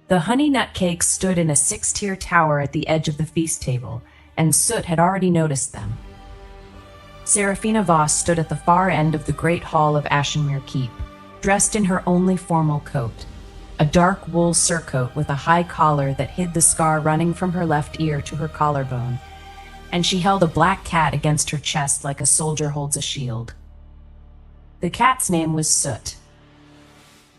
The honey nut cakes stood in a six-tier tower at the edge of the feast table, and Soot had already noticed them. Serafina Voss stood at the far end of the great hall of Ashenmere Keep, dressed in her only formal coat, a dark wool surcoat with a high collar that hid the scar running from her left ear to her collarbone, and she held a black cat against her chest like a soldier holds a shield. The cat's name was Soot.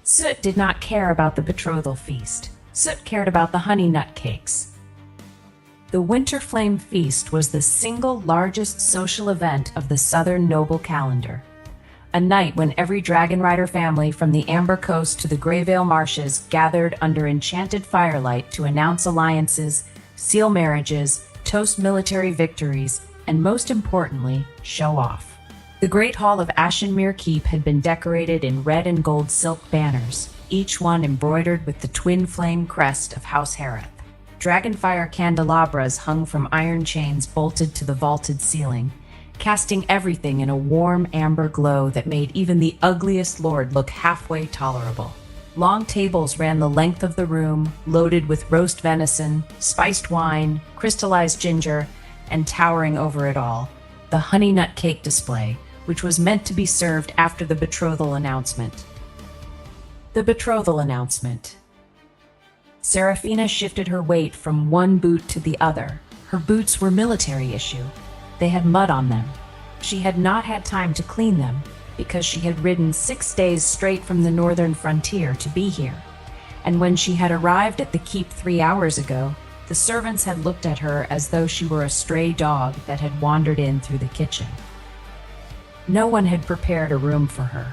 Soot did not care about the betrothal feast. Soot cared about the honey nut cakes. The Winter Flame Feast was the single largest social event of the Southern noble calendar, a night when every Dragon Rider family from the Amber Coast to the Greyvale Marshes gathered under enchanted firelight to announce alliances, seal marriages, toast military victories, and most importantly, show off. The Great Hall of Ashenmere Keep had been decorated in red and gold silk banners, each one embroidered with the twin flame crest of House Hareth. Dragonfire candelabras hung from iron chains bolted to the vaulted ceiling, casting everything in a warm amber glow that made even the ugliest lord look halfway tolerable. Long tables ran the length of the room, loaded with roast venison, spiced wine, crystallized ginger, and towering over it all, the honey nut cake display, which was meant to be served after the betrothal announcement. The betrothal announcement. Serafina shifted her weight from one boot to the other. Her boots were military issue. They had mud on them. She had not had time to clean them because she had ridden 6 days straight from the northern frontier to be here. And when she had arrived at the keep 3 hours ago, the servants had looked at her as though she were a stray dog that had wandered in through the kitchen. No one had prepared a room for her.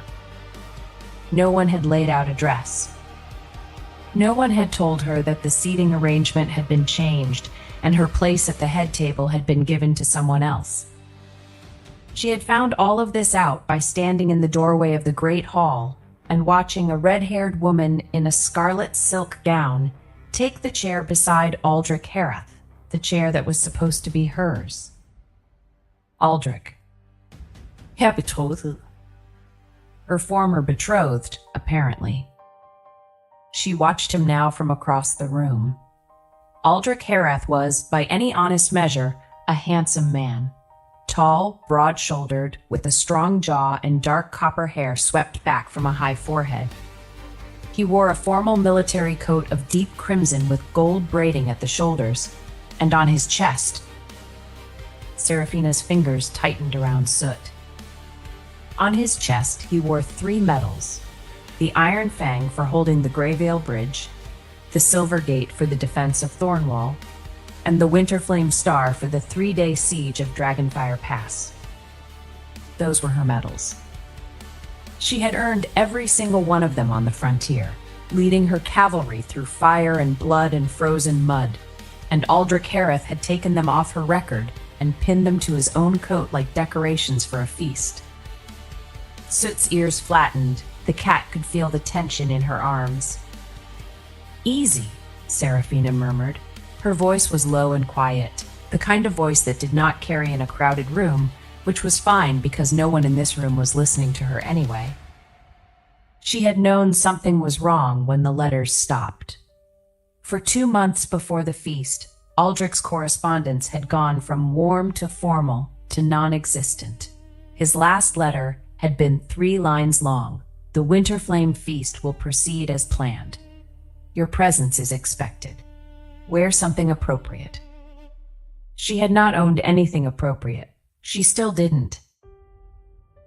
No one had laid out a dress. No one had told her that the seating arrangement had been changed and her place at the head table had been given to someone else. She had found all of this out by standing in the doorway of the great hall and watching a red-haired woman in a scarlet silk gown take the chair beside Aldrich Hareth, the chair that was supposed to be hers. Aldrich. Herr Betrothed. Her former betrothed, apparently. She watched him now from across the room. Aldrich Hareth was, by any honest measure, a handsome man. Tall, broad-shouldered, with a strong jaw and dark copper hair swept back from a high forehead. He wore a formal military coat of deep crimson with gold braiding at the shoulders, and on his chest. Serafina's fingers tightened around Soot. On his chest, he wore 3 medals: the Iron Fang for holding the Greyvale Bridge, the Silver Gate for the defense of Thornwall, and the Winterflame Star for the 3-day siege of Dragonfire Pass. Those were her medals. She had earned every single one of them on the frontier, leading her cavalry through fire and blood and frozen mud, and Aldrich Hareth had taken them off her record and pinned them to his own coat like decorations for a feast. Soot's ears flattened. The cat could feel the tension in her arms. "Easy," Serafina murmured. Her voice was low and quiet, the kind of voice that did not carry in a crowded room, which was fine because no one in this room was listening to her anyway. She had known something was wrong when the letters stopped. For 2 months before the feast, Aldrich's correspondence had gone from warm to formal to non-existent. His last letter had been 3 lines long. "The Winterflame Feast will proceed as planned. Your presence is expected. Wear something appropriate." She had not owned anything appropriate. She still didn't.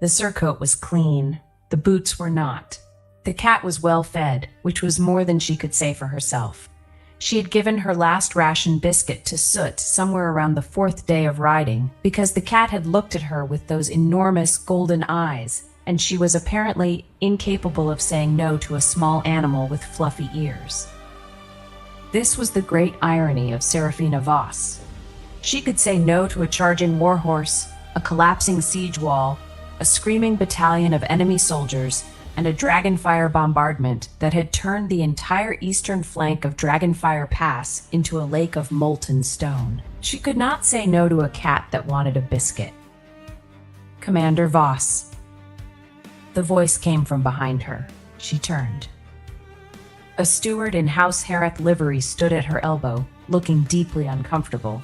The surcoat was clean. The boots were not. The cat was well fed, which was more than she could say for herself. She had given her last ration biscuit to Soot somewhere around the 4th day of riding because the cat had looked at her with those enormous golden eyes, and she was apparently incapable of saying no to a small animal with fluffy ears. This was the great irony of Serafina Voss. She could say no to a charging warhorse, a collapsing siege wall, a screaming battalion of enemy soldiers, and a Dragonfire bombardment that had turned the entire eastern flank of Dragonfire Pass into a lake of molten stone. She could not say no to a cat that wanted a biscuit. "Commander Voss." The voice came from behind her. She turned. A steward in House Hareth livery stood at her elbow, looking deeply uncomfortable.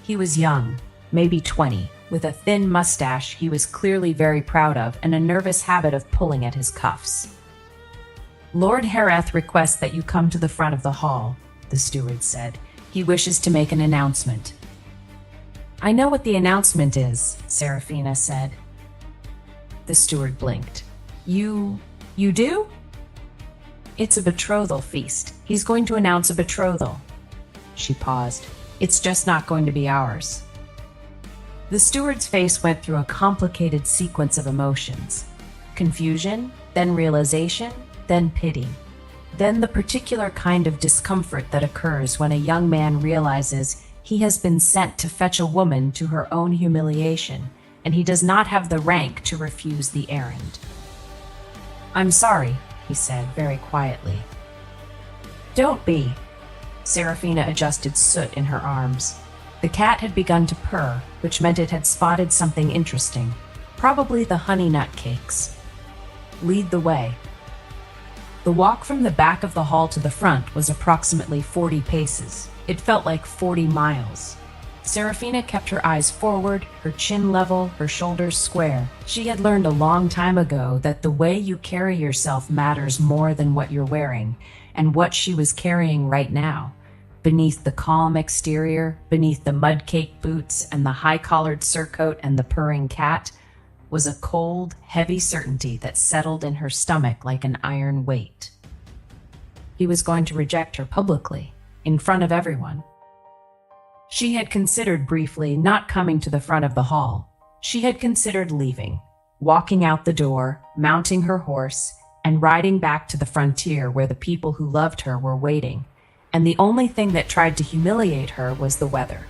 He was young, maybe 20, with a thin mustache he was clearly very proud of and a nervous habit of pulling at his cuffs. "Lord Hareth requests that you come to the front of the hall," the steward said. "He wishes to make an announcement." "I know what the announcement is," Seraphina said. The steward blinked. You do?" "It's a betrothal feast. He's going to announce a betrothal." She paused. "It's just not going to be ours." The steward's face went through a complicated sequence of emotions. Confusion, then realization, then pity. Then the particular kind of discomfort that occurs when a young man realizes he has been sent to fetch a woman to her own humiliation, and he does not have the rank to refuse the errand. "I'm sorry," he said very quietly. "Don't be." Seraphina adjusted Soot in her arms. The cat had begun to purr, which meant it had spotted something interesting, probably the honey nut cakes. "Lead the way." The walk from the back of the hall to the front was approximately 40 paces. It felt like 40 miles. Seraphina kept her eyes forward, her chin level, her shoulders square. She had learned a long time ago that the way you carry yourself matters more than what you're wearing, and what she was carrying right now, beneath the calm exterior, beneath the mud-caked boots and the high-collared surcoat and the purring cat, was a cold, heavy certainty that settled in her stomach like an iron weight. He was going to reject her publicly, in front of everyone. She had considered briefly not coming to the front of the hall. She had considered leaving, walking out the door, mounting her horse, and riding back to the frontier where the people who loved her were waiting, and the only thing that tried to humiliate her was the weather.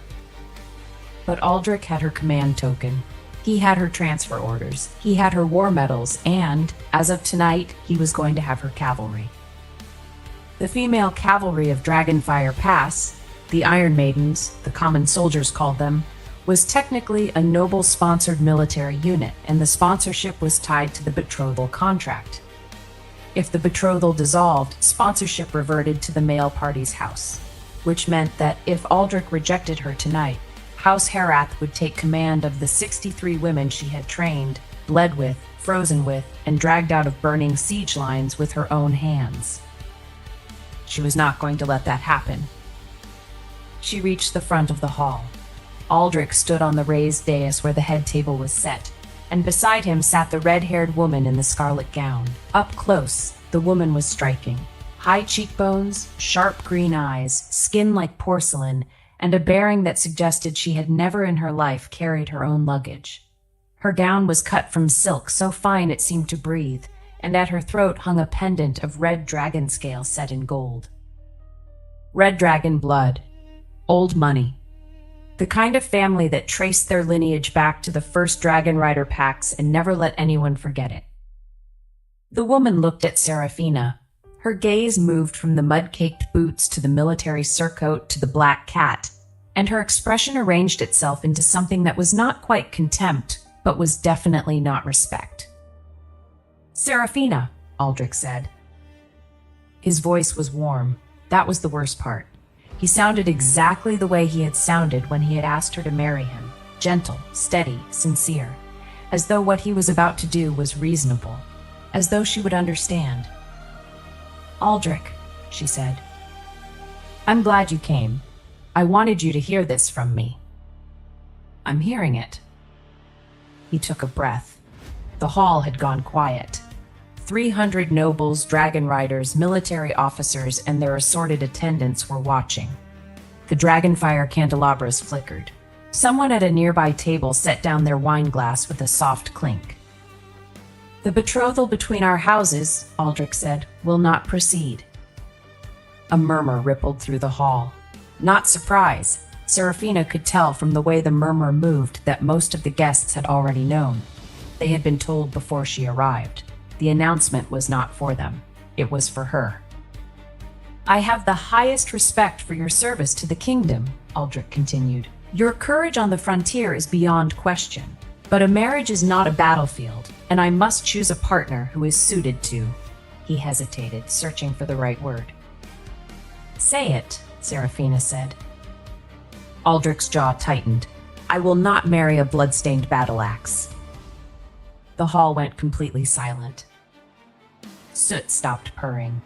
But Aldrich had her command token. He had her transfer orders, he had her war medals, and, as of tonight, he was going to have her cavalry. The female cavalry of Dragonfire Pass, the Iron Maidens, the common soldiers called them, was technically a noble-sponsored military unit, and the sponsorship was tied to the betrothal contract. If the betrothal dissolved, sponsorship reverted to the male party's house, which meant that if Aldrich rejected her tonight, House Hareth would take command of the 63 women she had trained, bled with, frozen with, and dragged out of burning siege lines with her own hands. She was not going to let that happen. She reached the front of the hall. Aldrich stood on the raised dais where the head table was set, and beside him sat the red-haired woman in the scarlet gown. Up close, the woman was striking. High cheekbones, sharp green eyes, skin like porcelain, and a bearing that suggested she had never in her life carried her own luggage. Her gown was cut from silk so fine it seemed to breathe, and at her throat hung a pendant of red dragon scale set in gold. Red dragon blood. Old money. The kind of family that traced their lineage back to the first dragon rider packs and never let anyone forget it. The woman looked at Seraphina. Her gaze moved from the mud-caked boots to the military surcoat to the black cat, and her expression arranged itself into something that was not quite contempt, but was definitely not respect. "Seraphina," Aldrich said. His voice was warm. That was the worst part. He sounded exactly the way he had sounded when he had asked her to marry him. Gentle, steady, sincere. As though what he was about to do was reasonable. As though she would understand. "Aldrich," she said. "I'm glad you came. I wanted you to hear this from me." "I'm hearing it." He took a breath. The hall had gone quiet. 300 nobles, dragon riders, military officers, and their assorted attendants were watching. The dragonfire candelabras flickered. Someone at a nearby table set down their wine glass with a soft clink. "The betrothal between our houses," Aldrich said, "will not proceed." A murmur rippled through the hall. Not surprise. Seraphina could tell from the way the murmur moved that most of the guests had already known. They had been told before she arrived. The announcement was not for them. It was for her. "I have the highest respect for your service to the kingdom," Aldrich continued. "Your courage on the frontier is beyond question. But a marriage is not a battlefield, and I must choose a partner who is suited to." He hesitated, searching for the right word. Say it, Serafina said. Aldrich's jaw tightened. I will not marry a blood-stained battle axe. The hall went completely silent. Soot stopped purring.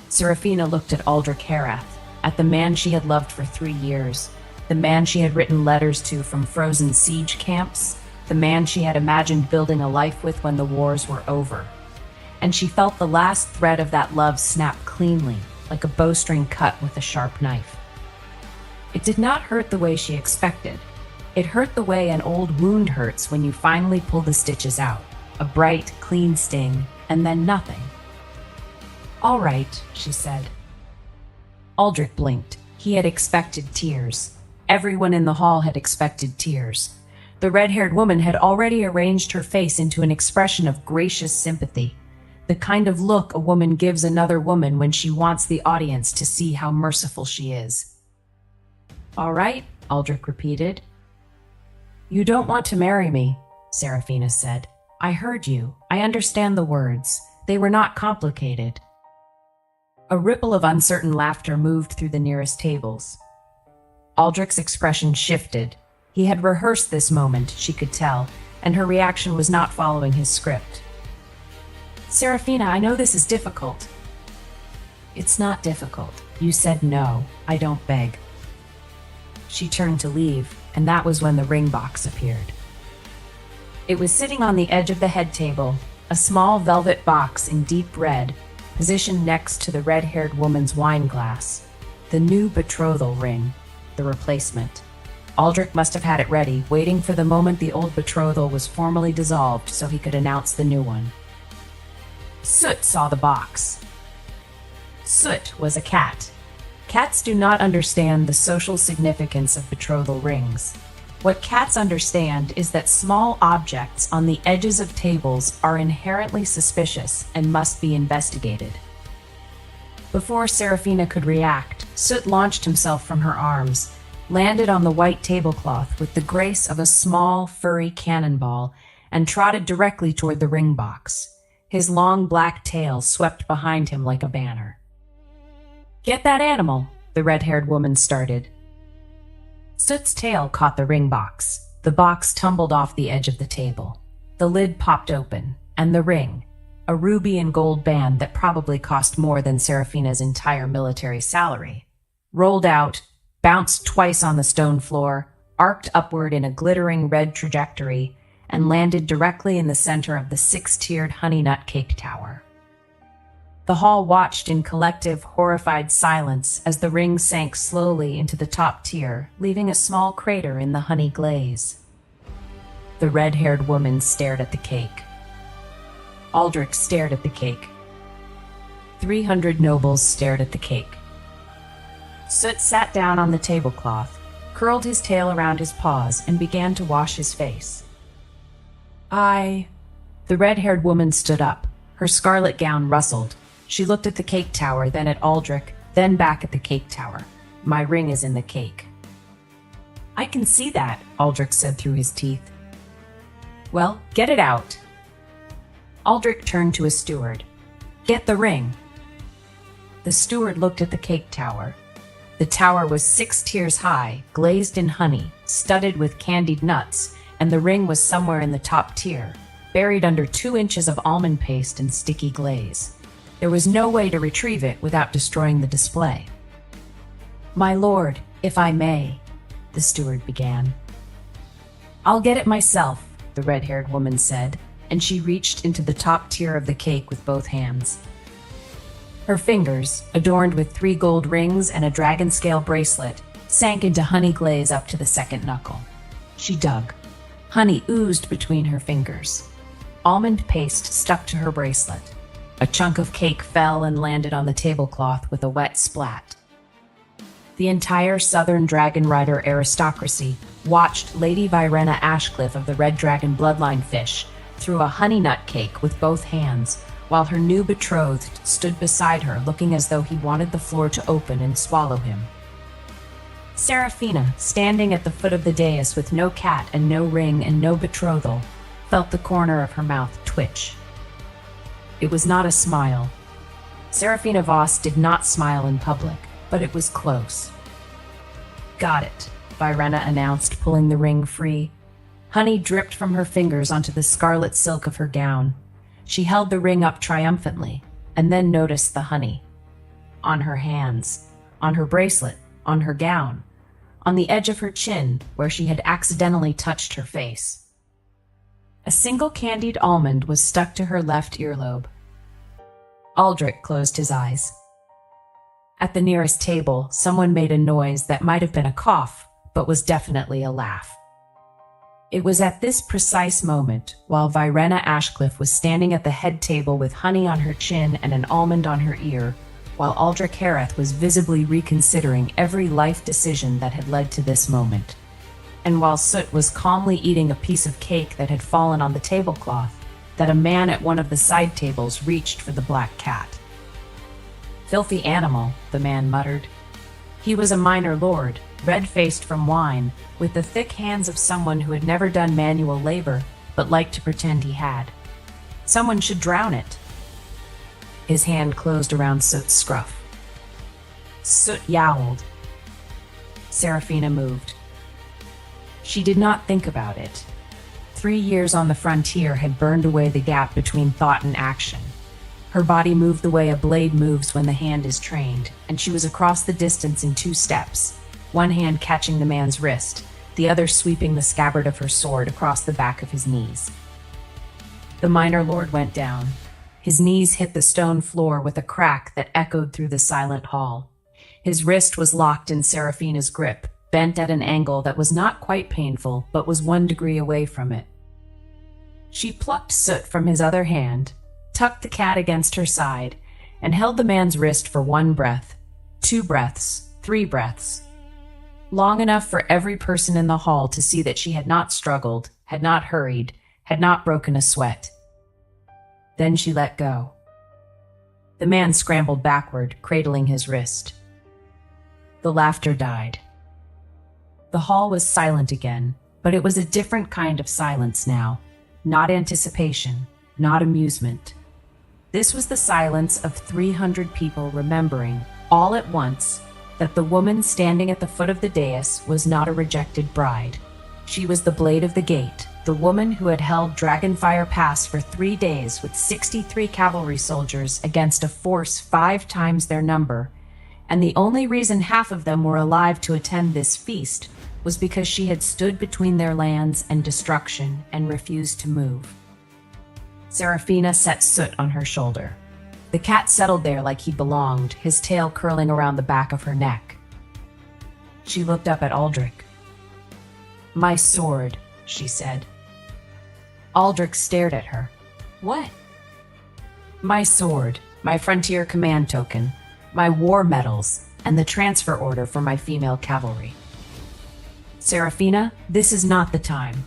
Serafina looked at Aldrich Herath, at the man she had loved for 3 years, the man she had written letters to from frozen siege camps, the man she had imagined building a life with when the wars were over. And she felt the last thread of that love snap cleanly, like a bowstring cut with a sharp knife. It did not hurt the way she expected. It hurt the way an old wound hurts when you finally pull the stitches out. A bright, clean sting, and then nothing. All right, she said. Aldrich blinked. He had expected tears. Everyone in the hall had expected tears. The red-haired woman had already arranged her face into an expression of gracious sympathy, the kind of look a woman gives another woman when she wants the audience to see how merciful she is. All right, Aldrich repeated. You don't want to marry me, Serafina said. I heard you. I understand the words. They were not complicated. A ripple of uncertain laughter moved through the nearest tables. Aldrich's expression shifted. He had rehearsed this moment, she could tell, and her reaction was not following his script. Serafina, I know this is difficult. It's not difficult. You said no. I don't beg. She turned to leave, and that was when the ring box appeared. It was sitting on the edge of the head table, a small velvet box in deep red, positioned next to the red-haired woman's wine glass. The new betrothal ring, the replacement. Aldrich must have had it ready, waiting for the moment the old betrothal was formally dissolved so he could announce the new one. Soot saw the box. Soot was a cat. Cats do not understand the social significance of betrothal rings. What cats understand is that small objects on the edges of tables are inherently suspicious and must be investigated. Before Serafina could react, Soot launched himself from her arms, landed on the white tablecloth with the grace of a small, furry cannonball, and trotted directly toward the ring box. His long black tail swept behind him like a banner. Get that animal, the red-haired woman started. Soot's tail caught the ring box. The box tumbled off the edge of the table. The lid popped open, and the ring, a ruby and gold band that probably cost more than Serafina's entire military salary, rolled out, bounced twice on the stone floor, arced upward in a glittering red trajectory, and landed directly in the center of the 6-tiered honey nut cake tower. The hall watched in collective, horrified silence as the ring sank slowly into the top tier, leaving a small crater in the honey glaze. The red-haired woman stared at the cake. Aldrich stared at the cake. 300 nobles stared at the cake. Soot sat down on the tablecloth, curled his tail around his paws, and began to wash his face. The red-haired woman stood up. Her scarlet gown rustled. She looked at the cake tower, then at Aldrich, then back at the cake tower. My ring is in the cake. I can see that, Aldrich said through his teeth. Well, get it out. Aldrich turned to his steward. Get the ring. The steward looked at the cake tower. The tower was 6 tiers high, glazed in honey, studded with candied nuts, and the ring was somewhere in the top tier, buried under 2 inches of almond paste and sticky glaze. There was no way to retrieve it without destroying the display. My lord, if I may, the steward began. I'll get it myself, the red-haired woman said, and she reached into the top tier of the cake with both hands. Her fingers, adorned with 3 gold rings and a dragon scale bracelet, sank into honey glaze up to the second knuckle. She dug. Honey oozed between her fingers. Almond paste stuck to her bracelet. A chunk of cake fell and landed on the tablecloth with a wet splat. The entire Southern Dragon Rider aristocracy watched Lady Virena Ashcliffe of the Red Dragon bloodline fish through a honey nut cake with both hands, while her new betrothed stood beside her looking as though he wanted the floor to open and swallow him. Serafina, standing at the foot of the dais with no cat and no ring and no betrothal, felt the corner of her mouth twitch. It was not a smile. Serafina Voss did not smile in public, but it was close. "Got it," Virena announced, pulling the ring free. Honey dripped from her fingers onto the scarlet silk of her gown. She held the ring up triumphantly, and then noticed the honey. On her hands, on her bracelet, on her gown, on the edge of her chin, where she had accidentally touched her face. A single candied almond was stuck to her left earlobe. Aldrich closed his eyes. At the nearest table, someone made a noise that might have been a cough, but was definitely a laugh. It was at this precise moment, while Virena Ashcliffe was standing at the head table with honey on her chin and an almond on her ear, while Aldrich Hareth was visibly reconsidering every life decision that had led to this moment, and while Soot was calmly eating a piece of cake that had fallen on the tablecloth, that a man at one of the side tables reached for the black cat. "Filthy animal," the man muttered. He was a minor lord, red-faced from wine, with the thick hands of someone who had never done manual labor, but liked to pretend he had. Someone should drown it. His hand closed around Soot's scruff. Soot yowled. Serafina moved. She did not think about it. 3 years on the frontier had burned away the gap between thought and action. Her body moved the way a blade moves when the hand is trained, and she was across the distance in 2 steps, one hand catching the man's wrist, the other sweeping the scabbard of her sword across the back of his knees. The minor lord went down. His knees hit the stone floor with a crack that echoed through the silent hall. His wrist was locked in Serafina's grip, bent at an angle that was not quite painful, but was 1 degree away from it. She plucked Soot from his other hand, tucked the cat against her side, and held the man's wrist for 1 breath, 2 breaths, 3 breaths. Long enough for every person in the hall to see that she had not struggled, had not hurried, had not broken a sweat. Then she let go. The man scrambled backward, cradling his wrist. The laughter died. The hall was silent again, but it was a different kind of silence now. Not anticipation, not amusement. This was the silence of 300 people remembering, all at once, that the woman standing at the foot of the dais was not a rejected bride. She was the blade of the gate, the woman who had held Dragonfire Pass for 3 days with 63 cavalry soldiers against a force 5 times their number, and the only reason half of them were alive to attend this feast was because she had stood between their lands and destruction and refused to move. Serafina set Soot on her shoulder. The cat settled there like he belonged, his tail curling around the back of her neck. She looked up at Aldrich. "My sword," she said. Aldrich stared at her. "What?" "My sword, my frontier command token, my war medals, and the transfer order for my female cavalry." "Serafina, this is not the time.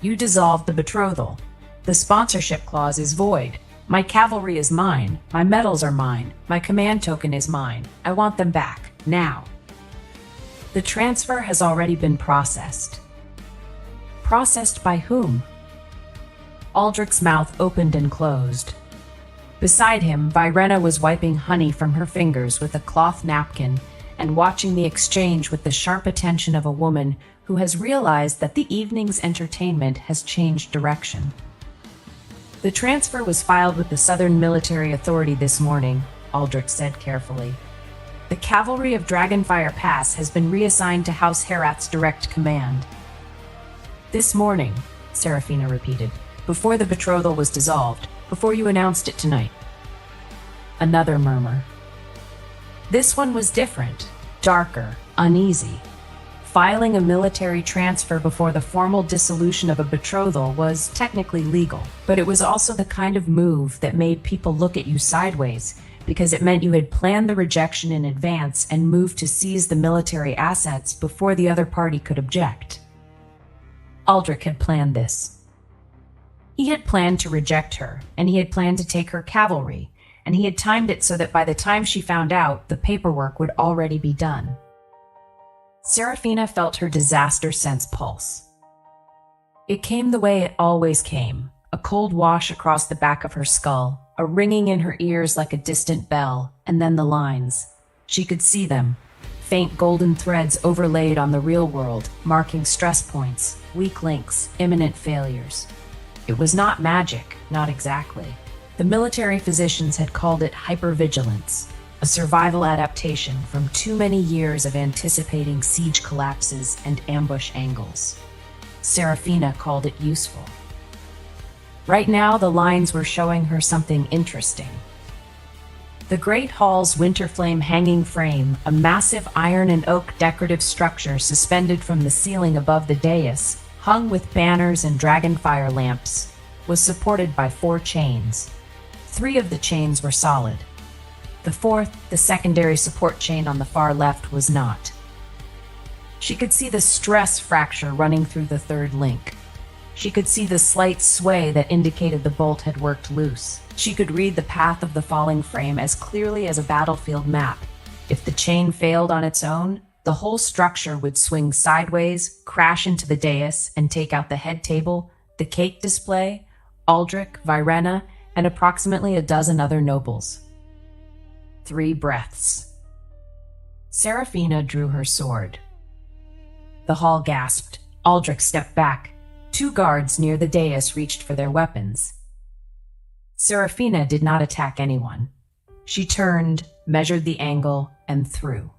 You dissolved the betrothal. The sponsorship clause is void. My cavalry is mine. My medals are mine. My command token is mine. I want them back, now." "The transfer has already been processed." "Processed by whom?" Aldrich's mouth opened and closed. Beside him, Virena was wiping honey from her fingers with a cloth napkin and watching the exchange with the sharp attention of a woman who has realized that the evening's entertainment has changed direction. "The transfer was filed with the Southern Military Authority this morning," Aldrich said carefully. "The cavalry of Dragonfire Pass has been reassigned to House Herath's direct command." "This morning," Serafina repeated, "before the betrothal was dissolved, before you announced it tonight." Another murmur. This one was different, darker, uneasy. Filing a military transfer before the formal dissolution of a betrothal was technically legal, but it was also the kind of move that made people look at you sideways, because it meant you had planned the rejection in advance and moved to seize the military assets before the other party could object. Aldrich had planned this. He had planned to reject her, and he had planned to take her cavalry, and he had timed it so that by the time she found out, the paperwork would already be done. Serafina felt her disaster sense pulse. It came the way it always came, a cold wash across the back of her skull, a ringing in her ears like a distant bell, and then the lines. She could see them, faint golden threads overlaid on the real world, marking stress points, weak links, imminent failures. It was not magic, not exactly. The military physicians had called it hypervigilance, a survival adaptation from too many years of anticipating siege collapses and ambush angles. Serafina called it useful. Right now, the lines were showing her something interesting. The Great Hall's winter flame hanging frame, a massive iron and oak decorative structure suspended from the ceiling above the dais, hung with banners and dragonfire lamps, was supported by 4 chains. 3 of the chains were solid. The 4th, the secondary support chain on the far left, was not. She could see the stress fracture running through the 3rd link. She could see the slight sway that indicated the bolt had worked loose. She could read the path of the falling frame as clearly as a battlefield map. If the chain failed on its own, the whole structure would swing sideways, crash into the dais, and take out the head table, the cake display, Aldrich, Virena, and approximately a dozen other nobles. 3 breaths. Serafina drew her sword. The hall gasped. Aldrich stepped back. 2 guards near the dais reached for their weapons. Serafina did not attack anyone. She turned, measured the angle, and threw.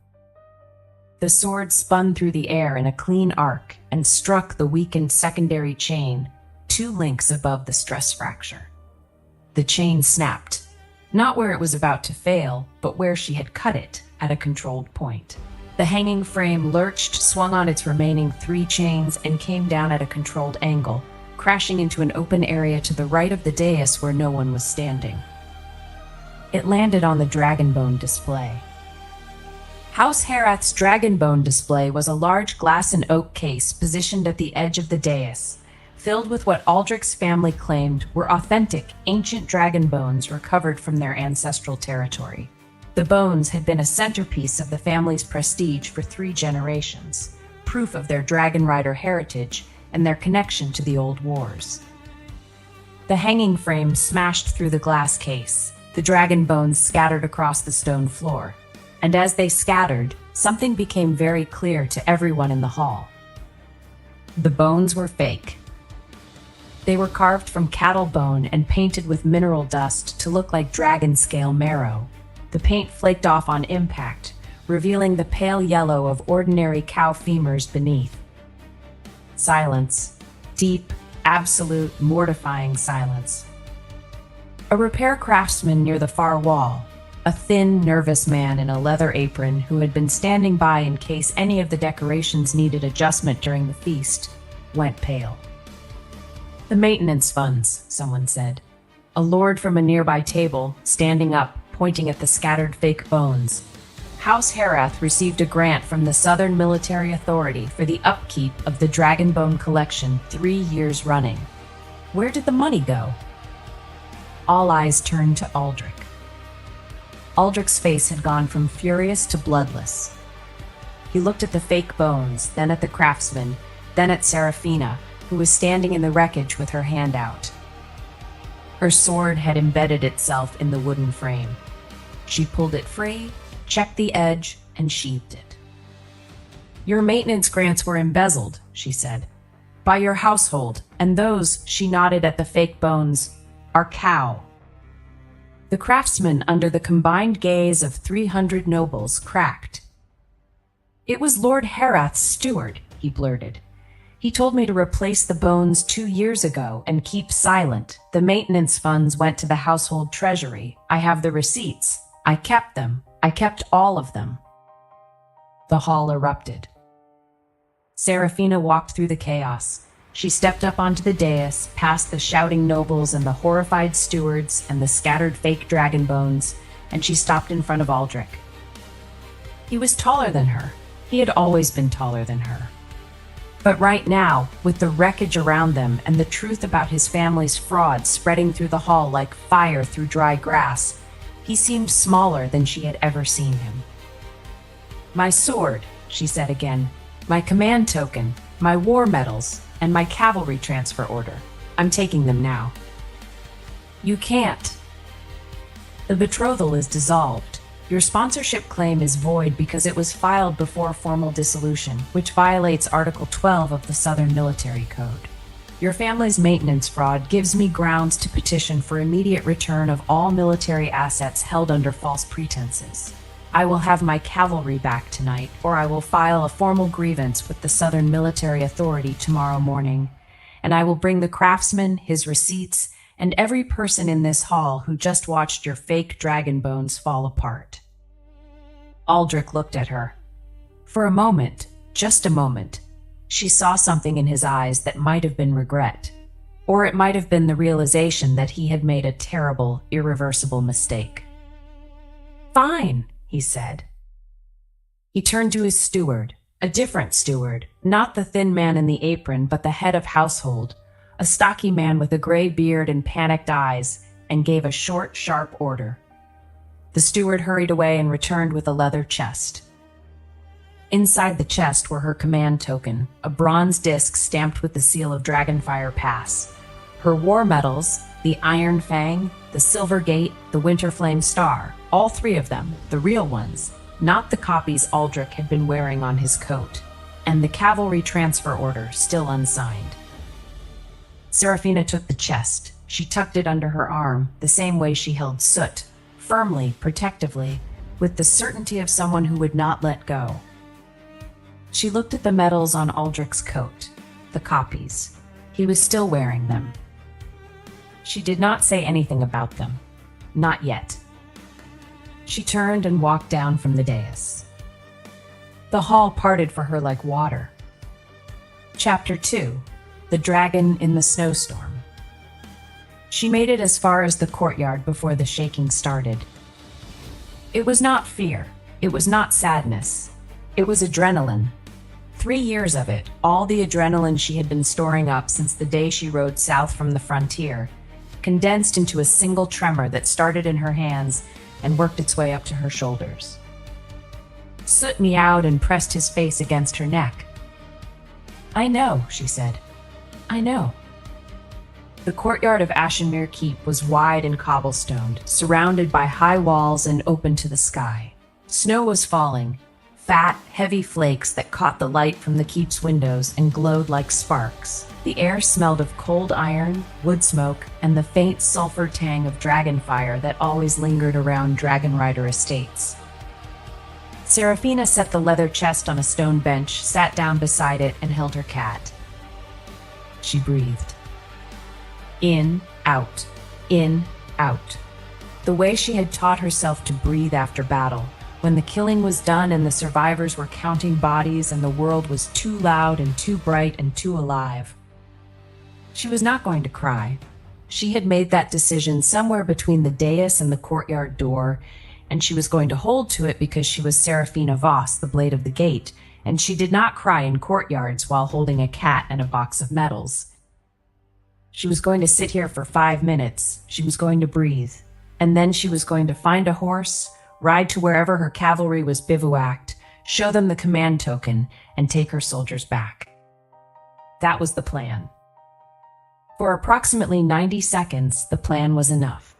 The sword spun through the air in a clean arc and struck the weakened secondary chain, 2 links above the stress fracture. The chain snapped, not where it was about to fail, but where she had cut it, at a controlled point. The hanging frame lurched, swung on its remaining 3 chains, and came down at a controlled angle, crashing into an open area to the right of the dais where no one was standing. It landed on the Dragonbone display. House Herath's Dragonbone display was a large glass and oak case positioned at the edge of the dais, filled with what Aldrich's family claimed were authentic, ancient dragon bones recovered from their ancestral territory. The bones had been a centerpiece of the family's prestige for 3 generations, proof of their dragon rider heritage and their connection to the old wars. The hanging frame smashed through the glass case. The dragon bones scattered across the stone floor. And as they scattered, something became very clear to everyone in the hall. The bones were fake. They were carved from cattle bone and painted with mineral dust to look like dragon scale marrow. The paint flaked off on impact, revealing the pale yellow of ordinary cow femurs beneath. Silence. Deep, absolute, mortifying silence. A repair craftsman near the far wall, a thin, nervous man in a leather apron who had been standing by in case any of the decorations needed adjustment during the feast, went pale. "The maintenance funds," someone said. A lord from a nearby table, standing up, pointing at the scattered fake bones. House Herath received a grant from the Southern Military Authority for the upkeep of the Dragonbone collection 3 years running. Where did the money go? All eyes turned to Aldrich. Aldrich's face had gone from furious to bloodless. He looked at the fake bones, then at the craftsman, then at Serafina, who was standing in the wreckage with her hand out. Her sword had embedded itself in the wooden frame. She pulled it free, checked the edge, and sheathed it. "Your maintenance grants were embezzled," she said, "by your household, and those," she nodded at the fake bones, "are cow." The craftsman, under the combined gaze of 300 nobles, cracked. "It was Lord Herath's steward," he blurted. "He told me to replace the bones 2 years ago and keep silent. The maintenance funds went to the household treasury. I have the receipts. I kept them. I kept all of them." The hall erupted. Serafina walked through the chaos. She stepped up onto the dais, past the shouting nobles and the horrified stewards and the scattered fake dragon bones, and she stopped in front of Aldrich. He was taller than her. He had always been taller than her. But right now, with the wreckage around them and the truth about his family's fraud spreading through the hall like fire through dry grass, he seemed smaller than she had ever seen him. "My sword," she said again, "my command token, my war medals, and my cavalry transfer order. I'm taking them now." You can't. The betrothal is dissolved. Your sponsorship claim is void because it was filed before formal dissolution, which violates Article 12 of the Southern Military Code. Your family's maintenance fraud gives me grounds to petition for immediate return of all military assets held under false pretenses. I will have my cavalry back tonight, or I will file a formal grievance with the Southern Military Authority tomorrow morning, and I will bring the craftsman, his receipts, and every person in this hall who just watched your fake dragon bones fall apart. Aldrich looked at her. For a moment, just a moment, she saw something in his eyes that might have been regret, or it might have been the realization that he had made a terrible, irreversible mistake. Fine, he said. He turned to his steward, a different steward, not the thin man in the apron, but the head of household, a stocky man with a gray beard and panicked eyes, and gave a short, sharp order. The steward hurried away and returned with a leather chest. Inside the chest were her command token, a bronze disc stamped with the seal of Dragonfire Pass, her war medals, the Iron Fang, the Silver Gate, the Winterflame Star, all three of them, the real ones, not the copies Aldrich had been wearing on his coat, and the cavalry transfer order still unsigned. Serafina took the chest. She tucked it under her arm, the same way she held Soot, firmly, protectively, with the certainty of someone who would not let go. She looked at the medals on Aldrich's coat, the copies. He was still wearing them. She did not say anything about them. Not yet. She turned and walked down from the dais. The hall parted for her like water. Chapter 2. The Dragon in the Snowstorm. She made it as far as the courtyard before the shaking started. It was not fear. It was not sadness. It was adrenaline. 3 years of it, all the adrenaline she had been storing up since the day she rode south from the frontier, condensed into a single tremor that started in her hands and worked its way up to her shoulders. Soot meowed and pressed his face against her neck. "I know," she said. "I know." The courtyard of Ashenmere Keep was wide and cobblestoned, surrounded by high walls and open to the sky. Snow was falling, fat, heavy flakes that caught the light from the keep's windows and glowed like sparks. The air smelled of cold iron, wood smoke, and the faint sulfur tang of dragon fire that always lingered around Dragon Rider estates. Serafina set the leather chest on a stone bench, sat down beside it, and held her cat. She breathed. In, out, in, out. The way she had taught herself to breathe after battle, when the killing was done and the survivors were counting bodies and the world was too loud and too bright and too alive. She was not going to cry. She had made that decision somewhere between the dais and the courtyard door, and she was going to hold to it because she was Serafina Voss, the Blade of the Gate, and she did not cry in courtyards while holding a cat and a box of medals. She was going to sit here for 5 minutes. She was going to breathe. And then she was going to find a horse, ride to wherever her cavalry was bivouacked, show them the command token, and take her soldiers back. That was the plan. For approximately 90 seconds, the plan was enough.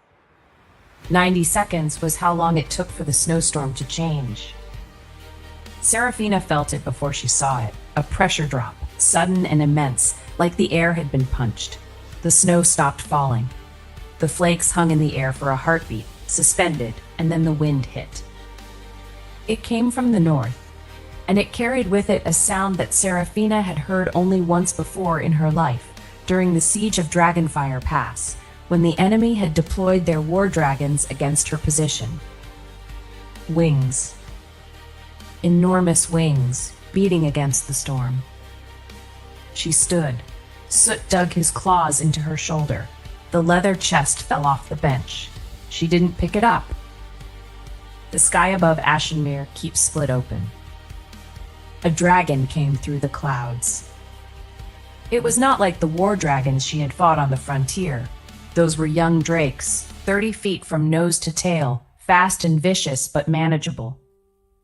90 seconds was how long it took for the snowstorm to change. Serafina felt it before she saw it, a pressure drop, sudden and immense, like the air had been punched. The snow stopped falling. The flakes hung in the air for a heartbeat, suspended, and then the wind hit. It came from the north, and it carried with it a sound that Serafina had heard only once before in her life, during the siege of Dragonfire Pass, when the enemy had deployed their war dragons against her position. Wings. Enormous wings, beating against the storm. She stood. Soot dug his claws into her shoulder. The leather chest fell off the bench. She didn't pick it up. The sky above Ashenmere Keep split open. A dragon came through the clouds. It was not like the war dragons she had fought on the frontier. Those were young drakes, 30 feet from nose to tail, fast and vicious but manageable.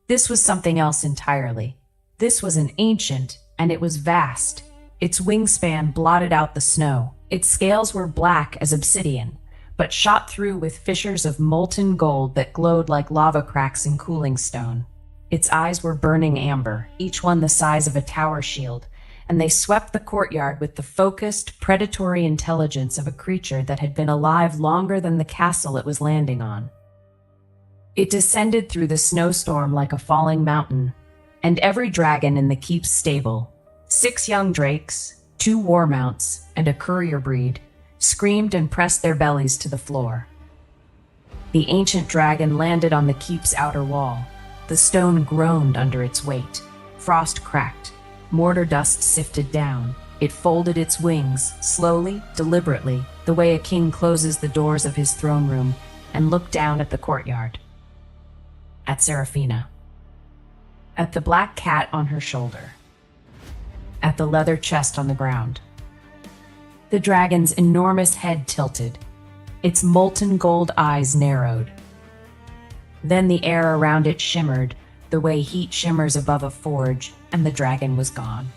This was something else entirely. This was an ancient, and it was vast. Its wingspan blotted out the snow. Its scales were black as obsidian, but shot through with fissures of molten gold that glowed like lava cracks in cooling stone. Its eyes were burning amber, each one the size of a tower shield, and they swept the courtyard with the focused, predatory intelligence of a creature that had been alive longer than the castle it was landing on. It descended through the snowstorm like a falling mountain, and every dragon in the keep's stable, 6 young drakes, 2 war mounts, and a courier breed, screamed and pressed their bellies to the floor. The ancient dragon landed on the keep's outer wall. The stone groaned under its weight. Frost cracked. Mortar dust sifted down. It folded its wings, slowly, deliberately, the way a king closes the doors of his throne room, and looked down at the courtyard. At Seraphina. At the black cat on her shoulder. At the leather chest on the ground. The dragon's enormous head tilted. Its molten gold eyes narrowed. Then the air around it shimmered, the way heat shimmers above a forge, and the dragon was gone.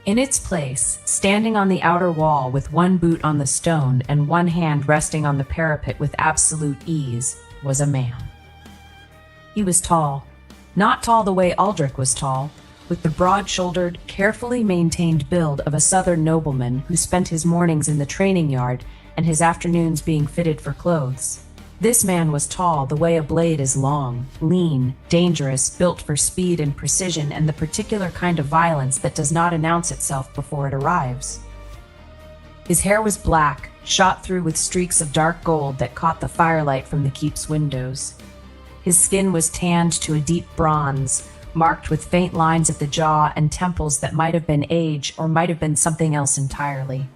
In its place, standing on the outer wall with one boot on the stone and one hand resting on the parapet with absolute ease, was a man. He was tall, not tall the way Aldrich was tall, with the broad-shouldered, carefully maintained build of a southern nobleman who spent his mornings in the training yard and his afternoons being fitted for clothes. This man was tall the way a blade is long, lean, dangerous, built for speed and precision and the particular kind of violence that does not announce itself before it arrives. His hair was black, shot through with streaks of dark gold that caught the firelight from the keep's windows. His skin was tanned to a deep bronze, marked with faint lines at the jaw and temples that might have been age or might have been something else entirely.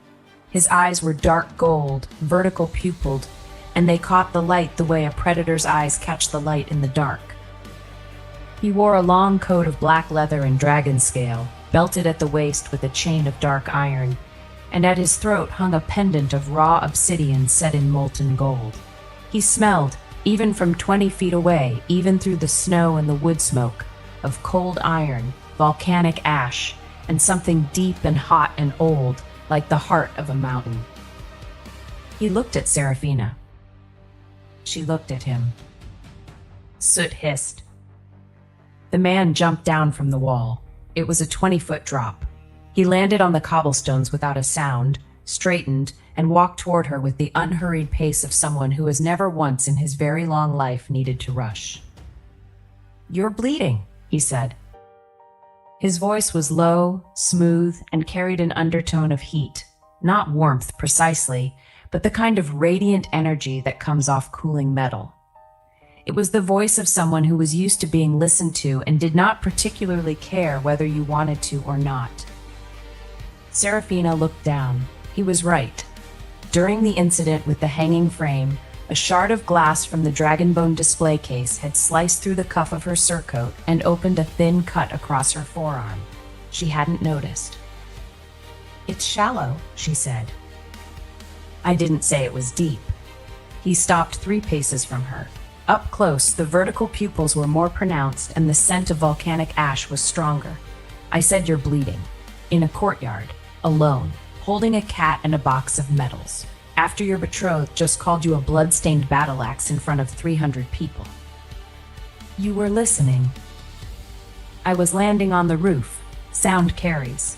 His eyes were dark gold, vertical pupilled, and they caught the light the way a predator's eyes catch the light in the dark. He wore a long coat of black leather and dragon scale, belted at the waist with a chain of dark iron, and at his throat hung a pendant of raw obsidian set in molten gold. He smelled, even from 20 feet away, even through the snow and the wood smoke, of cold iron, volcanic ash, and something deep and hot and old, like the heart of a mountain. He looked at Seraphina. She looked at him. Soot hissed. The man jumped down from the wall. It was a 20-foot drop. He landed on the cobblestones without a sound, straightened, and walked toward her with the unhurried pace of someone who has never once in his very long life needed to rush. "You're bleeding," he said. His voice was low, smooth, and carried an undertone of heat, not warmth precisely, but the kind of radiant energy that comes off cooling metal. It was the voice of someone who was used to being listened to and did not particularly care whether you wanted to or not. Seraphina looked down. He was right. During the incident with the hanging frame, a shard of glass from the dragonbone display case had sliced through the cuff of her surcoat and opened a thin cut across her forearm. She hadn't noticed. "It's shallow," she said. "I didn't say it was deep." He stopped 3 paces from her. Up close, the vertical pupils were more pronounced and the scent of volcanic ash was stronger. "I said you're bleeding. In a courtyard. Alone. Holding a cat and a box of medals. After your betrothed just called you a blood-stained battle axe in front of 300 people. You were listening." "I was landing on the roof. Sound carries."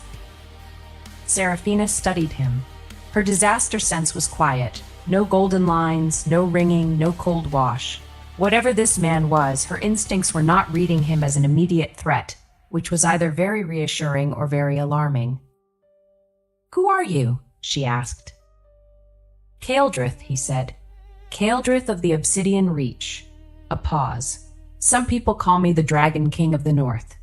Seraphina studied him. Her disaster sense was quiet. No golden lines, no ringing, no cold wash. Whatever this man was, her instincts were not reading him as an immediate threat, which was either very reassuring or very alarming. "Who are you?" she asked. "Caeldrith," he said. "Caeldrith of the Obsidian Reach." A pause. "Some people call me the Dragon King of the North."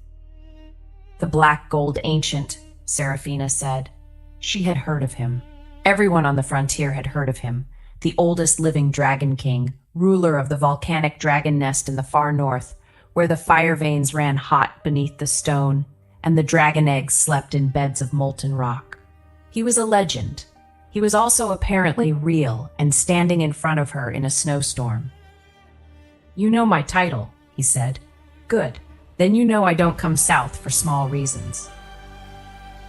"The Black Gold Ancient," Seraphina said. She had heard of him. Everyone on the frontier had heard of him. The oldest living Dragon King, ruler of the volcanic dragon nest in the far north, where the fire veins ran hot beneath the stone, and the dragon eggs slept in beds of molten rock. He was a legend. He was also apparently real and standing in front of her in a snowstorm. "You know my title," he said. "Good. Then you know I don't come south for small reasons."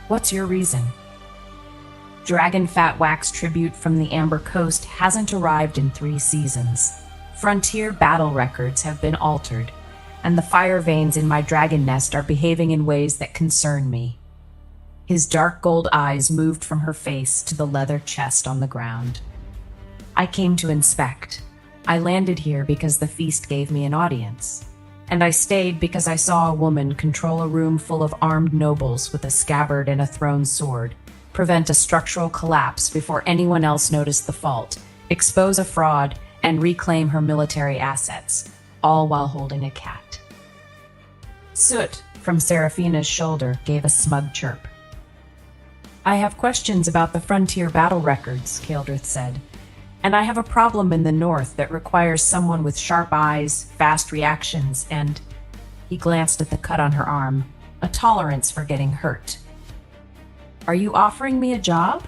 "What's your reason?" Dragon fat wax tribute from the Amber Coast hasn't arrived in 3 seasons. Frontier battle records have been altered, and the fire veins in my dragon nest are behaving in ways that concern me. His dark gold eyes moved from her face to the leather chest on the ground. I came to inspect. I landed here because the feast gave me an audience. And I stayed because I saw a woman control a room full of armed nobles with a scabbard and a thrown sword, prevent a structural collapse before anyone else noticed the fault, expose a fraud, and reclaim her military assets, all while holding a cat. Soot, from Seraphina's shoulder, gave a smug chirp. I have questions about the frontier battle records, Kildrith said, and I have a problem in the north that requires someone with sharp eyes, fast reactions, and, he glanced at the cut on her arm, a tolerance for getting hurt. Are you offering me a job?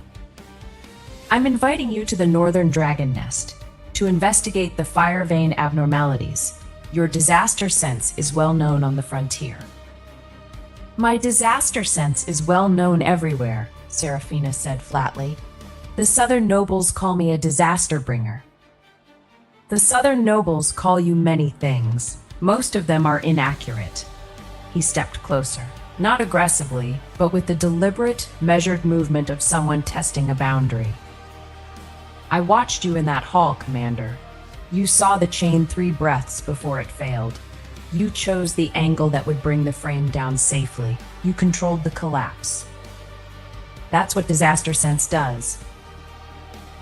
I'm inviting you to the Northern Dragon Nest to investigate the fire vein abnormalities. Your disaster sense is well known on the frontier. My disaster sense is well known everywhere, Seraphina said flatly. The southern nobles call me a disaster bringer. The southern nobles call you many things. Most of them are inaccurate. He stepped closer, not aggressively, but with the deliberate, measured movement of someone testing a boundary. I watched you in that hall, Commander. You saw the chain 3 breaths before it failed. You chose the angle that would bring the frame down safely. You controlled the collapse. That's what disaster sense does.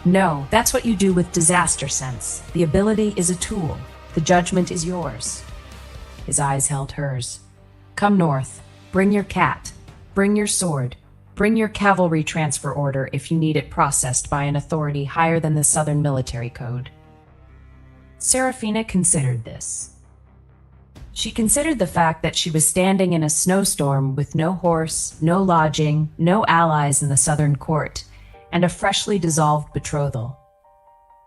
No, that's what you do with disaster sense. The ability is a tool. The judgment is yours. His eyes held hers. Come north. Bring your cat. Bring your sword. Bring your cavalry transfer order if you need it processed by an authority higher than the Southern Military Code. Seraphina considered this. She considered the fact that she was standing in a snowstorm with no horse, no lodging, no allies in the Southern Court, and a freshly dissolved betrothal.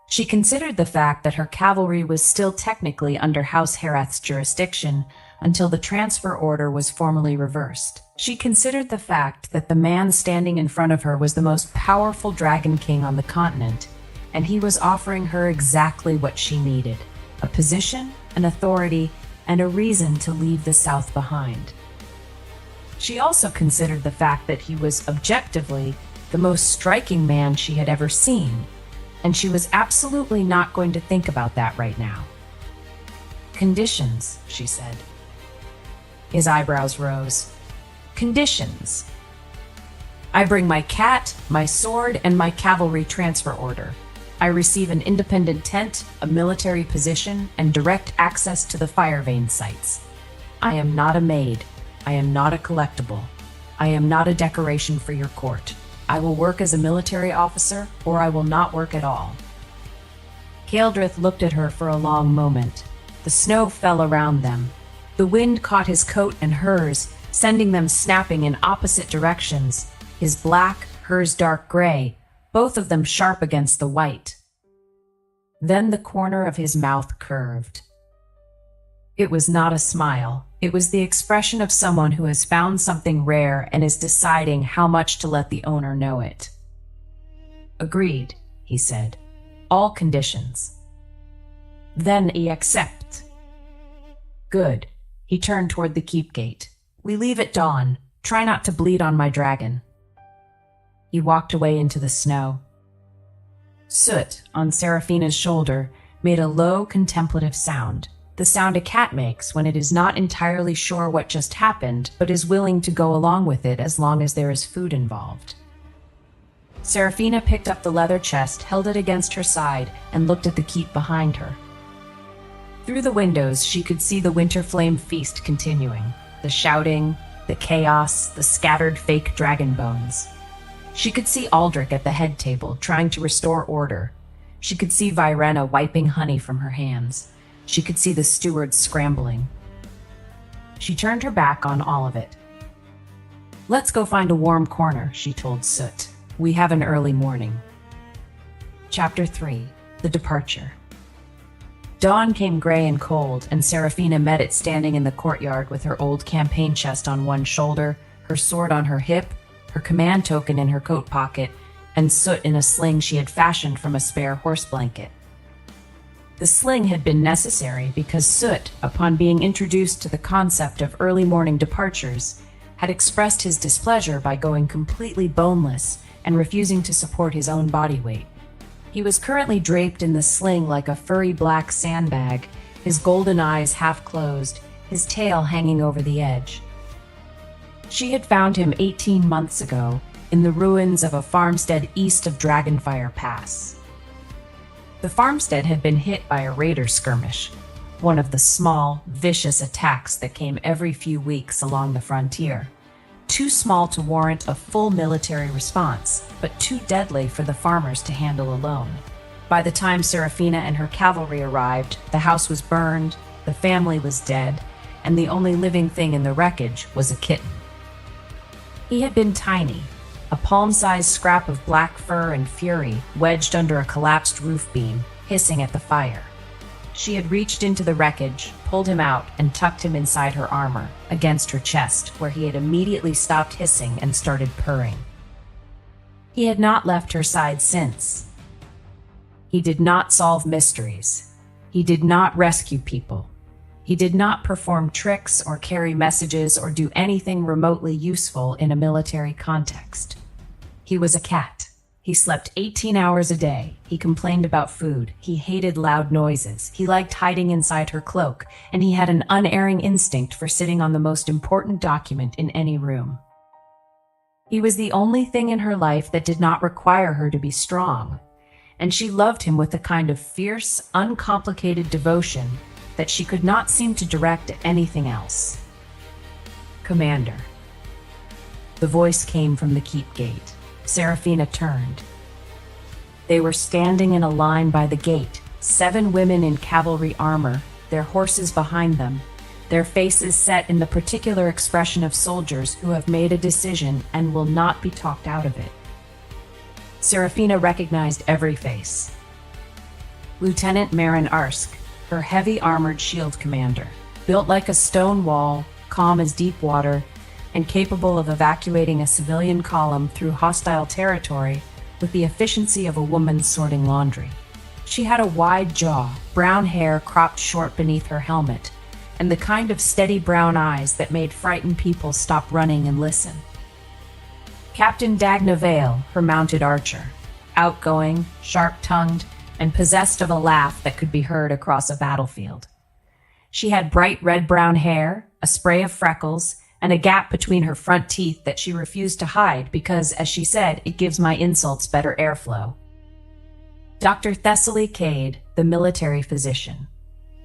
She considered the fact that her cavalry was still technically under House Herath's jurisdiction until the transfer order was formally reversed. She considered the fact that the man standing in front of her was the most powerful dragon king on the continent, and he was offering her exactly what she needed: a position, an authority, and a reason to leave the South behind. She also considered the fact that he was objectively the most striking man she had ever seen, and she was absolutely not going to think about that right now. Conditions, she said. His eyebrows rose. Conditions. I bring my cat, my sword, and my cavalry transfer order. I receive an independent tent, a military position, and direct access to the fire vein sites. I am not a maid. I am not a collectible. I am not a decoration for your court. I will work as a military officer, or I will not work at all. Kildrith looked at her for a long moment. The snow fell around them. The wind caught his coat and hers, sending them snapping in opposite directions, his black, hers dark gray, both of them sharp against the white. Then the corner of his mouth curved. It was not a smile. It was the expression of someone who has found something rare and is deciding how much to let the owner know it. Agreed, he said. All conditions. Then I accept. Good. He turned toward the keep gate. We leave at dawn. Try not to bleed on my dragon. He walked away into the snow. Soot, on Seraphina's shoulder, made a low, contemplative sound. The sound a cat makes when it is not entirely sure what just happened, but is willing to go along with it as long as there is food involved. Seraphina picked up the leather chest, held it against her side, and looked at the keep behind her. Through the windows, she could see the winter flame feast continuing. The shouting, the chaos, the scattered fake dragon bones. She could see Aldrich at the head table, trying to restore order. She could see Virena wiping honey from her hands. She could see the stewards scrambling. She turned her back on all of it. Let's go find a warm corner, she told Soot. We have an early morning. Chapter 3. The Departure. Dawn came gray and cold, and Seraphina met it standing in the courtyard with her old campaign chest on one shoulder, her sword on her hip, her command token in her coat pocket, and Soot in a sling she had fashioned from a spare horse blanket. The sling had been necessary because Soot, upon being introduced to the concept of early morning departures, had expressed his displeasure by going completely boneless and refusing to support his own body weight. He was currently draped in the sling like a furry black sandbag, his golden eyes half closed, his tail hanging over the edge. She had found him 18 months ago in the ruins of a farmstead east of Dragonfire Pass. The farmstead had been hit by a raider skirmish, one of the small, vicious attacks that came every few weeks along the frontier. Too small to warrant a full military response, but too deadly for the farmers to handle alone. By the time Serafina and her cavalry arrived, the house was burned, the family was dead, and the only living thing in the wreckage was a kitten. He had been tiny, a palm-sized scrap of black fur and fury wedged under a collapsed roof beam, hissing at the fire. She had reached into the wreckage, pulled him out, and tucked him inside her armor, against her chest, where he had immediately stopped hissing and started purring. He had not left her side since. He did not solve mysteries. He did not rescue people. He did not perform tricks or carry messages or do anything remotely useful in a military context. He was a cat. He slept 18 hours a day. He complained about food. He hated loud noises. He liked hiding inside her cloak, and he had an unerring instinct for sitting on the most important document in any room. He was the only thing in her life that did not require her to be strong, and she loved him with a kind of fierce, uncomplicated devotion that she could not seem to direct at anything else. Commander. The voice came from the keep gate. Serafina turned. They were standing in a line by the gate, 7 women in cavalry armor, their horses behind them, their faces set in the particular expression of soldiers who have made a decision and will not be talked out of it. Serafina recognized every face. Lieutenant Marin Arsk, her heavy armored shield commander, built like a stone wall, calm as deep water, and capable of evacuating a civilian column through hostile territory with the efficiency of a woman sorting laundry. She had a wide jaw, brown hair cropped short beneath her helmet, and the kind of steady brown eyes that made frightened people stop running and listen. Captain Dagna Vale, her mounted archer, outgoing, sharp-tongued, and possessed of a laugh that could be heard across a battlefield. She had bright red-brown hair, a spray of freckles, and a gap between her front teeth that she refused to hide because, as she said, it gives my insults better airflow. Dr. Thessaly Cade, the military physician,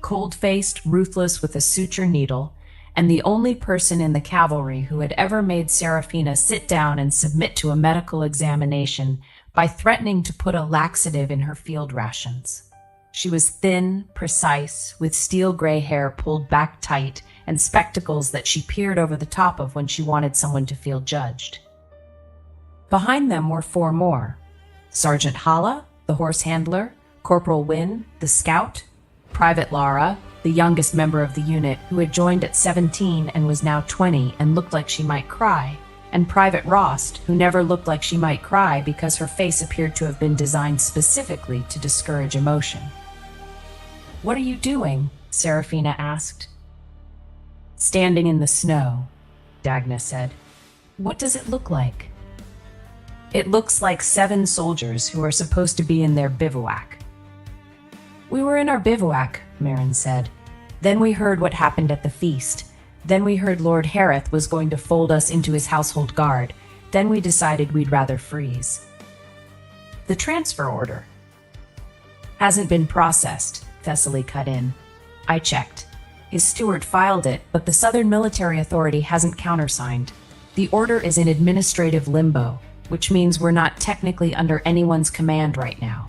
cold-faced, ruthless with a suture needle, and the only person in the cavalry who had ever made Serafina sit down and submit to a medical examination by threatening to put a laxative in her field rations. She was thin, precise, with steel gray hair pulled back tight and spectacles that she peered over the top of when she wanted someone to feel judged. Behind them were 4 more. Sergeant Hala, the horse handler, Corporal Wynne, the scout, Private Lara, the youngest member of the unit who had joined at 17 and was now 20 and looked like she might cry, and Private Rost, who never looked like she might cry because her face appeared to have been designed specifically to discourage emotion. "What are you doing?" Serafina asked. "Standing in the snow," Dagna said. "What does it look like?" "It looks like 7 soldiers who are supposed to be in their bivouac." "We were in our bivouac," Marin said. "Then we heard what happened at the feast. Then we heard Lord Harith was going to fold us into his household guard. Then we decided we'd rather freeze." "The transfer order hasn't been processed," Thessaly cut in. "I checked. His steward filed it, but the Southern Military Authority hasn't countersigned. The order is in administrative limbo, which means we're not technically under anyone's command right now."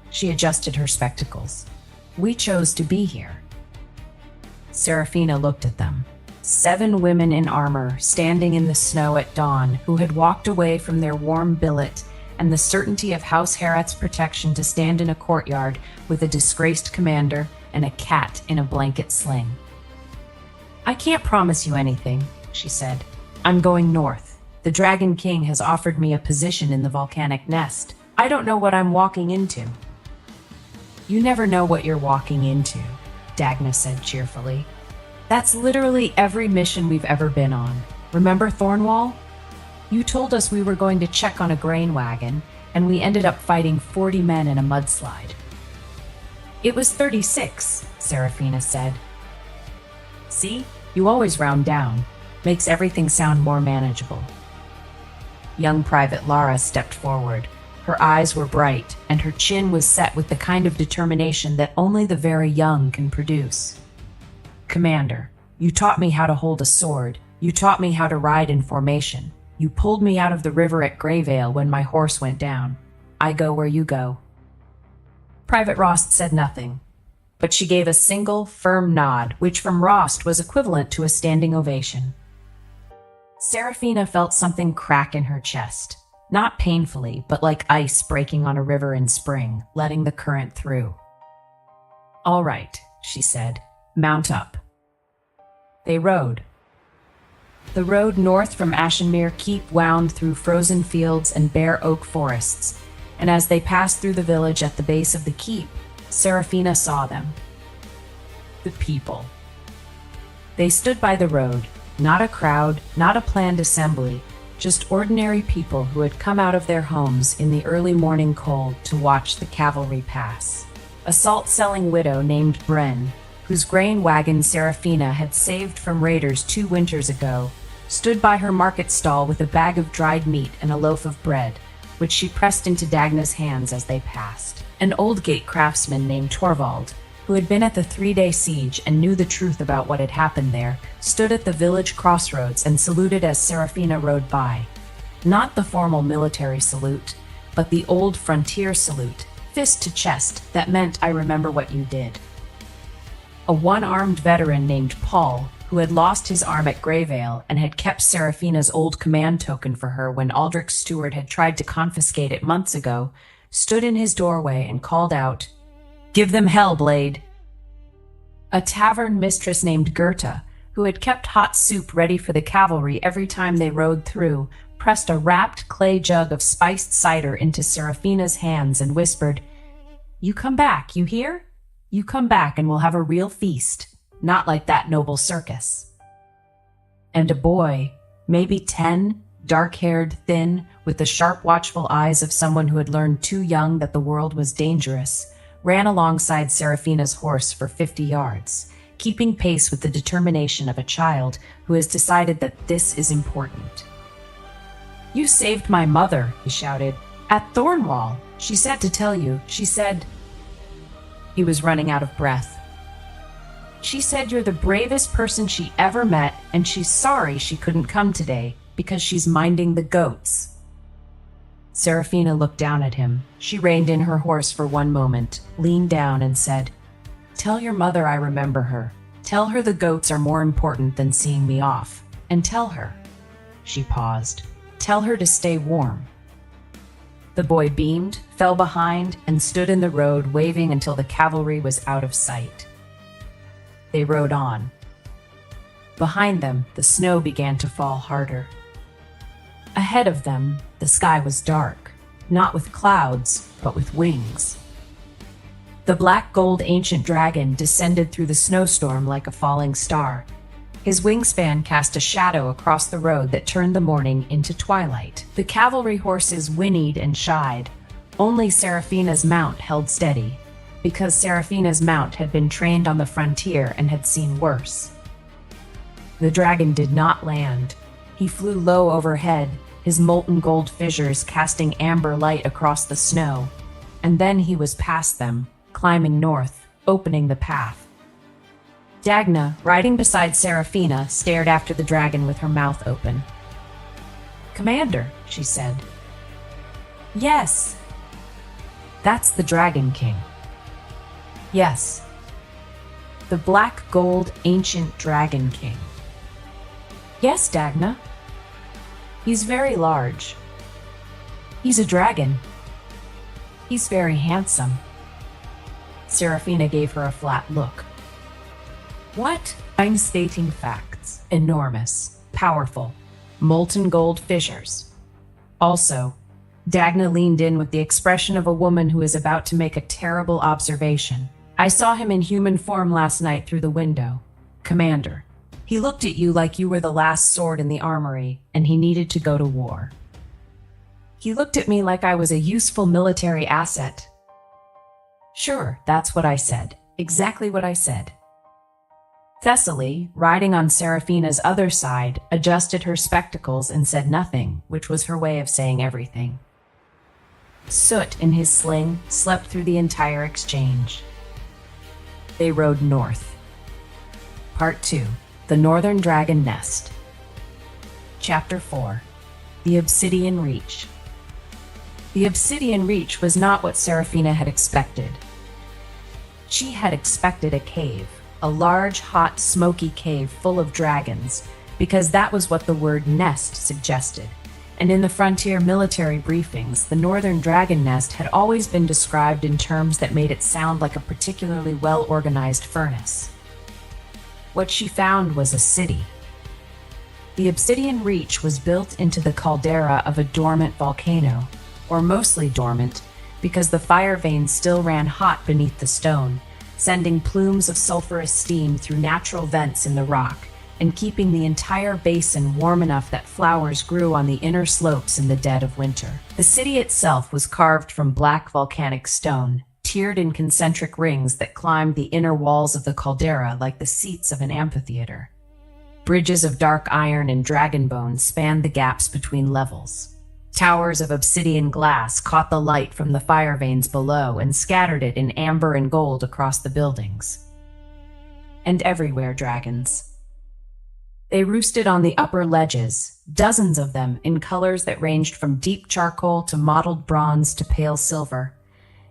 She adjusted her spectacles. "We chose to be here." Serafina looked at them. 7 women in armor, standing in the snow at dawn, who had walked away from their warm billet and the certainty of House Hareth's protection to stand in a courtyard with a disgraced commander and a cat in a blanket sling. "I can't promise you anything," she said. "I'm going north. The Dragon King has offered me a position in the volcanic nest. I don't know what I'm walking into." "You never know what you're walking into," Dagna said cheerfully. "That's literally every mission we've ever been on. Remember Thornwall? You told us we were going to check on a grain wagon, and we ended up fighting 40 men in a mudslide." "It was 36, Serafina said. "See? You always round down. Makes everything sound more manageable." Young Private Lara stepped forward. Her eyes were bright, and her chin was set with the kind of determination that only the very young can produce. "Commander, you taught me how to hold a sword. You taught me how to ride in formation. You pulled me out of the river at Greyvale when my horse went down. I go where you go." Private Rost said nothing, but she gave a single, firm nod, which from Rost was equivalent to a standing ovation. Serafina felt something crack in her chest, not painfully, but like ice breaking on a river in spring, letting the current through. "All right," she said, "mount up." They rode. The road north from Ashenmere Keep wound through frozen fields and bare oak forests, and as they passed through the village at the base of the keep, Serafina saw them. The people. They stood by the road, not a crowd, not a planned assembly, just ordinary people who had come out of their homes in the early morning cold to watch the cavalry pass. A salt-selling widow named Bren, whose grain wagon Serafina had saved from raiders 2 winters ago, stood by her market stall with a bag of dried meat and a loaf of bread, which she pressed into Dagna's hands as they passed. An old gate craftsman named Torvald, who had been at the 3-day siege and knew the truth about what had happened there, stood at the village crossroads and saluted as Serafina rode by. Not the formal military salute, but the old frontier salute, fist to chest, that meant "I remember what you did." A one-armed veteran named Paul, who had lost his arm at Greyvale and had kept Serafina's old command token for her when Aldrich's steward had tried to confiscate it months ago, stood in his doorway and called out, "Give them hell, Blade!" A tavern mistress named Gerta, who had kept hot soup ready for the cavalry every time they rode through, pressed a wrapped clay jug of spiced cider into Serafina's hands and whispered, "You come back, you hear? You come back and we'll have a real feast. Not like that noble circus." And a boy, maybe 10, dark-haired, thin, with the sharp, watchful eyes of someone who had learned too young that the world was dangerous, ran alongside Serafina's horse for 50 yards, keeping pace with the determination of a child who has decided that this is important. "You saved my mother," he shouted. "At Thornwall. She said to tell you. She said—" He was running out of breath. "She said you're the bravest person she ever met, and she's sorry she couldn't come today, because she's minding the goats." Serafina looked down at him. She reined in her horse for one moment, leaned down and said, "Tell your mother I remember her. Tell her the goats are more important than seeing me off. And tell her—" She paused. "Tell her to stay warm." The boy beamed, fell behind, and stood in the road waving until the cavalry was out of sight. They rode on. Behind them, the snow began to fall harder. Ahead of them, the sky was dark, not with clouds, but with wings. The black-gold ancient dragon descended through the snowstorm like a falling star. His wingspan cast a shadow across the road that turned the morning into twilight. The cavalry horses whinnied and shied. Only Serafina's mount held steady, because Serafina's mount had been trained on the frontier and had seen worse. The dragon did not land. He flew low overhead, his molten gold fissures casting amber light across the snow, and then he was past them, climbing north, opening the path. Dagna, riding beside Serafina, stared after the dragon with her mouth open. "Commander," she said. "Yes." "That's the Dragon King." "Yes." "The black gold ancient Dragon King." "Yes, Dagna." "He's very large." "He's a dragon." "He's very handsome." Serafina gave her a flat look. "What?" "I'm stating facts. Enormous. Powerful. molten gold fissures. Also, Dagna leaned in with the expression of a woman who is about to make a terrible observation. I saw him in human form last night through the window. Commander. He looked at you like you were the last sword in the armory, and he needed to go to war. He looked at me like I was a useful military asset. Sure, that's what I said. Exactly what I said. Thessaly, riding on Seraphina's other side, adjusted her spectacles and said nothing, which was her way of saying everything. Soot, in his sling, slept through the entire exchange. They rode north. Part 2. The Northern Dragon Nest. Chapter 4. The Obsidian Reach. The Obsidian Reach was not what Seraphina had expected. She had expected a cave, a large, hot, smoky cave full of dragons, because that was what the word nest suggested. And in the frontier military briefings, the Northern Dragon Nest had always been described in terms that made it sound like a particularly well-organized furnace. What she found was a city. The Obsidian Reach was built into the caldera of a dormant volcano, or mostly dormant, because the fire veins still ran hot beneath the stone, sending plumes of sulfurous steam through natural vents in the rock, and keeping the entire basin warm enough that flowers grew on the inner slopes in the dead of winter. The city itself was carved from black volcanic stone, tiered in concentric rings that climbed the inner walls of the caldera like the seats of an amphitheater. Bridges of dark iron and dragon bones spanned the gaps between levels. Towers of obsidian glass caught the light from the fire veins below and scattered it in amber and gold across the buildings. And everywhere dragons. They roosted on the upper ledges, dozens of them in colors that ranged from deep charcoal to mottled bronze to pale silver.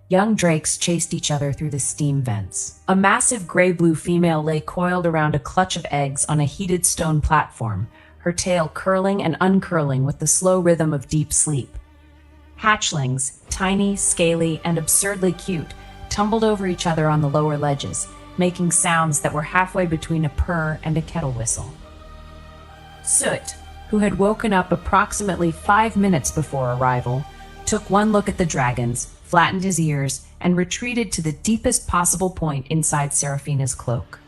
Young drakes chased each other through the steam vents. A massive gray-blue female lay coiled around a clutch of eggs on a heated stone platform, her tail curling and uncurling with the slow rhythm of deep sleep. Hatchlings, tiny, scaly, and absurdly cute, tumbled over each other on the lower ledges, making sounds that were halfway between a purr and a kettle whistle. Soot, who had woken up approximately 5 minutes before arrival, took one look at the dragons, flattened his ears, and retreated to the deepest possible point inside Seraphina's cloak.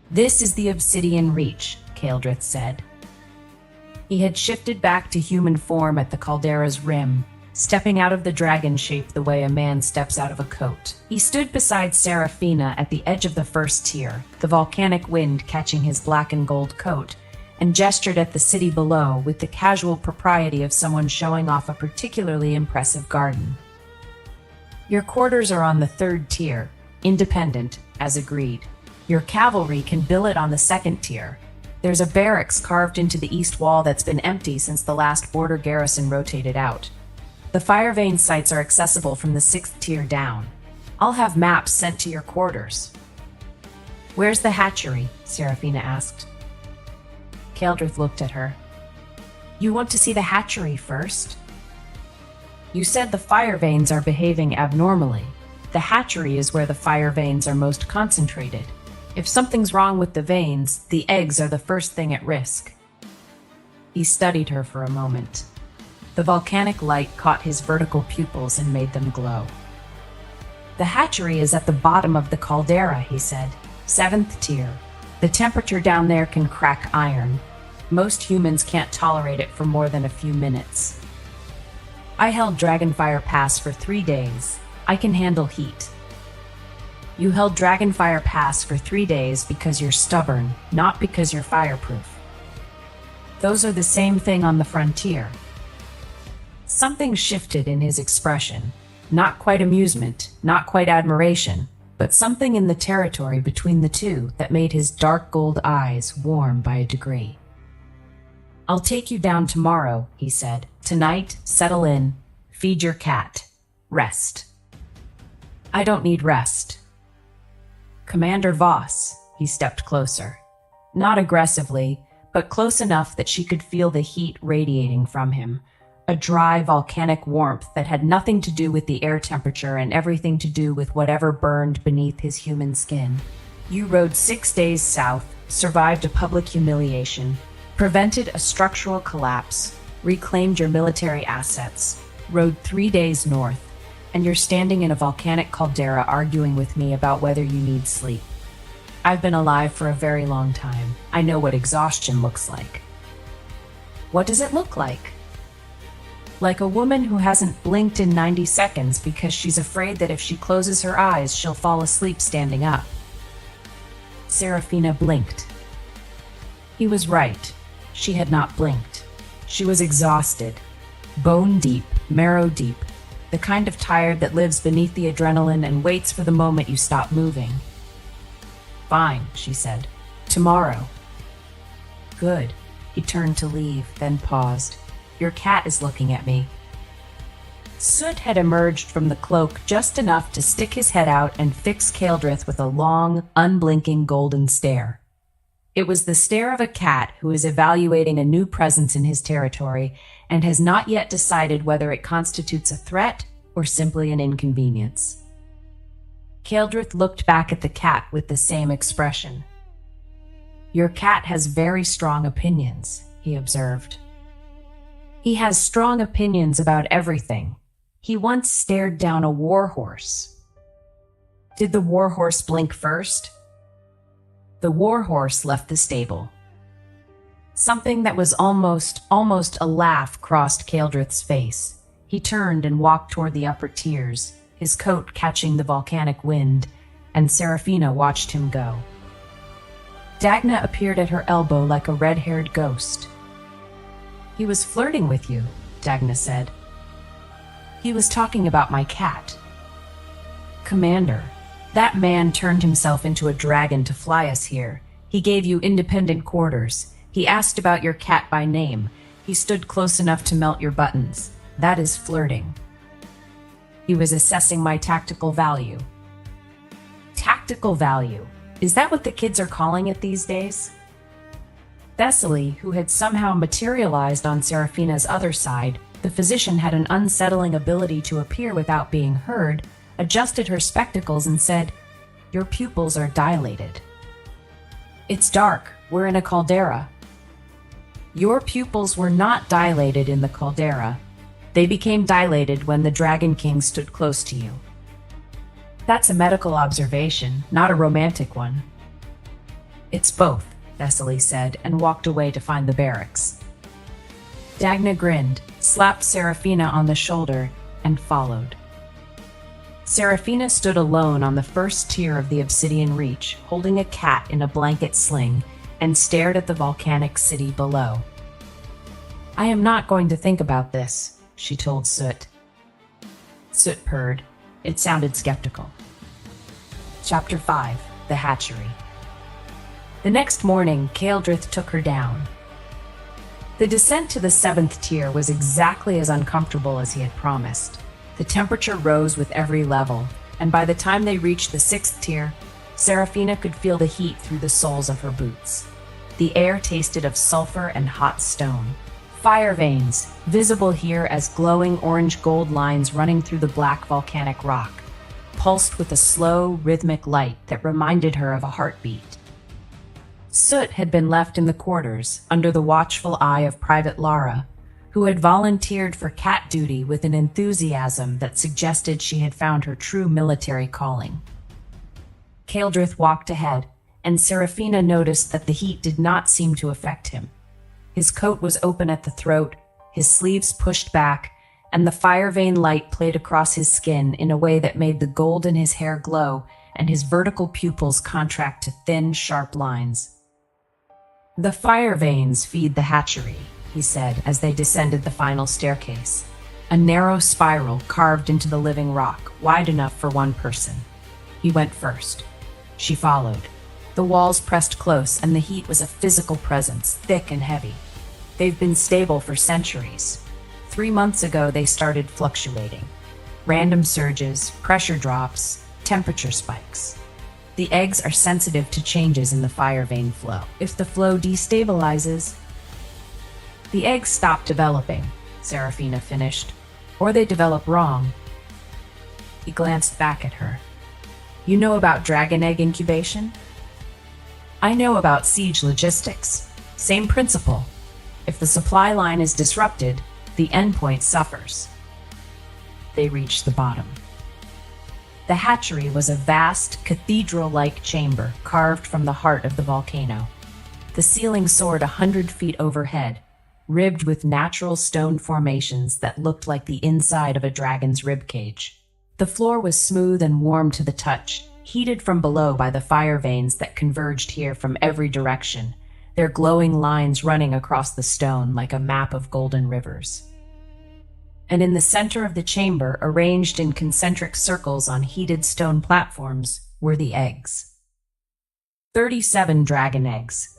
"This is the Obsidian Reach," Kaeldrith said. He had shifted back to human form at the caldera's rim, stepping out of the dragon shape the way a man steps out of a coat. He stood beside Seraphina at the edge of the first tier, the volcanic wind catching his black and gold coat, and gestured at the city below with the casual propriety of someone showing off a particularly impressive garden. "Your quarters are on the third tier, independent, as agreed. Your cavalry can billet on the second tier. There's a barracks carved into the east wall that's been empty since the last border garrison rotated out. The fire vein sites are accessible from the 6th tier down. I'll have maps sent to your quarters." "Where's the hatchery?" Seraphina asked. Kaeldrith looked at her. "You want to see the hatchery first? You said the fire veins are behaving abnormally. The hatchery is where the fire veins are most concentrated. If something's wrong with the veins, the eggs are the first thing at risk." He studied her for a moment. The volcanic light caught his vertical pupils and made them glow. "The hatchery is at the bottom of the caldera," he said. "7th tier. The temperature down there can crack iron. Most humans can't tolerate it for more than a few minutes. I held Dragonfire Pass for 3 days. I can handle heat." "You held Dragonfire Pass for 3 days because you're stubborn, not because you're fireproof. Those are the same thing on the frontier." Something shifted in his expression. Not quite amusement, not quite admiration, but something in the territory between the two that made his dark gold eyes warm by a degree. "I'll take you down tomorrow," he said. "Tonight, settle in, feed your cat, rest." "I don't need rest." "Commander Voss," he stepped closer. Not aggressively, but close enough that she could feel the heat radiating from him. A dry, volcanic warmth that had nothing to do with the air temperature and everything to do with whatever burned beneath his human skin. "You rode 6 days south, survived a public humiliation, prevented a structural collapse, reclaimed your military assets, rode 3 days north, and you're standing in a volcanic caldera arguing with me about whether you need sleep. I've been alive for a very long time. I know what exhaustion looks like. What does it look like? Like a woman who hasn't blinked in 90 seconds because she's afraid that if she closes her eyes, she'll fall asleep standing up. Serafina blinked. He was right. She had not blinked. She was exhausted, bone deep, marrow deep, the kind of tired that lives beneath the adrenaline and waits for the moment you stop moving. Fine, she said. Tomorrow. Good. He turned to leave, then paused. Your cat is looking at me. Soot had emerged from the cloak just enough to stick his head out and fix Kaeldrith with a long, unblinking golden stare. It was the stare of a cat who is evaluating a new presence in his territory and has not yet decided whether it constitutes a threat or simply an inconvenience. Kaeldrith looked back at the cat with the same expression. Your cat has very strong opinions, he observed. He has strong opinions about everything. He once stared down a warhorse. Did the warhorse blink first? The warhorse left the stable. Something that was almost a laugh crossed Kaeldrith's face. He turned and walked toward the upper tiers, his coat catching the volcanic wind, and Serafina watched him go. Dagna appeared at her elbow like a red-haired ghost. He was flirting with you, Dagna said. He was talking about my cat. Commander, that man turned himself into a dragon to fly us here. He gave you independent quarters. He asked about your cat by name. He stood close enough to melt your buttons. That is flirting. He was assessing my tactical value. Tactical value? Is that what the kids are calling it these days? Thessaly, who had somehow materialized on Serafina's other side, the physician had an unsettling ability to appear without being heard, adjusted her spectacles and said, Your pupils are dilated. It's dark. We're in a caldera. Your pupils were not dilated in the caldera. They became dilated when the Dragon King stood close to you. That's a medical observation, not a romantic one. It's both, Thessaly said, and walked away to find the barracks. Dagna grinned, slapped Serafina on the shoulder, and followed. Serafina stood alone on the first tier of the obsidian reach, holding a cat in a blanket sling, and stared at the volcanic city below. I am not going to think about this, she told Soot. Soot purred. It sounded skeptical. Chapter 5. The Hatchery. The next morning, Kaeldrith took her down. The descent to the 7th tier was exactly as uncomfortable as he had promised. The temperature rose with every level, and by the time they reached the 6th tier, Serafina could feel the heat through the soles of her boots. The air tasted of sulfur and hot stone. Fire veins, visible here as glowing orange-gold lines running through the black volcanic rock, pulsed with a slow, rhythmic light that reminded her of a heartbeat. Soot had been left in the quarters, under the watchful eye of Private Lara, who had volunteered for cat duty with an enthusiasm that suggested she had found her true military calling. Kaeldrith walked ahead, and Serafina noticed that the heat did not seem to affect him. His coat was open at the throat, his sleeves pushed back, and the fire vein light played across his skin in a way that made the gold in his hair glow and his vertical pupils contract to thin, sharp lines. The fire veins feed the hatchery, he said as they descended the final staircase, a narrow spiral carved into the living rock, wide enough for one person. He went first. She followed. The walls pressed close, and the heat was a physical presence, thick and heavy. They've been stable for centuries. 3 months ago, they started fluctuating. Random surges, pressure drops, temperature spikes. The eggs are sensitive to changes in the fire vein flow. If the flow destabilizes, the eggs stop developing, Serafina finished, or they develop wrong. He glanced back at her. You know about dragon egg incubation? I know about siege logistics. Same principle. If the supply line is disrupted, the endpoint suffers. They reached the bottom. The hatchery was a vast, cathedral-like chamber carved from the heart of the volcano. The ceiling soared 100 feet overhead, ribbed with natural stone formations that looked like the inside of a dragon's ribcage. The floor was smooth and warm to the touch, heated from below by the fire veins that converged here from every direction, their glowing lines running across the stone like a map of golden rivers. And in the center of the chamber, arranged in concentric circles on heated stone platforms, were the eggs. 37 dragon eggs.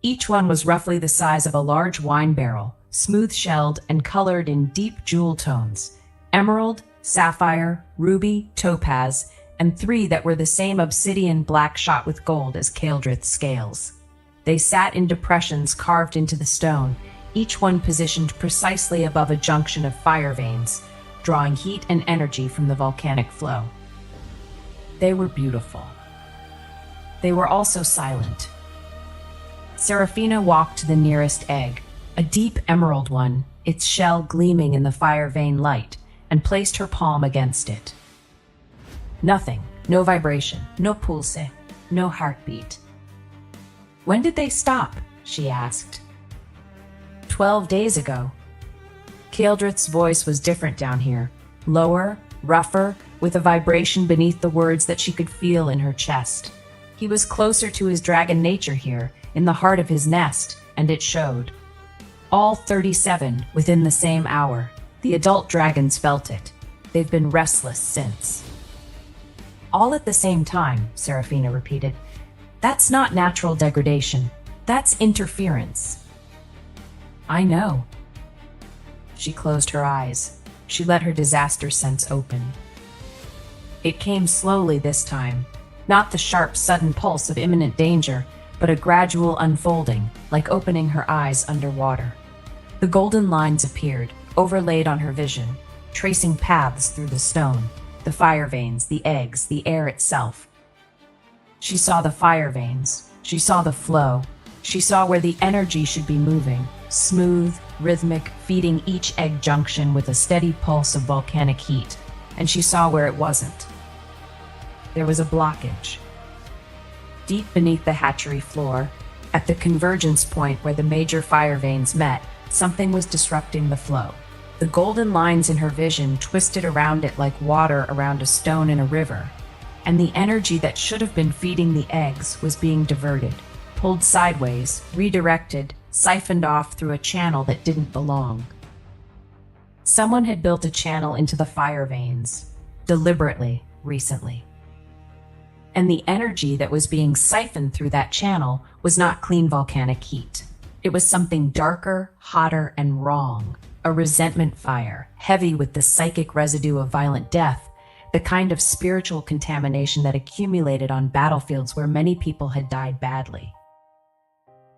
Each one was roughly the size of a large wine barrel, smooth-shelled and colored in deep jewel tones: emerald, sapphire, ruby, topaz, and 3 that were the same obsidian black shot with gold as Kaeldrith's scales. They sat in depressions carved into the stone, each one positioned precisely above a junction of fire veins, drawing heat and energy from the volcanic flow. They were beautiful. They were also silent. Serafina walked to the nearest egg, a deep emerald one, its shell gleaming in the fire vein light, and placed her palm against it. Nothing, no vibration, no pulse, no heartbeat. "When did they stop?" she asked. 12 days ago. Kaeldrith's voice was different down here, lower, rougher, with a vibration beneath the words that she could feel in her chest. He was closer to his dragon nature here, in the heart of his nest, and it showed. All 37 within the same hour. The adult dragons felt it. They've been restless since. "All at the same time," Serafina repeated. "That's not natural degradation. That's interference." "I know." She closed her eyes. She let her disaster sense open. It came slowly this time, not the sharp, sudden pulse of imminent danger, but a gradual unfolding, like opening her eyes underwater. The golden lines appeared, overlaid on her vision, tracing paths through the stone, the fire veins, the eggs, the air itself. She saw the fire veins. She saw the flow. She saw where the energy should be moving, smooth, rhythmic, feeding each egg junction with a steady pulse of volcanic heat, and she saw where it wasn't. There was a blockage. Deep beneath the hatchery floor, at the convergence point where the major fire veins met, something was disrupting the flow. The golden lines in her vision twisted around it like water around a stone in a river, and the energy that should have been feeding the eggs was being diverted, pulled sideways, redirected, siphoned off through a channel that didn't belong. Someone had built a channel into the fire veins, deliberately, recently. And the energy that was being siphoned through that channel was not clean volcanic heat. It was something darker, hotter, and wrong. A resentment fire, heavy with the psychic residue of violent death, the kind of spiritual contamination that accumulated on battlefields where many people had died badly.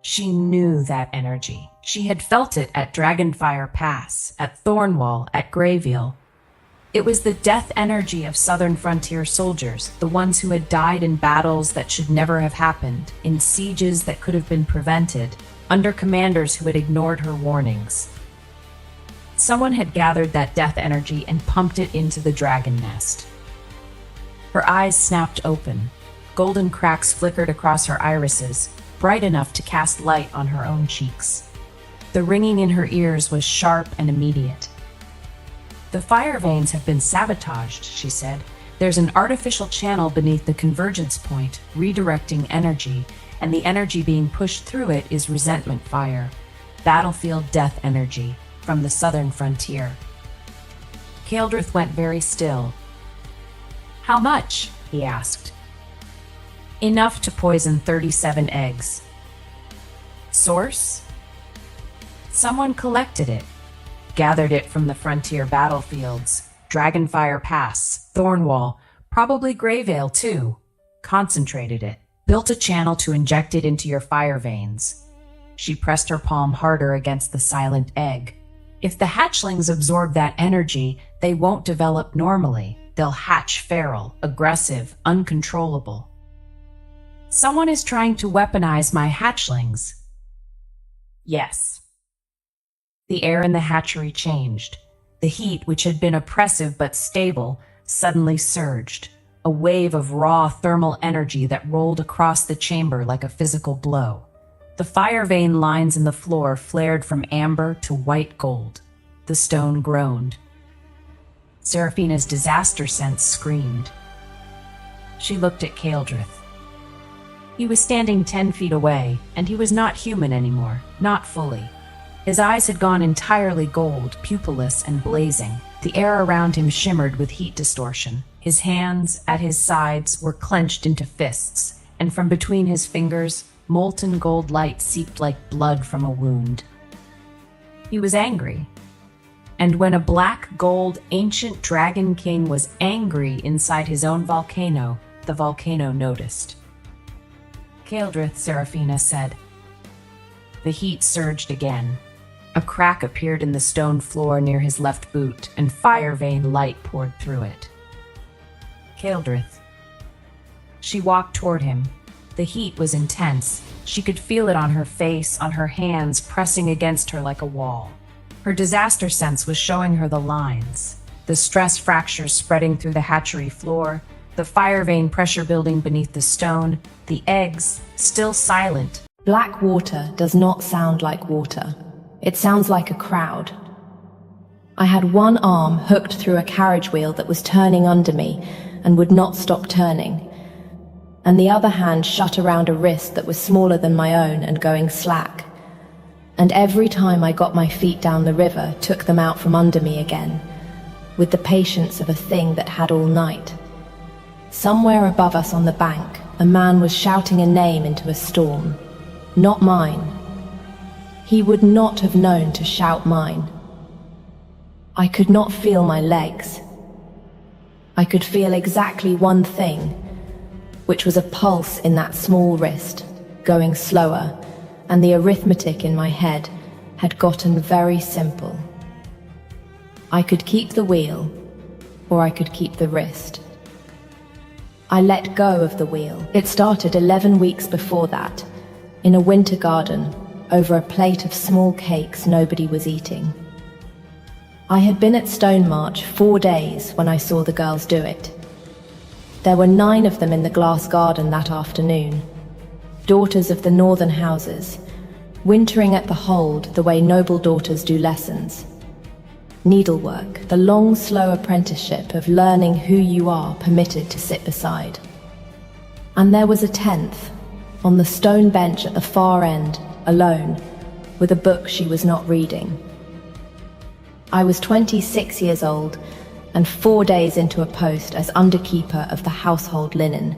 She knew that energy. She had felt it at Dragonfire Pass, at Thornwall, at Greyville. It was the death energy of southern frontier soldiers, the ones who had died in battles that should never have happened, in sieges that could have been prevented, under commanders who had ignored her warnings. Someone had gathered that death energy and pumped it into the dragon nest. Her eyes snapped open. Golden cracks flickered across her irises, bright enough to cast light on her own cheeks. The ringing in her ears was sharp and immediate. "The fire veins have been sabotaged," she said. "There's an artificial channel beneath the convergence point, redirecting energy, and the energy being pushed through it is resentment fire, battlefield death energy, from the southern frontier." Kaeldrith went very still. "How much?" he asked. "Enough to poison 37 eggs." "Source?" "Someone collected it. Gathered it from the frontier battlefields. Dragonfire Pass, Thornwall, probably Greyvale too. Concentrated it. Built a channel to inject it into your fire veins." She pressed her palm harder against the silent egg. "If the hatchlings absorb that energy, they won't develop normally. They'll hatch feral, aggressive, uncontrollable." "Someone is trying to weaponize my hatchlings." "Yes." The air in the hatchery changed. The heat, which had been oppressive but stable, suddenly surged, a wave of raw thermal energy that rolled across the chamber like a physical blow. The fire vein lines in the floor flared from amber to white gold. The stone groaned. Seraphina's disaster sense screamed. She looked at Kaeldrith. He was standing 10 feet away, and he was not human anymore, not fully. His eyes had gone entirely gold, pupilless and blazing. The air around him shimmered with heat distortion. His hands, at his sides, were clenched into fists, and from between his fingers, molten gold light seeped like blood from a wound. He was angry. And when a black gold ancient dragon king was angry inside his own volcano, the volcano noticed. Kaeldrith, Seraphina said. The heat surged again. A crack appeared in the stone floor near his left boot, and fire vein light poured through it. Kaeldrith. She walked toward him. The heat was intense. She could feel it on her face, on her hands, pressing against her like a wall. Her disaster sense was showing her the lines. The stress fractures spreading through the hatchery floor, the fire vein pressure building beneath the stone, the eggs, still silent. Black water does not sound like water. It sounds like a crowd. I had one arm hooked through a carriage wheel that was turning under me and would not stop turning, and the other hand shut around a wrist that was smaller than my own and going slack. And every time I got my feet down the river, took them out from under me again, with the patience of a thing that had all night. Somewhere above us on the bank, a man was shouting a name into a storm. Not mine. He would not have known to shout mine. I could not feel my legs. I could feel exactly one thing, which was a pulse in that small wrist, going slower, and the arithmetic in my head had gotten very simple. I could keep the wheel, or I could keep the wrist. I let go of the wheel. It started 11 weeks before that, in a winter garden, over a plate of small cakes nobody was eating. I had been at Stone March 4 days when I saw the girls do it. There were 9 of them in the glass garden that afternoon, daughters of the northern houses, wintering at the hold the way noble daughters do lessons. Needlework, the long, slow apprenticeship of learning who you are permitted to sit beside. And there was a 10th, on the stone bench at the far end, alone, with a book she was not reading. I was 26 years old, and 4 days into a post as underkeeper of the household linen,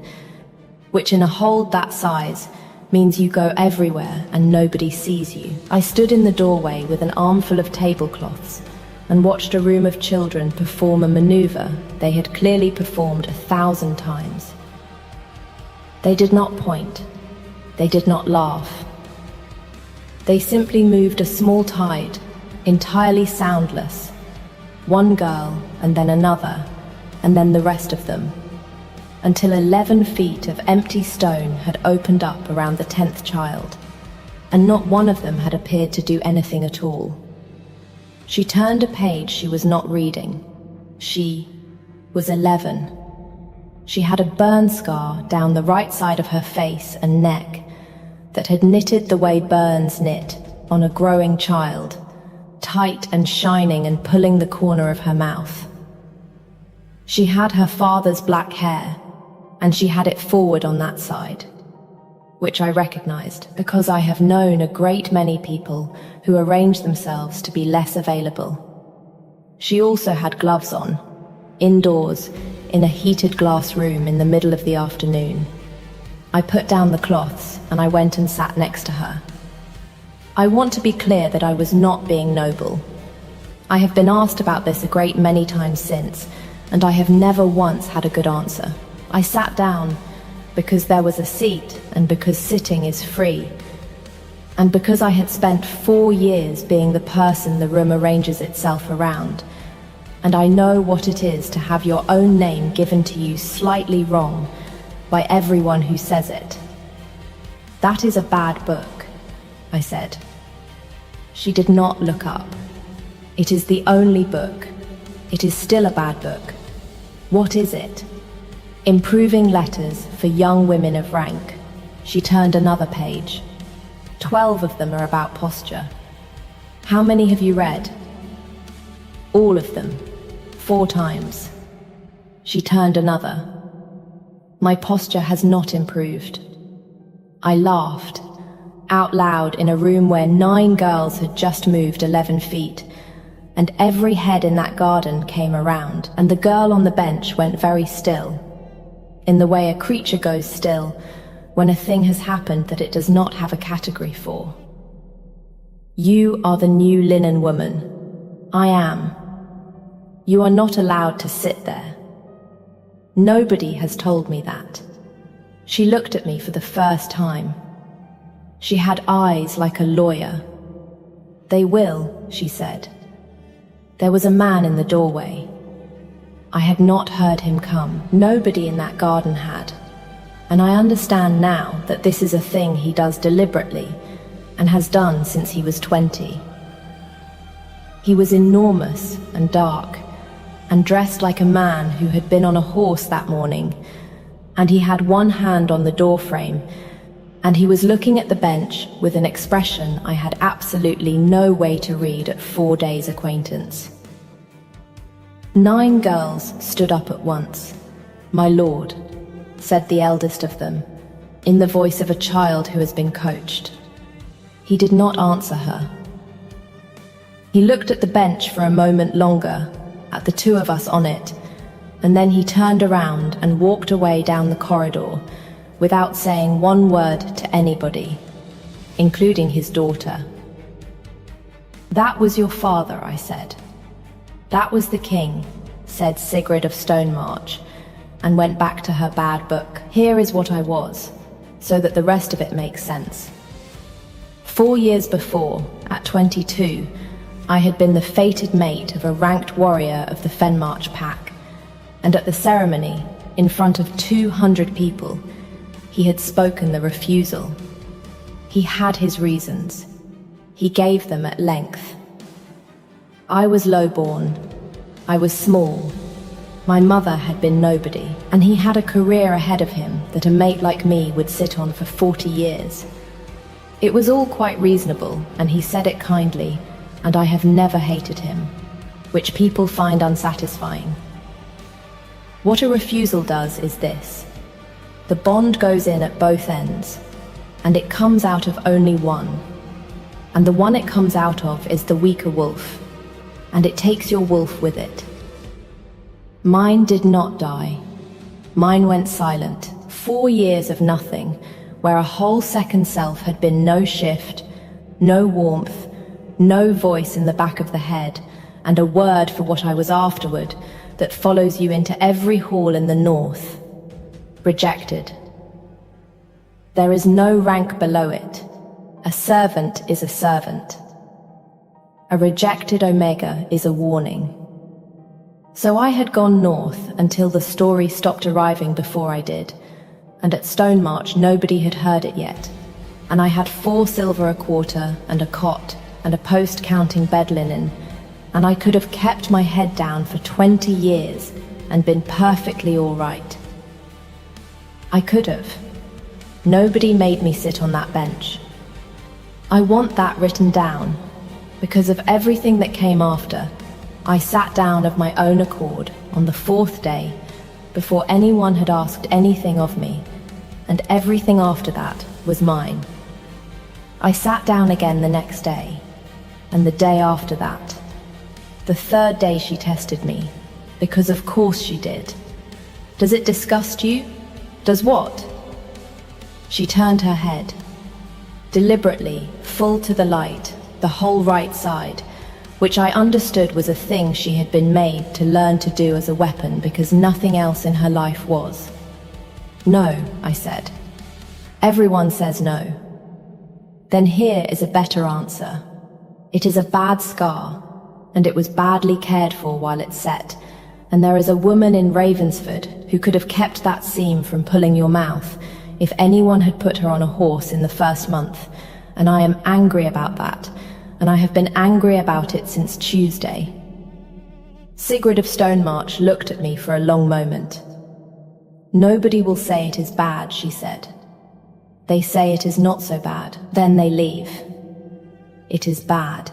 which in a hold that size means you go everywhere and nobody sees you. I stood in the doorway with an armful of tablecloths and watched a room of children perform a maneuver they had clearly performed 1,000 times. They did not point. They did not laugh. They simply moved a small tide, entirely soundless. One girl, and then another, and then the rest of them, until 11 feet of empty stone had opened up around the 10th child, and not one of them had appeared to do anything at all. She turned a page she was not reading. She was 11. She had a burn scar down the right side of her face and neck that had knitted the way burns knit on a growing child, tight and shining and pulling the corner of her mouth. She had her father's black hair, and she had it forward on that side, which I recognized because I have known a great many people who arrange themselves to be less available. She also had gloves on, indoors, in a heated glass room in the middle of the afternoon. I put down the cloths and I went and sat next to her. I want to be clear that I was not being noble. I have been asked about this a great many times since, and I have never once had a good answer. I sat down because there was a seat and because sitting is free, and because I had spent 4 years being the person the room arranges itself around, and I know what it is to have your own name given to you slightly wrong by everyone who says it. That is a bad book, I said. She did not look up. It is the only book. It is still a bad book. What is it? Improving letters for young women of rank. She turned another page. 12 of them are about posture. How many have you read? All of them. 4 times. She turned another. My posture has not improved. I laughed, out loud in a room where 9 girls had just moved 11 feet, and every head in that garden came around, and the girl on the bench went very still, in the way a creature goes still when a thing has happened that it does not have a category for. You are the new linen woman. I am. You are not allowed to sit there. Nobody has told me that. She looked at me for the first time. She had eyes like a lawyer. They will, she said. There was a man in the doorway. I had not heard him come. Nobody in that garden had. And I understand now that this is a thing he does deliberately and has done since he was 20. He was enormous and dark and dressed like a man who had been on a horse that morning, and he had one hand on the doorframe, and he was looking at the bench with an expression I had absolutely no way to read at 4 days' acquaintance. 9 girls stood up at once. "My lord," said the eldest of them, in the voice of a child who has been coached. He did not answer her. He looked at the bench for a moment longer, at the 2 of us on it, and then he turned around and walked away down the corridor without saying one word to anybody, including his daughter. "That was your father," I said. "That was the king," said Sigrid of Stonemarch, and went back to her bad book. "Here is what I was, so that the rest of it makes sense. 4 years before, at 22, I had been the fated mate of a ranked warrior of the Fenmarch pack, and at the ceremony, in front of 200 people, he had spoken the refusal. He had his reasons. He gave them at length. I was low-born. I was small. My mother had been nobody, and he had a career ahead of him that a mate like me would sit on for 40 years. It was all quite reasonable, and he said it kindly, and I have never hated him, which people find unsatisfying. What a refusal does is this. The bond goes in at both ends, and it comes out of only one. And the one it comes out of is the weaker wolf, and it takes your wolf with it. Mine did not die. Mine went silent. 4 years of nothing, where a whole second self had been no shift, no warmth, no voice in the back of the head, and a word for what I was afterward that follows you into every hall in the north. Rejected. There is no rank below it. A servant is a servant. A rejected omega is a warning. So I had gone north until the story stopped arriving before I did, and at Stonemarch nobody had heard it yet, and I had 4 silver a quarter and a cot and a post counting bed linen, and I could have kept my head down for 20 years and been perfectly all right. I could have. Nobody made me sit on that bench. I want that written down, because of everything that came after. I sat down of my own accord on the 4th day, before anyone had asked anything of me, and everything after that was mine. I sat down again the next day, and the day after that. The 3rd day she tested me, because of course she did. Does it disgust you? Does what? She turned her head, deliberately, full to the light, the whole right side, which I understood was a thing she had been made to learn to do as a weapon because nothing else in her life was. No, I said. Everyone says no. Then here is a better answer. It is a bad scar, and it was badly cared for while it set, and there is a woman in Ravensford who could have kept that seam from pulling your mouth if anyone had put her on a horse in the 1st month, and I am angry about that, and I have been angry about it since Tuesday. Sigrid of Stonemarch looked at me for a long moment. Nobody will say it is bad, she said. They say it is not so bad, then they leave. It is bad.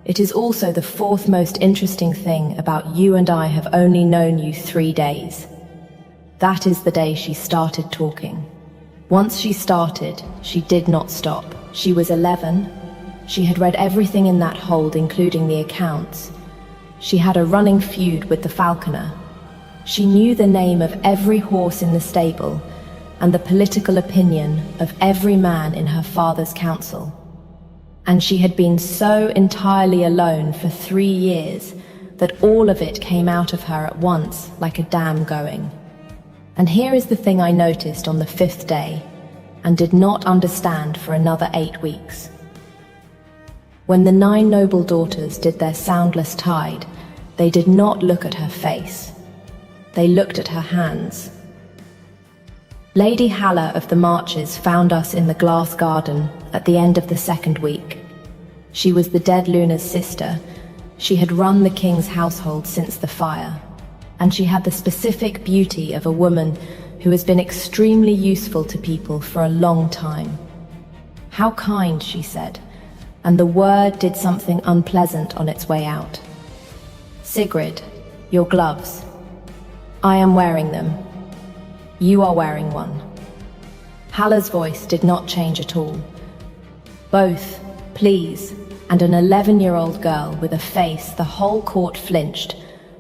It is also the fourth most interesting thing about you, and I have only known you 3 days. That is the day she started talking. Once she started, she did not stop. She was 11. She had read everything in that hold, including the accounts. She had a running feud with the falconer. She knew the name of every horse in the stable and the political opinion of every man in her father's council. And she had been so entirely alone for 3 years that all of it came out of her at once like a dam going. And here is the thing I noticed on the 5th day and did not understand for another 8 weeks. When the 9 noble daughters did their soundless tide, they did not look at her face. They looked at her hands. Lady Halla of the Marches found us in the glass garden at the end of the 2nd week. She was the dead Luna's sister. She had run the king's household since the fire, and she had the specific beauty of a woman who has been extremely useful to people for a long time. How kind, she said, and the word did something unpleasant on its way out. Sigrid, your gloves. I am wearing them. You are wearing one. Halla's voice did not change at all. Both, please, and an 11-year-old girl with a face the whole court flinched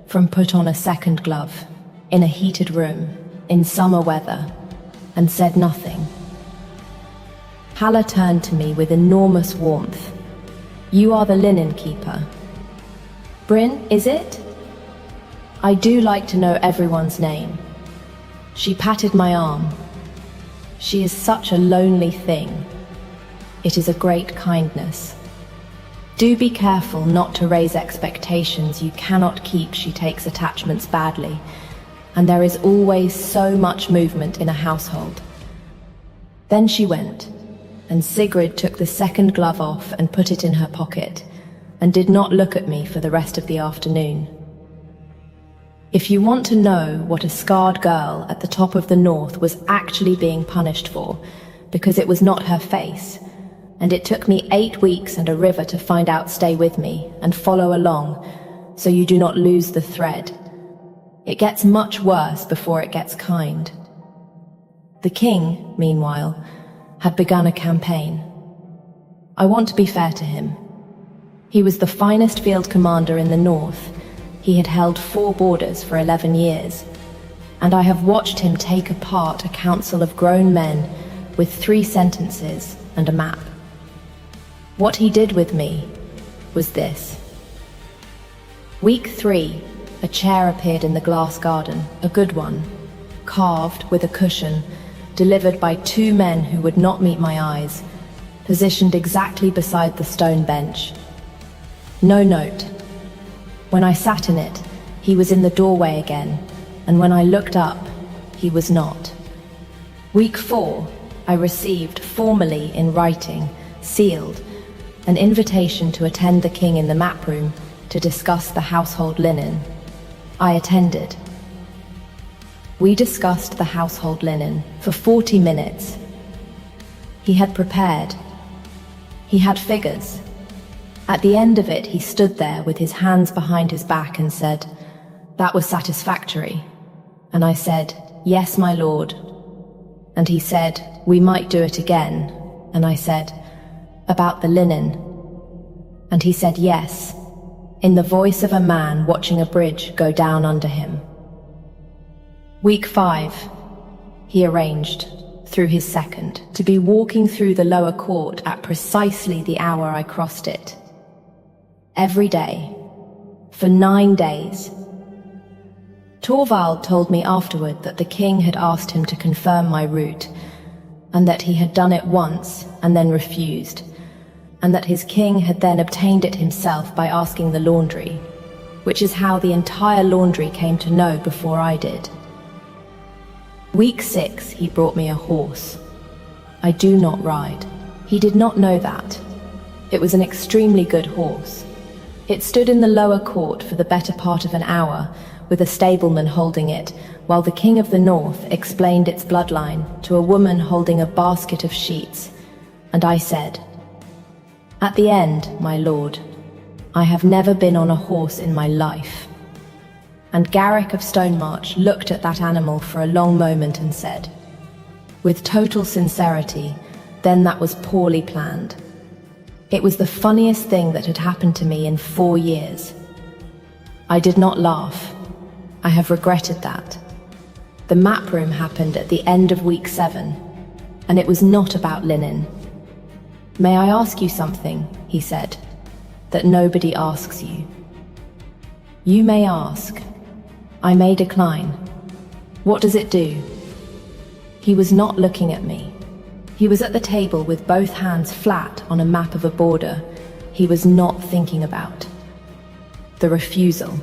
from put on a second glove, in a heated room, in summer weather, and said nothing. Halla turned to me with enormous warmth. You are the linen keeper. Bryn, is it? I do like to know everyone's name. She patted my arm. She is such a lonely thing. It is a great kindness. Do be careful not to raise expectations you cannot keep. She takes attachments badly, and there is always so much movement in a household. Then she went, and Sigrid took the second glove off and put it in her pocket, and did not look at me for the rest of the afternoon. If you want to know what a scarred girl at the top of the north was actually being punished for, because it was not her face, and it took me 8 weeks and a river to find out, stay with me and follow along so you do not lose the thread. It gets much worse before it gets kind. The king, meanwhile, had begun a campaign. I want to be fair to him. He was the finest field commander in the north. He had held 4 borders for 11 years, and I have watched him take apart a council of grown men with 3 sentences and a map. What he did with me was this. Week 3, a chair appeared in the glass garden, a good one, carved with a cushion, delivered by 2 men who would not meet my eyes, positioned exactly beside the stone bench. No note. When I sat in it, he was in the doorway again, and when I looked up, he was not. Week 4, I received formally in writing, sealed, an invitation to attend the king in the map room to discuss the household linen. I attended. We discussed the household linen for 40 minutes. He had prepared. He had figures. At the end of it, he stood there with his hands behind his back and said, "That was satisfactory." And I said, "Yes, my lord." And he said, "We might do it again." And I said, "About the linen?" And he said, "Yes," in the voice of a man watching a bridge go down under him. Week 5, he arranged, through his second, to be walking through the lower court at precisely the hour I crossed it. Every day, for 9 days. Torvald told me afterward that the king had asked him to confirm my route, and that he had done it once and then refused, and that his king had then obtained it himself by asking the laundry, which is how the entire laundry came to know before I did. Week 6, he brought me a horse. I do not ride. He did not know that. It was an extremely good horse. It stood in the lower court for the better part of an hour, with a stableman holding it, while the King of the North explained its bloodline to a woman holding a basket of sheets. And I said, "At the end, my lord, I have never been on a horse in my life." And Garrick of Stonemarch looked at that animal for a long moment and said, with total sincerity, "Then that was poorly planned." It was the funniest thing that had happened to me in 4 years. I did not laugh. I have regretted that. The map room happened at the end of week 7, and it was not about linen. "May I ask you something," he said, "that nobody asks you?" "You may ask. I may decline. What does it do?" He was not looking at me. He was at the table with both hands flat on a map of a border he was not thinking about. The refusal.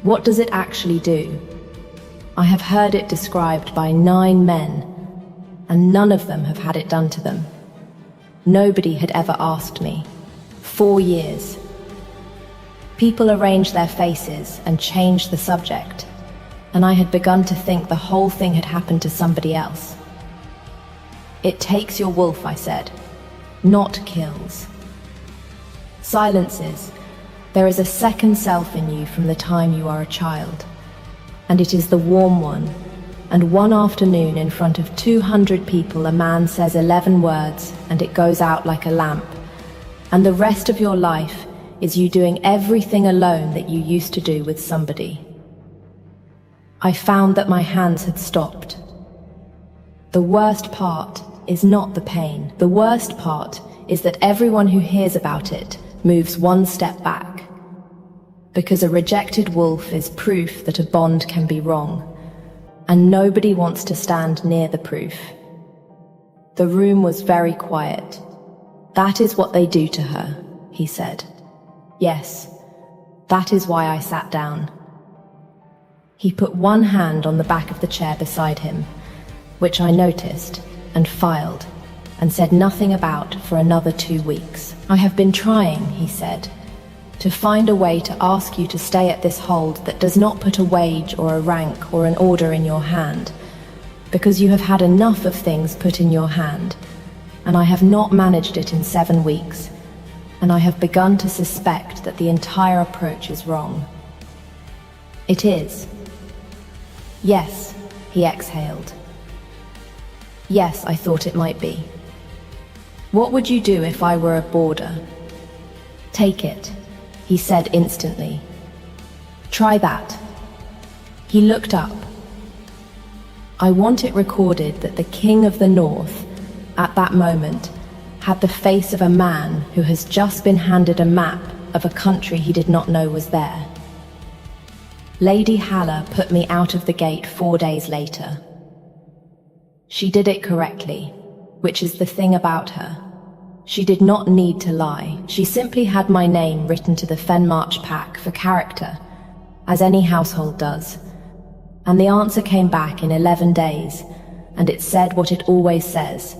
What does it actually do? I have heard it described by 9 men, and none of them have had it done to them. Nobody had ever asked me. 4 years. People arranged their faces and changed the subject, and I had begun to think the whole thing had happened to somebody else. "It takes your wolf," I said, "not kills. Silences. There is a second self in you from the time you are a child, and it is the warm one. And one afternoon in front of 200 people a man says 11 words and it goes out like a lamp, and the rest of your life is you doing everything alone that you used to do with somebody." I found that my hands had stopped. The worst part is not the pain. The worst part is that everyone who hears about it moves one step back. Because a rejected wolf is proof that a bond can be wrong, and nobody wants to stand near the proof. The room was very quiet. "That is what they do to her," he said. "Yes, that is why I sat down." He put one hand on the back of the chair beside him, which I noticed, and filed, and said nothing about for another 2 weeks. "I have been trying," he said, "to find a way to ask you to stay at this hold that does not put a wage or a rank or an order in your hand, because you have had enough of things put in your hand, and I have not managed it in 7 weeks, and I have begun to suspect that the entire approach is wrong." "It is." "Yes," he exhaled. "Yes, I thought it might be. What would you do if I were a boarder?" "Take it," he said instantly. "Try that." He looked up. I want it recorded that the King of the North, at that moment, had the face of a man who has just been handed a map of a country he did not know was there. Lady Haller put me out of the gate 4 days later. She did it correctly, which is the thing about her. She did not need to lie. She simply had my name written to the Fenmarch pack for character, as any household does. And the answer came back in 11 days, and it said what it always says.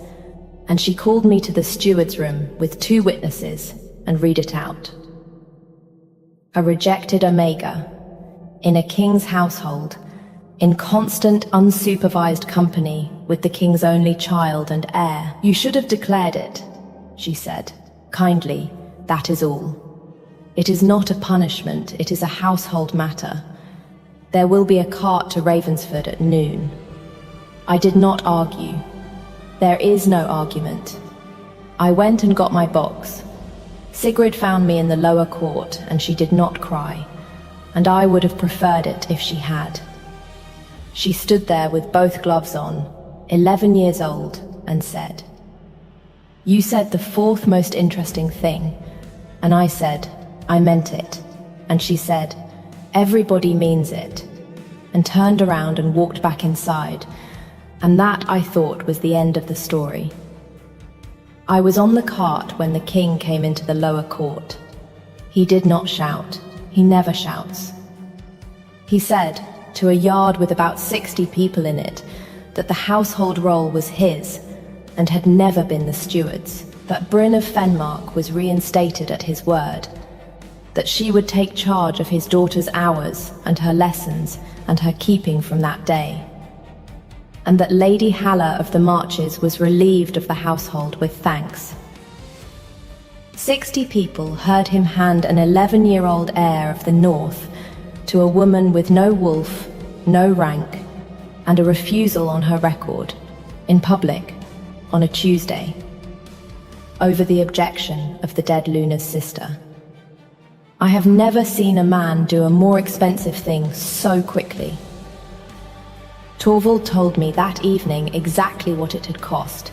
And she called me to the steward's room with 2 witnesses and read it out. A rejected Omega, in a king's household, in constant unsupervised company with the king's only child and heir. "You should have declared it," she said, kindly, "that is all. It is not a punishment, it is a household matter. There will be a cart to Ravensford at noon." I did not argue. There is no argument. I went and got my box. Sigrid found me in the lower court, and she did not cry, and I would have preferred it if she had. She stood there with both gloves on, 11 years old, and said, "You said the 4th most interesting thing," and I said, "I meant it," and she said, "Everybody means it," and turned around and walked back inside, and that, I thought, was the end of the story. I was on the cart when the king came into the lower court. He did not shout. He never shouts. He said, to a yard with about 60 people in it, that the household role was his and had never been the steward's. that Bryn of Fenmark was reinstated at his word, that she would take charge of his daughter's hours and her lessons and her keeping from that day, and that Lady Halla of the Marches was relieved of the household with thanks. 60 people heard him hand an 11-year-old heir of the north to a woman with no wolf, no rank, and a refusal on her record, in public, on a Tuesday, over the objection of the dead Luna's sister. I have never seen a man do a more expensive thing so quickly. Torvald told me that evening exactly what it had cost.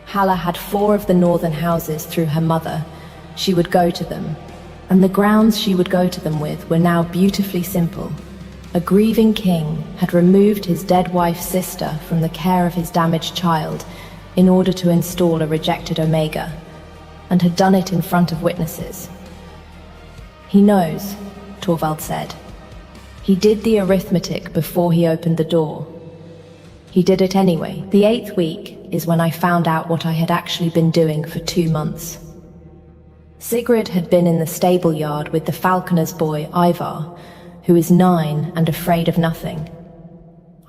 Halla had 4 of the northern houses through her mother. She would go to them, and the grounds she would go to them with were now beautifully simple. A grieving king had removed his dead wife's sister from the care of his damaged child in order to install a rejected Omega, and had done it in front of witnesses. He knows, Torvald said. He did the arithmetic before he opened the door. He did it anyway. The 8th week is when I found out what I had actually been doing for 2 months. Sigrid had been in the stable yard with the falconer's boy, Ivar, who is 9 and afraid of nothing.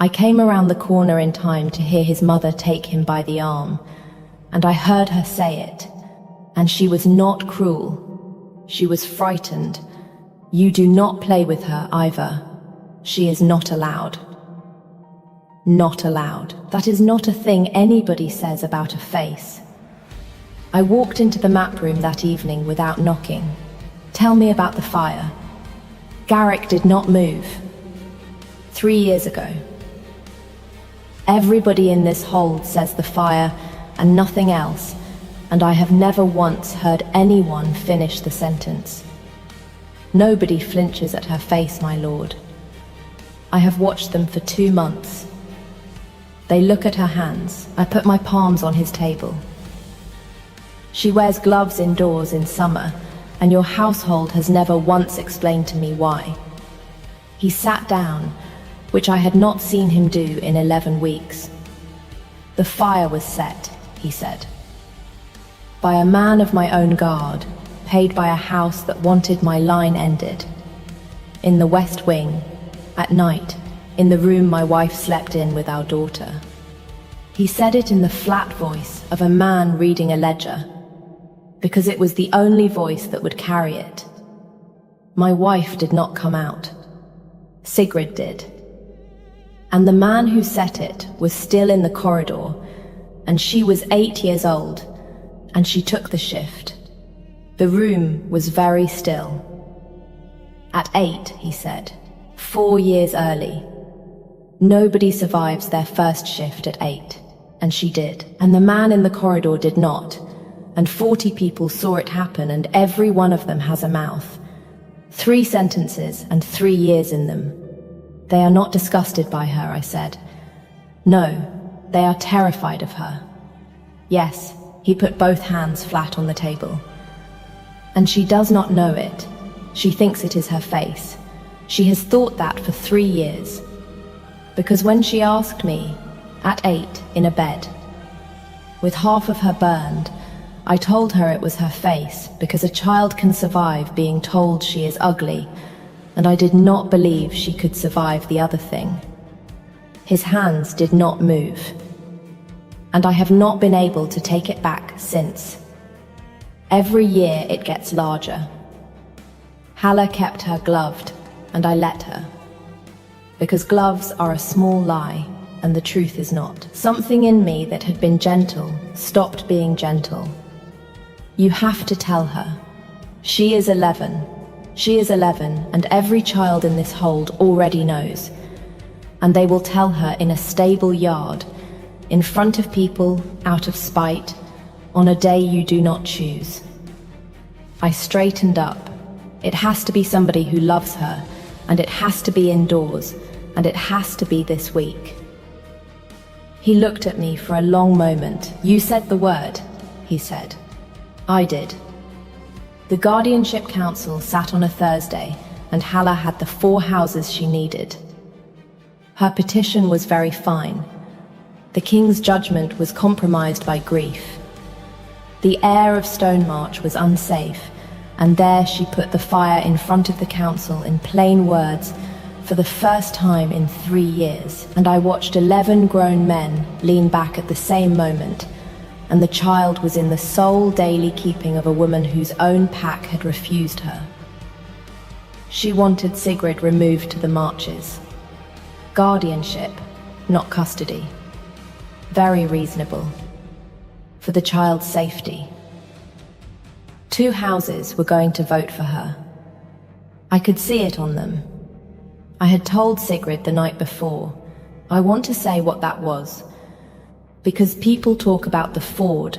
I came around the corner in time to hear his mother take him by the arm, and I heard her say it, and she was not cruel. She was frightened. You do not play with her, Ivar. She is not allowed. Not allowed. That is not a thing anybody says about a face. I walked into the map room that evening without knocking. Tell me about the fire. Garrick did not move. 3 years ago. Everybody in this hold says the fire and nothing else, and I have never once heard anyone finish the sentence. Nobody flinches at her face, my lord. I have watched them for 2 months. They look at her hands. I put my palms on his table. She wears gloves indoors in summer, and your household has never once explained to me why. He sat down, which I had not seen him do in 11 weeks. The fire was set, he said, by a man of my own guard, paid by a house that wanted my line ended. In the West Wing, at night, in the room my wife slept in with our daughter. He said it in the flat voice of a man reading a ledger, because it was the only voice that would carry it. My wife did not come out. Sigrid did. And the man who set it was still in the corridor, and she was 8 years old, and she took the shift. The room was very still. At 8, he said, 4 years early. Nobody survives their first shift at 8, and she did. And the man in the corridor did not, and 40 people saw it happen, and every one of them has a mouth. 3 sentences and 3 years in them. They are not disgusted by her, I said. No, they are terrified of her. Yes, he put both hands flat on the table. And she does not know it. She thinks it is her face. She has thought that for 3 years. Because when she asked me, at 8, in a bed, with half of her burned, I told her it was her face, because a child can survive being told she is ugly, and I did not believe she could survive the other thing. His hands did not move, and I have not been able to take it back since. Every year it gets larger. Halla kept her gloved, and I let her. Because gloves are a small lie, and the truth is not. Something in me that had been gentle stopped being gentle. You have to tell her. She is 11. She is 11, and every child in this hold already knows. And they will tell her in a stable yard, in front of people, out of spite, on a day you do not choose. I straightened up. It has to be somebody who loves her, and it has to be indoors, and it has to be this week. He looked at me for a long moment. You said the word, he said. I did. The Guardianship Council sat on a Thursday, and Halla had the 4 houses she needed. Her petition was very fine. The king's judgment was compromised by grief. The air of Stonemarch was unsafe, and there she put the fire in front of the council in plain words for the first time in 3 years, and I watched 11 grown men lean back at the same moment, and the child was in the sole daily keeping of a woman whose own pack had refused her. She wanted Sigrid removed to the marches. Guardianship, not custody. Very reasonable. For the child's safety. 2 houses were going to vote for her. I could see it on them. I had told Sigrid the night before. I want to say what that was, because people talk about the ford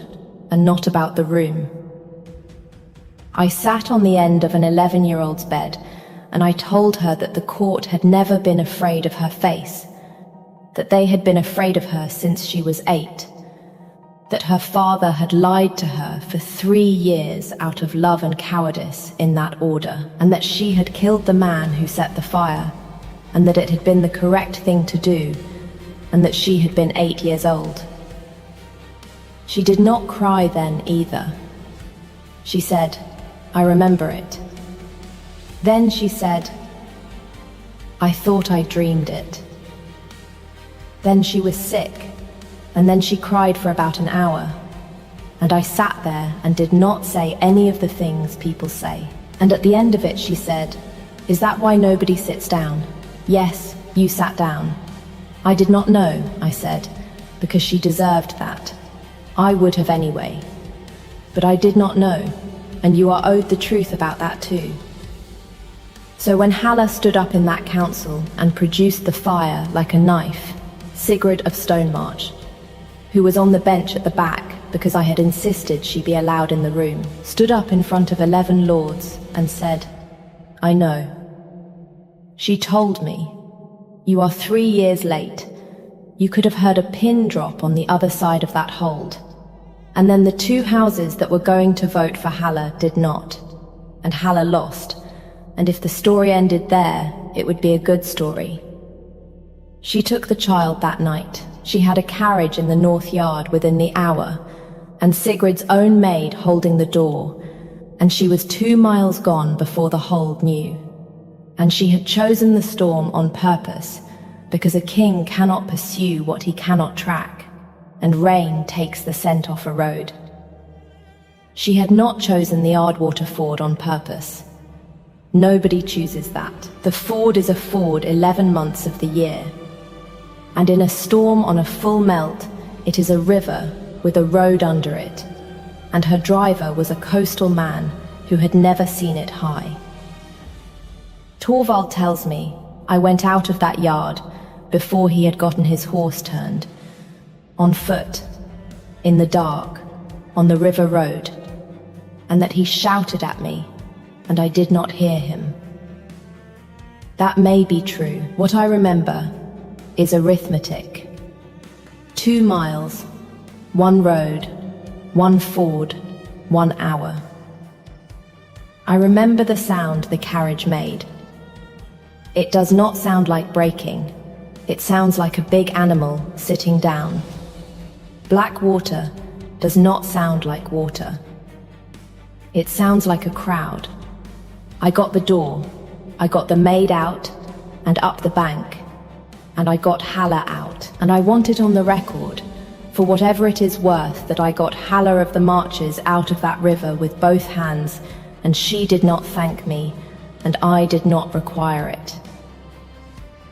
and not about the room. I sat on the end of an 11-year-old's bed, and I told her that the court had never been afraid of her face, that they had been afraid of her since she was 8, that her father had lied to her for 3 years out of love and cowardice in that order, and that she had killed the man who set the fire, and that it had been the correct thing to do, and that she had been 8 years old. She did not cry then either. She said, "I remember it." Then she said, "I thought I dreamed it." Then she was sick, and then she cried for about an hour, and I sat there and did not say any of the things people say. And at the end of it she said, "Is that why nobody sits down?" "Yes, you sat down." "I did not know," I said, "because she deserved that. I would have anyway. But I did not know, and you are owed the truth about that too." So when Halla stood up in that council and produced the fire like a knife, Sigrid of Stonemarch, who was on the bench at the back because I had insisted she be allowed in the room, stood up in front of 11 lords and said, "I know." She told me, "You are 3 years late. You could have heard a pin drop on the other side of that hold." And then the 2 houses that were going to vote for Halla did not, and Halla lost. And if the story ended there, it would be a good story. She took the child that night. She had a carriage in the north yard within the hour, and Sigrid's own maid holding the door, and she was 2 miles gone before the hold knew. And she had chosen the storm on purpose, because a king cannot pursue what he cannot track, and rain takes the scent off a road. She had not chosen the Ardwater ford on purpose. Nobody chooses that. The ford is a ford 11 months of the year. And in a storm on a full melt, it is a river with a road under it. And her driver was a coastal man who had never seen it high. Torvald tells me I went out of that yard before he had gotten his horse turned. On foot, in the dark, on the river road, and that he shouted at me, and I did not hear him. That may be true. What I remember is arithmetic. 2 miles, 1 road, 1 ford, 1 hour. I remember the sound the carriage made. It does not sound like braking. It sounds like a big animal sitting down. Black water does not sound like water. It sounds like a crowd. I got the door, I got the maid out and up the bank, and I got Halla out, and I want it on the record, for whatever it is worth, that I got Halla of the Marches out of that river with both hands, and she did not thank me, and I did not require it.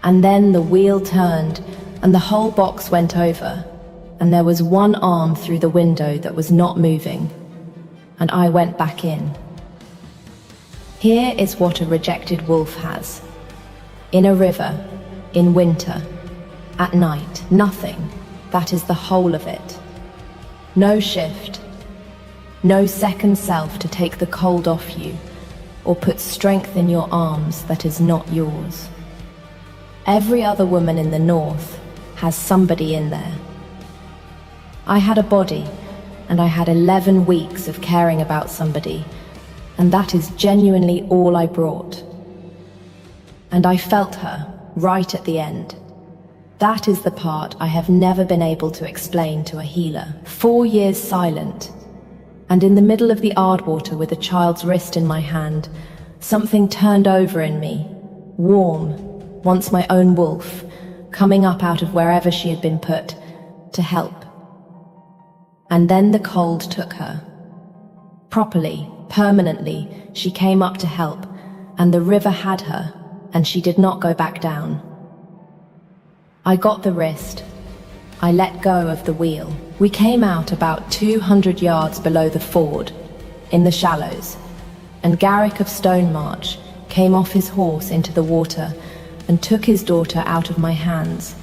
And then the wheel turned, and the whole box went over, and there was 1 arm through the window that was not moving, and I went back in. Here is what a rejected wolf has. In a river, in winter, at night, nothing. That is the whole of it. No shift, no second self to take the cold off you, or put strength in your arms that is not yours. Every other woman in the north has somebody in there. I had a body, and I had 11 weeks of caring about somebody, and that is genuinely all I brought. And I felt her, right at the end. That is the part I have never been able to explain to a healer. 4 years silent, And in the middle of the Ardwater, with a child's wrist in my hand, something turned over in me, warm, once my own wolf, coming up out of wherever she had been put, to help. And then the cold took her. Properly, permanently, she came up to help, and the river had her, and she did not go back down. I got the wrist. I let go of the wheel. We came out about 200 yards below the ford, in the shallows, and Garrick of Stonemarch came off his horse into the water and took his daughter out of my hands,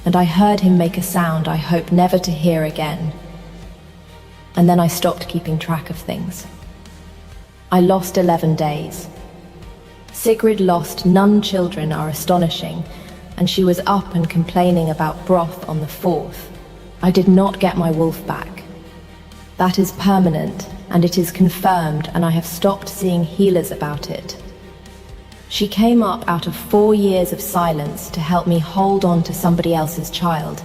and I heard him make a sound I hope never to hear again. And then I stopped keeping track of things. I lost 11 days. Sigrid lost none. Children are astonishing, and she was up and complaining about broth on the 4th. I did not get my wolf back. That is permanent, and it is confirmed, and I have stopped seeing healers about it. She came up out of 4 years of silence to help me hold on to somebody else's child,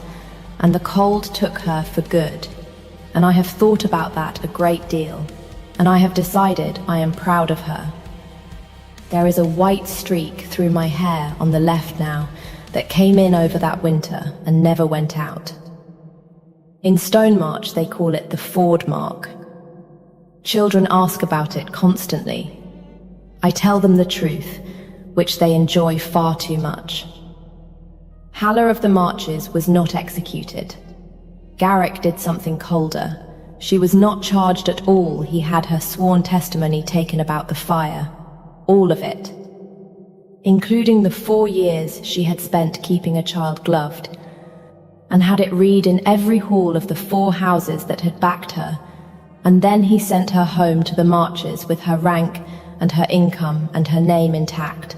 and the cold took her for good. And I have thought about that a great deal, and I have decided I am proud of her. There is a white streak through my hair on the left now that came in over that winter and never went out. In Stonemarch they call it the Ford mark. Children ask about it constantly. I tell them the truth, which they enjoy far too much. Haller of the Marches was not executed. Garrick did something colder. She was not charged at all. He had her sworn testimony taken about the fire. All of it. Including the 4 years she had spent keeping a child gloved, and had it read in every hall of the 4 houses that had backed her, and then he sent her home to the Marches with her rank and her income and her name intact,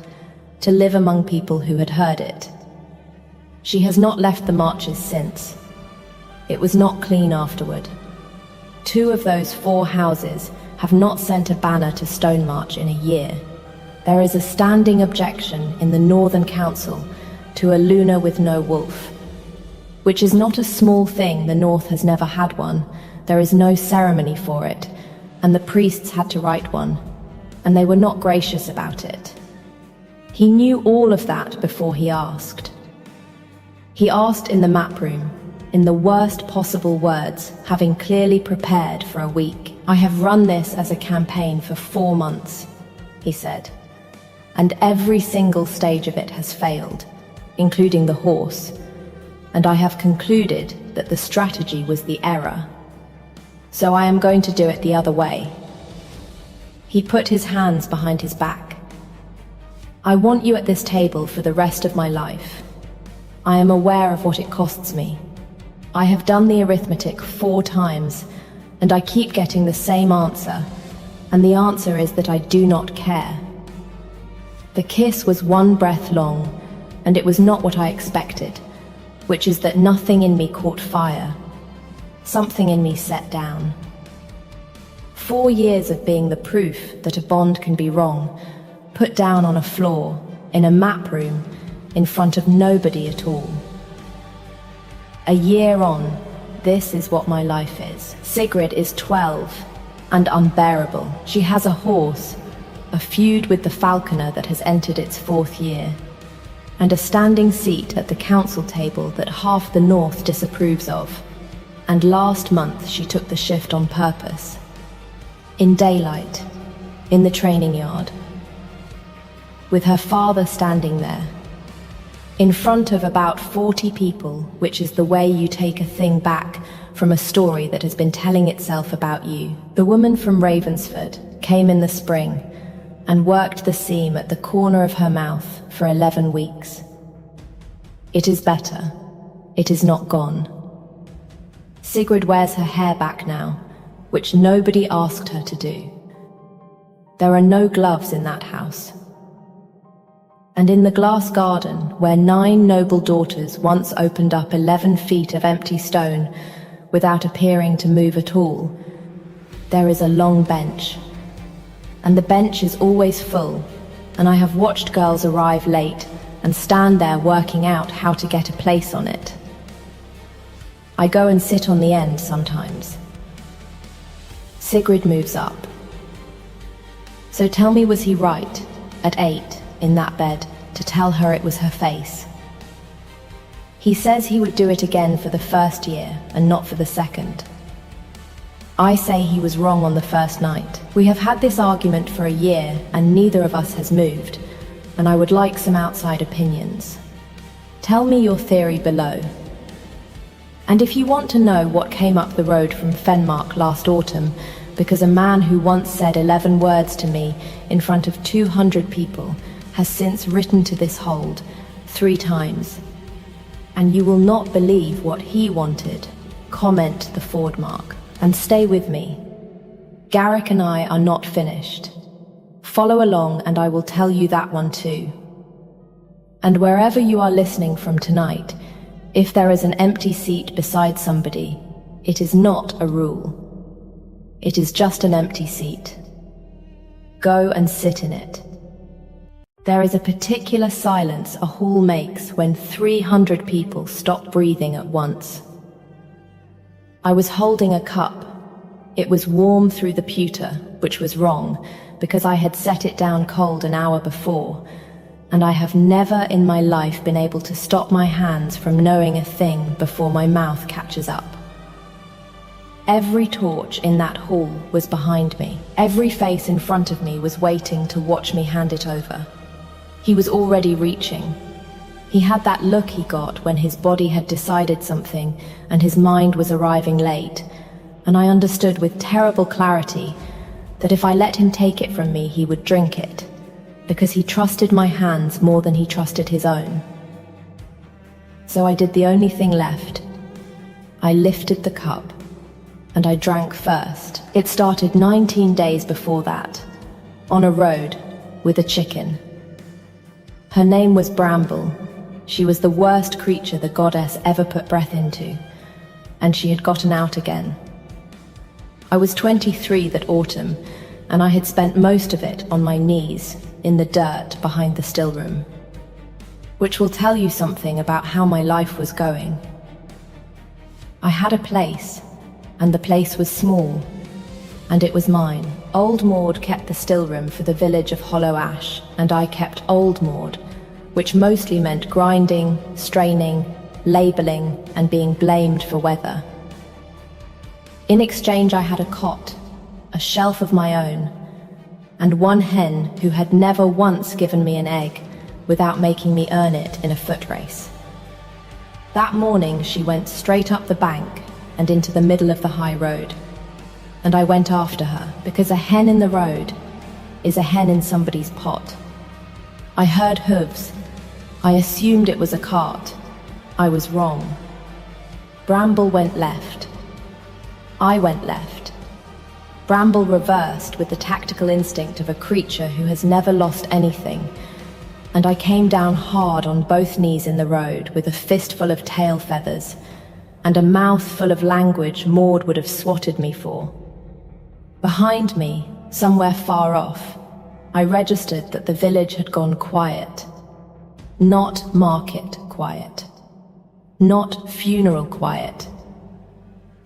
to live among people who had heard it. She has not left the Marches since. It was not clean afterward. 2 of those 4 houses have not sent a banner to Stonemarch in a year. There is a standing objection in the Northern Council to a Luna with no wolf, which is not a small thing. The North has never had one. There is no ceremony for it, and the priests had to write one, and they were not gracious about it. He knew all of that before he asked. He asked in the map room, in the worst possible words, having clearly prepared for a week. "I have run this as a campaign for 4 months," he said, "and every single stage of it has failed, including the horse, and I have concluded that the strategy was the error. So I am going to do it the other way." He put his hands behind his back. "I want you at this table for the rest of my life. I am aware of what it costs me. I have done the arithmetic 4 times, and I keep getting the same answer, and the answer is that I do not care. The kiss was 1 breath long, and it was not what I expected, which is that nothing in me caught fire. Something in me set down. 4 years of being the proof that a bond can be wrong, put down on a floor, in a map room, in front of nobody at all. A year on, this is what my life is. Sigrid is 12, and unbearable. She has a horse, a feud with the falconer that has entered its 4th year, and a standing seat at the council table that half the North disapproves of. And last month she took the shift on purpose. In daylight, in the training yard, with her father standing there, in front of about 40 people, which is the way you take a thing back from a story that has been telling itself about you. The woman from Ravensford came in the spring and worked the seam at the corner of her mouth for 11 weeks. It is better. It is not gone. Sigrid wears her hair back now, which nobody asked her to do. There are no gloves in that house. And in the glass garden, where 9 noble daughters once opened up 11 feet of empty stone without appearing to move at all, there is a long bench. And the bench is always full, and I have watched girls arrive late and stand there working out how to get a place on it. I go and sit on the end sometimes. Sigrid moves up. So tell me, was he right, at 8, in that bed, to tell her it was her face? He says he would do it again for the first year and not for the second. I say he was wrong on the first night. We have had this argument for a year and neither of us has moved, and I would like some outside opinions. Tell me your theory below. And if you want to know what came up the road from Fenmark last autumn, because a man who once said 11 words to me in front of 200 people has since written to this hold 3 times, and you will not believe what he wanted, comment the Ford mark. And stay with me. Garrick and I are not finished. Follow along and I will tell you that one too. And wherever you are listening from tonight, if there is an empty seat beside somebody, it is not a rule. It is just an empty seat. Go and sit in it. There is a particular silence a hall makes when 300 people stop breathing at once. I was holding a cup. It was warm through the pewter, which was wrong, because I had set it down cold an hour before, and I have never in my life been able to stop my hands from knowing a thing before my mouth catches up. Every torch in that hall was behind me. Every face in front of me was waiting to watch me hand it over. He was already reaching. He had that look he got when his body had decided something and his mind was arriving late, and I understood with terrible clarity that if I let him take it from me, he would drink it, because he trusted my hands more than he trusted his own. So I did the only thing left. I lifted the cup, and I drank first. It started 19 days before that, on a road, with a chicken. Her name was Bramble. She was the worst creature the goddess ever put breath into, and she had gotten out again. I was 23 that autumn, and I had spent most of it on my knees in the dirt behind the still room, which will tell you something about how my life was going. I had a place, and the place was small, and it was mine. Old Maud kept the still room for the village of Hollow Ash, and I kept Old Maud, which mostly meant grinding, straining, labeling, and being blamed for weather. In exchange, I had a cot, a shelf of my own, and one hen who had never once given me an egg without making me earn it in a foot race. That morning, she went straight up the bank and into the middle of the high road, and I went after her, because a hen in the road is a hen in somebody's pot. I heard hooves. I assumed it was a cart. I was wrong. Bramble went left. I went left. Bramble reversed with the tactical instinct of a creature who has never lost anything, and I came down hard on both knees in the road with a fistful of tail feathers and a mouth full of language Maud would have swatted me for. Behind me, somewhere far off, I registered that the village had gone quiet. Not market quiet. Not funeral quiet.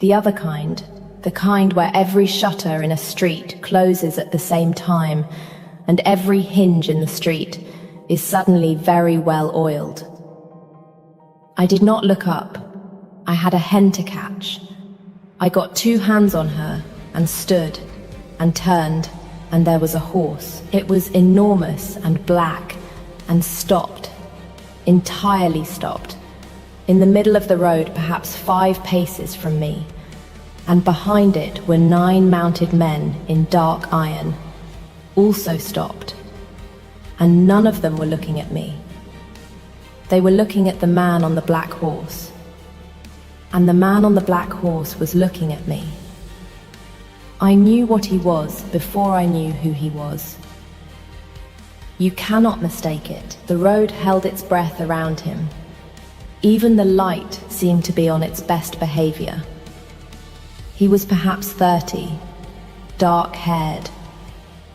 The other kind, the kind where every shutter in a street closes at the same time and every hinge in the street is suddenly very well oiled. I did not look up. I had a hen to catch. I got 2 hands on her and stood and turned, and there was a horse. It was enormous and black and stopped. Entirely stopped, in the middle of the road, perhaps 5 paces from me, and behind it were 9 mounted men in dark iron, also stopped, and none of them were looking at me. They were looking at the man on the black horse, and the man on the black horse was looking at me. I knew what he was before I knew who he was. You cannot mistake it. The road held its breath around him. Even the light seemed to be on its best behavior. He was perhaps 30, dark-haired,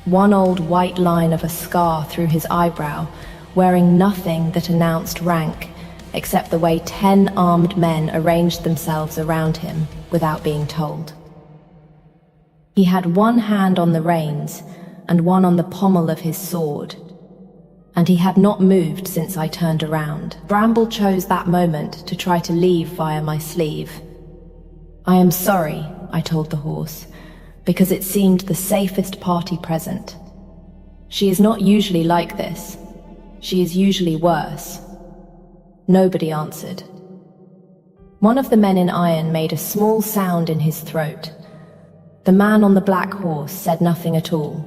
one old white line of a scar through his eyebrow, wearing nothing that announced rank, except the way 10 armed men arranged themselves around him without being told. He had one hand on the reins and one on the pommel of his sword, and he had not moved since I turned around. Bramble chose that moment to try to leave via my sleeve. "I am sorry," I told the horse, because it seemed the safest party present. "She is not usually like this. She is usually worse." Nobody answered. One of the men in iron made a small sound in his throat. The man on the black horse said nothing at all.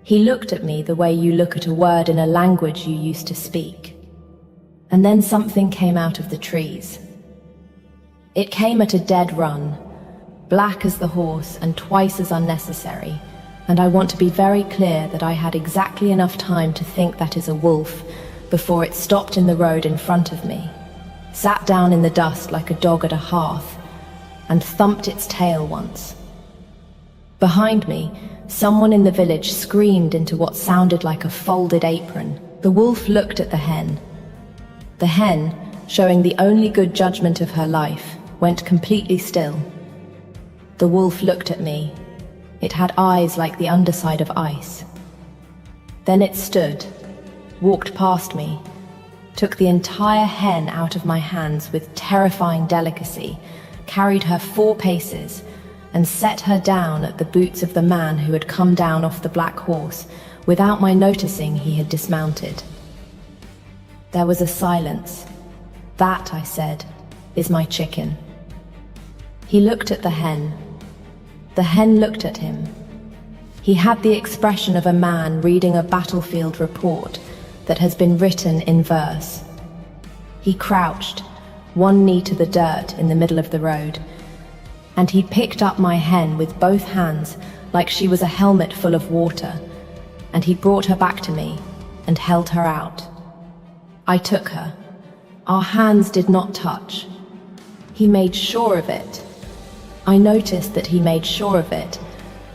He looked at me the way you look at a word in a language you used to speak. And then something came out of the trees. It came at a dead run, black as the horse and twice as unnecessary, and I want to be very clear that I had exactly enough time to think that is a wolf before it stopped in the road in front of me, sat down in the dust like a dog at a hearth, and thumped its tail once. Behind me, someone in the village screamed into what sounded like a folded apron. The wolf looked at the hen. The hen, showing the only good judgment of her life, went completely still. The wolf looked at me. It had eyes like the underside of ice. Then it stood, walked past me, took the entire hen out of my hands with terrifying delicacy, carried her 4 paces, and set her down at the boots of the man who had come down off the black horse without my noticing he had dismounted. There was a silence. "That," I said, "is my chicken." He looked at the hen. The hen looked at him. He had the expression of a man reading a battlefield report that has been written in verse. He crouched, one knee to the dirt in the middle of the road, and he picked up my hen with both hands like she was a helmet full of water, and he brought her back to me and held her out. I took her. Our hands did not touch. He made sure of it. I noticed that he made sure of it,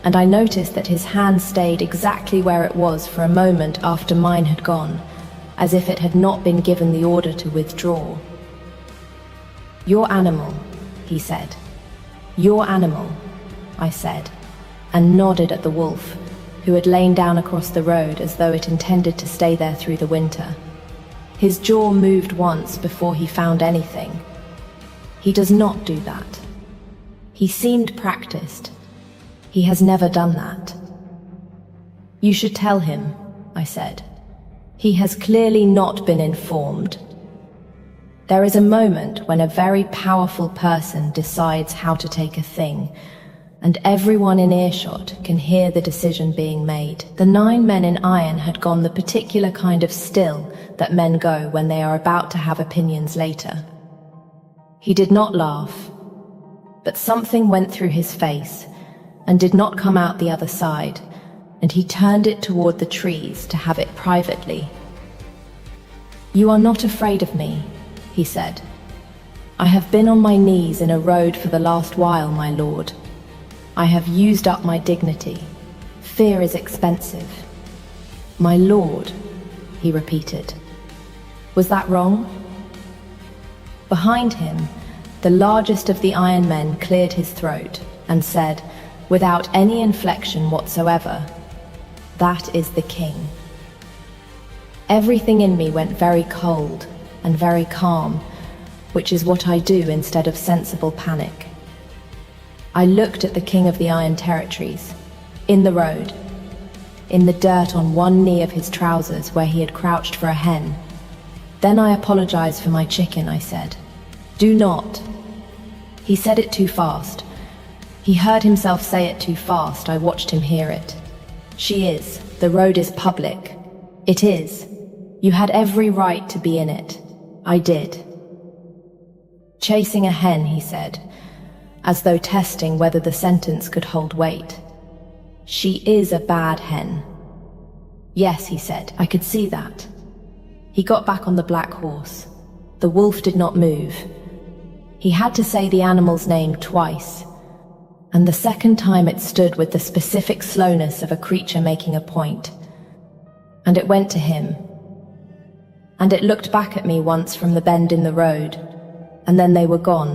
and I noticed that his hand stayed exactly where it was for a moment after mine had gone, as if it had not been given the order to withdraw. "Your animal," he said. "Your animal," I said, and nodded at the wolf, who had lain down across the road as though it intended to stay there through the winter. His jaw moved once before he found anything. He does not do that. He seemed practiced. He has never done that. "You should tell him," I said. "He has clearly not been informed." There is a moment when a very powerful person decides how to take a thing, and everyone in earshot can hear the decision being made. The 9 men in iron had gone the particular kind of still that men go when they are about to have opinions later. He did not laugh, but something went through his face and did not come out the other side, and he turned it toward the trees to have it privately. "You are not afraid of me," he said. "I have been on my knees in a road for the last while, my lord. I have used up my dignity. Fear is expensive." "My lord," he repeated. Was that wrong? Behind him, the largest of the iron men cleared his throat and said, without any inflection whatsoever, "That is the king." Everything in me went very cold and very calm, which is what I do instead of sensible panic. I looked at the king of the Iron Territories, in the road, in the dirt on one knee of his trousers where he had crouched for a hen. "Then I apologize for my chicken," I said. "Do not." He said it too fast. He heard himself say it too fast. I watched him hear it. "She is. The road is public." "It is. You had every right to be in it." "I did." "Chasing a hen," he said, as though testing whether the sentence could hold weight. "She is a bad hen." "Yes," he said, "I could see that." He got back on the black horse. The wolf did not move. He had to say the animal's name twice, and the second time it stood with the specific slowness of a creature making a point. And it went to him. And it looked back at me once from the bend in the road, and then they were gone.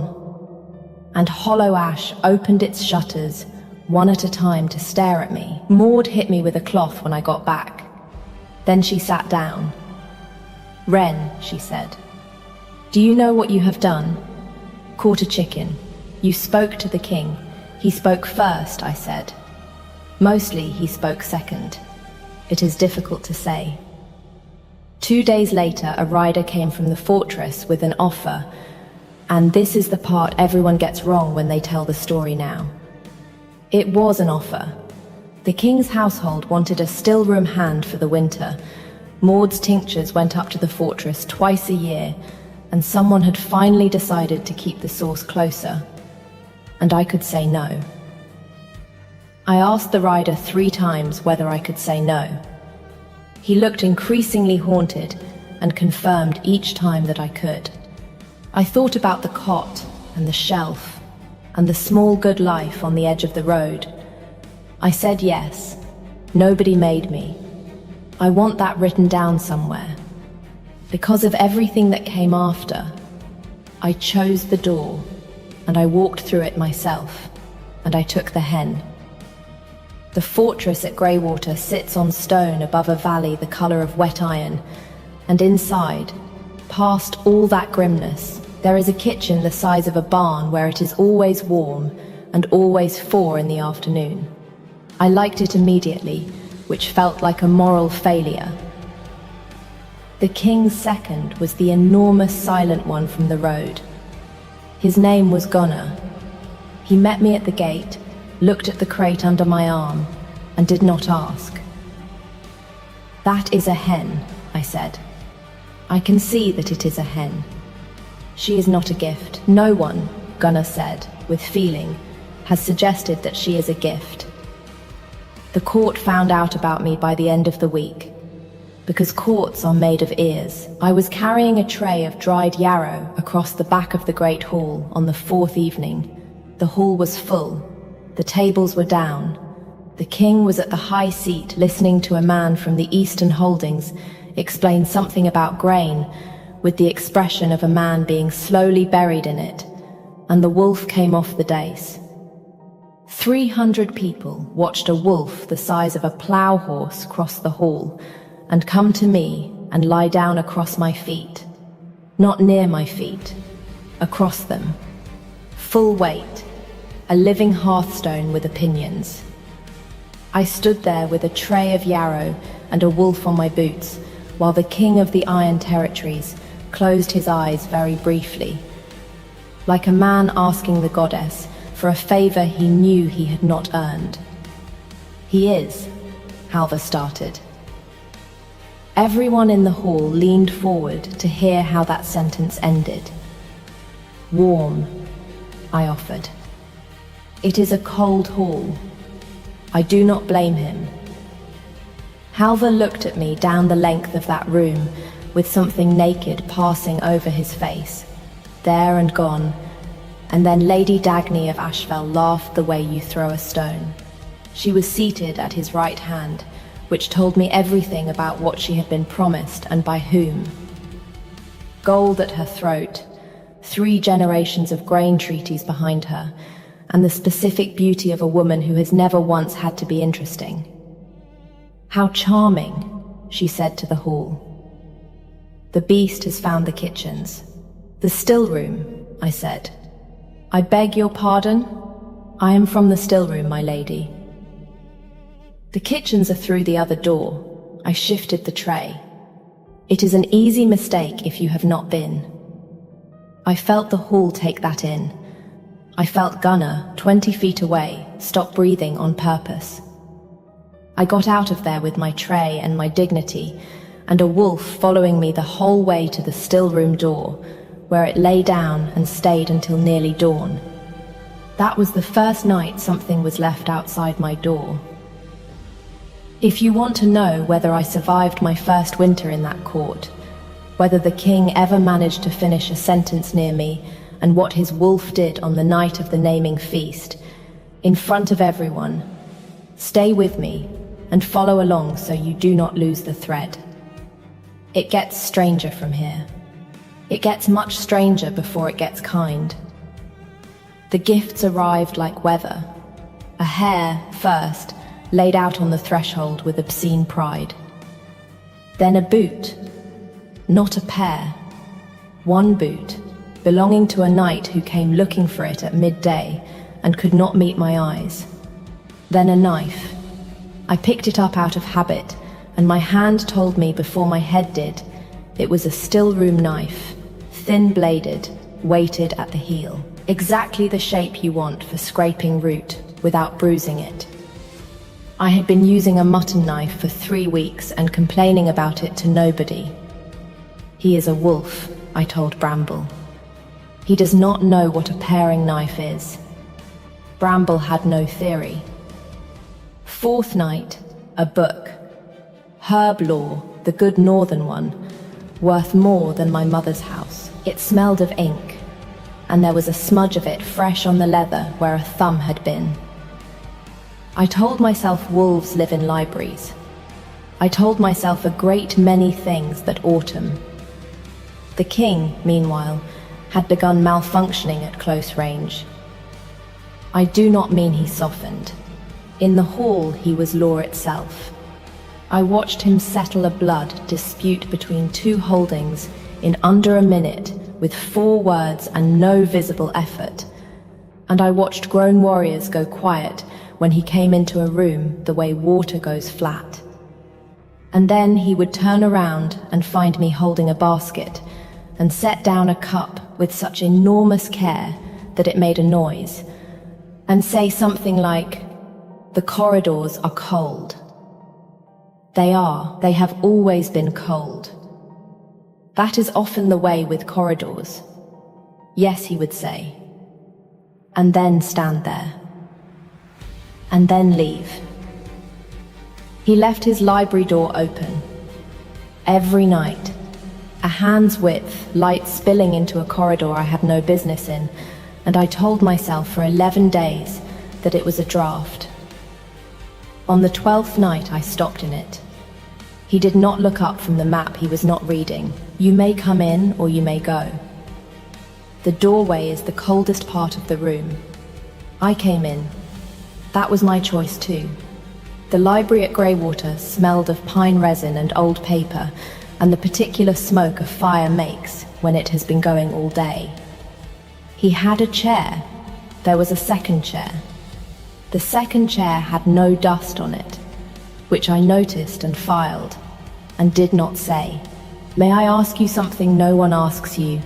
And Hollow Ash opened its shutters one at a time, to stare at me. Maud hit me with a cloth when I got back. Then she sat down. "Wren," she said, "do you know what you have done? Caught a chicken. You spoke to the king. He spoke first," I said. "Mostly he spoke second. It is difficult to say." 2 days later, a rider came from the fortress with an offer, and this is the part everyone gets wrong when they tell the story now. It was an offer. The king's household wanted a still room hand for the winter. Maud's tinctures went up to the fortress twice a year, and someone had finally decided to keep the source closer. And I could say no. I asked the rider 3 times whether I could say no. He looked increasingly haunted and confirmed each time that I could. I thought about the cot and the shelf and the small good life on the edge of the road. I said yes. Nobody made me. I want that written down somewhere. Because of everything that came after, I chose the door, and I walked through it myself, and I took the hen. The fortress at Greywater sits on stone above a valley the color of wet iron, and inside, past all that grimness, there is a kitchen the size of a barn where it is always warm and always 4 in the afternoon. I liked it immediately, which felt like a moral failure. The king's second was the enormous silent one from the road. His name was Gunnar. He met me at the gate, looked at the crate under my arm, and did not ask. "That is a hen," I said. "I can see that it is a hen. She is not a gift. No one," Gunnar said, with feeling, "has suggested that she is a gift." The court found out about me by the end of the week. Because courts are made of ears, I was carrying a tray of dried yarrow across the back of the Great Hall on the 4th evening. The hall was full. The tables were down. The king was at the high seat listening to a man from the Eastern Holdings explain something about grain, with the expression of a man being slowly buried in it, and the wolf came off the dice. 300 people watched a wolf the size of a plough horse cross the hall and come to me and lie down across my feet. Not near my feet, across them. Full weight, a living hearthstone with opinions. I stood there with a tray of yarrow and a wolf on my boots, while the king of the Iron Territories closed his eyes very briefly, like a man asking the goddess for a favor he knew he had not earned. "He is," Halvar started. Everyone in the hall leaned forward to hear how that sentence ended. "Warm," I offered. "It is a cold hall. I do not blame him." Halvar looked at me down the length of that room, with something naked passing over his face, there and gone, and then Lady Dagny of Ashfell laughed the way you throw a stone. She was seated at his right hand, which told me everything about what she had been promised and by whom. Gold at her throat, 3 generations of grain treaties behind her, and the specific beauty of a woman who has never once had to be interesting. "How charming," she said to the hall. "The beast has found the kitchens." "The still room," I said. "I beg your pardon? I am from the still room, my lady." "The kitchens are through the other door." I shifted the tray. "It is an easy mistake if you have not been." I felt the hall take that in. I felt Gunnar, 20 feet away, stop breathing on purpose. I got out of there with my tray and my dignity, and a wolf following me the whole way to the still room door, where it lay down and stayed until nearly dawn. That was the first night something was left outside my door. If you want to know whether I survived my first winter in that court, whether the king ever managed to finish a sentence near me, and what his wolf did on the night of the naming feast, in front of everyone, stay with me and follow along so you do not lose the thread. It gets stranger from here. It gets much stranger before it gets kind. The gifts arrived like weather. A hair, first, laid out on the threshold with obscene pride. Then a boot, not a pair. One boot, belonging to a knight who came looking for it at midday and could not meet my eyes. Then a knife. I picked it up out of habit, and my hand told me before my head did. It was a still-room knife, thin-bladed, weighted at the heel. Exactly the shape you want for scraping root without bruising it. I had been using a mutton knife for 3 weeks and complaining about it to nobody. He is a wolf, I told Bramble. He does not know what a paring knife is. Bramble had no theory. Fourth night, a book. Herb Law, the good northern one, worth more than my mother's house. It smelled of ink, and there was a smudge of it fresh on the leather where a thumb had been. I told myself wolves live in libraries. I told myself a great many things that autumn. The king, meanwhile, had begun malfunctioning at close range. I do not mean he softened. In the hall he was law itself. I watched him settle a blood dispute between 2 holdings in under a minute with 4 words and no visible effort. And I watched grown warriors go quiet when he came into a room the way water goes flat. And then he would turn around and find me holding a basket and set down a cup with such enormous care that it made a noise, and say something like, "The corridors are cold." They are. They have always been cold. That is often the way with corridors. Yes, he would say. And then stand there. And then leave. He left his library door open. Every night. A hand's width, light spilling into a corridor I had no business in, and I told myself for 11 days that it was a draft. On the 12th night I stopped in it. He did not look up from the map he was not reading. You may come in or you may go. The doorway is the coldest part of the room. I came in. That was my choice too. The library at Greywater smelled of pine resin and old paper, and the particular smoke a fire makes when it has been going all day. He had a chair. There was a second chair. The second chair had no dust on it, which I noticed and filed, and did not say, "May I ask you something no one asks you?"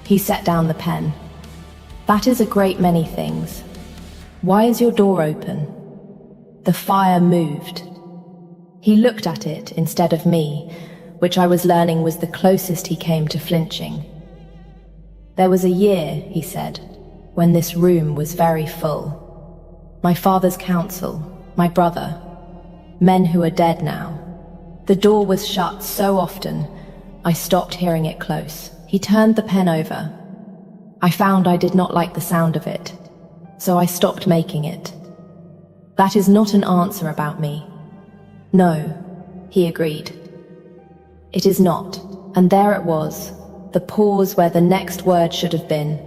He set down the pen. "That is a great many things. Why is your door open?" The fire moved. He looked at it instead of me, which I was learning was the closest he came to flinching. "There was a year," he said, "when this room was very full. My father's council, my brother, men who are dead now. The door was shut so often, I stopped hearing it close." He turned the pen over. I found I did not like the sound of it, so I stopped making it. "That is not an answer about me." "No," he agreed. "It is not." And there it was, the pause where the next word should have been,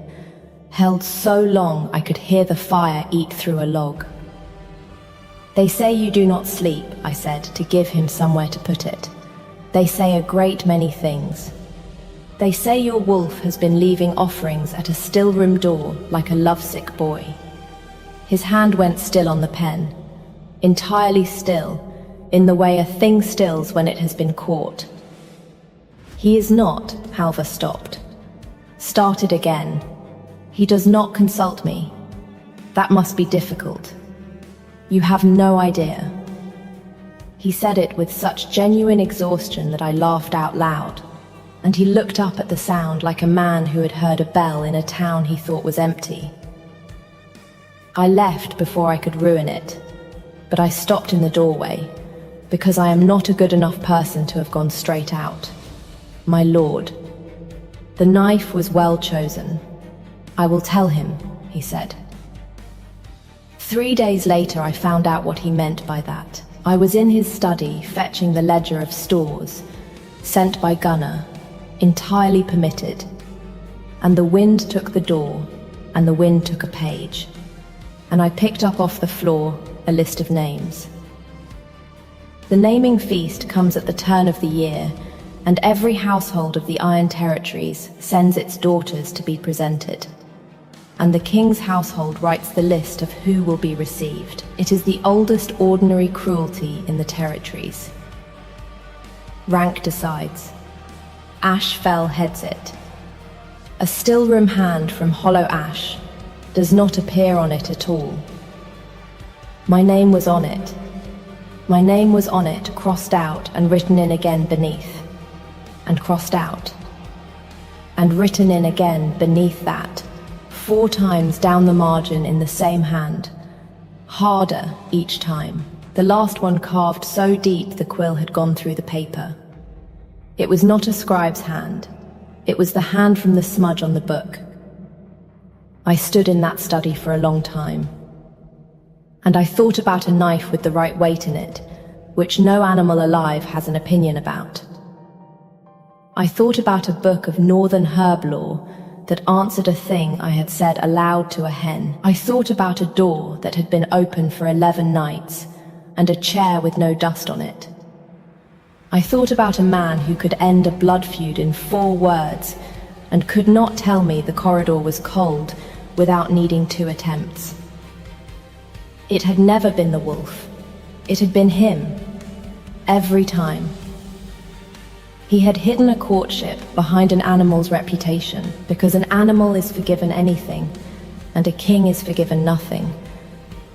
held so long I could hear the fire eat through a log. "They say you do not sleep," I said, to give him somewhere to put it. "They say a great many things. They say your wolf has been leaving offerings at a still room door like a lovesick boy." His hand went still on the pen, entirely still, in the way a thing stills when it has been caught. "He is not," Halver stopped. Started again. "He does not consult me. That must be difficult. You have no idea." He said it with such genuine exhaustion that I laughed out loud, and he looked up at the sound like a man who had heard a bell in a town he thought was empty. I left before I could ruin it, but I stopped in the doorway, because I am not a good enough person to have gone straight out. "My lord." The knife was well chosen. "I will tell him," he said. 3 days later I found out what he meant by that. I was in his study fetching the ledger of stores, sent by Gunnar, entirely permitted. And the wind took the door, and the wind took a page. and I picked up off the floor a list of names. The naming feast comes at the turn of the year, and every household of the Iron Territories sends its daughters to be presented. And the king's household writes the list of who will be received. It is the oldest ordinary cruelty in the territories. Rank decides. Ash Fell heads it. A still room hand from hollow ash does not appear on it at all. My name was on it. My name was on it, crossed out and written in again beneath. And crossed out. And written in again beneath that, 4 times down the margin in the same hand. Harder each time. The last one carved so deep the quill had gone through the paper. It was not a scribe's hand. It was the hand from the smudge on the book. I stood in that study for a long time. And I thought about a knife with the right weight in it, which no animal alive has an opinion about. I thought about a book of northern herb lore that answered a thing I had said aloud to a hen. I thought about a door that had been open for 11 nights, and a chair with no dust on it. I thought about a man who could end a blood feud in 4 words, and could not tell me the corridor was cold without needing 2 attempts. It had never been the wolf. It had been him. Every time. He had hidden a courtship behind an animal's reputation, because an animal is forgiven anything, and a king is forgiven nothing,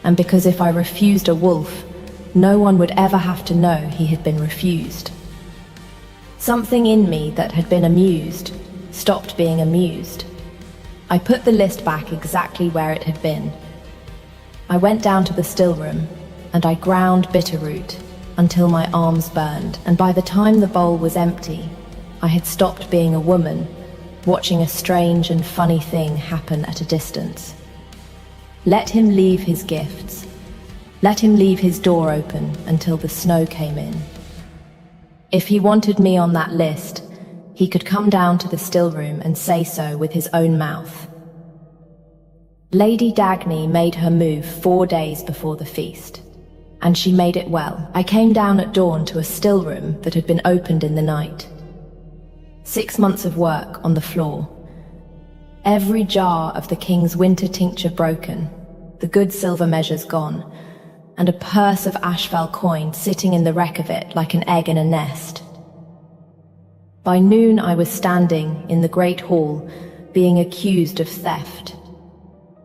and because if I refused a wolf, no one would ever have to know he had been refused. Something in me that had been amused stopped being amused. I put the list back exactly where it had been. I went down to the still room, and I ground bitterroot until my arms burned, and by the time the bowl was empty, I had stopped being a woman, watching a strange and funny thing happen at a distance. Let him leave his gifts. Let him leave his door open until the snow came in. If he wanted me on that list, he could come down to the still room and say so with his own mouth. Lady Dagny made her move 4 days before the feast, and she made it well. I came down at dawn to a still room that had been opened in the night. 6 months of work on the floor. Every jar of the king's winter tincture broken, the good silver measures gone, and a purse of Ashfell coin sitting in the wreck of it like an egg in a nest. By noon I was standing in the great hall, being accused of theft.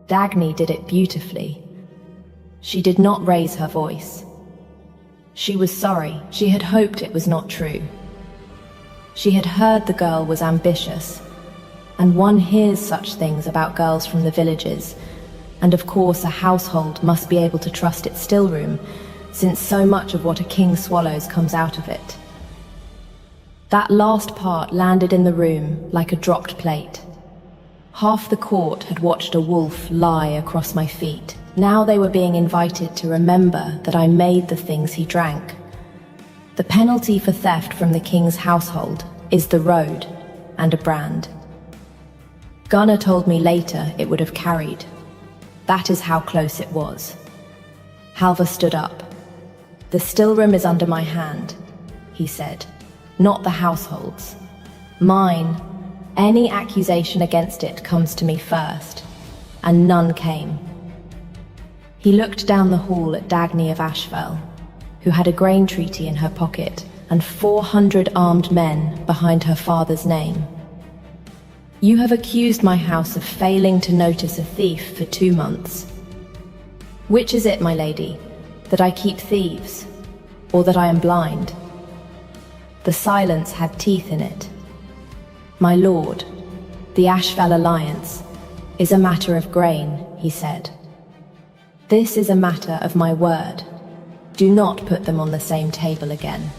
Dagny did it beautifully. She did not raise her voice. She was sorry. She had hoped it was not true. She had heard the girl was ambitious, and one hears such things about girls from the villages, and of course a household must be able to trust its still room, since so much of what a king swallows comes out of it. That last part landed in the room like a dropped plate. Half the court had watched a wolf lie across my feet. Now they were being invited to remember that I made the things he drank. The penalty for theft from the king's household is the road and a brand. Gunnar told me later it would have carried. That is how close it was. Halvar stood up. "The still room is under my hand," he said. "Not the household's. Mine. Any accusation against it comes to me first." And none came. He looked down the hall at Dagny of Ashfell, who had a grain treaty in her pocket and 400 armed men behind her father's name. "You have accused my house of failing to notice a thief for 2 months. Which is it, my lady, that I keep thieves, or that I am blind?" The silence had teeth in it. "My lord, the Ashfell alliance is a matter of grain," he said. "This is a matter of my word. Do not put them on the same table again."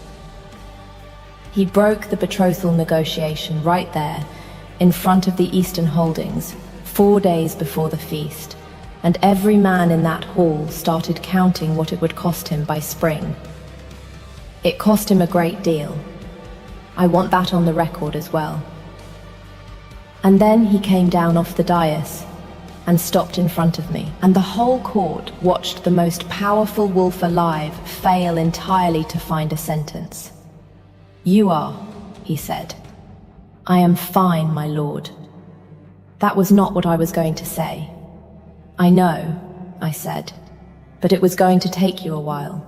He broke the betrothal negotiation right there, in front of the Eastern Holdings, 4 days before the feast, and every man in that hall started counting what it would cost him by spring. It cost him a great deal. I want that on the record as well. And then he came down off the dais, and stopped in front of me, and the whole court watched the most powerful wolf alive fail entirely to find a sentence. "You are," he said. "I am fine, my lord." That was not what I was going to say. "I know," I said, "but it was going to take you a while."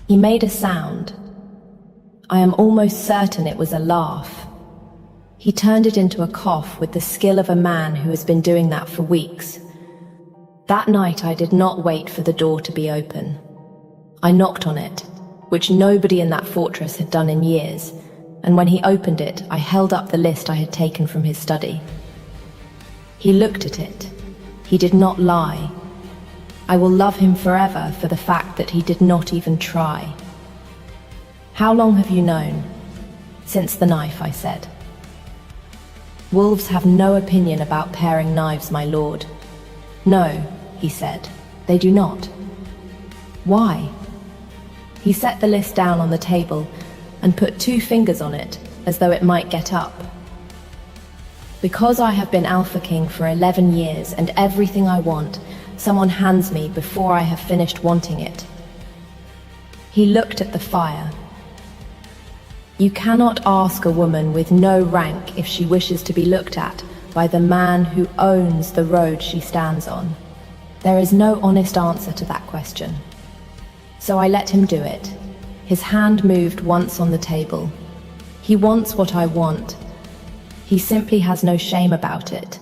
He made a sound. I am almost certain it was a laugh. He turned it into a cough with the skill of a man who has been doing that for weeks. That night I did not wait for the door to be open. I knocked on it, which nobody in that fortress had done in years, and when he opened it, I held up the list I had taken from his study. He looked at it. He did not lie. I will love him forever for the fact that he did not even try. "How long have you known?" "Since the knife," I said. "Wolves have no opinion about paring knives, my lord." "No," he said, "they do not." "Why?" He set the list down on the table and put 2 fingers on it as though it might get up. "Because I have been Alpha King for 11 years and everything I want, someone hands me before I have finished wanting it." He looked at the fire. "You cannot ask a woman with no rank if she wishes to be looked at by the man who owns the road she stands on. There is no honest answer to that question." So I let him do it. His hand moved once on the table. He wants what I want. He simply has no shame about it.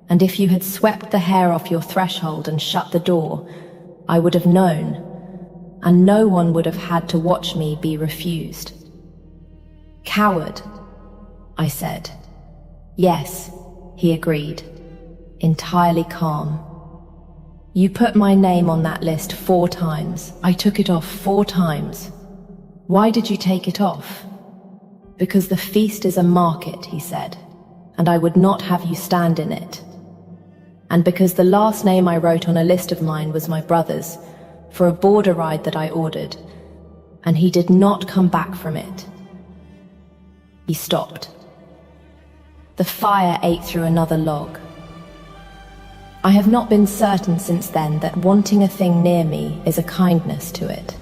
And if you had swept the hair off your threshold and shut the door, I would have known, and no one would have had to watch me be refused. "Coward," I said. "Yes," he agreed, entirely calm. "You put my name on that list 4 times. I took it off 4 times. Why did you take it off?" "Because the feast is a market," he said, "and I would not have you stand in it. And because the last name I wrote on a list of mine was my brother's, for a border ride that I ordered, and he did not come back from it." He stopped. The fire ate through another log. I have not been certain since then that wanting a thing near me is a kindness to it.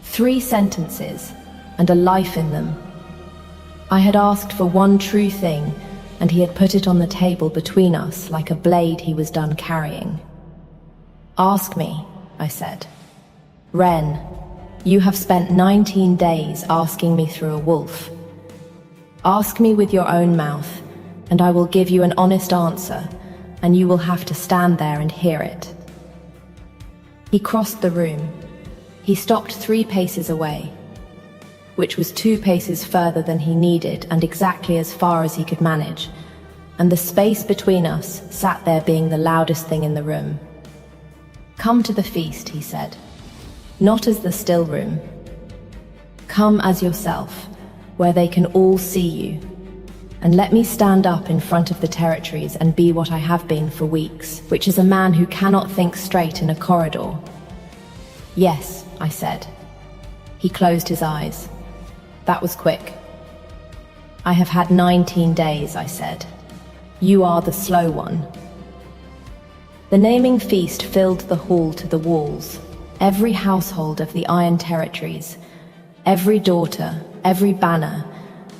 3 sentences, and a life in them. I had asked for one true thing, and he had put it on the table between us like a blade he was done carrying. "Ask me," I said. "Wren, you have spent 19 days asking me through a wolf. Ask me with your own mouth, and I will give you an honest answer, and you will have to stand there and hear it." He crossed the room. He stopped 3 paces away, which was 2 paces further than he needed and exactly as far as he could manage, and the space between us sat there being the loudest thing in the room. "Come to the feast," he said, "not as the still room. Come as yourself, where they can all see you, and let me stand up in front of the territories and be what I have been for weeks, which is a man who cannot think straight in a corridor." "Yes," I said. He closed his eyes. That was quick. "I have had 19 days, I said. You are the slow one." The naming feast filled the hall to the walls. Every household of the Iron Territories, every daughter, every banner,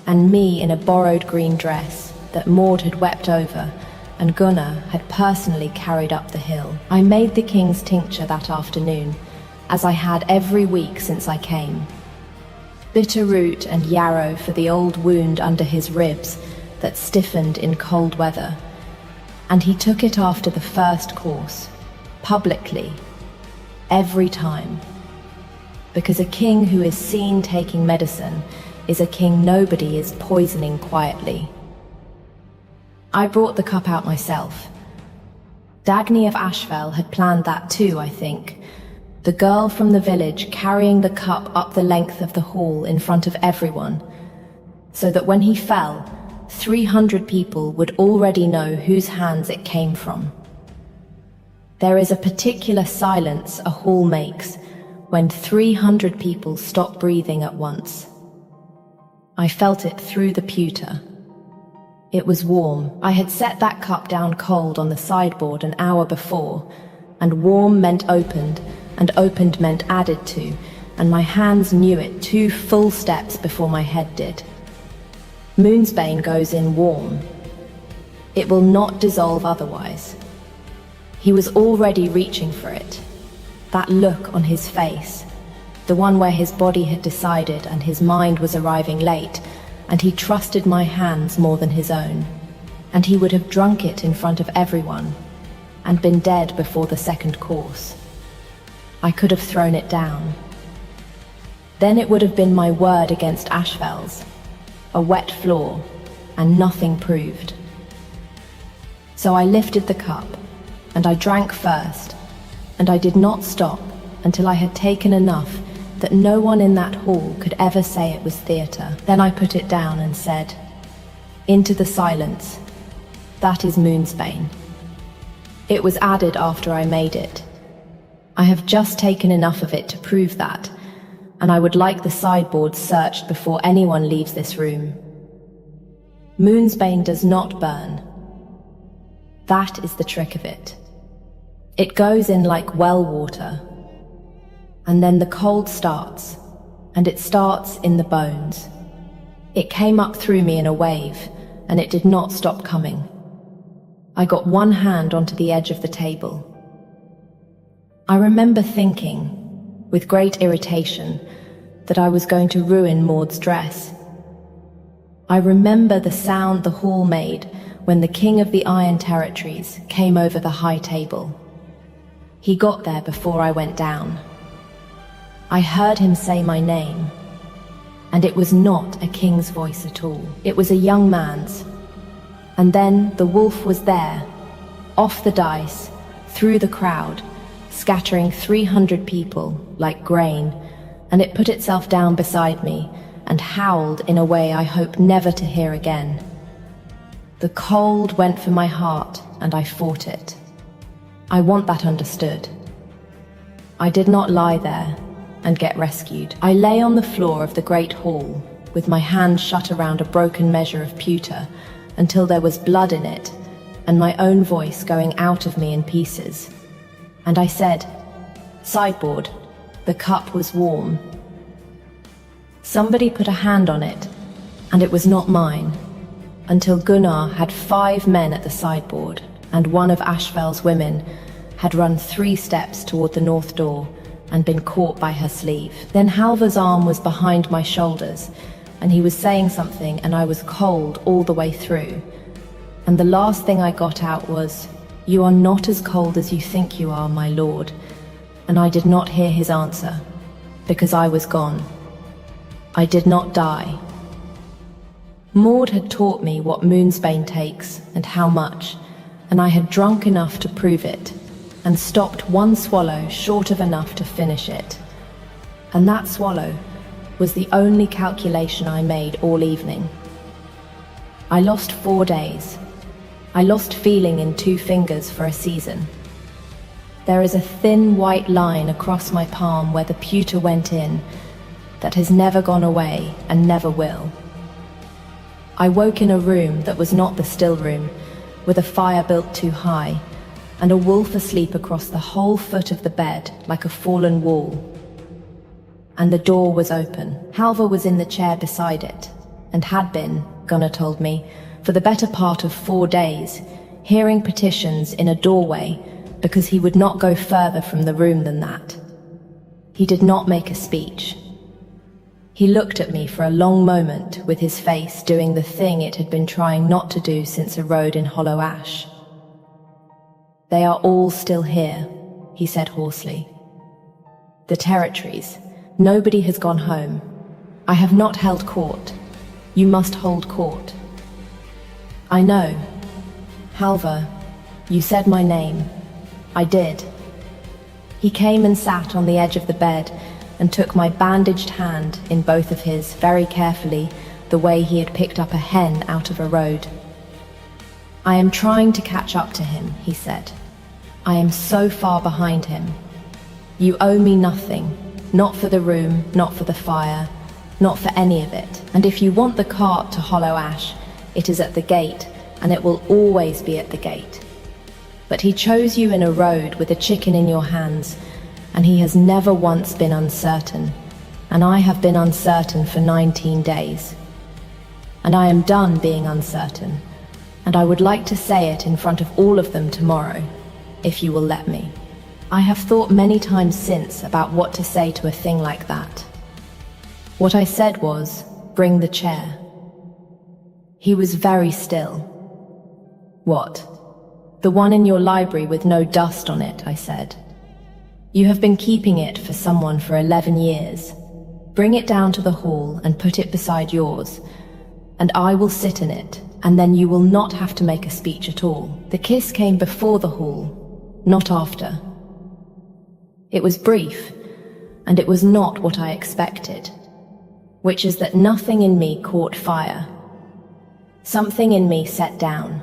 and me in a borrowed green dress that Maud had wept over and Gunnar had personally carried up the hill. I made the king's tincture that afternoon, as I had every week since I came. Bitter root and yarrow for the old wound under his ribs that stiffened in cold weather, and he took it after the first course, publicly, every time. Because a king who is seen taking medicine is a king nobody is poisoning quietly. I brought the cup out myself. Dagny of Ashfell had planned that too, I think. The girl from the village carrying the cup up the length of the hall in front of everyone, so that when he fell, 300 people would already know whose hands it came from. There is a particular silence a hall makes when 300 people stop breathing at once. I felt it through the pewter. It was warm. I had set that cup down cold on the sideboard an hour before, and warm meant opened, and opened meant added to, and my hands knew it 2 full steps before my head did. Moonsbane goes in warm. It will not dissolve otherwise. He was already reaching for it. That look on his face, the one where his body had decided and his mind was arriving late, and he trusted my hands more than his own, and he would have drunk it in front of everyone, and been dead before the second course. I could have thrown it down. Then it would have been my word against Ashfell's, a wet floor, and nothing proved. So I lifted the cup, and I drank first, and I did not stop until I had taken enough that no one in that hall could ever say it was theatre. Then I put it down and said, "Into the silence. That is Moonsbane." It was added after I made it. I have just taken enough of it to prove that, and I would like the sideboard searched before anyone leaves this room. Moonsbane does not burn. That is the trick of it. It goes in like well water, and then the cold starts, and it starts in the bones. It came up through me in a wave, and it did not stop coming. I got one hand onto the edge of the table. I remember thinking, with great irritation, that I was going to ruin Maud's dress. I remember the sound the hall made when the King of the Iron Territories came over the high table. He got there before I went down. I heard him say my name, and it was not a king's voice at all. It was a young man's. And then the wolf was there, off the dice, through the crowd, scattering 300 people like grain, and it put itself down beside me and howled in a way I hope never to hear again. The cold went for my heart, and I fought it. I want that understood. I did not lie there and get rescued. I lay on the floor of the great hall, with my hand shut around a broken measure of pewter, until there was blood in it, and my own voice going out of me in pieces. And I said, "Sideboard." The cup was warm. Somebody put a hand on it, and it was not mine, until Gunnar had 5 men at the sideboard, and one of Ashfell's women had run 3 steps toward the north door and been caught by her sleeve. Then Halvar's arm was behind my shoulders, and he was saying something, and I was cold all the way through. And the last thing I got out was, "You are not as cold as you think you are, my lord." And I did not hear his answer, because I was gone. I did not die. Maud had taught me what Moonsbane takes and how much, and I had drunk enough to prove it, and stopped one swallow short of enough to finish it. And that swallow was the only calculation I made all evening. I lost 4 days. I lost feeling in 2 fingers for a season. There is a thin white line across my palm where the pewter went in that has never gone away and never will. I woke in a room that was not the still room, with a fire built too high, and a wolf asleep across the whole foot of the bed like a fallen wall. And the door was open. Halvar was in the chair beside it, and had been, Gunnar told me, for the better part of 4 days, hearing petitions in a doorway because he would not go further from the room than that. He did not make a speech. He looked at me for a long moment with his face doing the thing it had been trying not to do since a road in Hollow Ash. "They are all still here," he said hoarsely. "The territories. Nobody has gone home. I have not held court. You must hold court." "I know. Halvar, you said my name." "I did." He came and sat on the edge of the bed and took my bandaged hand in both of his very carefully, the way he had picked up a hen out of a road. "I am trying to catch up to him," he said. "I am so far behind him. You owe me nothing, not for the room, not for the fire, not for any of it. And if you want the cart to Hollow Ash, It is at the gate, and it will always be at the gate. But he chose you in a road with a chicken in your hands, and he has never once been uncertain, and I have been uncertain for 19 days. And I am done being uncertain, and I would like to say it in front of all of them tomorrow, if you will let me. I have thought many times since about what to say to a thing like that. What I said was, bring the chair. He was very still. What? The one in your library with no dust on it, I said. You have been keeping it for someone for 11 years. Bring it down to the hall and put it beside yours, and I will sit in it, and then you will not have to make a speech at all. The kiss came before the hall, not after. It was brief, and it was not what I expected, which is that nothing in me caught fire. Something in me set down.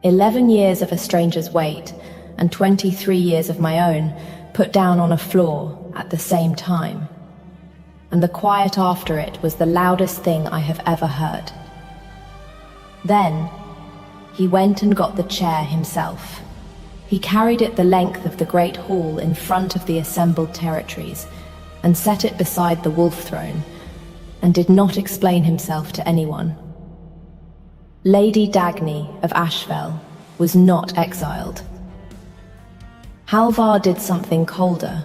11 years of a stranger's weight and 23 years of my own put down on a floor at the same time. And the quiet after it was the loudest thing I have ever heard. Then, he went and got the chair himself. He carried it the length of the great hall in front of the assembled territories and set it beside the wolf throne, and did not explain himself to anyone. Lady Dagny of Ashfell was not exiled. Halvar did something colder.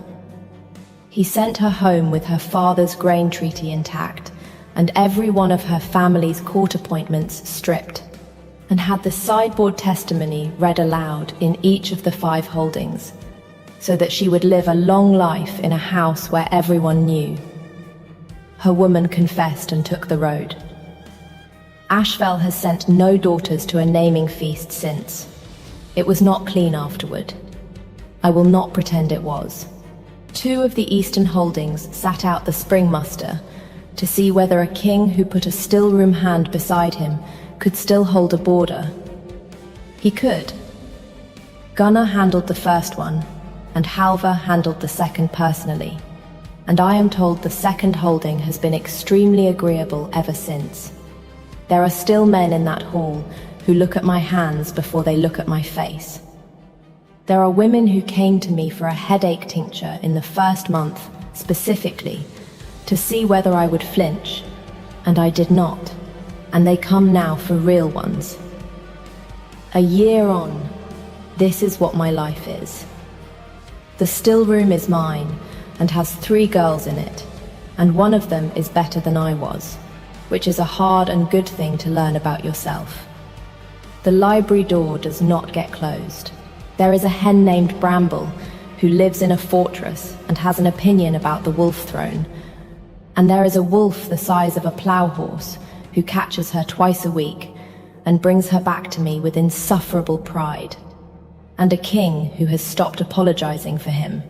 He sent her home with her father's grain treaty intact, and every one of her family's court appointments stripped, and had the sideboard testimony read aloud in each of the 5 holdings, so that she would live a long life in a house where everyone knew. Her woman confessed and took the road. Ashfell has sent no daughters to a naming feast since. It was not clean afterward. I will not pretend it was. 2 of the eastern holdings sat out the spring muster to see whether a king who put a still-room hand beside him could still hold a border. He could. Gunnar handled the first one, and Halvar handled the second personally, and I am told the second holding has been extremely agreeable ever since. There are still men in that hall who look at my hands before they look at my face. There are women who came to me for a headache tincture in the first month, specifically, to see whether I would flinch, and I did not, and they come now for real ones. A year on, this is what my life is. The still room is mine, and has 3 girls in it, and one of them is better than I was, which is a hard and good thing to learn about yourself. The library door does not get closed. There is a hen named Bramble who lives in a fortress and has an opinion about the wolf throne. And there is a wolf the size of a plough horse who catches her twice a week and brings her back to me with insufferable pride. And a king who has stopped apologizing for him.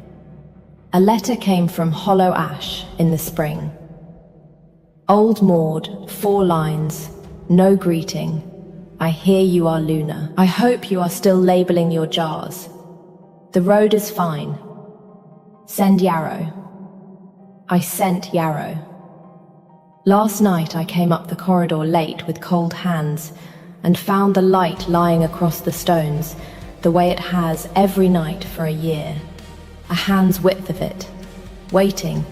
A letter came from Hollow Ash in the spring. Old Maud, 4 lines, no greeting. I hear you are Luna. I hope you are still labeling your jars. The road is fine. Send Yarrow. I sent Yarrow. Last night I came up the corridor late with cold hands and found the light lying across the stones, the way it has every night for a year. A hand's width of it. Waiting,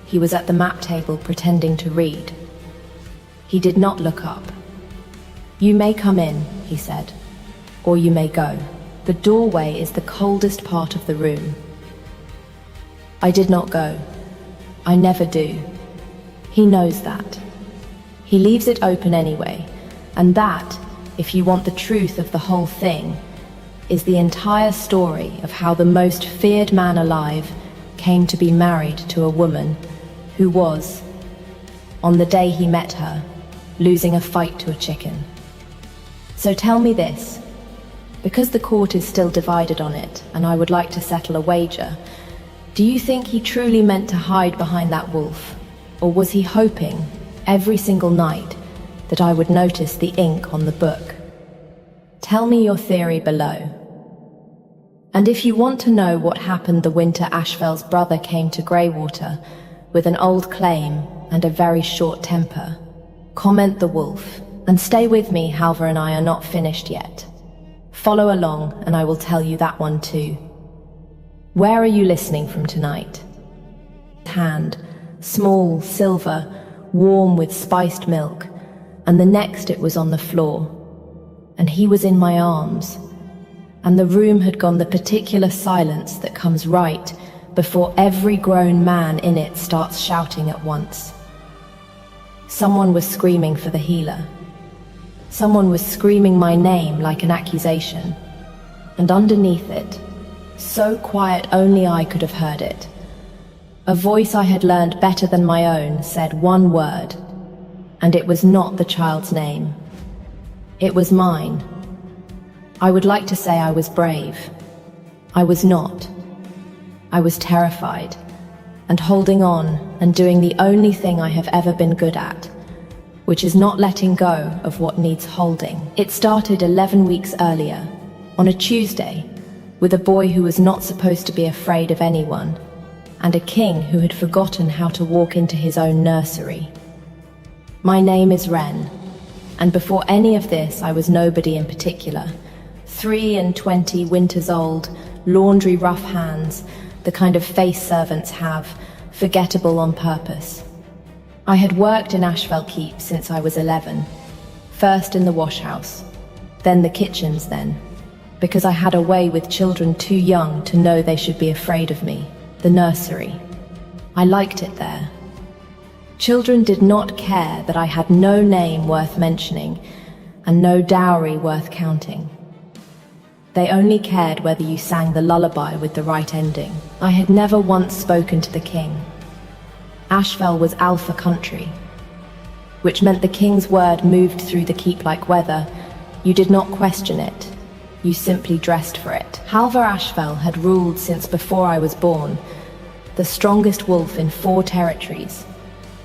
he was at the map table pretending to read. He did not look up. You may come in, he said, or you may go. The doorway is the coldest part of the room. I did not go. I never do. He knows that. He leaves it open anyway, and that, if you want the truth of the whole thing, is the entire story of how the most feared man alive came to be married to a woman who was, on the day he met her, losing a fight to a chicken. So tell me this, because the court is still divided on it, and I would like to settle a wager, do you think he truly meant to hide behind that wolf, or was he hoping, every single night, that I would notice the ink on the book? Tell me your theory below. And if you want to know what happened the winter Ashfell's brother came to Greywater with an old claim and a very short temper, comment the wolf. And stay with me, Halvar and I are not finished yet. Follow along, and I will tell you that one too. Where are you listening from tonight? Hand, small, silver, warm with spiced milk, and the next it was on the floor. And he was in my arms, and the room had gone the particular silence that comes right before every grown man in it starts shouting at once. Someone was screaming for the healer. Someone was screaming my name like an accusation, and underneath it, so quiet only I could have heard it, a voice I had learned better than my own said one word, and it was not the child's name. It was mine. I would like to say I was brave. I was not. I was terrified, and holding on and doing the only thing I have ever been good at, which is not letting go of what needs holding. It started 11 weeks earlier, on a Tuesday, with a boy who was not supposed to be afraid of anyone, and a king who had forgotten how to walk into his own nursery. My name is Ren, and before any of this I was nobody in particular. 23 winters old, laundry rough hands, the kind of face servants have, forgettable on purpose. I had worked in Ashfell Keep since I was 11, first in the washhouse, then the kitchens because I had a way with children too young to know they should be afraid of me, the nursery. I liked it there. Children did not care that I had no name worth mentioning and no dowry worth counting. They only cared whether you sang the lullaby with the right ending. I had never once spoken to the king. Ashfell was Alpha country, which meant the king's word moved through the keep like weather. You did not question it. You simply dressed for it. Halvar Ashfell had ruled since before I was born, the strongest wolf in 4 territories,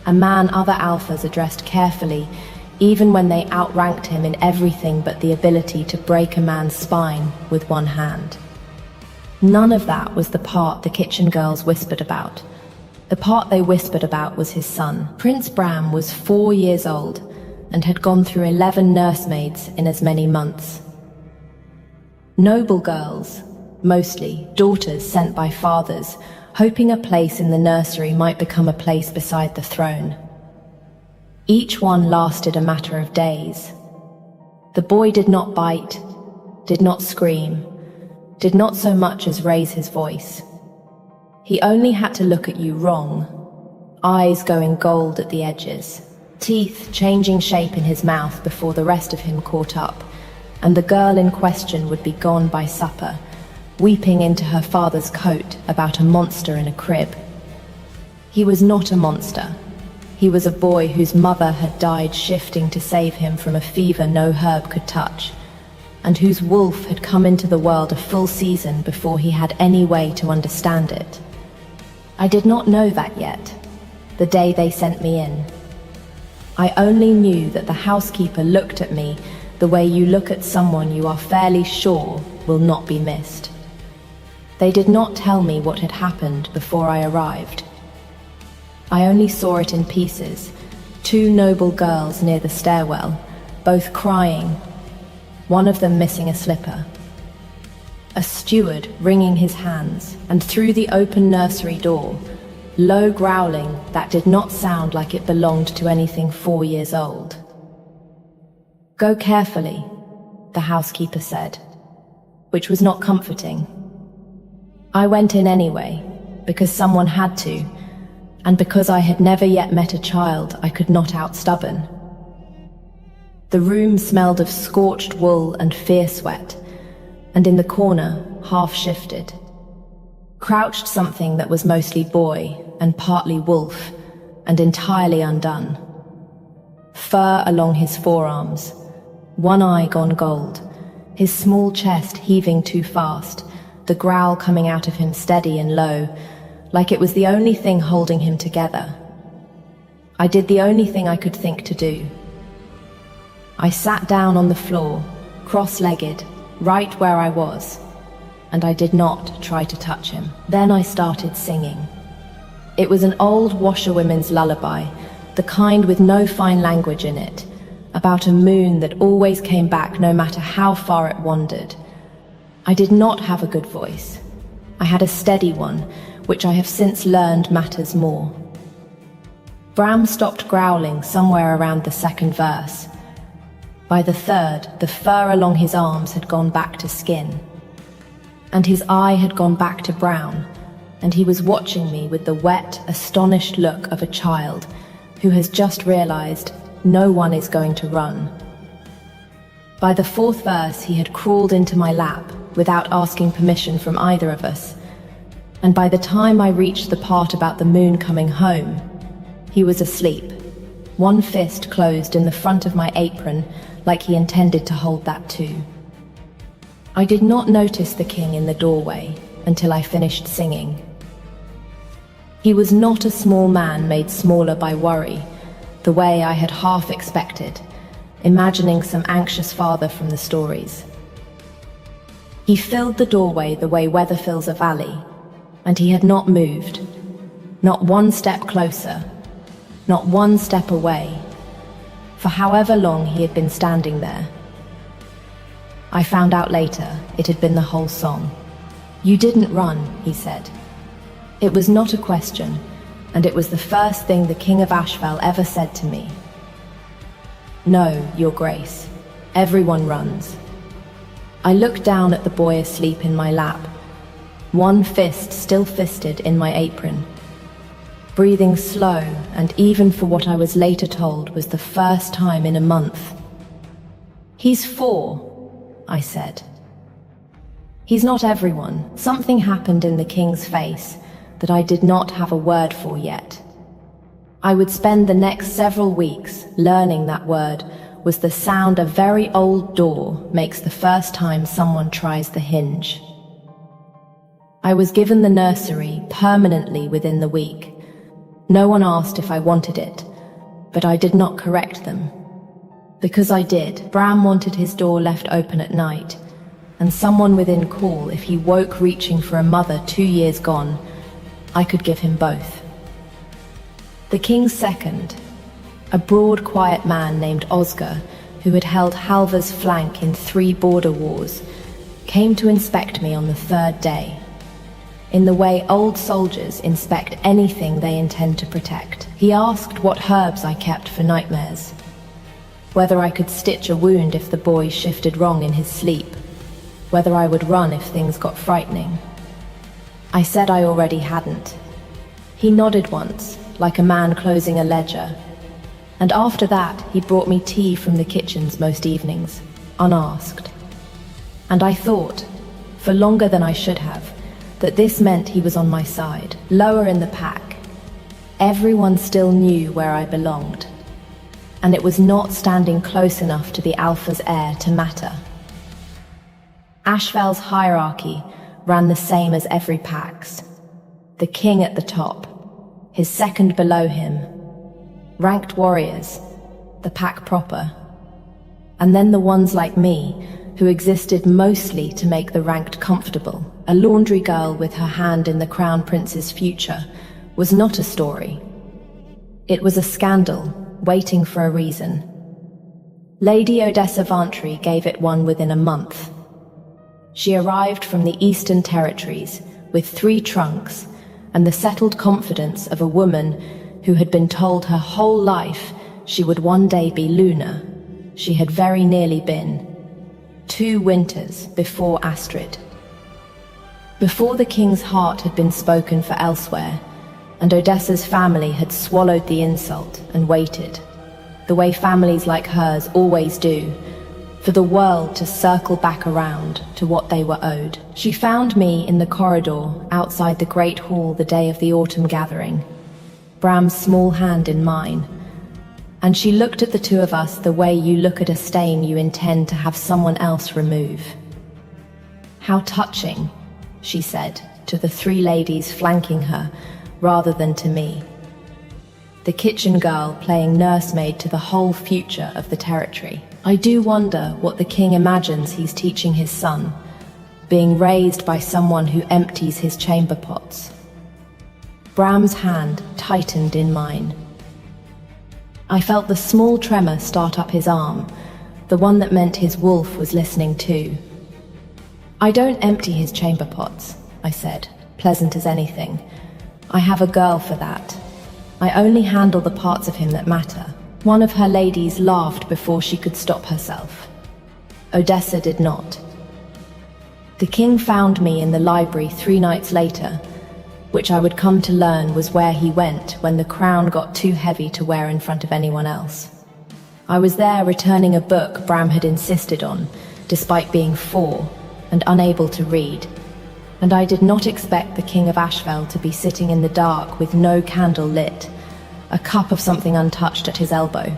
a man other alphas addressed carefully, even when they outranked him in everything but the ability to break a man's spine with one hand. None of that was the part the kitchen girls whispered about. The part they whispered about was his son. Prince Bram was 4 years old and had gone through 11 nursemaids in as many months. Noble girls, mostly daughters sent by fathers, hoping a place in the nursery might become a place beside the throne. Each one lasted a matter of days. The boy did not bite, did not scream, did not so much as raise his voice. He only had to look at you wrong, eyes going gold at the edges, teeth changing shape in his mouth before the rest of him caught up, and the girl in question would be gone by supper, weeping into her father's coat about a monster in a crib. He was not a monster. He was a boy whose mother had died shifting to save him from a fever no herb could touch, and whose wolf had come into the world a full season before he had any way to understand it. I did not know that yet, the day they sent me in. I only knew that the housekeeper looked at me the way you look at someone you are fairly sure will not be missed. They did not tell me what had happened before I arrived. I only saw it in pieces, 2 noble girls near the stairwell, both crying, one of them missing a slipper. A steward wringing his hands, and through the open nursery door, low growling that did not sound like it belonged to anything 4 years old. "Go carefully," the housekeeper said, which was not comforting. I went in anyway, because someone had to, and because I had never yet met a child I could not out-stubborn. The room smelled of scorched wool and fear sweat, and in the corner, half-shifted, crouched something that was mostly boy and partly wolf, and entirely undone. Fur along his forearms, one eye gone gold, his small chest heaving too fast, the growl coming out of him steady and low, like it was the only thing holding him together. I did the only thing I could think to do. I sat down on the floor, cross-legged, right where I was, and I did not try to touch him. Then I started singing. It was an old washerwomen's lullaby, the kind with no fine language in it, about a moon that always came back no matter how far it wandered. I did not have a good voice. I had a steady one, which I have since learned matters more. Bram stopped growling somewhere around the second verse. By the third, the fur along his arms had gone back to skin, and his eye had gone back to brown, and he was watching me with the wet, astonished look of a child who has just realized no one is going to run. By the fourth verse, he had crawled into my lap without asking permission from either of us, and by the time I reached the part about the moon coming home, he was asleep, one fist closed in the front of my apron like he intended to hold that too. I did not notice the king in the doorway until I finished singing. He was not a small man made smaller by worry, the way I had half expected, imagining some anxious father from the stories. He filled the doorway the way weather fills a valley, and he had not moved, not one step closer, not one step away, for however long he had been standing there. I found out later it had been the whole song. "You didn't run," he said. It was not a question, and it was the first thing the King of Ashval ever said to me. "No, Your Grace. Everyone runs." I looked down at the boy asleep in my lap, one fist still fisted in my apron, breathing slow, and even for what I was later told was the first time in a month. "He's 4, I said. "He's not everyone. Something happened in the king's face that I did not have a word for yet. I would spend the next several weeks learning that word was the sound a very old door makes the first time someone tries the hinge. I was given the nursery permanently within the week. No one asked if I wanted it, but I did not correct them. Because I did, Bram wanted his door left open at night, and someone within call if he woke reaching for a mother 2 years gone. I could give him both. The king's second, a broad, quiet man named Oscar, who had held Halvar's flank in 3 border wars, came to inspect me on the 3rd day, in the way old soldiers inspect anything they intend to protect. He asked what herbs I kept for nightmares, whether I could stitch a wound if the boy shifted wrong in his sleep, whether I would run if things got frightening. I said I already hadn't. He nodded once, like a man closing a ledger, and after that he brought me tea from the kitchens most evenings, unasked. And I thought, for longer than I should have, that this meant he was on my side, lower in the pack. Everyone still knew where I belonged, and it was not standing close enough to the Alpha's heir to matter. Ashval's hierarchy ran the same as every pack's. The king at the top, his second below him, ranked warriors, the pack proper, and then the ones like me, who existed mostly to make the ranked comfortable. A laundry girl with her hand in the crown prince's future was not a story. It was a scandal, waiting for a reason. Lady Odessa Vantry gave it one within a month. She arrived from the Eastern Territories with 3 trunks and the settled confidence of a woman who had been told her whole life she would one day be Luna. She had very nearly been. 2 winters before Astrid. Before the king's heart had been spoken for elsewhere, and Odessa's family had swallowed the insult and waited, the way families like hers always do, for the world to circle back around to what they were owed. She found me in the corridor outside the great hall the day of the autumn gathering, Bram's small hand in mine, and she looked at the 2 of us the way you look at a stain you intend to have someone else remove. "How touching," she said to the 3 ladies flanking her rather than to me, the kitchen girl playing nursemaid to the whole future of the territory. I do wonder what the king imagines he's teaching his son, being raised by someone who empties his chamber pots. Bram's hand tightened in mine. I felt the small tremor start up his arm, the one that meant his wolf was listening too. "I don't empty his chamber pots," I said, pleasant as anything. "I have a girl for that. I only handle the parts of him that matter." One of her ladies laughed before she could stop herself. Odessa did not. The king found me in the library 3 nights later, which I would come to learn was where he went when the crown got too heavy to wear in front of anyone else. I was there returning a book Bram had insisted on, despite being 4 and unable to read, and I did not expect the King of Ashfell to be sitting in the dark with no candle lit, a cup of something untouched at his elbow.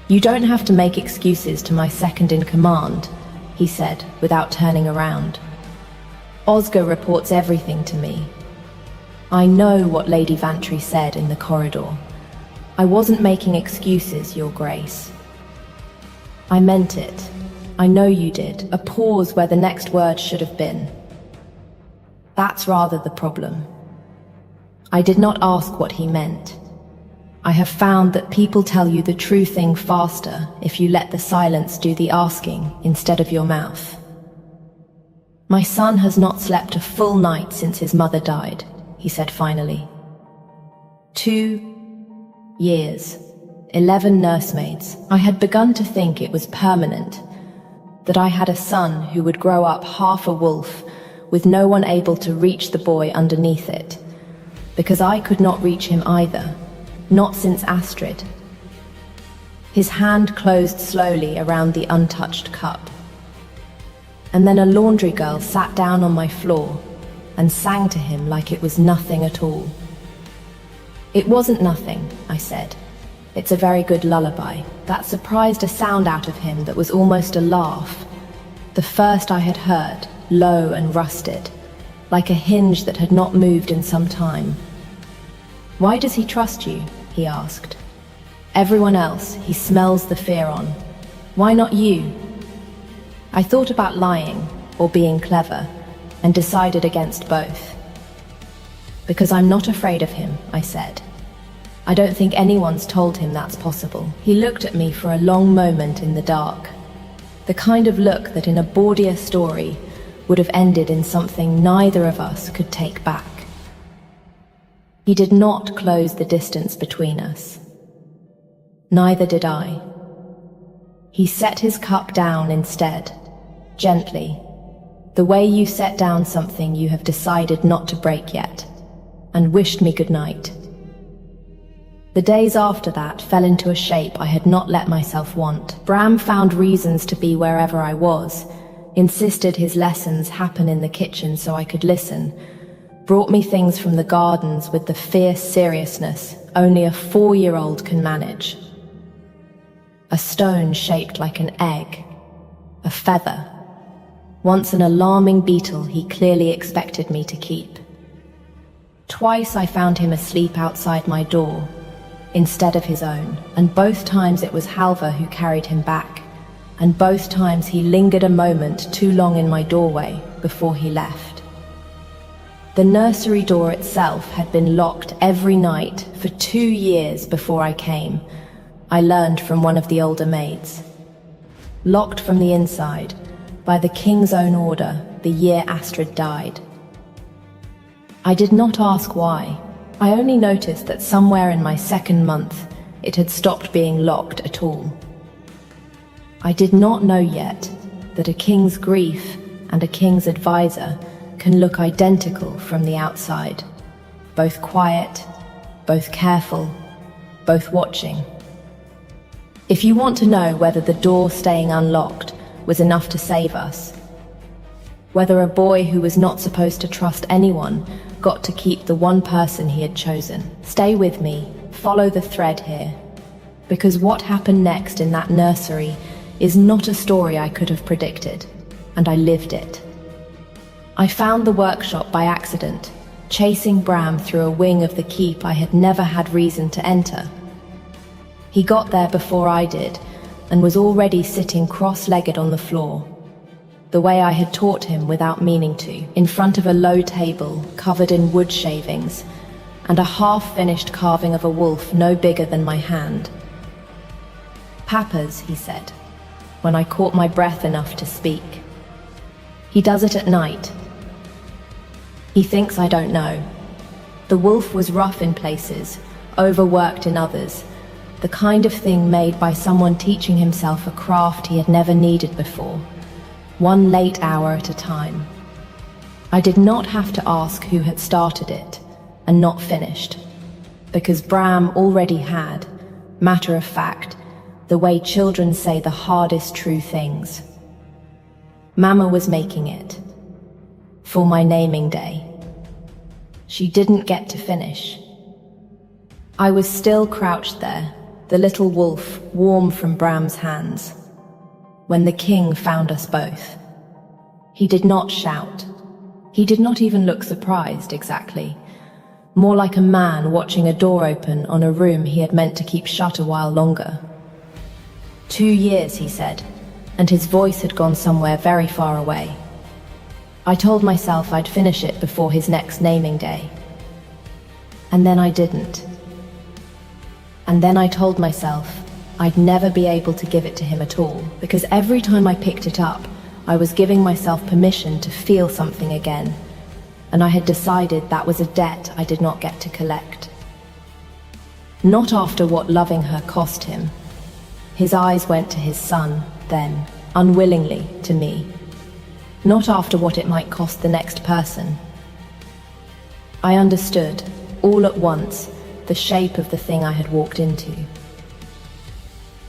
"You don't have to make excuses to my second in command," he said, without turning around. "Oscar reports everything to me. I know what Lady Vantry said in the corridor. I wasn't making excuses, Your Grace. I meant it. I know you did." A pause where the next word should have been. "That's rather the problem." I did not ask what he meant. I have found that people tell you the true thing faster if you let the silence do the asking instead of your mouth. "My son has not slept a full night since his mother died," he said finally. 2 years, 11 nursemaids. I had begun to think it was permanent, that I had a son who would grow up half a wolf with no one able to reach the boy underneath it, because I could not reach him either. Not since Astrid. His hand closed slowly around the untouched cup. And then a laundry girl sat down on my floor and sang to him like it was nothing at all. "It wasn't nothing," I said. "It's a very good lullaby." That surprised a sound out of him that was almost a laugh. The first I had heard, low and rusted, like a hinge that had not moved in some time. "Why does he trust you?" he asked. "Everyone else, he smells the fear on. Why not you?" I thought about lying or being clever and decided against both. "Because I'm not afraid of him," I said. "I don't think anyone's told him that's possible." He looked at me for a long moment in the dark, the kind of look that in a bawdier story would have ended in something neither of us could take back. He did not close the distance between us. Neither did I. He set his cup down instead, gently, the way you set down something you have decided not to break yet, and wished me good night. The days after that fell into a shape I had not let myself want. Bram found reasons to be wherever I was, insisted his lessons happen in the kitchen so I could listen, brought me things from the gardens with the fierce seriousness only a 4-year-old can manage. A stone shaped like an egg, a feather, once an alarming beetle he clearly expected me to keep. Twice I found him asleep outside my door, instead of his own, and both times it was Halva who carried him back, and both times he lingered a moment too long in my doorway before he left. The nursery door itself had been locked every night for 2 years before I came, I learned from one of the older maids. Locked from the inside, by the king's own order, the year Astrid died. I did not ask why. I only noticed that somewhere in my 2nd month, it had stopped being locked at all. I did not know yet that a king's grief and a king's advisor can look identical from the outside, both quiet, both careful, both watching. If you want to know whether the door staying unlocked was enough to save us, whether a boy who was not supposed to trust anyone got to keep the one person he had chosen, stay with me, follow the thread here, because what happened next in that nursery is not a story I could have predicted, and I lived it. I found the workshop by accident, chasing Bram through a wing of the keep I had never had reason to enter. He got there before I did, and was already sitting cross-legged on the floor, the way I had taught him without meaning to, in front of a low table covered in wood shavings, and a half-finished carving of a wolf no bigger than my hand. "Papa's," he said, when I caught my breath enough to speak. "He does it at night. He thinks I don't know." The wolf was rough in places, overworked in others, the kind of thing made by someone teaching himself a craft he had never needed before, one late hour at a time. I did not have to ask who had started it and not finished, because Bram already had, matter of fact, the way children say the hardest true things. Mama was making it for my naming day. She didn't get to finish. I was still crouched there, the little wolf warm from Bram's hands, when the king found us both. He did not shout. He did not even look surprised, exactly. More like a man watching a door open on a room he had meant to keep shut a while longer. 2 years, he said, and his voice had gone somewhere very far away. I told myself I'd finish it before his next naming day. And then I didn't. And then I told myself I'd never be able to give it to him at all, because every time I picked it up, I was giving myself permission to feel something again, and I had decided that was a debt I did not get to collect. Not after what loving her cost him. His eyes went to his son, then, unwillingly, to me. Not after what it might cost the next person. I understood, all at once, the shape of the thing I had walked into.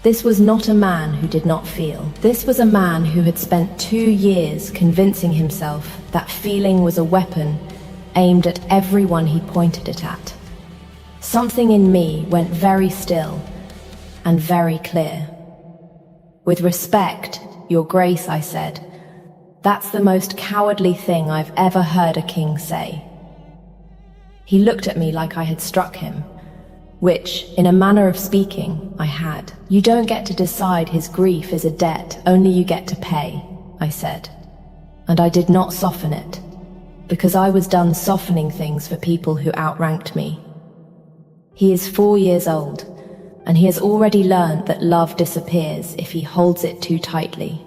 This was not a man who did not feel. This was a man who had spent 2 years convincing himself that feeling was a weapon aimed at everyone he pointed it at. Something in me went very still and very clear. "With respect, Your Grace," I said, "that's the most cowardly thing I've ever heard a king say." He looked at me like I had struck him, which, in a manner of speaking, I had. "You don't get to decide his grief is a debt, only you get to pay," I said. And I did not soften it, because I was done softening things for people who outranked me. He is 4 years old, and he has already learned that love disappears if he holds it too tightly.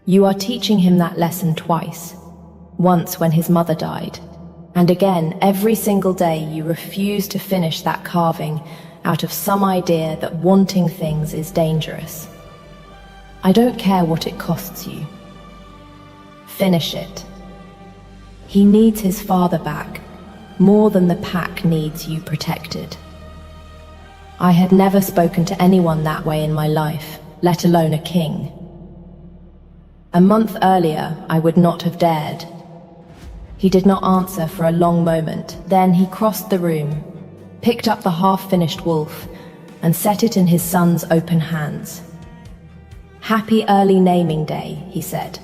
You are teaching him that lesson twice. Once when his mother died, and again every single day you refuse to finish that carving out of some idea that wanting things is dangerous. I don't care what it costs you. Finish it. He needs his father back, more than the pack needs you protected. I had never spoken to anyone that way in my life, let alone a king. A month earlier, I would not have dared. He did not answer for a long moment. Then he crossed the room, picked up the half-finished wolf, and set it in his son's open hands. "Happy early naming day," he said,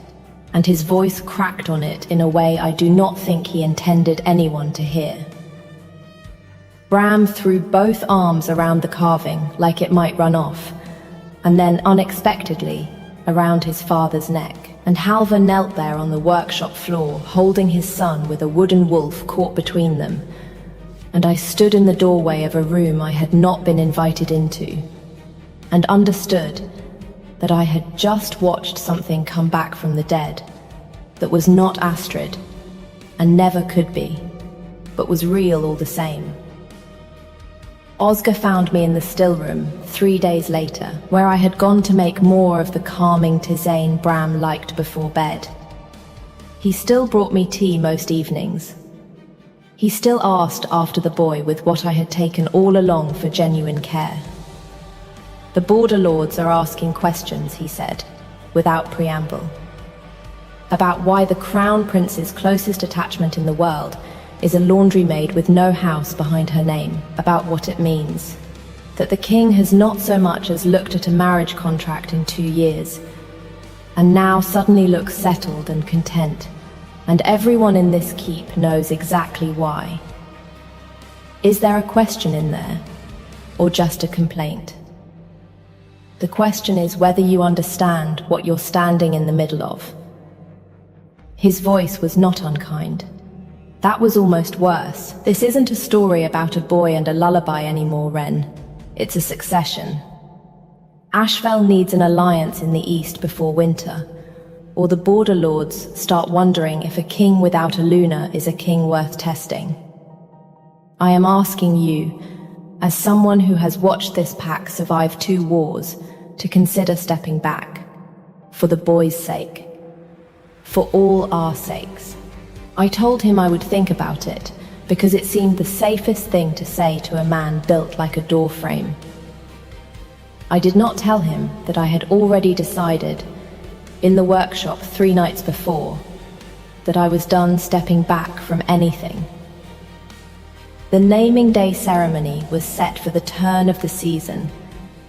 and his voice cracked on it in a way I do not think he intended anyone to hear. Bram threw both arms around the carving like it might run off, and then unexpectedly around his father's neck, and Halvar knelt there on the workshop floor holding his son with a wooden wolf caught between them, and I stood in the doorway of a room I had not been invited into, and understood that I had just watched something come back from the dead that was not Astrid, and never could be, but was real all the same. Oscar found me in the still room 3 days later, where I had gone to make more of the calming tisane Bram liked before bed. He still brought me tea most evenings. He still asked after the boy with what I had taken all along for genuine care. "The border lords are asking questions," he said, without preamble, "about why the crown prince's closest attachment in the world is a laundry maid with no house behind her name, about what it means, that the king has not so much as looked at a marriage contract in 2 years, and now suddenly looks settled and content, and everyone in this keep knows exactly why. Is there a question in there, or just a complaint? The question is whether you understand what you're standing in the middle of." His voice was not unkind. That was almost worse. This isn't a story about a boy and a lullaby anymore, Wren. It's a succession. Ashfell needs an alliance in the east before winter, or the border lords start wondering if a king without a Luna is a king worth testing. I am asking you, as someone who has watched this pack survive 2 wars, to consider stepping back. For the boy's sake. For all our sakes. I told him I would think about it, because it seemed the safest thing to say to a man built like a door frame. I did not tell him that I had already decided, in the workshop 3 nights before, that I was done stepping back from anything. The naming day ceremony was set for the turn of the season,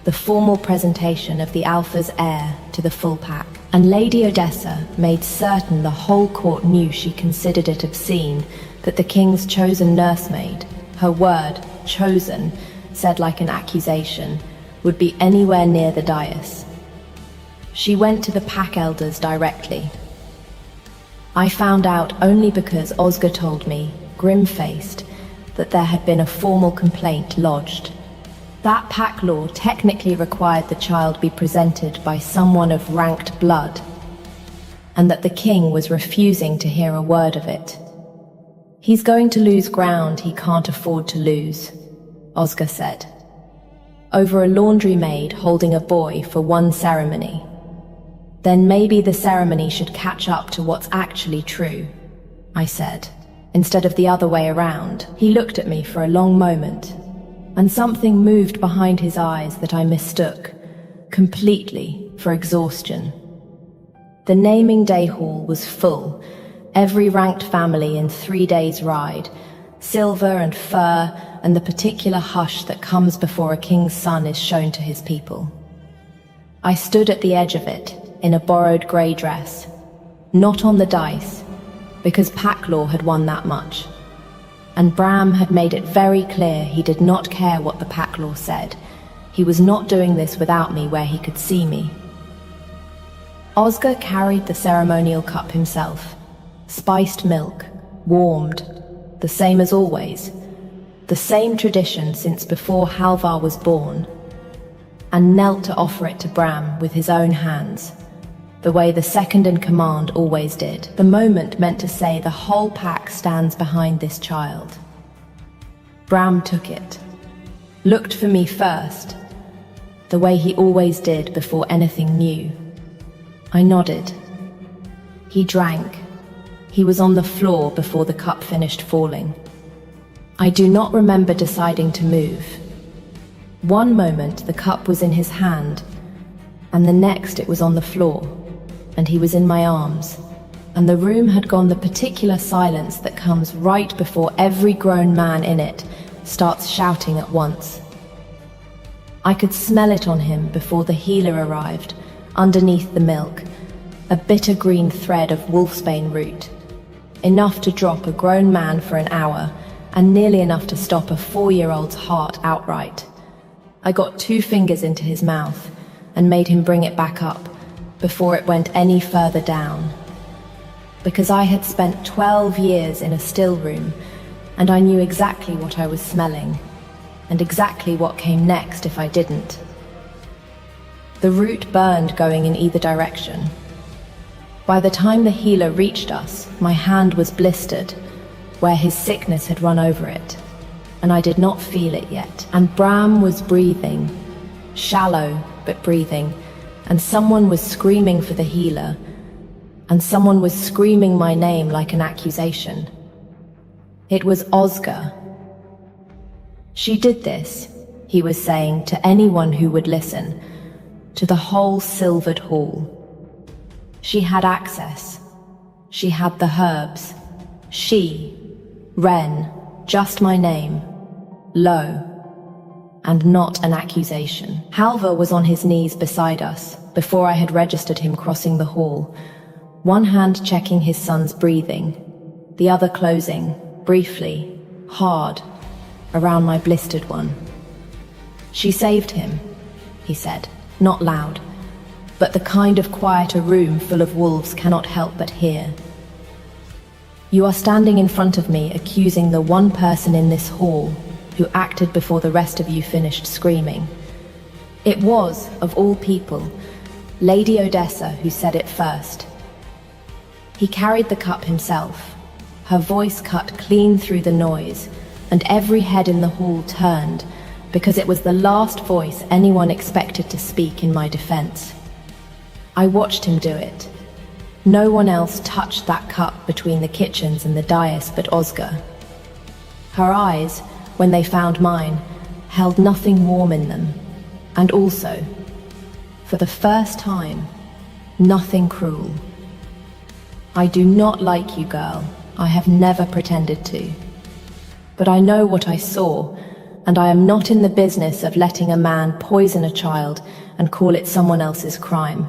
the formal presentation of the Alpha's heir to the full pack, and Lady Odessa made certain the whole court knew she considered it obscene that the king's chosen nursemaid, her word, chosen, said like an accusation, would be anywhere near the dais. She went to the pack elders directly. I found out only because Oscar told me, grim-faced, that there had been a formal complaint lodged. That pack law technically required the child be presented by someone of ranked blood, and that the king was refusing to hear a word of it. He's going to lose ground he can't afford to lose, Oscar said, over a laundry maid holding a boy for one ceremony. Then maybe the ceremony should catch up to what's actually true, I said, instead of the other way around. He looked at me for a long moment, and something moved behind his eyes that I mistook, completely, for exhaustion. The naming day hall was full, every ranked family in 3 days' ride, silver and fur, and the particular hush that comes before a king's son is shown to his people. I stood at the edge of it, in a borrowed grey dress, not on the dice, because Packlaw had won that much. And Bram had made it very clear he did not care what the Packlaw said. He was not doing this without me where he could see me. Oscar carried the ceremonial cup himself, spiced milk, warmed, the same as always, the same tradition since before Halvar was born, and knelt to offer it to Bram with his own hands, the way the second in command always did. The moment meant to say the whole pack stands behind this child. Bram took it, looked for me first, the way he always did before anything new. I nodded. He drank. He was on the floor before the cup finished falling. I do not remember deciding to move. One moment the cup was in his hand, and the next it was on the floor, and he was in my arms, and the room had gone the particular silence that comes right before every grown man in it starts shouting at once. I could smell it on him before the healer arrived, underneath the milk, a bitter green thread of wolfsbane root, enough to drop a grown man for an hour, and nearly enough to stop a 4-year-old's heart outright. I got 2 fingers into his mouth and made him bring it back up before it went any further down. Because I had spent 12 years in a still room, and I knew exactly what I was smelling, and exactly what came next if I didn't. The root burned going in either direction. By the time the healer reached us, my hand was blistered, where his sickness had run over it, and I did not feel it yet. And Bram was breathing, shallow but breathing, and someone was screaming for the healer, and someone was screaming my name like an accusation. It was Oscar. She did this, he was saying to anyone who would listen, to the whole silvered hall. She had access. She had the herbs. She, Wren, just my name, low, and not an accusation. Halvar was on his knees beside us, before I had registered him crossing the hall, one hand checking his son's breathing, the other closing, briefly, hard, around my blistered one. She saved him, he said, not loud, but the kind of quiet a room full of wolves cannot help but hear. You are standing in front of me accusing the one person in this hall who acted before the rest of you finished screaming. It was, of all people, Lady Odessa who said it first. He carried the cup himself, her voice cut clean through the noise, and every head in the hall turned because it was the last voice anyone expected to speak in my defense. I watched him do it. No one else touched that cup between the kitchens and the dais but Ozga. Her eyes, when they found mine, held nothing warm in them, and also, for the first time, nothing cruel. I do not like you, girl. I have never pretended to. But I know what I saw, and I am not in the business of letting a man poison a child and call it someone else's crime.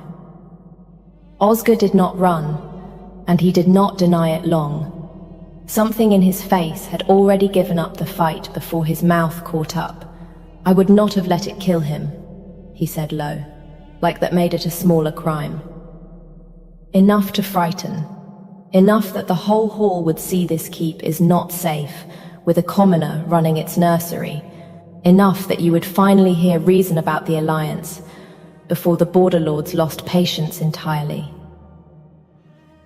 Ozga did not run, and he did not deny it long. Something in his face had already given up the fight before his mouth caught up. I would not have let it kill him, he said low, like that made it a smaller crime. Enough to frighten. Enough that the whole hall would see this keep is not safe, with a commoner running its nursery. Enough that you would finally hear reason about the alliance, before the border lords lost patience entirely.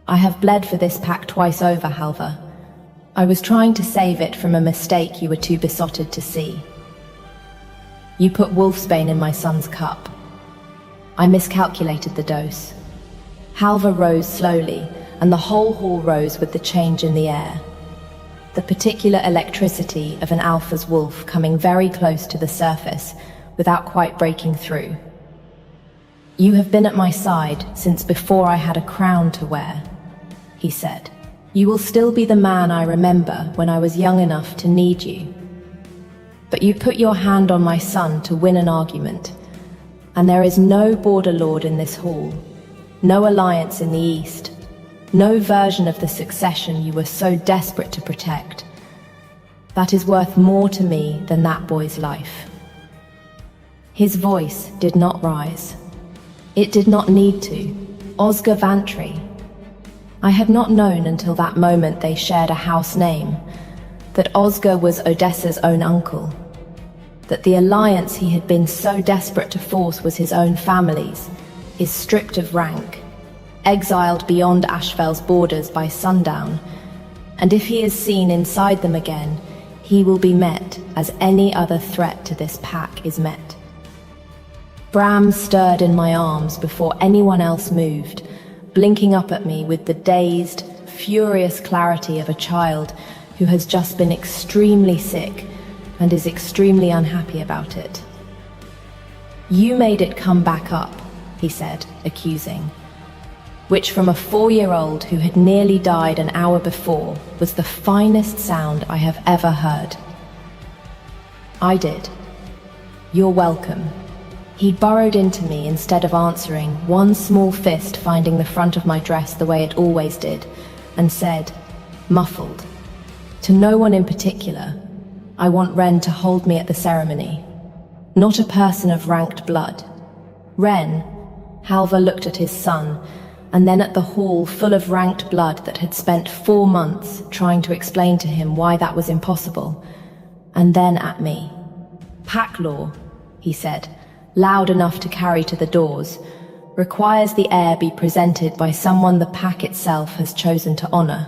I have bled for this pack twice over, Halva. I was trying to save it from a mistake you were too besotted to see. You put wolfsbane in my son's cup. I miscalculated the dose. Halva rose slowly, and the whole hall rose with the change in the air. The particular electricity of an alpha's wolf coming very close to the surface without quite breaking through. You have been at my side since before I had a crown to wear, he said. You will still be the man I remember when I was young enough to need you. But you put your hand on my son to win an argument, and there is no border lord in this hall, no alliance in the east, no version of the succession you were so desperate to protect. That is worth more to me than that boy's life. His voice did not rise. It did not need to. Ozga Vantry. I had not known until that moment they shared a house name, that Ozga was Odessa's own uncle, that the alliance he had been so desperate to force was his own family's, is stripped of rank, exiled beyond Ashfel's borders by sundown, and if he is seen inside them again, he will be met as any other threat to this pack is met. Bram stirred in my arms before anyone else moved, blinking up at me with the dazed, furious clarity of a child who has just been extremely sick and is extremely unhappy about it. You made it come back up, he said, accusing, which from a 4-year-old who had nearly died an hour before was the finest sound I have ever heard. I did. You're welcome. He burrowed into me instead of answering, one small fist finding the front of my dress the way it always did, and said, muffled, to no one in particular, I want Ren to hold me at the ceremony. Not a person of ranked blood. Ren, Halva looked at his son, and then at the hall full of ranked blood that had spent 4 months trying to explain to him why that was impossible, and then at me. Pack law, he said, loud enough to carry to the doors, requires the heir be presented by someone the pack itself has chosen to honor.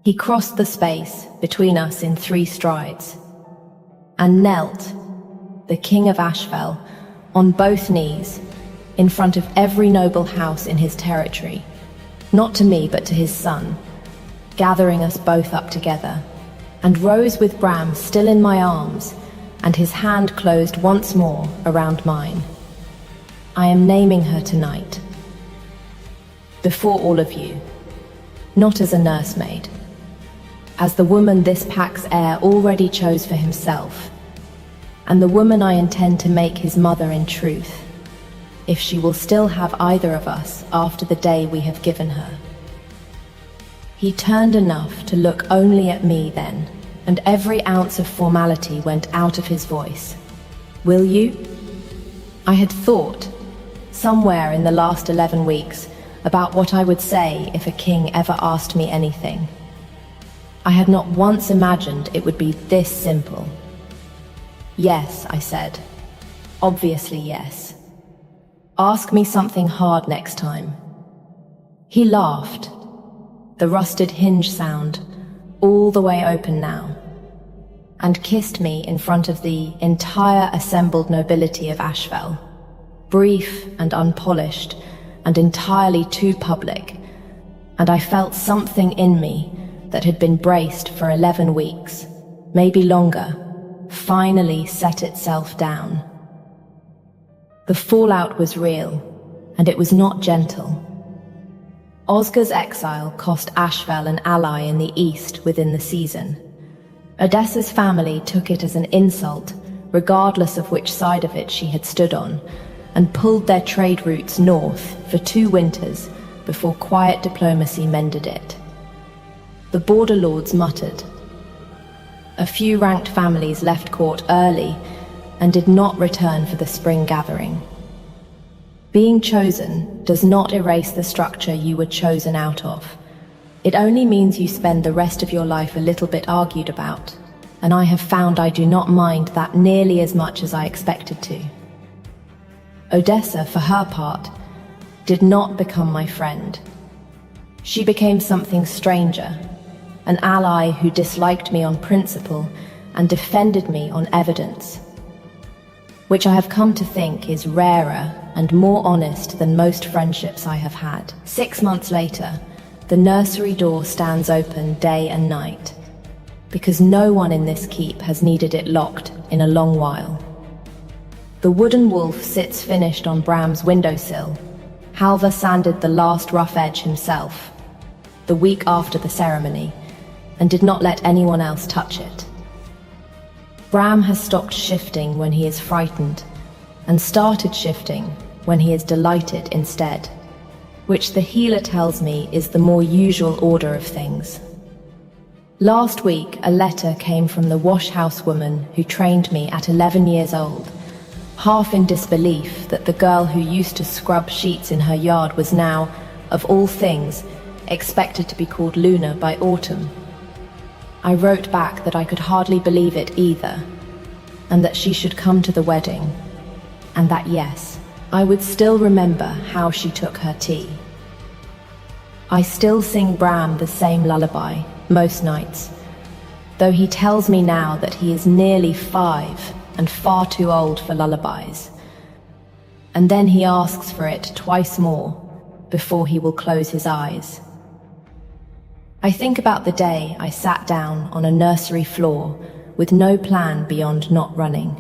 He crossed the space between us in 3 strides, and knelt, the king of Ashfel, on both knees, in front of every noble house in his territory, not to me but to his son, gathering us both up together, and rose with Bram still in my arms, and his hand closed once more around mine. I am naming her tonight. Before all of you. Not as a nursemaid. As the woman this pack's heir already chose for himself, and the woman I intend to make his mother in truth, if she will still have either of us after the day we have given her. He turned enough to look only at me then, and every ounce of formality went out of his voice. Will you? I had thought, somewhere in the last 11 weeks, about what I would say if a king ever asked me anything. I had not once imagined it would be this simple. "Yes," I said. "Obviously yes. Ask me something hard next time." He laughed, the rusted hinge sound all the way open now, and kissed me in front of the entire assembled nobility of Ashfell, brief and unpolished and entirely too public, and I felt something in me that had been braced for 11 weeks, maybe longer, finally set itself down. The fallout was real, and it was not gentle. Oscar's exile cost Ashfell an ally in the east within the season. Odessa's family took it as an insult, regardless of which side of it she had stood on, and pulled their trade routes north for 2 winters before quiet diplomacy mended it. The border lords muttered. A few ranked families left court early and did not return for the spring gathering. Being chosen does not erase the structure you were chosen out of. It only means you spend the rest of your life a little bit argued about, and I have found I do not mind that nearly as much as I expected to. Odessa, for her part, did not become my friend. She became something stranger, an ally who disliked me on principle and defended me on evidence, which I have come to think is rarer and more honest than most friendships I have had. 6 months later, the nursery door stands open day and night, because no one in this keep has needed it locked in a long while. The wooden wolf sits finished on Bram's windowsill. Halvar sanded the last rough edge himself, the week after the ceremony, and did not let anyone else touch it. Bram has stopped shifting when he is frightened, and started shifting when he is delighted instead, which the healer tells me is the more usual order of things. Last week, a letter came from the wash-house woman who trained me at 11 years old, half in disbelief that the girl who used to scrub sheets in her yard was now, of all things, expected to be called Luna by autumn. I wrote back that I could hardly believe it either, and that she should come to the wedding, and that yes, I would still remember how she took her tea. I still sing Bram the same lullaby most nights, though he tells me now that he is nearly 5 and far too old for lullabies. And then he asks for it twice more before he will close his eyes. I think about the day I sat down on a nursery floor with no plan beyond not running,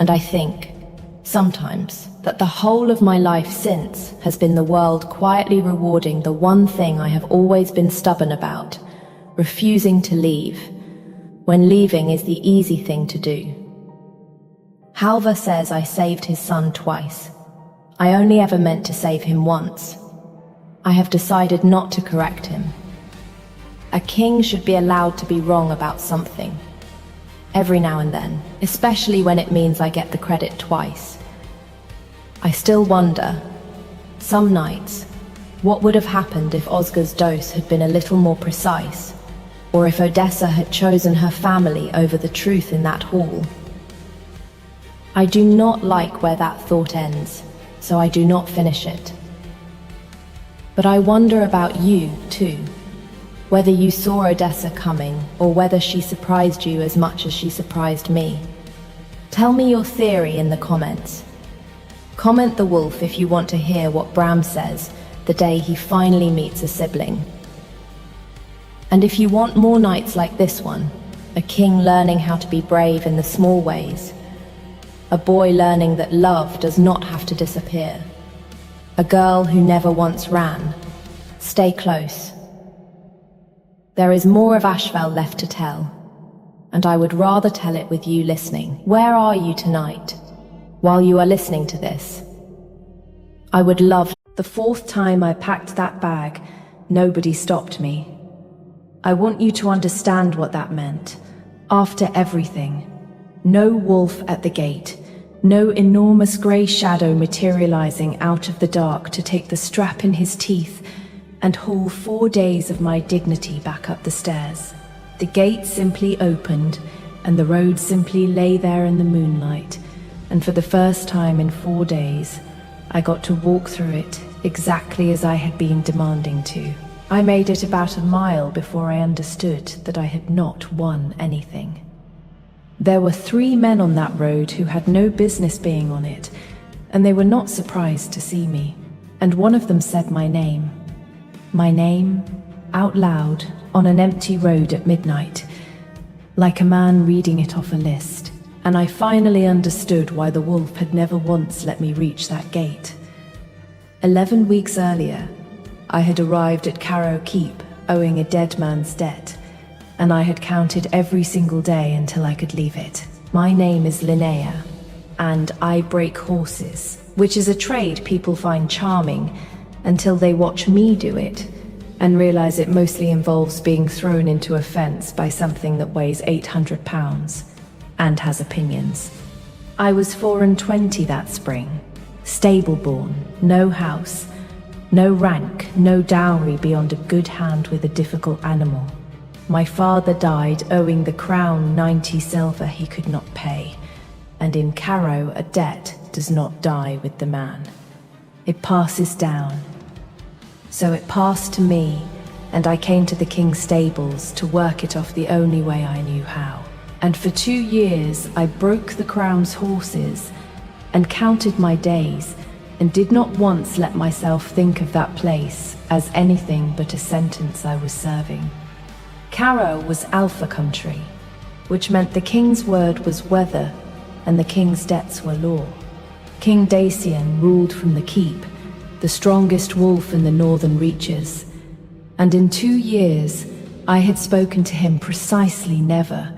and I think, sometimes, that the whole of my life since has been the world quietly rewarding the one thing I have always been stubborn about, refusing to leave, when leaving is the easy thing to do. Halvar says I saved his son twice. I only ever meant to save him once. I have decided not to correct him. A king should be allowed to be wrong about something, every now and then, especially when it means I get the credit twice. I still wonder, some nights, what would have happened if Oscar's dose had been a little more precise, or if Odessa had chosen her family over the truth in that hall. I do not like where that thought ends, so I do not finish it. But I wonder about you, too. Whether you saw Odessa coming, or whether she surprised you as much as she surprised me. Tell me your theory in the comments. Comment the wolf if you want to hear what Bram says the day he finally meets a sibling. And if you want more nights like this one, a king learning how to be brave in the small ways, a boy learning that love does not have to disappear, a girl who never once ran, stay close. There is more of Ashfell left to tell, and I would rather tell it with you listening. Where are you tonight, while you are listening to this? I would love. The 4th time I packed that bag, nobody stopped me. I want you to understand what that meant. After everything, no wolf at the gate, no enormous grey shadow materializing out of the dark to take the strap in his teeth and haul 4 days of my dignity back up the stairs. The gate simply opened, and the road simply lay there in the moonlight, and for the first time in 4 days, I got to walk through it exactly as I had been demanding to. I made it about a mile before I understood that I had not won anything. There were 3 men on that road who had no business being on it, and they were not surprised to see me, and one of them said my name. My name, out loud, on an empty road at midnight, like a man reading it off a list, and I finally understood why the wolf had never once let me reach that gate. 11 weeks earlier, I had arrived at Carrow Keep owing a dead man's debt, and I had counted every single day until I could leave it. My name is Linnea, and I break horses, which is a trade people find charming until they watch me do it and realize it mostly involves being thrown into a fence by something that weighs 800 pounds and has opinions. I was 4 and 20 that spring, stable-born, no house, no rank, no dowry beyond a good hand with a difficult animal. My father died owing the crown 90 silver he could not pay, and in Carrow a debt does not die with the man. It passes down. So it passed to me, and I came to the king's stables to work it off the only way I knew how. And for 2 years I broke the crown's horses and counted my days, and did not once let myself think of that place as anything but a sentence I was serving. Carrow was Alpha country, which meant the king's word was weather and the king's debts were law. King Dacian ruled from the keep, the strongest wolf in the northern reaches, and in 2 years I had spoken to him precisely never,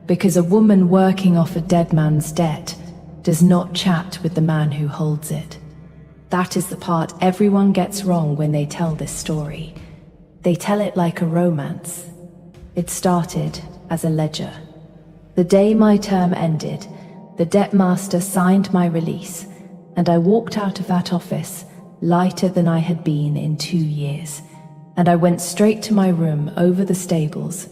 because a woman working off a dead man's debt does not chat with the man who holds it. That is the part everyone gets wrong when they tell this story. They tell it like a romance. It started as a ledger. The day my term ended, the debt master signed my release, and I walked out of that office lighter than I had been in 2 years, and I went straight to my room over the stables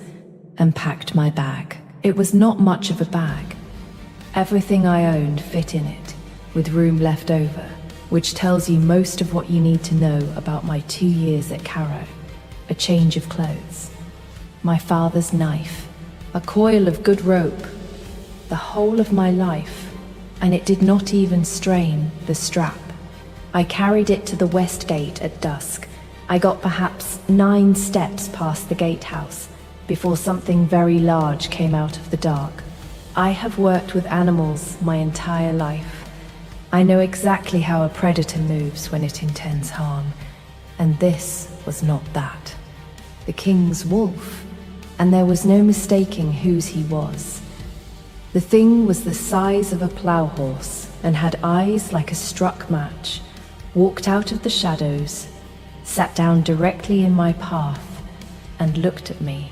and packed my bag. It was not much of a bag. Everything I owned fit in it, with room left over, which tells you most of what you need to know about my 2 years at Carrow. A change of clothes, my father's knife, a coil of good rope, the whole of my life, and it did not even strain the strap. I carried it to the west gate at dusk. I got perhaps 9 steps past the gatehouse before something very large came out of the dark. I have worked with animals my entire life. I know exactly how a predator moves when it intends harm, and this was not that. The king's wolf, and there was no mistaking whose he was. The thing was the size of a plough horse and had eyes like a struck match, walked out of the shadows, sat down directly in my path, and looked at me.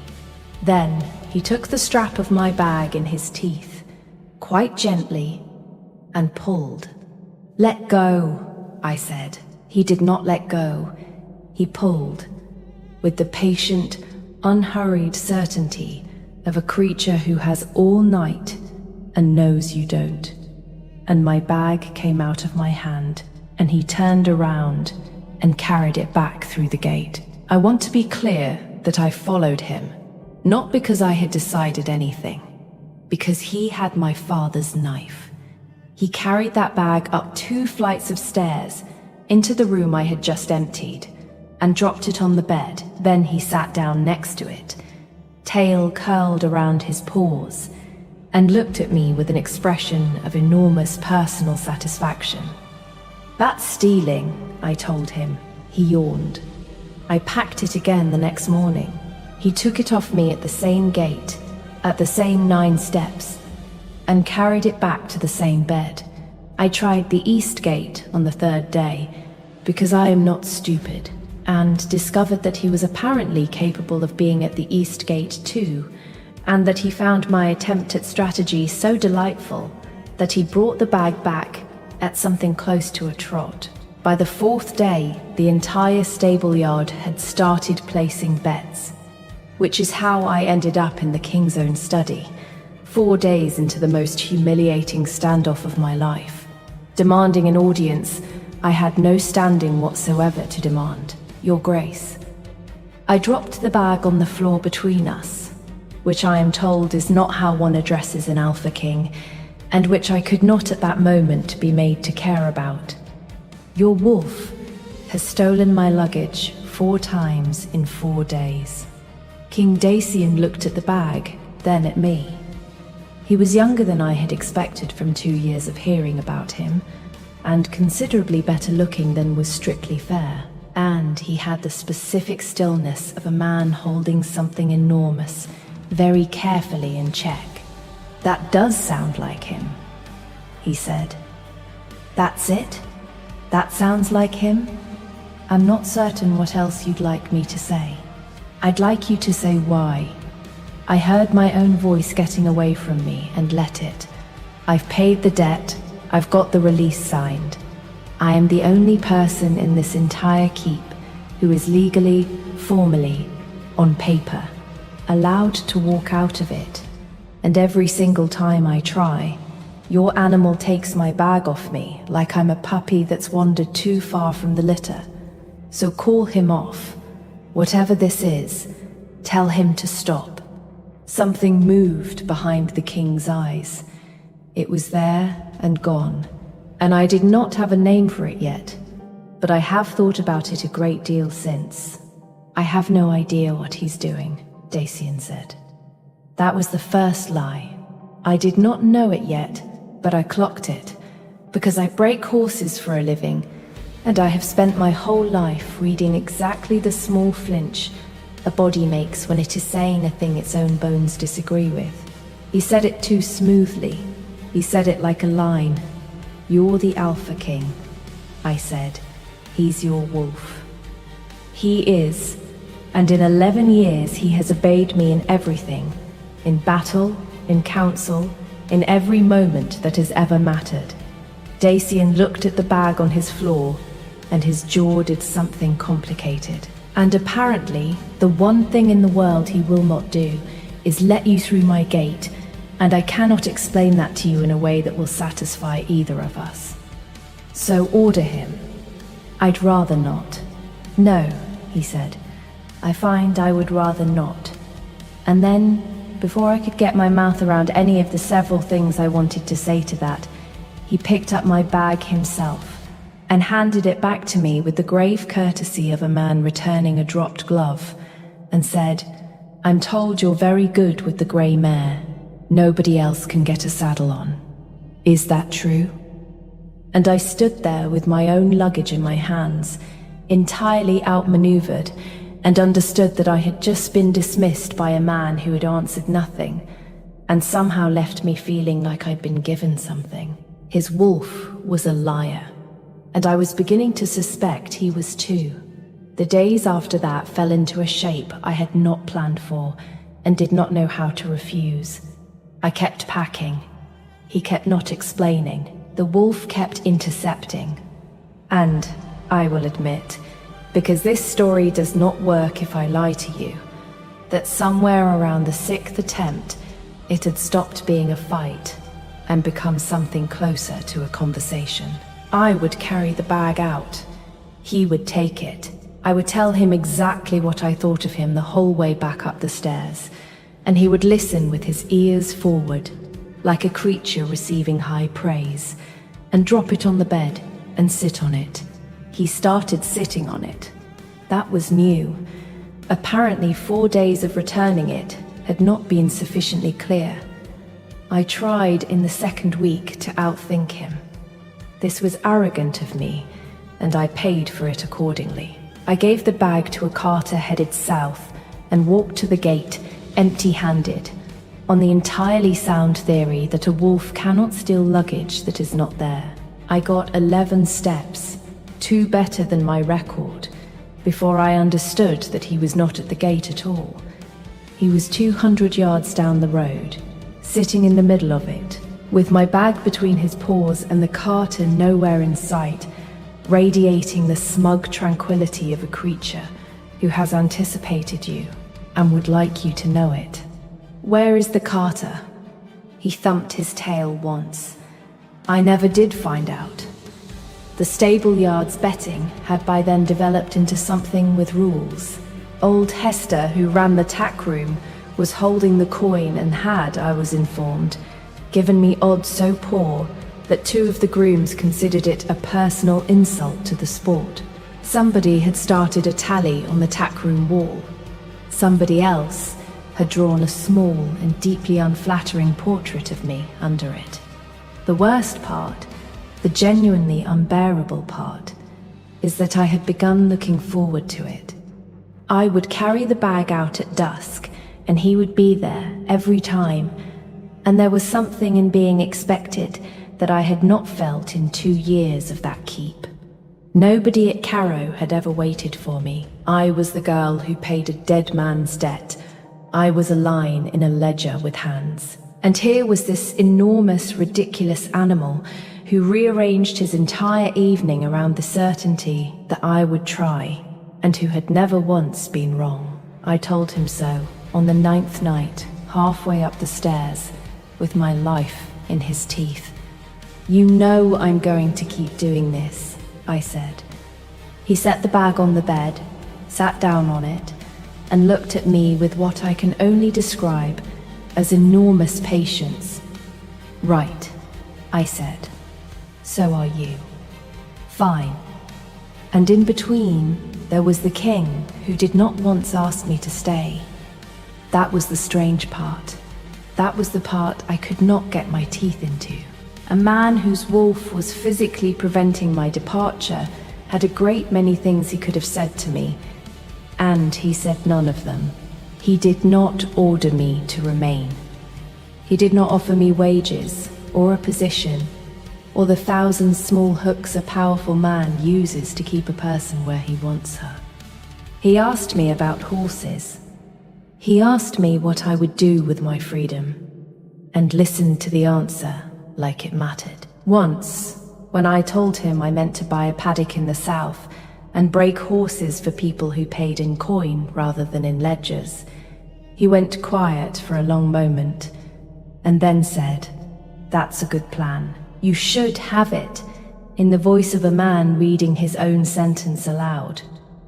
Then he took the strap of my bag in his teeth, quite gently, and pulled. "Let go," I said. He did not let go. He pulled, with the patient, unhurried certainty of a creature who has all night and knows you don't. And my bag came out of my hand, and he turned around and carried it back through the gate. I want to be clear that I followed him, not because I had decided anything, because he had my father's knife. He carried that bag up 2 flights of stairs into the room I had just emptied and dropped it on the bed. Then he sat down next to it, tail curled around his paws, and looked at me with an expression of enormous personal satisfaction. "That's stealing," I told him. He yawned. I packed it again the next morning. He took it off me at the same gate, at the same 9 steps, and carried it back to the same bed. I tried the east gate on the 3rd day, because I am not stupid, and discovered that he was apparently capable of being at the east gate too, and that he found my attempt at strategy so delightful that he brought the bag back at something close to a trot. By the fourth day, the entire stable yard had started placing bets, which is how I ended up in the king's own study, 4 days into the most humiliating standoff of my life. Demanding an audience, I had no standing whatsoever to demand. Your Grace. I dropped the bag on the floor between us, which I am told is not how one addresses an Alpha King, and which I could not at that moment be made to care about. Your wolf has stolen my luggage 4 times in 4 days. King Dacian looked at the bag, then at me. He was younger than I had expected from 2 years of hearing about him, and considerably better looking than was strictly fair. And he had the specific stillness of a man holding something enormous, very carefully in check. That does sound like him, he said. That's it? That sounds like him? I'm not certain what else you'd like me to say. I'd like you to say why. I heard my own voice getting away from me and let it. I've paid the debt. I've got the release signed. I am the only person in this entire keep who is legally, formally, on paper, allowed to walk out of it. And every single time I try, your animal takes my bag off me like I'm a puppy that's wandered too far from the litter. So call him off. Whatever this is, tell him to stop. Something moved behind the king's eyes. It was there and gone, and I did not have a name for it yet, but I have thought about it a great deal since. I have no idea what he's doing, Dacian said. That was the first lie. I did not know it yet, but I clocked it, because I break horses for a living, and I have spent my whole life reading exactly the small flinch a body makes when it is saying a thing its own bones disagree with. He said it too smoothly. He said it like a line. You're the Alpha King, I said. He's your wolf. He is, and in 11 years he has obeyed me in everything, in battle, in council, in every moment that has ever mattered. Dacian looked at the bag on his floor, and his jaw did something complicated. And apparently, the one thing in the world he will not do is let you through my gate, and I cannot explain that to you in a way that will satisfy either of us. So order him. I'd rather not. No, he said. I find I would rather not. And then, before I could get my mouth around any of the several things I wanted to say to that, he picked up my bag himself and handed it back to me with the grave courtesy of a man returning a dropped glove, and said, I'm told you're very good with the grey mare. Nobody else can get a saddle on. Is that true? And I stood there with my own luggage in my hands, entirely outmaneuvered, and understood that I had just been dismissed by a man who had answered nothing, and somehow left me feeling like I'd been given something. His wolf was a liar, and I was beginning to suspect he was too. The days after that fell into a shape I had not planned for, and did not know how to refuse. I kept packing. He kept not explaining. The wolf kept intercepting. And, I will admit, because this story does not work if I lie to you, that somewhere around the 6th attempt, it had stopped being a fight and become something closer to a conversation. I would carry the bag out. He would take it. I would tell him exactly what I thought of him the whole way back up the stairs, and he would listen with his ears forward, like a creature receiving high praise, and drop it on the bed and sit on it. He started sitting on it. That was new. Apparently 4 days of returning it had not been sufficiently clear. I tried in the 2nd week to outthink him. This was arrogant of me, and I paid for it accordingly. I gave the bag to a carter headed south and walked to the gate, empty-handed, on the entirely sound theory that a wolf cannot steal luggage that is not there. I got 11 steps, 2 better than my record, before I understood that he was not at the gate at all. He was 200 yards down the road, sitting in the middle of it, with my bag between his paws and the carter nowhere in sight, radiating the smug tranquility of a creature who has anticipated you and would like you to know it. "Where is the carter?" He thumped his tail once. I never did find out. The stable-yard's betting had by then developed into something with rules. Old Hester, who ran the tack room, was holding the coin and had, I was informed, given me odds so poor that 2 of the grooms considered it a personal insult to the sport. Somebody had started a tally on the tackroom wall. Somebody else had drawn a small and deeply unflattering portrait of me under it. The worst part, the genuinely unbearable part, is that I had begun looking forward to it. I would carry the bag out at dusk, and he would be there every time, and there was something in being expected that I had not felt in 2 years of that keep. Nobody at Carrow had ever waited for me. I was the girl who paid a dead man's debt. I was a line in a ledger with hands. And here was this enormous, ridiculous animal who rearranged his entire evening around the certainty that I would try, and who had never once been wrong. I told him so on the 9th night, halfway up the stairs, with my life in his teeth. "You know I'm going to keep doing this," I said. He set the bag on the bed, sat down on it, and looked at me with what I can only describe as enormous patience. "Right," I said. "So are you. Fine." And in between, there was the king, who did not once ask me to stay. That was the strange part. That was the part I could not get my teeth into. A man whose wolf was physically preventing my departure had a great many things he could have said to me, and he said none of them. He did not order me to remain. He did not offer me wages, or a position, or the 1,000 small hooks a powerful man uses to keep a person where he wants her. He asked me about horses. He asked me what I would do with my freedom, and listened to the answer like it mattered. Once, when I told him I meant to buy a paddock in the south and break horses for people who paid in coin rather than in ledgers, he went quiet for a long moment, and then said, "That's a good plan. You should have it," in the voice of a man reading his own sentence aloud.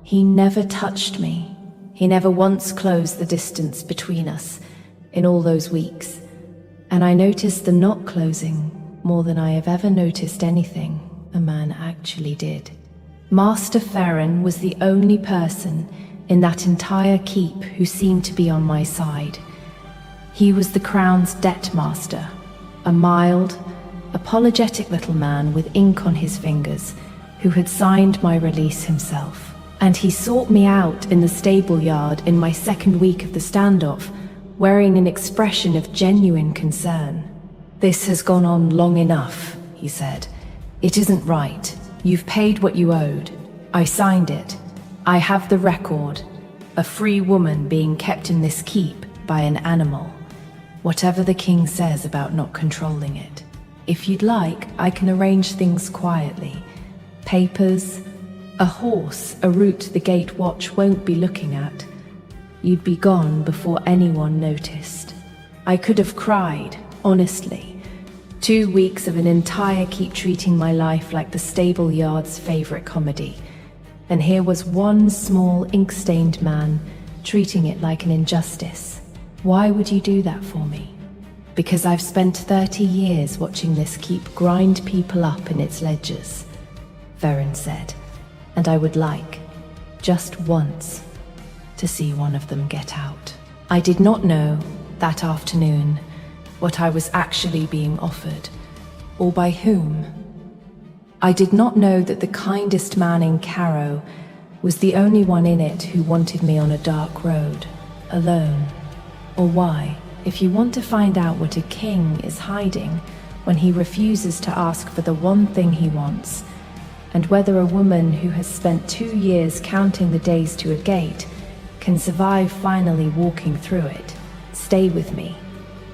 He never touched me. He never once closed the distance between us in all those weeks, and I noticed the not closing more than I have ever noticed anything a man actually did. Master Ferren was the only person in that entire keep who seemed to be on my side. He was the crown's debt master, a mild, apologetic little man with ink on his fingers who had signed my release himself. And he sought me out in the stable yard in my 2nd week of the standoff, wearing an expression of genuine concern. "This has gone on long enough," he said. "It isn't right. You've paid what you owed. I signed it. I have the record. A free woman being kept in this keep by an animal. Whatever the king says about not controlling it. If you'd like, I can arrange things quietly. Papers, a horse, a route the gate watch won't be looking at. You'd be gone before anyone noticed." I could have cried, honestly. 2 weeks of an entire keep treating my life like the stable yard's favorite comedy. And here was one small ink-stained man treating it like an injustice. Why would you do that for me? Because I've spent 30 years watching this keep grind people up in its ledgers, Ferren said, and I would like, just once, to see one of them get out. I did not know, that afternoon, what I was actually being offered, or by whom. I did not know that the kindest man in Carrow was the only one in it who wanted me on a dark road, alone. Or why, if you want to find out what a king is hiding when he refuses to ask for the one thing he wants, and whether a woman who has spent 2 years counting the days to a gate can survive finally walking through it, stay with me.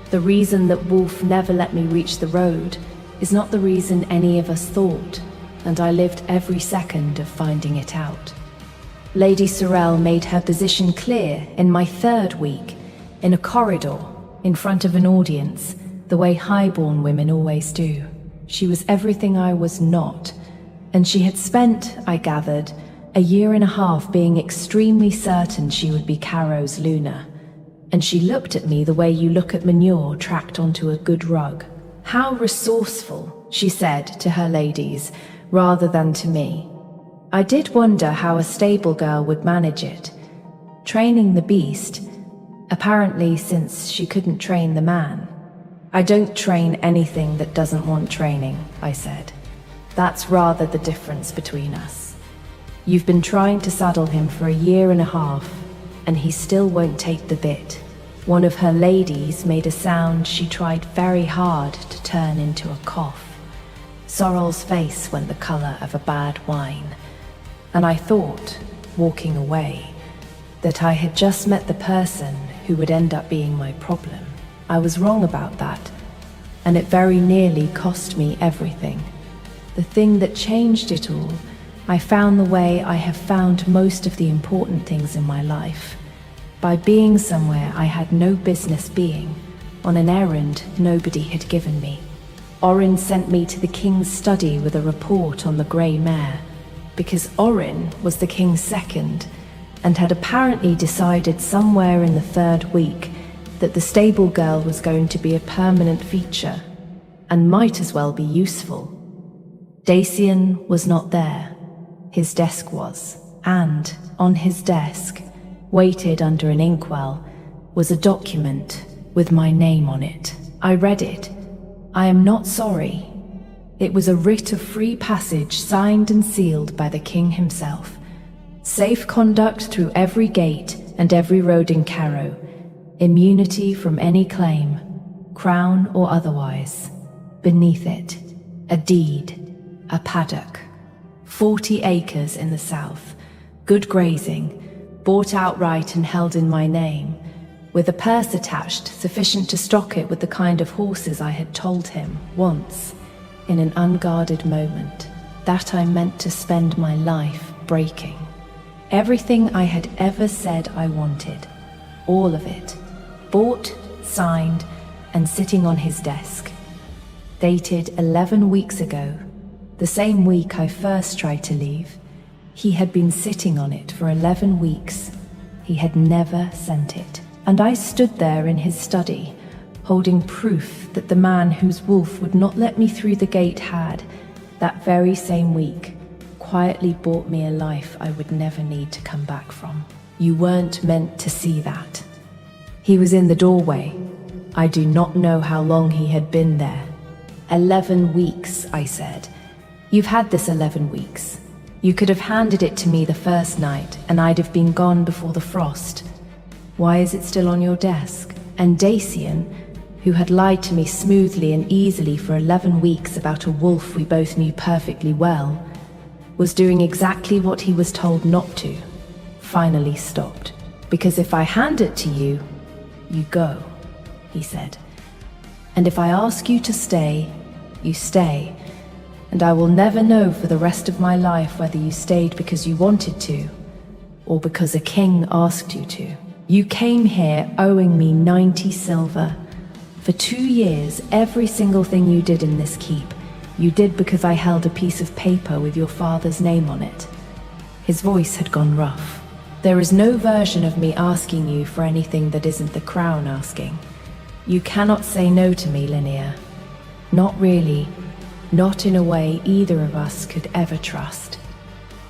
The reason that Wolf never let me reach the road is not the reason any of us thought, and I lived every second of finding it out. Lady Sorrel made her position clear in my third week, in a corridor, in front of an audience, the way highborn women always do. She was everything I was not, and she had spent, I gathered, a year and a half being extremely certain she would be Caro's Luna. And she looked at me the way you look at manure tracked onto a good rug. How resourceful, she said to her ladies, rather than to me. I did wonder how a stable girl would manage it. Training the beast, apparently since she couldn't train the man. I don't train anything that doesn't want training, I said. That's rather the difference between us. You've been trying to saddle him for a year and a half, and he still won't take the bit. One of her ladies made a sound she tried very hard to turn into a cough. Sorrel's face went the color of a bad wine, and I thought, walking away, that I had just met the person who would end up being my problem. I was wrong about that, and it very nearly cost me everything. The thing that changed it all, I found the way I have found most of the important things in my life. By being somewhere I had no business being, on an errand nobody had given me. Orin sent me to the king's study with a report on the grey mare, because Orin was the king's second, and had apparently decided somewhere in the third week that the stable girl was going to be a permanent feature, and might as well be useful. Dacian was not there. His desk was, and on his desk, weighted under an inkwell, was a document with my name on it. I read it. I am not sorry. It was a writ of free passage signed and sealed by the king himself. Safe conduct through every gate and every road in Caro. Immunity from any claim, crown or otherwise. Beneath it, a deed, a paddock. 40 acres in the south, good grazing, bought outright and held in my name, with a purse attached sufficient to stock it with the kind of horses I had told him once, in an unguarded moment, that I meant to spend my life breaking. Everything I had ever said I wanted, all of it, bought, signed, and sitting on his desk. Dated 11 weeks ago, the same week I first tried to leave. He had been sitting on it for 11 weeks. He had never sent it. And I stood there in his study, holding proof that the man whose wolf would not let me through the gate had, that very same week, quietly bought me a life I would never need to come back from. You weren't meant to see that. He was in the doorway. I do not know how long he had been there. 11 weeks, I said. You've had this 11 weeks. You could have handed it to me the first night, and I'd have been gone before the frost. Why is it still on your desk? And Dacian, who had lied to me smoothly and easily for 11 weeks about a wolf we both knew perfectly well, was doing exactly what he was told not to, finally stopped. Because if I hand it to you, you go, he said. And if I ask you to stay, you stay. And I will never know for the rest of my life whether you stayed because you wanted to, or because a king asked you to. You came here owing me 90 silver. For 2 years, every single thing you did in this keep, you did because I held a piece of paper with your father's name on it. His voice had gone rough. There is no version of me asking you for anything that isn't the crown asking. You cannot say no to me, Linnea. Not really. Not in a way either of us could ever trust.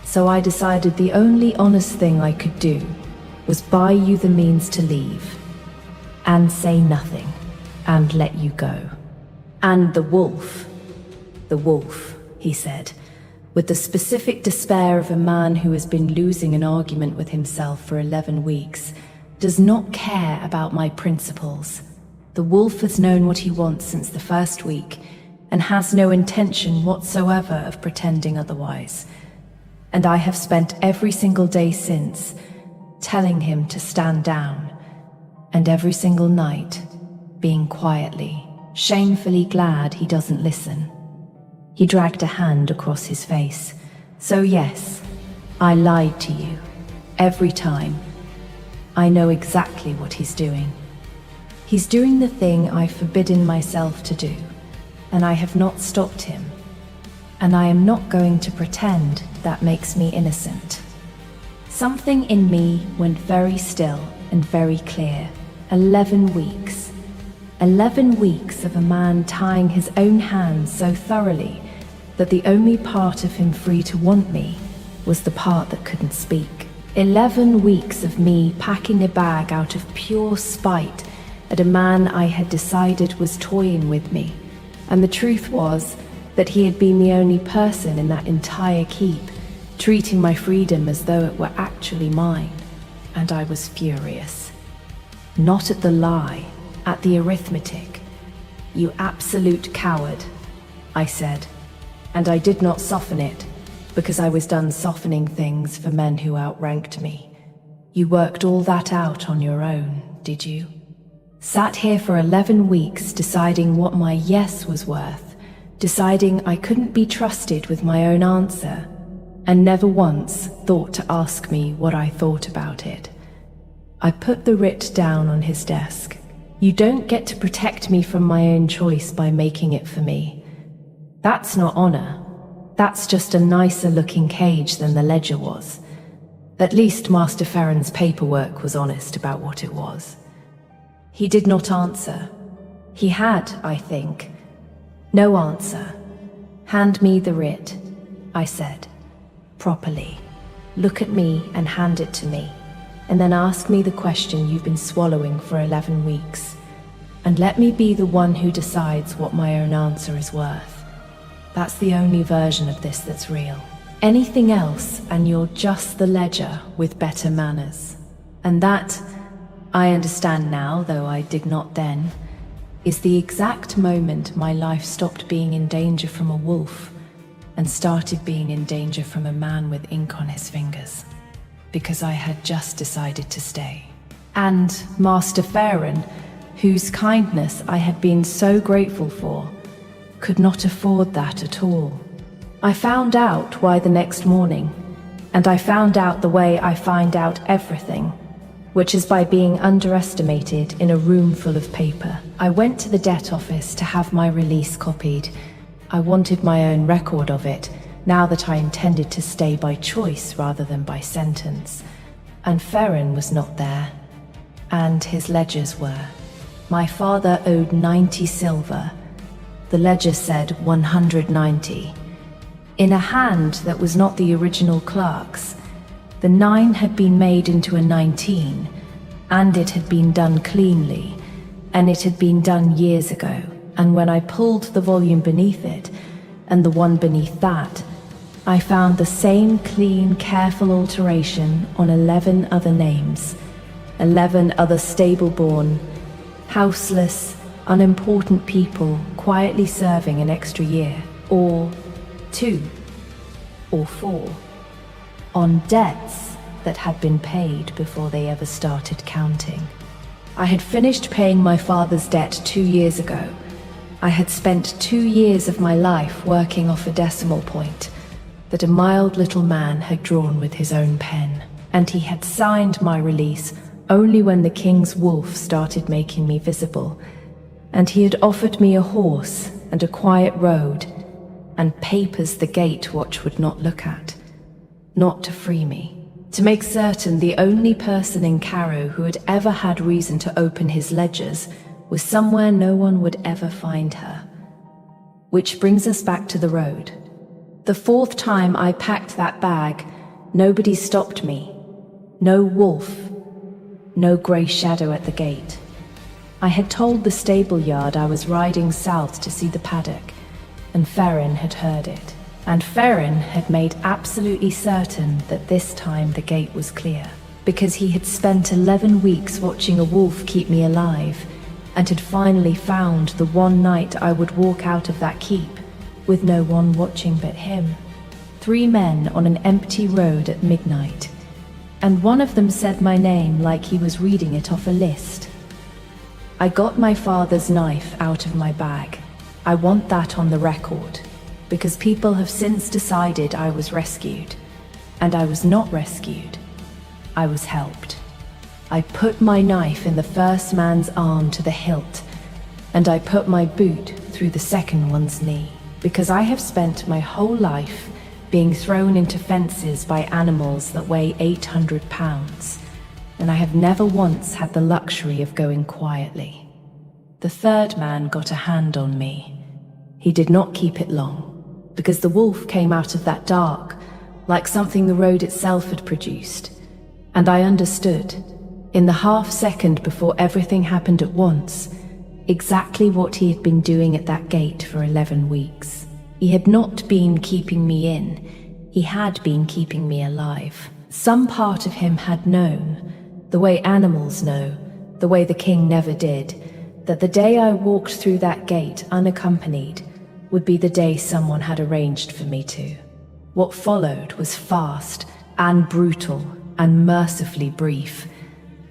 So I decided the only honest thing I could do was buy you the means to leave, and say nothing, and let you go. And the wolf, he said, with the specific despair of a man who has been losing an argument with himself for 11 weeks, does not care about my principles. The wolf has known what he wants since the first week, and has no intention whatsoever of pretending otherwise. And I have spent every single day since telling him to stand down, and every single night being quietly, shamefully glad he doesn't listen. He dragged a hand across his face. So yes, I lied to you. Every time. I know exactly what he's doing. He's doing the thing I've forbidden myself to do, and I have not stopped him. And I am not going to pretend that makes me innocent. Something in me went very still and very clear. 11 weeks. 11 weeks of a man tying his own hands so thoroughly that the only part of him free to want me was the part that couldn't speak. 11 weeks of me packing a bag out of pure spite at a man I had decided was toying with me, and the truth was that he had been the only person in that entire keep, treating my freedom as though it were actually mine, and I was furious. Not at the lie, at the arithmetic. "You absolute coward," I said, and I did not soften it, because I was done softening things for men who outranked me. "You worked all that out on your own, did you? Sat here for 11 weeks deciding what my yes was worth, deciding I couldn't be trusted with my own answer, and never once thought to ask me what I thought about it." I put the writ down on his desk. "You don't get to protect me from my own choice by making it for me. That's not honor. That's just a nicer looking cage than the ledger was. At least Master Farron's paperwork was honest about what it was." He did not answer. He had, I think. No answer. "Hand me the writ," I said. "Properly. Look at me and hand it to me, and then ask me the question you've been swallowing for 11 weeks. And let me be the one who decides what my own answer is worth. That's the only version of this that's real. Anything else, and you're just the ledger with better manners. And that, I understand now, though I did not then, is the exact moment my life stopped being in danger from a wolf and started being in danger from a man with ink on his fingers. Because I had just decided to stay. And Master Farron, whose kindness I had been so grateful for, could not afford that at all. I found out why the next morning, and I found out the way I find out everything, which is by being underestimated in a room full of paper. I went to the debt office to have my release copied. I wanted my own record of it, now that I intended to stay by choice rather than by sentence. And Farron was not there, and his ledgers were. My father owed 90 silver. The ledger said 190. In a hand that was not the original clerk's, the 9 had been made into a 19, and it had been done cleanly, and it had been done years ago. And when I pulled the volume beneath it, and the one beneath that, I found the same clean, careful alteration on 11 other names, 11 other stable-born, houseless, unimportant people quietly serving an extra year, or 2, or 4, on debts that had been paid before they ever started counting. I had finished paying my father's debt 2 years ago. I had spent 2 years of my life working off a decimal point that a mild little man had drawn with his own pen, and he had signed my release only when the king's wolf started making me visible, and he had offered me a horse and a quiet road, and papers the gate watch would not look at, not to free me, to make certain the only person in Cairo who had ever had reason to open his ledgers was somewhere no one would ever find her. Which brings us back to the road. The 4th time I packed that bag, nobody stopped me. No wolf, no grey shadow at the gate. I had told the stable yard I was riding south to see the paddock, and Farron had heard it. And Farron had made absolutely certain that this time the gate was clear, because he had spent 11 weeks watching a wolf keep me alive, and had finally found the one night I would walk out of that keep, with no one watching but him. 3 men on an empty road at midnight, and one of them said my name like he was reading it off a list. I got my father's knife out of my bag. I want that on the record, because people have since decided I was rescued. And I was not rescued. I was helped. I put my knife in the first man's arm to the hilt, and I put my boot through the second one's knee, because I have spent my whole life being thrown into fences by animals that weigh 800 pounds, and I have never once had the luxury of going quietly. The third man got a hand on me. He did not keep it long, because the wolf came out of that dark, like something the road itself had produced, and I understood, in the half-second before everything happened at once, exactly what he had been doing at that gate for 11 weeks. He had not been keeping me in, he had been keeping me alive. Some part of him had known, the way animals know, the way the king never did, that the day I walked through that gate unaccompanied would be the day someone had arranged for me to. What followed was fast and brutal and mercifully brief.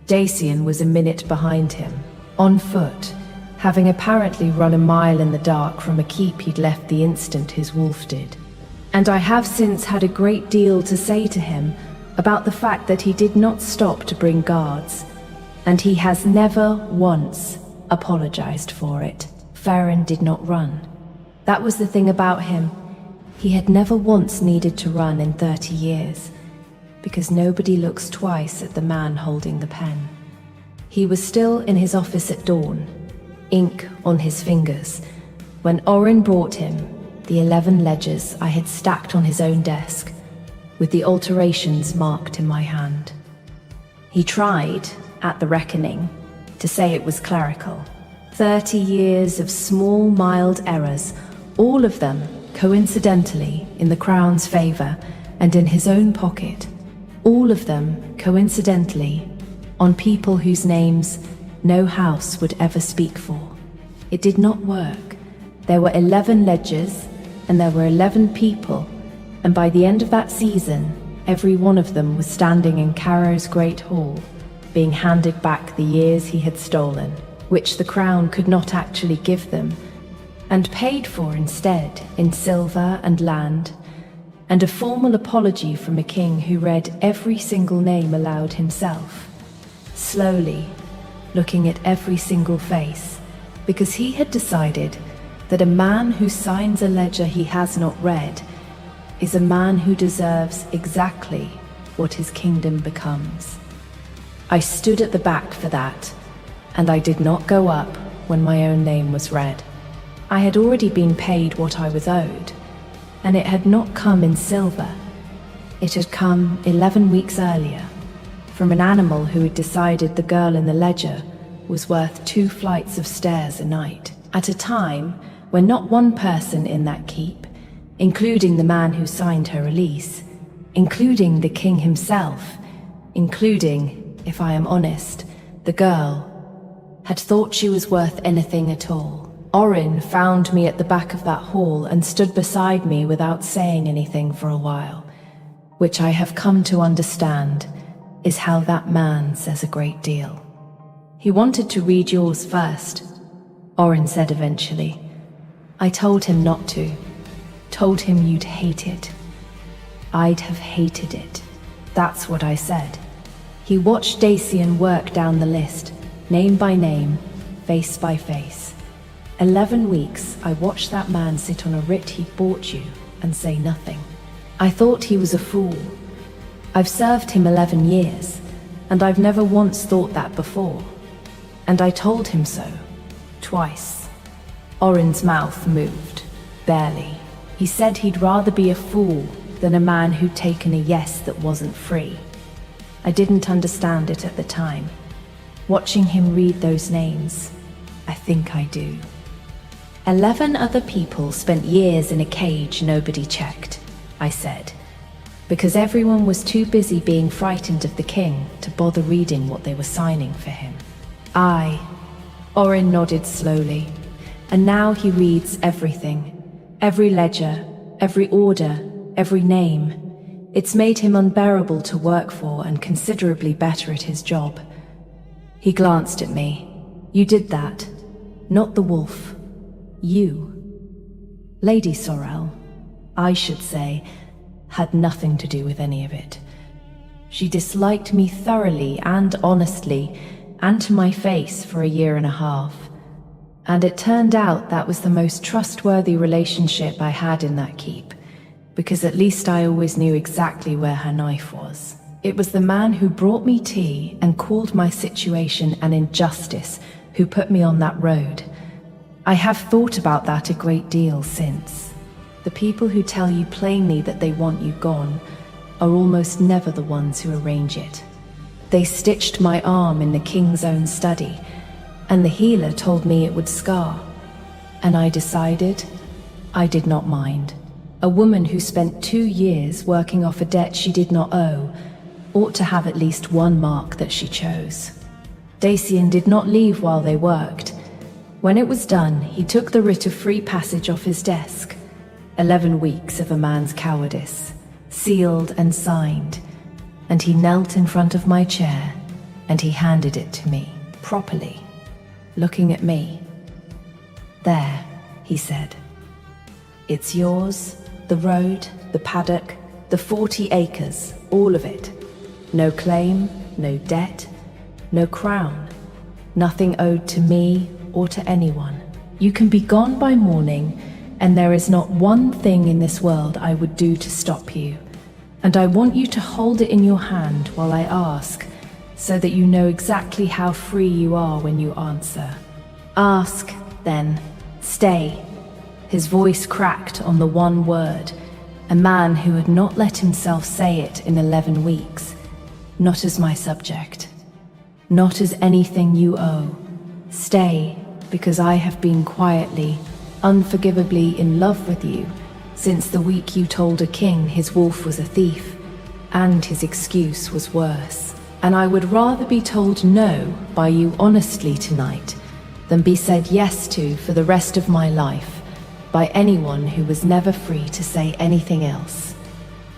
Dacian was a minute behind him, on foot, having apparently run a mile in the dark from a keep he'd left the instant his wolf did. And I have since had a great deal to say to him about the fact that he did not stop to bring guards, and he has never once apologized for it. Farron did not run. That was the thing about him. He had never once needed to run in 30 years, because nobody looks twice at the man holding the pen. He was still in his office at dawn, ink on his fingers, when Orin brought him the 11 ledgers I had stacked on his own desk, with the alterations marked in my hand. He tried, at the reckoning, to say it was clerical. 30 years of small, mild errors, all of them, coincidentally, in the Crown's favor and in his own pocket. All of them, coincidentally, on people whose names no house would ever speak for. It did not work. There were 11 ledgers, and there were 11 people, and by the end of that season, every one of them was standing in Caro's great hall, being handed back the years he had stolen, which the Crown could not actually give them, and paid for instead in silver and land, and a formal apology from a king who read every single name aloud himself, slowly, looking at every single face, because he had decided that a man who signs a ledger he has not read is a man who deserves exactly what his kingdom becomes. I stood at the back for that, and I did not go up when my own name was read. I had already been paid what I was owed, and it had not come in silver. It had come 11 weeks earlier, from an animal who had decided the girl in the ledger was worth 2 flights of stairs a night, at a time when not one person in that keep, including the man who signed her release, including the king himself, including, if I am honest, the girl, had thought she was worth anything at all. Orin found me at the back of that hall and stood beside me without saying anything for a while, which I have come to understand is how that man says a great deal. He wanted to read yours first, Orin said eventually. I told him not to. Told him you'd hate it. I'd have hated it. That's what I said. He watched Dacian work down the list, name by name, face by face. 11 weeks I watched that man sit on a writ he'd bought you and say nothing. I thought he was a fool. I've served him 11 years, and I've never once thought that before. And I told him so, twice. Orin's mouth moved, barely. He said he'd rather be a fool than a man who'd taken a yes that wasn't free. I didn't understand it at the time. Watching him read those names, I think I do. 11 other people spent years in a cage nobody checked, I said, because everyone was too busy being frightened of the king to bother reading what they were signing for him. Orin nodded slowly, and now he reads everything. Every ledger, every order, every name. It's made him unbearable to work for and considerably better at his job. He glanced at me. You did that. Not the wolf. You. Lady Sorrel, I should say, had nothing to do with any of it. She disliked me thoroughly and honestly, and to my face for a year and a half. And it turned out that was the most trustworthy relationship I had in that keep, because at least I always knew exactly where her knife was. It was the man who brought me tea and called my situation an injustice who put me on that road. I have thought about that a great deal since. The people who tell you plainly that they want you gone are almost never the ones who arrange it. They stitched my arm in the king's own study, and the healer told me it would scar. And I decided I did not mind. A woman who spent 2 years working off a debt she did not owe ought to have at least one mark that she chose. Dacian did not leave while they worked. When it was done, he took the writ of free passage off his desk. 11 weeks of a man's cowardice, sealed and signed, and he knelt in front of my chair, and he handed it to me, properly, looking at me. There, he said. It's yours, the road, the paddock, the 40 acres, all of it. No claim, no debt, no crown, nothing owed to me or to anyone. You can be gone by morning, and there is not one thing in this world I would do to stop you. And I want you to hold it in your hand while I ask, so that you know exactly how free you are when you answer. Ask, then, stay. His voice cracked on the one word, a man who had not let himself say it in 11 weeks. Not as my subject. Not as anything you owe. Stay, because I have been quietly, unforgivably in love with you since the week you told a king his wolf was a thief, and his excuse was worse. And I would rather be told no by you honestly tonight than be said yes to for the rest of my life by anyone who was never free to say anything else.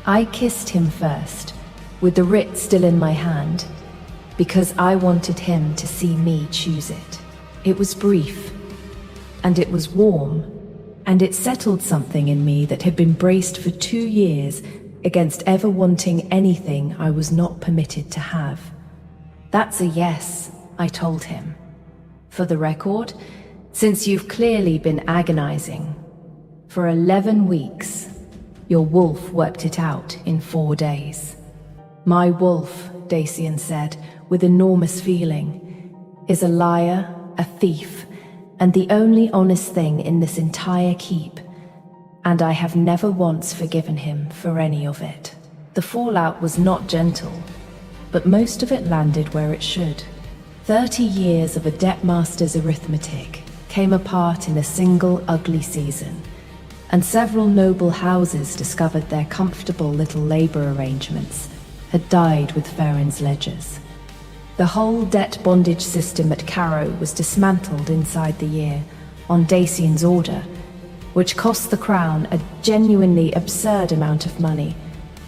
I kissed him first, with the writ still in my hand, because I wanted him to see me choose it. It was brief, and it was warm, and it settled something in me that had been braced for 2 years against ever wanting anything I was not permitted to have. That's a yes, I told him. For the record, since you've clearly been agonizing, for 11 weeks, your wolf worked it out in 4 days. My wolf, Dacian said, with enormous feeling, is a liar, a thief, and the only honest thing in this entire keep, and I have never once forgiven him for any of it. The fallout was not gentle, but most of it landed where it should. 30 years of a debtmaster's arithmetic came apart in a single ugly season, and several noble houses discovered their comfortable little labor arrangements had died with Farron's ledgers. The whole debt bondage system at Carrow was dismantled inside the year, on Dacian's order, which cost the Crown a genuinely absurd amount of money,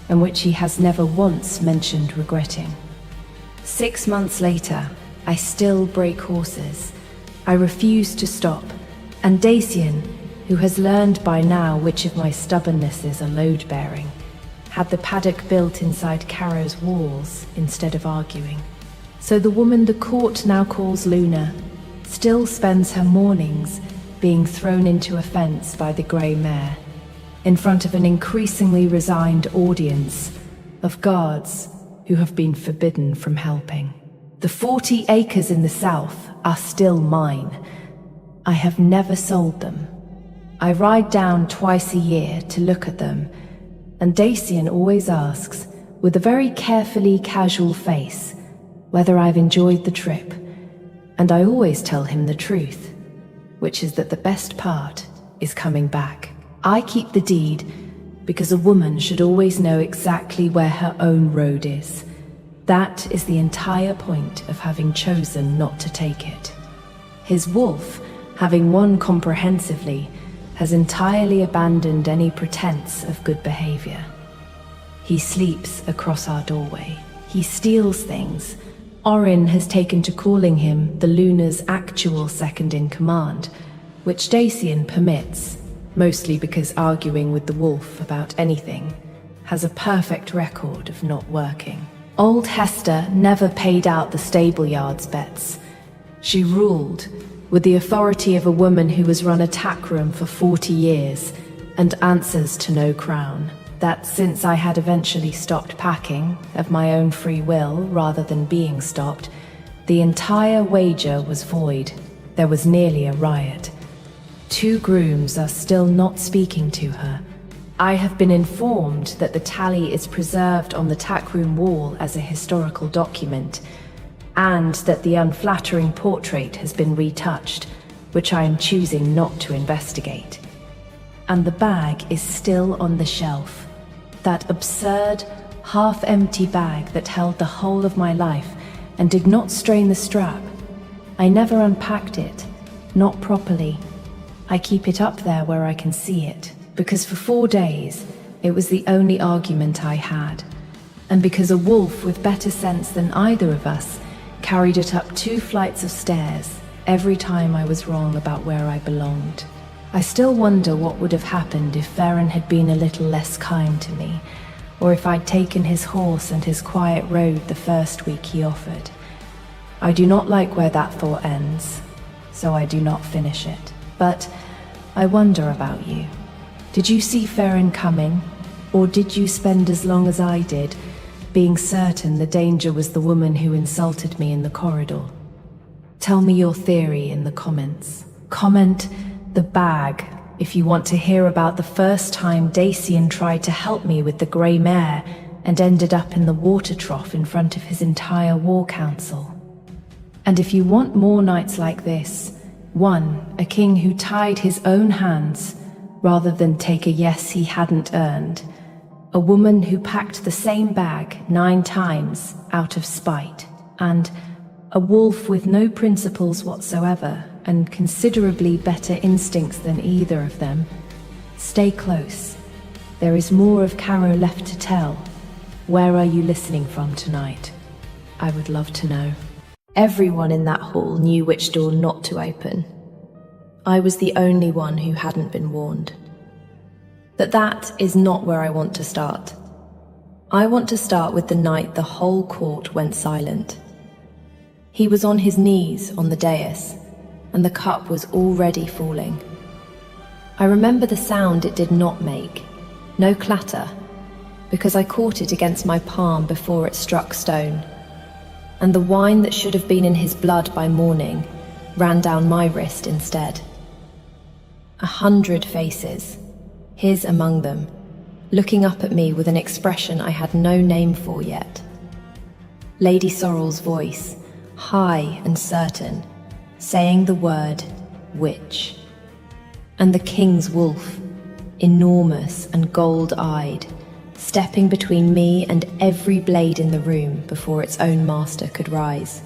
and which he has never once mentioned regretting. 6 months later, I still break horses. I refuse to stop, and Dacian, who has learned by now which of my stubbornnesses are load-bearing, had the paddock built inside Carrow's walls instead of arguing. So the woman the court now calls Luna still spends her mornings being thrown into a fence by the grey mare, in front of an increasingly resigned audience of guards who have been forbidden from helping. The 40 acres in the south are still mine. I have never sold them. I ride down twice a year to look at them, and Dacian always asks, with a very carefully casual face, whether I've enjoyed the trip, and I always tell him the truth, which is that the best part is coming back. I keep the deed because a woman should always know exactly where her own road is. That is the entire point of having chosen not to take it. His wolf, having won comprehensively, has entirely abandoned any pretense of good behavior. He sleeps across our doorway. He steals things, Orin has taken to calling him the Luna's actual second-in-command, which Dacian permits, mostly because arguing with the wolf about anything has a perfect record of not working. Old Hester never paid out the stableyard's bets. She ruled with the authority of a woman who has run a tack room for 40 years and answers to no crown. That since I had eventually stopped packing, of my own free will rather than being stopped, the entire wager was void. There was nearly a riot. 2 grooms are still not speaking to her. I have been informed that the tally is preserved on the tackroom wall as a historical document, and that the unflattering portrait has been retouched, which I am choosing not to investigate. And the bag is still on the shelf. That absurd, half-empty bag that held the whole of my life and did not strain the strap. I never unpacked it, not properly. I keep it up there where I can see it, because for 4 days it was the only argument I had, and because a wolf with better sense than either of us carried it up 2 flights of stairs every time I was wrong about where I belonged. I still wonder what would have happened if Farron had been a little less kind to me, or if I'd taken his horse and his quiet road the first week he offered. I do not like where that thought ends, so I do not finish it. But I wonder about you. Did you see Farron coming, or did you spend as long as I did, being certain the danger was the woman who insulted me in the corridor? Tell me your theory in the comments. Comment the bag if you want to hear about the first time Dacian tried to help me with the grey mare and ended up in the water trough in front of his entire war council. And if you want more nights like this, one, a king who tied his own hands rather than take a yes he hadn't earned, a woman who packed the same bag 9 times out of spite, and a wolf with no principles whatsoever and considerably better instincts than either of them. Stay close. There is more of Caro left to tell. Where are you listening from tonight? I would love to know. Everyone in that hall knew which door not to open. I was the only one who hadn't been warned. But that is not where I want to start. I want to start with the night the whole court went silent. He was on his knees on the dais, and the cup was already falling. I remember the sound it did not make, no clatter, because I caught it against my palm before it struck stone, and the wine that should have been in his blood by morning ran down my wrist instead. 100 faces, his among them, looking up at me with an expression I had no name for yet. Lady Sorrel's voice, high and certain, saying the word witch. And the king's wolf, enormous and gold-eyed, stepping between me and every blade in the room before its own master could rise.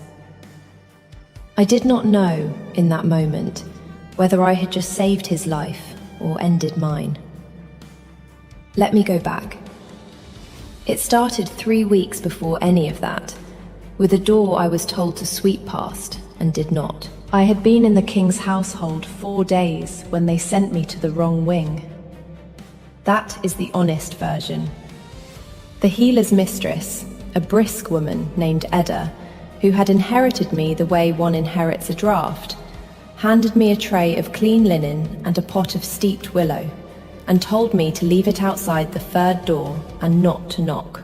I did not know, in that moment, whether I had just saved his life or ended mine. Let me go back. It started 3 weeks before any of that, with a door I was told to sweep past and did not. I had been in the king's household 4 days when they sent me to the wrong wing. That is the honest version. The healer's mistress, a brisk woman named Edda, who had inherited me the way one inherits a draft, handed me a tray of clean linen and a pot of steeped willow, and told me to leave it outside the 3rd door and not to knock.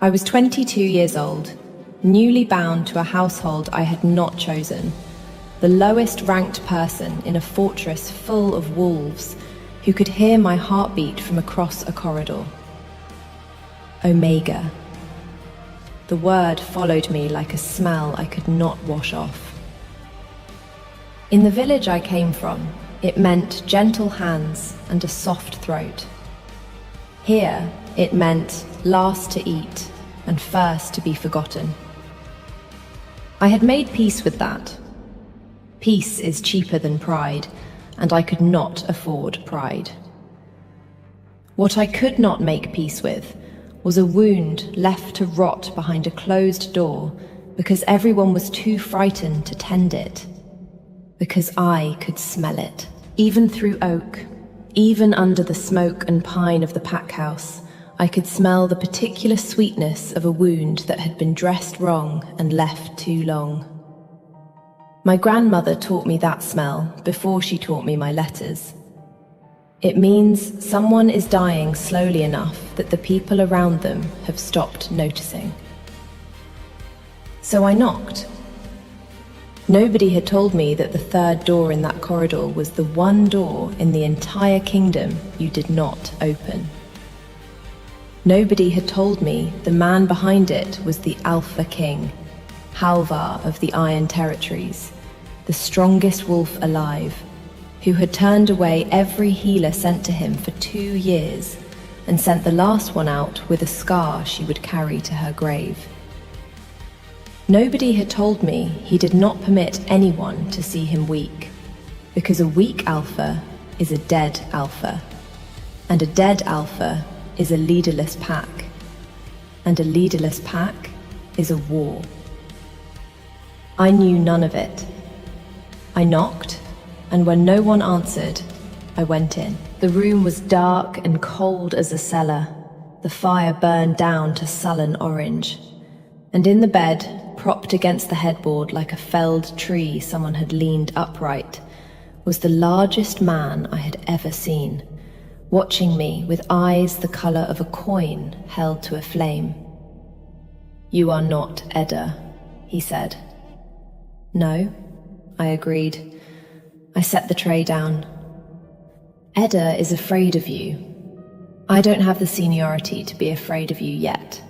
I was 22 years old, newly bound to a household I had not chosen, the lowest ranked person in a fortress full of wolves who could hear my heartbeat from across a corridor. Omega. The word followed me like a smell I could not wash off. In the village I came from, it meant gentle hands and a soft throat. Here, it meant last to eat and first to be forgotten. I had made peace with that. Peace is cheaper than pride, and I could not afford pride. What I could not make peace with was a wound left to rot behind a closed door because everyone was too frightened to tend it. Because I could smell it, even through oak, even under the smoke and pine of the pack house. I could smell the particular sweetness of a wound that had been dressed wrong and left too long. My grandmother taught me that smell before she taught me my letters. It means someone is dying slowly enough that the people around them have stopped noticing. So I knocked. Nobody had told me that the third door in that corridor was the one door in the entire kingdom you did not open. Nobody had told me the man behind it was the Alpha King, Halvar of the Iron Territories, the strongest wolf alive, who had turned away every healer sent to him for 2 years and sent the last one out with a scar she would carry to her grave. Nobody had told me he did not permit anyone to see him weak, because a weak alpha is a dead alpha, and a dead alpha is a leaderless pack, and a leaderless pack is a war. I knew none of it. I knocked, and when no one answered, I went in. The room was dark and cold as a cellar. The fire burned down to sullen orange. And in the bed, propped against the headboard like a felled tree someone had leaned upright, was the largest man I had ever seen, watching me with eyes the color of a coin held to a flame. "You are not Edda," he said. "No," I agreed. I set the tray down. "Edda is afraid of you. I don't have the seniority to be afraid of you yet.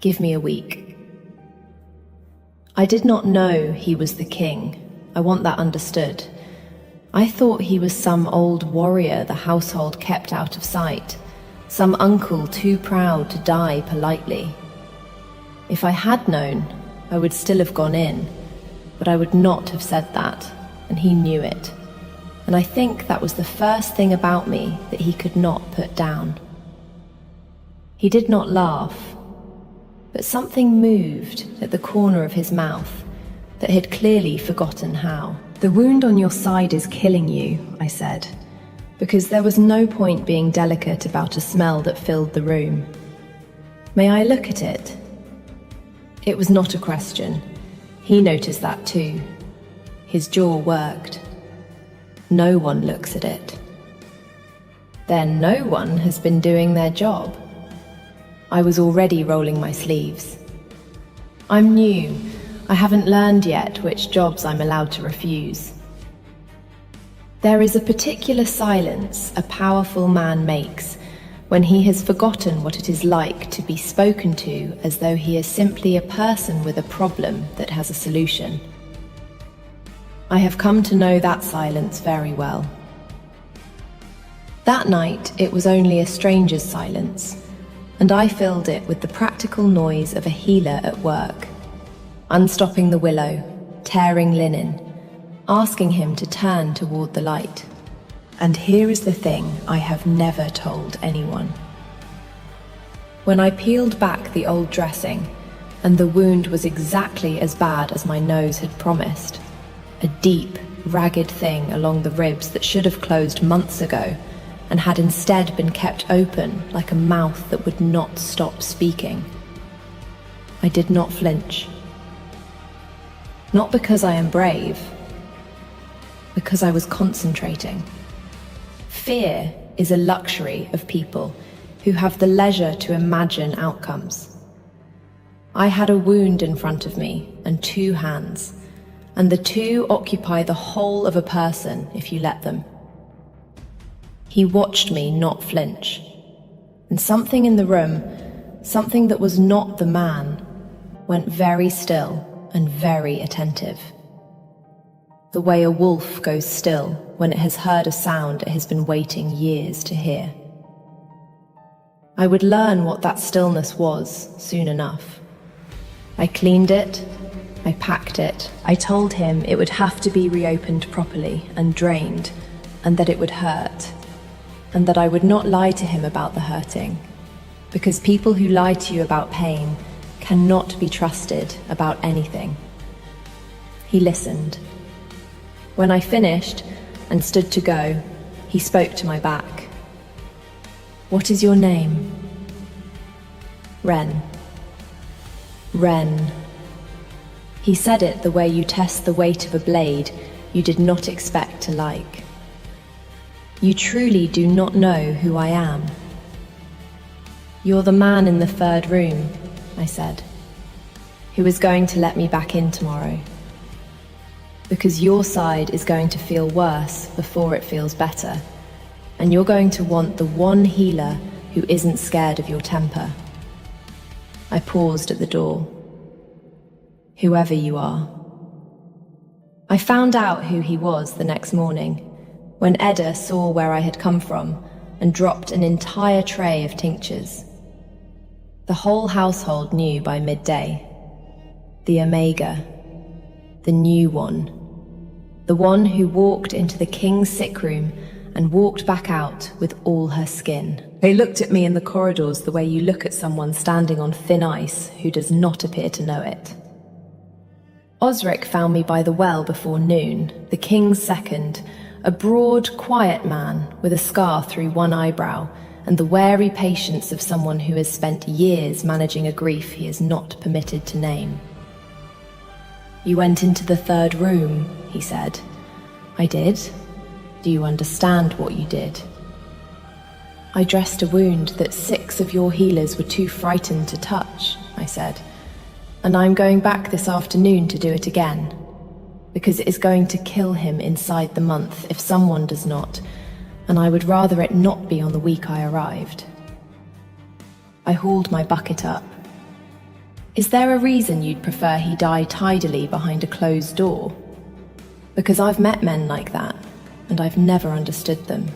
Give me a week." I did not know he was the king. I want that understood. I thought he was some old warrior the household kept out of sight, some uncle too proud to die politely. If I had known, I would still have gone in, but I would not have said that, and he knew it. And I think that was the first thing about me that he could not put down. He did not laugh, but something moved at the corner of his mouth that had clearly forgotten how. "The wound on your side is killing you," I said, because there was no point being delicate about a smell that filled the room. "May I look at it?" It was not a question. He noticed that too. His jaw worked. No one looks at it. Then no one has been doing their job. I was already rolling my sleeves. I'm new. I haven't learned yet which jobs I'm allowed to refuse. There is a particular silence a powerful man makes when he has forgotten what it is like to be spoken to as though he is simply a person with a problem that has a solution. I have come to know that silence very well. That night, it was only a stranger's silence, and I filled it with the practical noise of a healer at work, unstopping the willow, tearing linen, asking him to turn toward the light. And here is the thing I have never told anyone. When I peeled back the old dressing, and the wound was exactly as bad as my nose had promised, a deep, ragged thing along the ribs that should have closed months ago, and had instead been kept open like a mouth that would not stop speaking. I did not flinch. Not because I am brave, because I was concentrating. Fear is a luxury of people who have the leisure to imagine outcomes. I had a wound in front of me and 2 hands, and the 2 occupy the whole of a person if you let them. He watched me not flinch, and something in the room, something that was not the man, went very still and very attentive. The way a wolf goes still when it has heard a sound it has been waiting years to hear. I would learn what that stillness was soon enough. I cleaned it, I packed it. I told him it would have to be reopened properly and drained, and that it would hurt, and that I would not lie to him about the hurting. Because people who lie to you about pain cannot be trusted about anything. He listened. When I finished and stood to go, he spoke to my back. "What is your name?" "Ren." "Ren." He said it the way you test the weight of a blade you did not expect to like. "You truly do not know who I am." "You're the man in the third room," I said, "who is going to let me back in tomorrow. Because your side is going to feel worse before it feels better, and you're going to want the one healer who isn't scared of your temper." I paused at the door. "Whoever you are." I found out who he was the next morning, when Edda saw where I had come from and dropped an entire tray of tinctures. The whole household knew by midday. The Omega. The new one. The one who walked into the king's sick room and walked back out with all her skin. They looked at me in the corridors the way you look at someone standing on thin ice who does not appear to know it. Osric found me by the well before noon, the king's second, a broad, quiet man with a scar through one eyebrow and the wary patience of someone who has spent years managing a grief he is not permitted to name. "You went into the third room," he said. "I did. Do you understand what you did?" "I dressed a wound that 6 of your healers were too frightened to touch," I said. "And I'm going back this afternoon to do it again, because it is going to kill him inside the month if someone does not, and I would rather it not be on the week I arrived." I hauled my bucket up. "Is there a reason you'd prefer he die tidily behind a closed door? Because I've met men like that, and I've never understood them."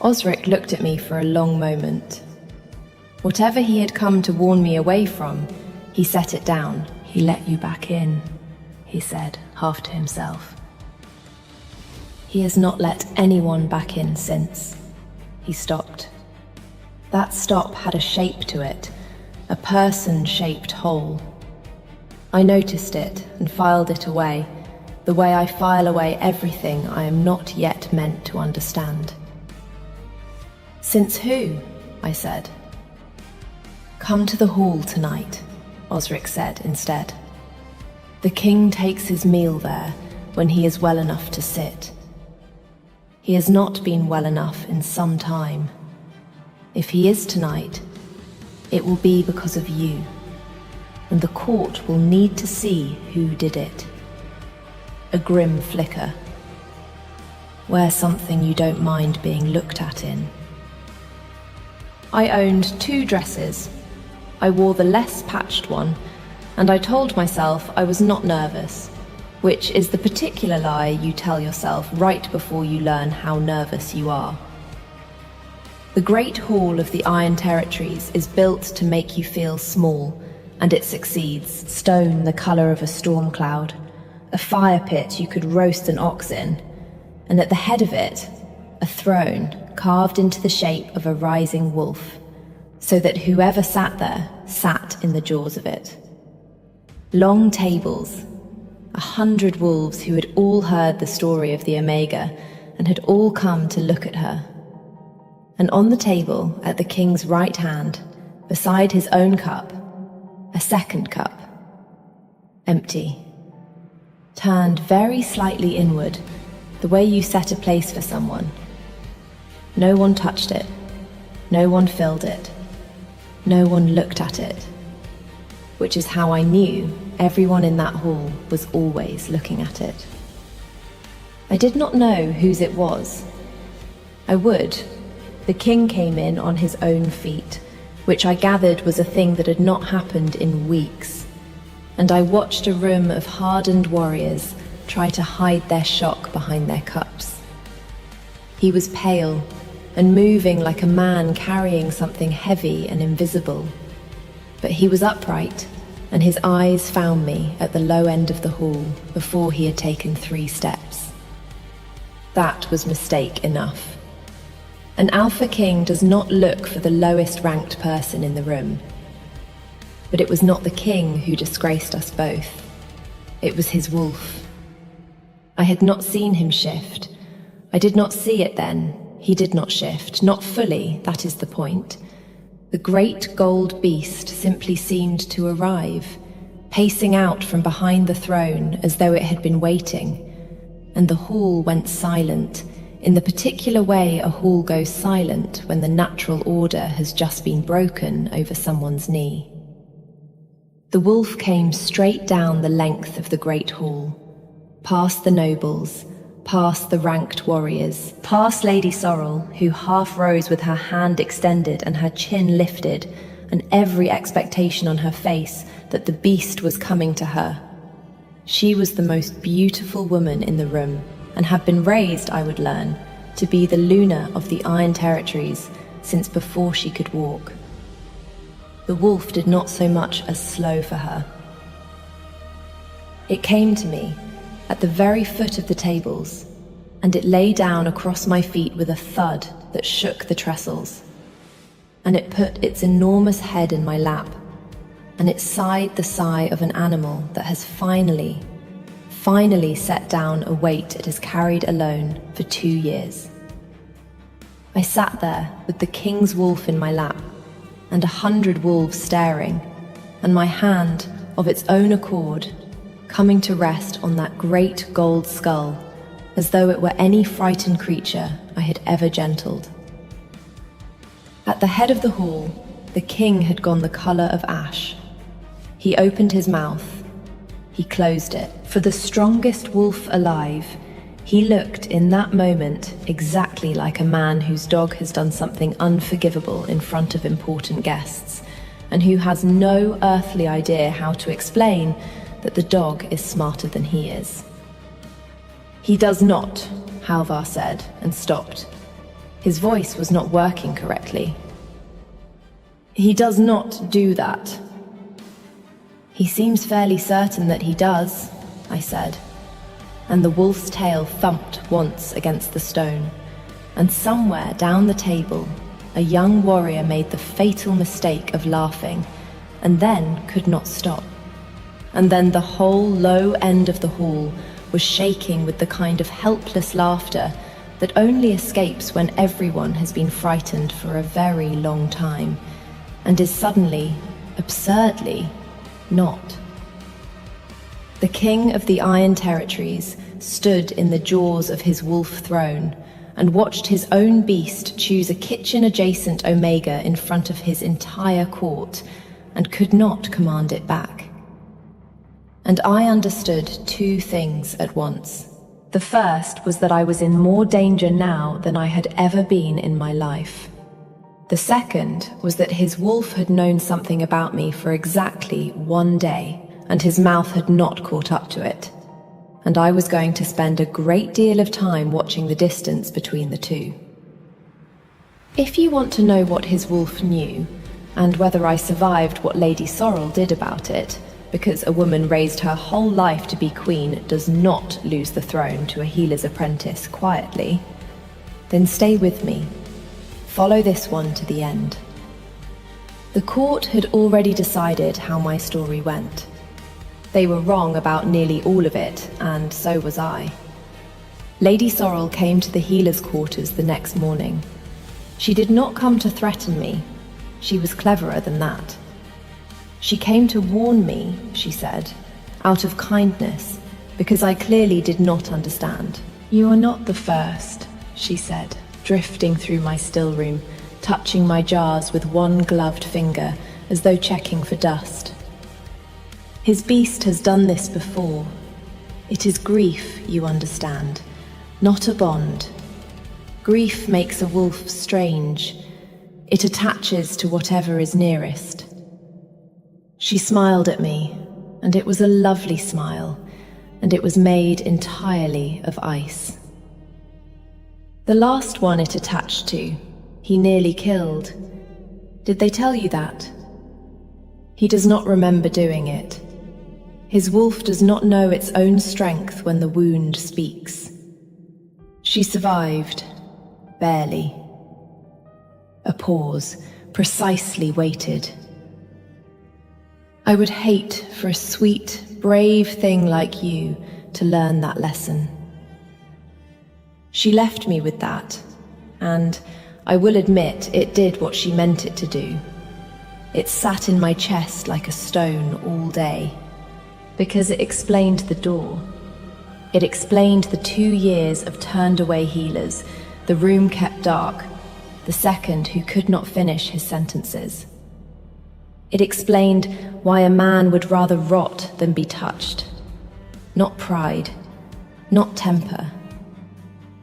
Osric looked at me for a long moment. Whatever he had come to warn me away from, he set it down. "He let you back in," he said, half to himself. "He has not let anyone back in since." He stopped. That stop had a shape to it, a person-shaped hole. I noticed it and filed it away, the way I file away everything I am not yet meant to understand. "Since who?" I said. "Come to the hall tonight," Osric said instead. "The king takes his meal there when he is well enough to sit. He has not been well enough in some time. If he is tonight, it will be because of you, and the court will need to see who did it." A grim flicker. "Wear something you don't mind being looked at in." I owned 2 dresses. I wore the less patched one, and I told myself I was not nervous, which is the particular lie you tell yourself right before you learn how nervous you are. The Great Hall of the Iron Territories is built to make you feel small, and it succeeds. Stone the colour of a storm cloud, a fire pit you could roast an ox in, and at the head of it, a throne carved into the shape of a rising wolf, so that whoever sat there sat in the jaws of it. Long tables, 100 wolves who had all heard the story of the Omega and had all come to look at her. And on the table, at the king's right hand, beside his own cup, a second cup, empty, turned very slightly inward, the way you set a place for someone. No one touched it. No one filled it. No one looked at it. Which is how I knew everyone in that hall was always looking at it. I did not know whose it was. I would. The king came in on his own feet, which I gathered was a thing that had not happened in weeks. And I watched a room of hardened warriors try to hide their shock behind their cups. He was pale and moving like a man carrying something heavy and invisible. But he was upright, and his eyes found me at the low end of the hall before he had taken 3 steps. That was mistake enough. An alpha king does not look for the lowest ranked person in the room. But it was not the king who disgraced us both. It was his wolf. I had not seen him shift. I did not see it then. He did not shift, not fully, that is the point. The great gold beast simply seemed to arrive, pacing out from behind the throne as though it had been waiting, and the hall went silent, in the particular way a hall goes silent when the natural order has just been broken over someone's knee. The wolf came straight down the length of the great hall, past the nobles, past the ranked warriors, past Lady Sorrel, who half rose with her hand extended and her chin lifted, and every expectation on her face that the beast was coming to her. She was the most beautiful woman in the room, and had been raised, I would learn, to be the Luna of the Iron Territories since before she could walk. The wolf did not so much as slow for her. It came to me, at the very foot of the tables, and it lay down across my feet with a thud that shook the trestles. And it put its enormous head in my lap, and it sighed the sigh of an animal that has finally set down a weight it has carried alone for 2 years. I sat there with the king's wolf in my lap, and 100 wolves staring, and my hand, of its own accord, coming to rest on that great gold skull, as though it were any frightened creature I had ever gentled. At the head of the hall, the king had gone the colour of ash. He opened his mouth. He closed it. For the strongest wolf alive, he looked in that moment exactly like a man whose dog has done something unforgivable in front of important guests, and who has no earthly idea how to explain that the dog is smarter than he is. "He does not," Halvar said, and stopped. His voice was not working correctly. "He does not do that." "He seems fairly certain that he does," I said, and the wolf's tail thumped once against the stone, and somewhere down the table, a young warrior made the fatal mistake of laughing, and then could not stop. And then the whole low end of the hall was shaking with the kind of helpless laughter that only escapes when everyone has been frightened for a very long time, and is suddenly, absurdly, not. The king of the Iron Territories stood in the jaws of his wolf throne and watched his own beast choose a kitchen-adjacent omega in front of his entire court, and could not command it back. And I understood 2 things at once. The first was that I was in more danger now than I had ever been in my life. The second was that his wolf had known something about me for exactly 1 day, and his mouth had not caught up to it. And I was going to spend a great deal of time watching the distance between the two. If you want to know what his wolf knew, and whether I survived what Lady Sorrel did about it, because a woman raised her whole life to be queen does not lose the throne to a healer's apprentice quietly, then stay with me. Follow this one to the end. The court had already decided how my story went. They were wrong about nearly all of it, and so was I. Lady Sorrel came to the healer's quarters the next morning. She did not come to threaten me. She was cleverer than that. She came to warn me, she said, out of kindness, because I clearly did not understand. "You are not the first," she said, drifting through my still room, touching my jars with one gloved finger, as though checking for dust. "His beast has done this before. It is grief, you understand, not a bond. Grief makes a wolf strange. It attaches to whatever is nearest." She smiled at me, and it was a lovely smile, and it was made entirely of ice. "The last one it attached to, he nearly killed. Did they tell you that? He does not remember doing it. His wolf does not know its own strength when the wound speaks. She survived, barely. A pause, precisely weighted. I would hate for a sweet, brave thing like you to learn that lesson. She left me with that, and I will admit it did what she meant it to do. It sat in my chest like a stone all day, because it explained the door. It explained the 2 years of turned-away healers, the room kept dark, the second who could not finish his sentences. It explained why a man would rather rot than be touched. Not pride, not temper.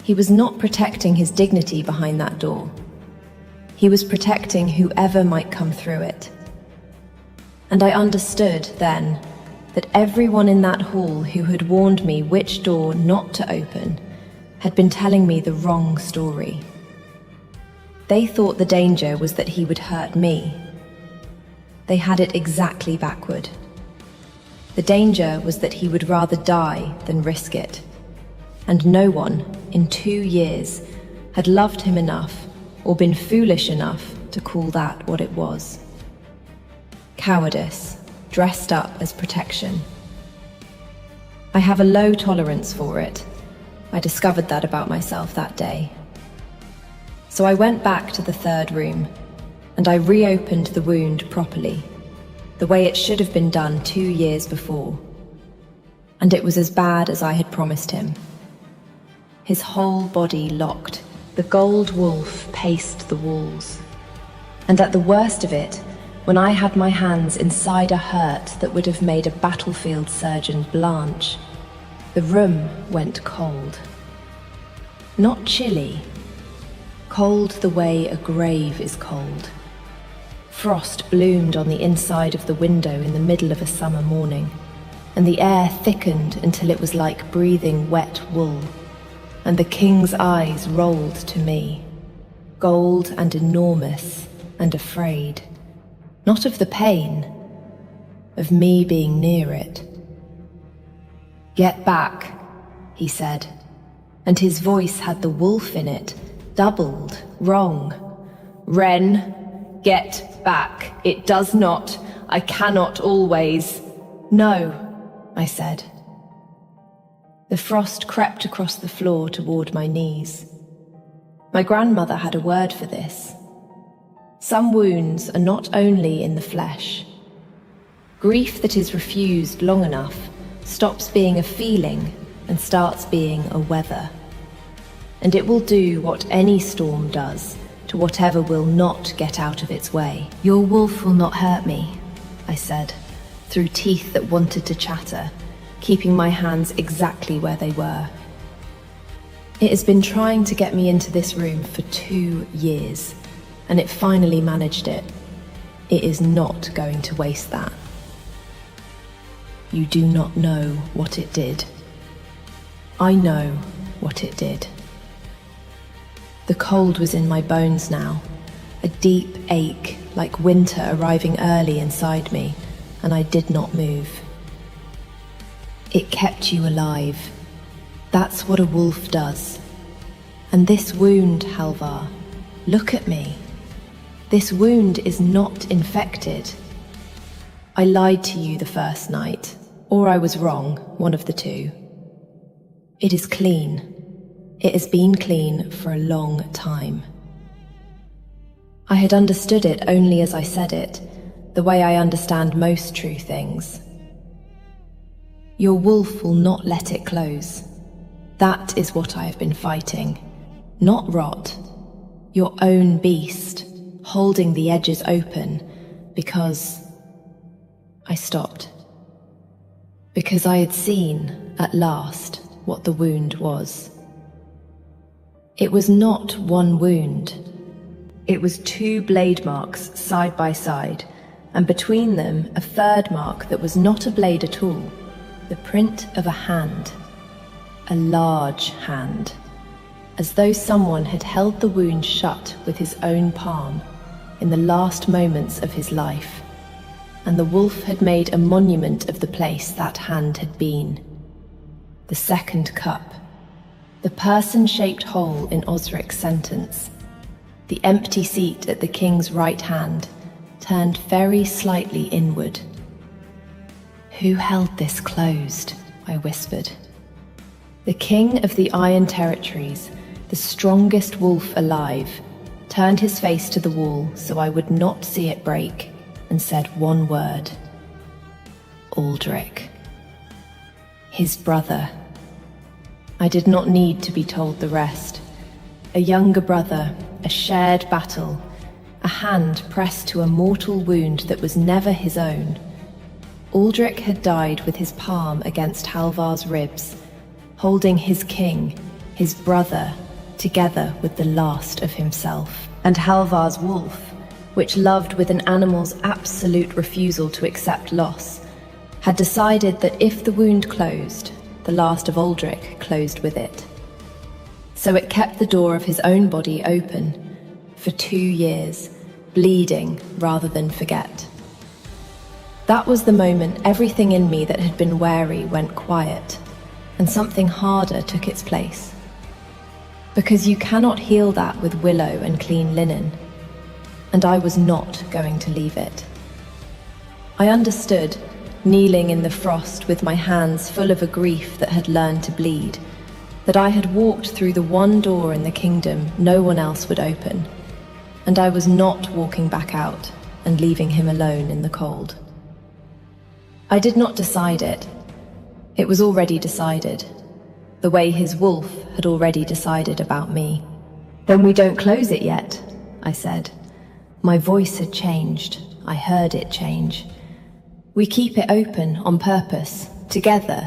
He was not protecting his dignity behind that door. He was protecting whoever might come through it. And I understood then that everyone in that hall who had warned me which door not to open had been telling me the wrong story. They thought the danger was that he would hurt me. They had it exactly backward. The danger was that he would rather die than risk it. And no one, in 2 years, had loved him enough or been foolish enough to call that what it was. Cowardice, dressed up as protection. I have a low tolerance for it. I discovered that about myself that day. So I went back to the third room, and I reopened the wound properly, the way it should have been done 2 years before. And it was as bad as I had promised him. His whole body locked. The gold wolf paced the walls. And at the worst of it, when I had my hands inside a hurt that would have made a battlefield surgeon blanch, the room went cold. Not chilly. Cold the way a grave is cold. Frost bloomed on the inside of the window in the middle of a summer morning, and the air thickened until it was like breathing wet wool, and the king's eyes rolled to me, gold and enormous and afraid, not of the pain, of me being near it. "Get back," he said, and his voice had the wolf in it, doubled, wrong. "Wren, get back. It does not. I cannot always." "No," I said. The frost crept across the floor toward my knees. My grandmother had a word for this. Some wounds are not only in the flesh. Grief that is refused long enough stops being a feeling and starts being a weather. And it will do what any storm does to whatever will not get out of its way. "Your wolf will not hurt me," I said, through teeth that wanted to chatter, keeping my hands exactly where they were. It has been trying to get me into this room for 2 years, and it finally managed it. It is not going to waste that. You do not know what it did. I know what it did. The cold was in my bones now, a deep ache like winter arriving early inside me, and I did not move. It kept you alive. That's what a wolf does. And this wound, Halvar, look at me. This wound is not infected. I lied to you the first night, or I was wrong, one of the two. It is clean. It has been clean for a long time. I had understood it only as I said it, the way I understand most true things. Your wolf will not let it close. That is what I have been fighting. Not rot. Your own beast, holding the edges open, because... I stopped. Because I had seen, at last, what the wound was. It was not one wound. It was 2 blade marks side by side, and between them a third mark that was not a blade at all, the print of a hand. A large hand, as though someone had held the wound shut with his own palm in the last moments of his life, and the wolf had made a monument of the place that hand had been. The second cup, the person-shaped hole in Osric's sentence. The empty seat at the king's right hand turned very slightly inward. "Who held this closed?" I whispered. The king of the Iron Territories, the strongest wolf alive, turned his face to the wall so I would not see it break, and said one word. Aldrich. His brother. I did not need to be told the rest. A younger brother, a shared battle, a hand pressed to a mortal wound that was never his own. Aldrich had died with his palm against Halvar's ribs, holding his king, his brother, together with the last of himself. And Halvar's wolf, which loved with an animal's absolute refusal to accept loss, had decided that if the wound closed, the last of Aldrich closed with it. So it kept the door of his own body open for 2 years, bleeding rather than forget. That was the moment everything in me that had been wary went quiet, and something harder took its place. Because you cannot heal that with willow and clean linen, and I was not going to leave it. I understood, kneeling in the frost with my hands full of a grief that had learned to bleed, that I had walked through the one door in the kingdom no one else would open, and I was not walking back out and leaving him alone in the cold. I did not decide it. It was already decided, the way his wolf had already decided about me. "Then we don't close it yet," I said. My voice had changed. I heard it change. "We keep it open on purpose, together,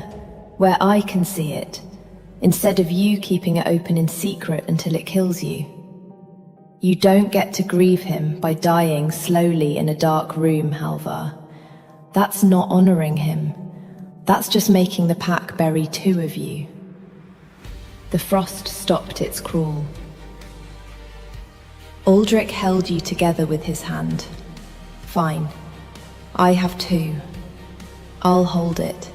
where I can see it, instead of you keeping it open in secret until it kills you. You don't get to grieve him by dying slowly in a dark room, Halvar. That's not honoring him. That's just making the pack bury 2 of you." The frost stopped its crawl. Aldrich held you together with his hand. Fine. I have 2. I'll hold it.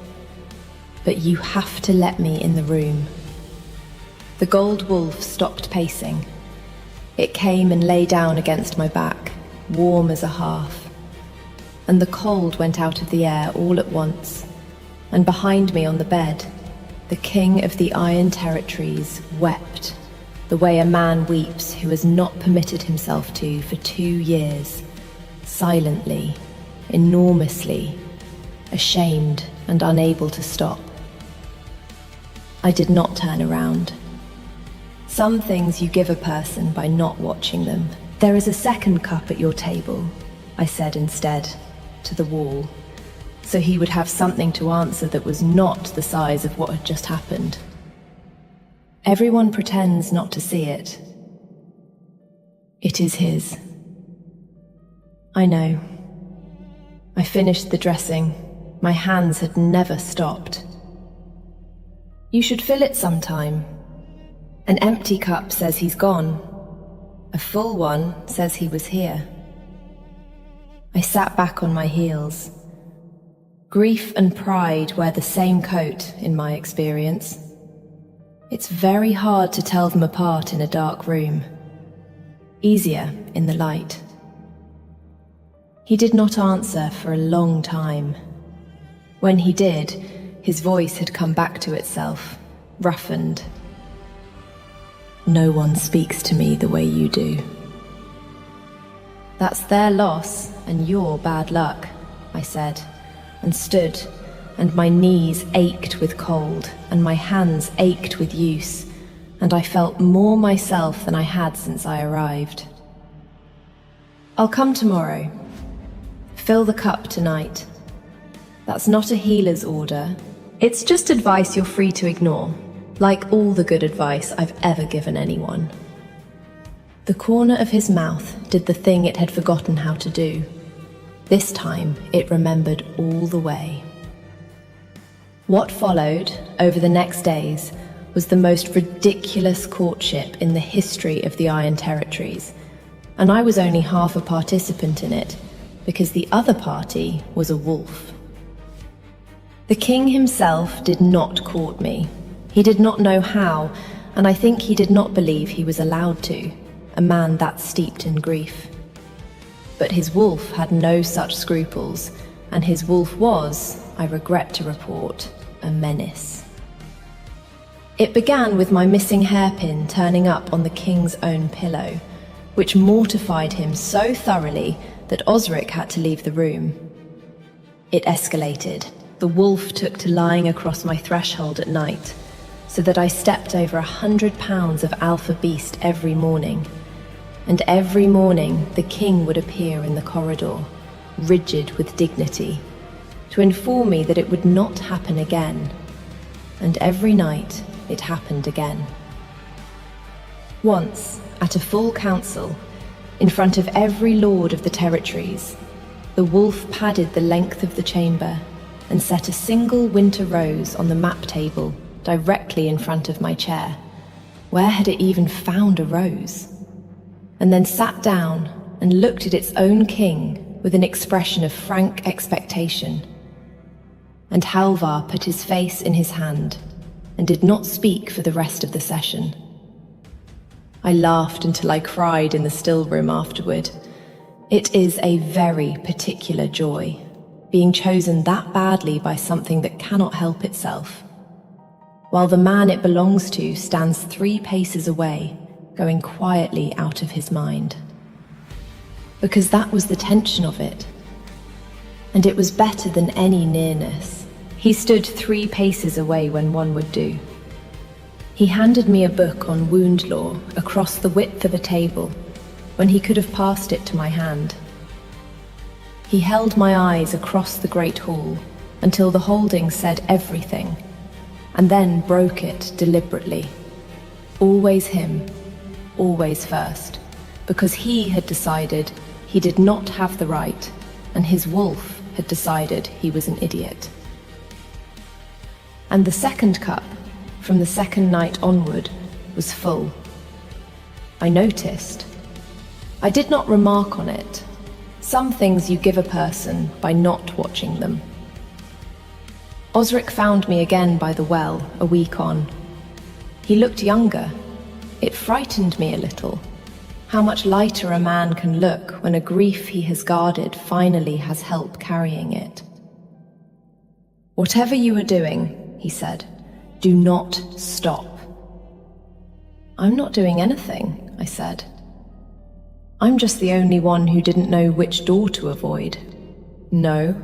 But you have to let me in the room. The gold wolf stopped pacing. It came and lay down against my back, warm as a hearth. And the cold went out of the air all at once. And behind me on the bed, the king of the Iron Territories wept, the way a man weeps who has not permitted himself to for 2 years, silently, enormously, ashamed and unable to stop. I did not turn around. Some things you give a person by not watching them. "There is a second cup at your table," I said instead, to the wall, so he would have something to answer that was not the size of what had just happened. Everyone pretends not to see it. It is his. I know. I finished the dressing. My hands had never stopped. "You should fill it sometime. An empty cup says he's gone. A full one says he was here." I sat back on my heels. Grief and pride wear the same coat, in my experience. It's very hard to tell them apart in a dark room. Easier in the light. He did not answer for a long time. When he did, his voice had come back to itself, roughened. "No one speaks to me the way you do." "That's their loss and your bad luck," I said, and stood, and my knees ached with cold, and my hands ached with use, and I felt more myself than I had since I arrived. "I'll come tomorrow. Fill the cup tonight. That's not a healer's order. It's just advice you're free to ignore, like all the good advice I've ever given anyone." The corner of his mouth did the thing it had forgotten how to do. This time it remembered all the way. What followed, over the next days, was the most ridiculous courtship in the history of the Iron Territories, and I was only half a participant in it, because the other party was a wolf. The king himself did not court me. He did not know how, and I think he did not believe he was allowed to, a man that steeped in grief. But his wolf had no such scruples, and his wolf was, I regret to report, a menace. It began with my missing hairpin turning up on the king's own pillow, which mortified him so thoroughly that Osric had to leave the room. It escalated. The wolf took to lying across my threshold at night, so that I stepped over 100 pounds of alpha beast every morning. And every morning the king would appear in the corridor, rigid with dignity, to inform me that it would not happen again. And every night it happened again. Once, at a full council, in front of every lord of the territories, the wolf padded the length of the chamber and set a single winter rose on the map table directly in front of my chair. Where had it even found a rose? And then sat down and looked at its own king with an expression of frank expectation. And Halvar put his face in his hand and did not speak for the rest of the session. I laughed until I cried in the still room afterward. It is a very particular joy, being chosen that badly by something that cannot help itself, while the man it belongs to stands 3 paces away, going quietly out of his mind. Because that was the tension of it, and it was better than any nearness. He stood 3 paces away when one would do. He handed me a book on wound law across the width of a table, when he could have passed it to my hand. He held my eyes across the great hall until the holding said everything, and then broke it deliberately. Always him, always first, because he had decided he did not have the right, and his wolf had decided he was an idiot. And the second cup, from the second night onward, was full. I noticed. I did not remark on it. Some things you give a person by not watching them. Osric found me again by the well, a week on. He looked younger. It frightened me a little. How much lighter a man can look when a grief he has guarded finally has help carrying it. "Whatever you are doing," he said, "do not stop." "I'm not doing anything," I said. "I'm just the only one who didn't know which door to avoid." "No."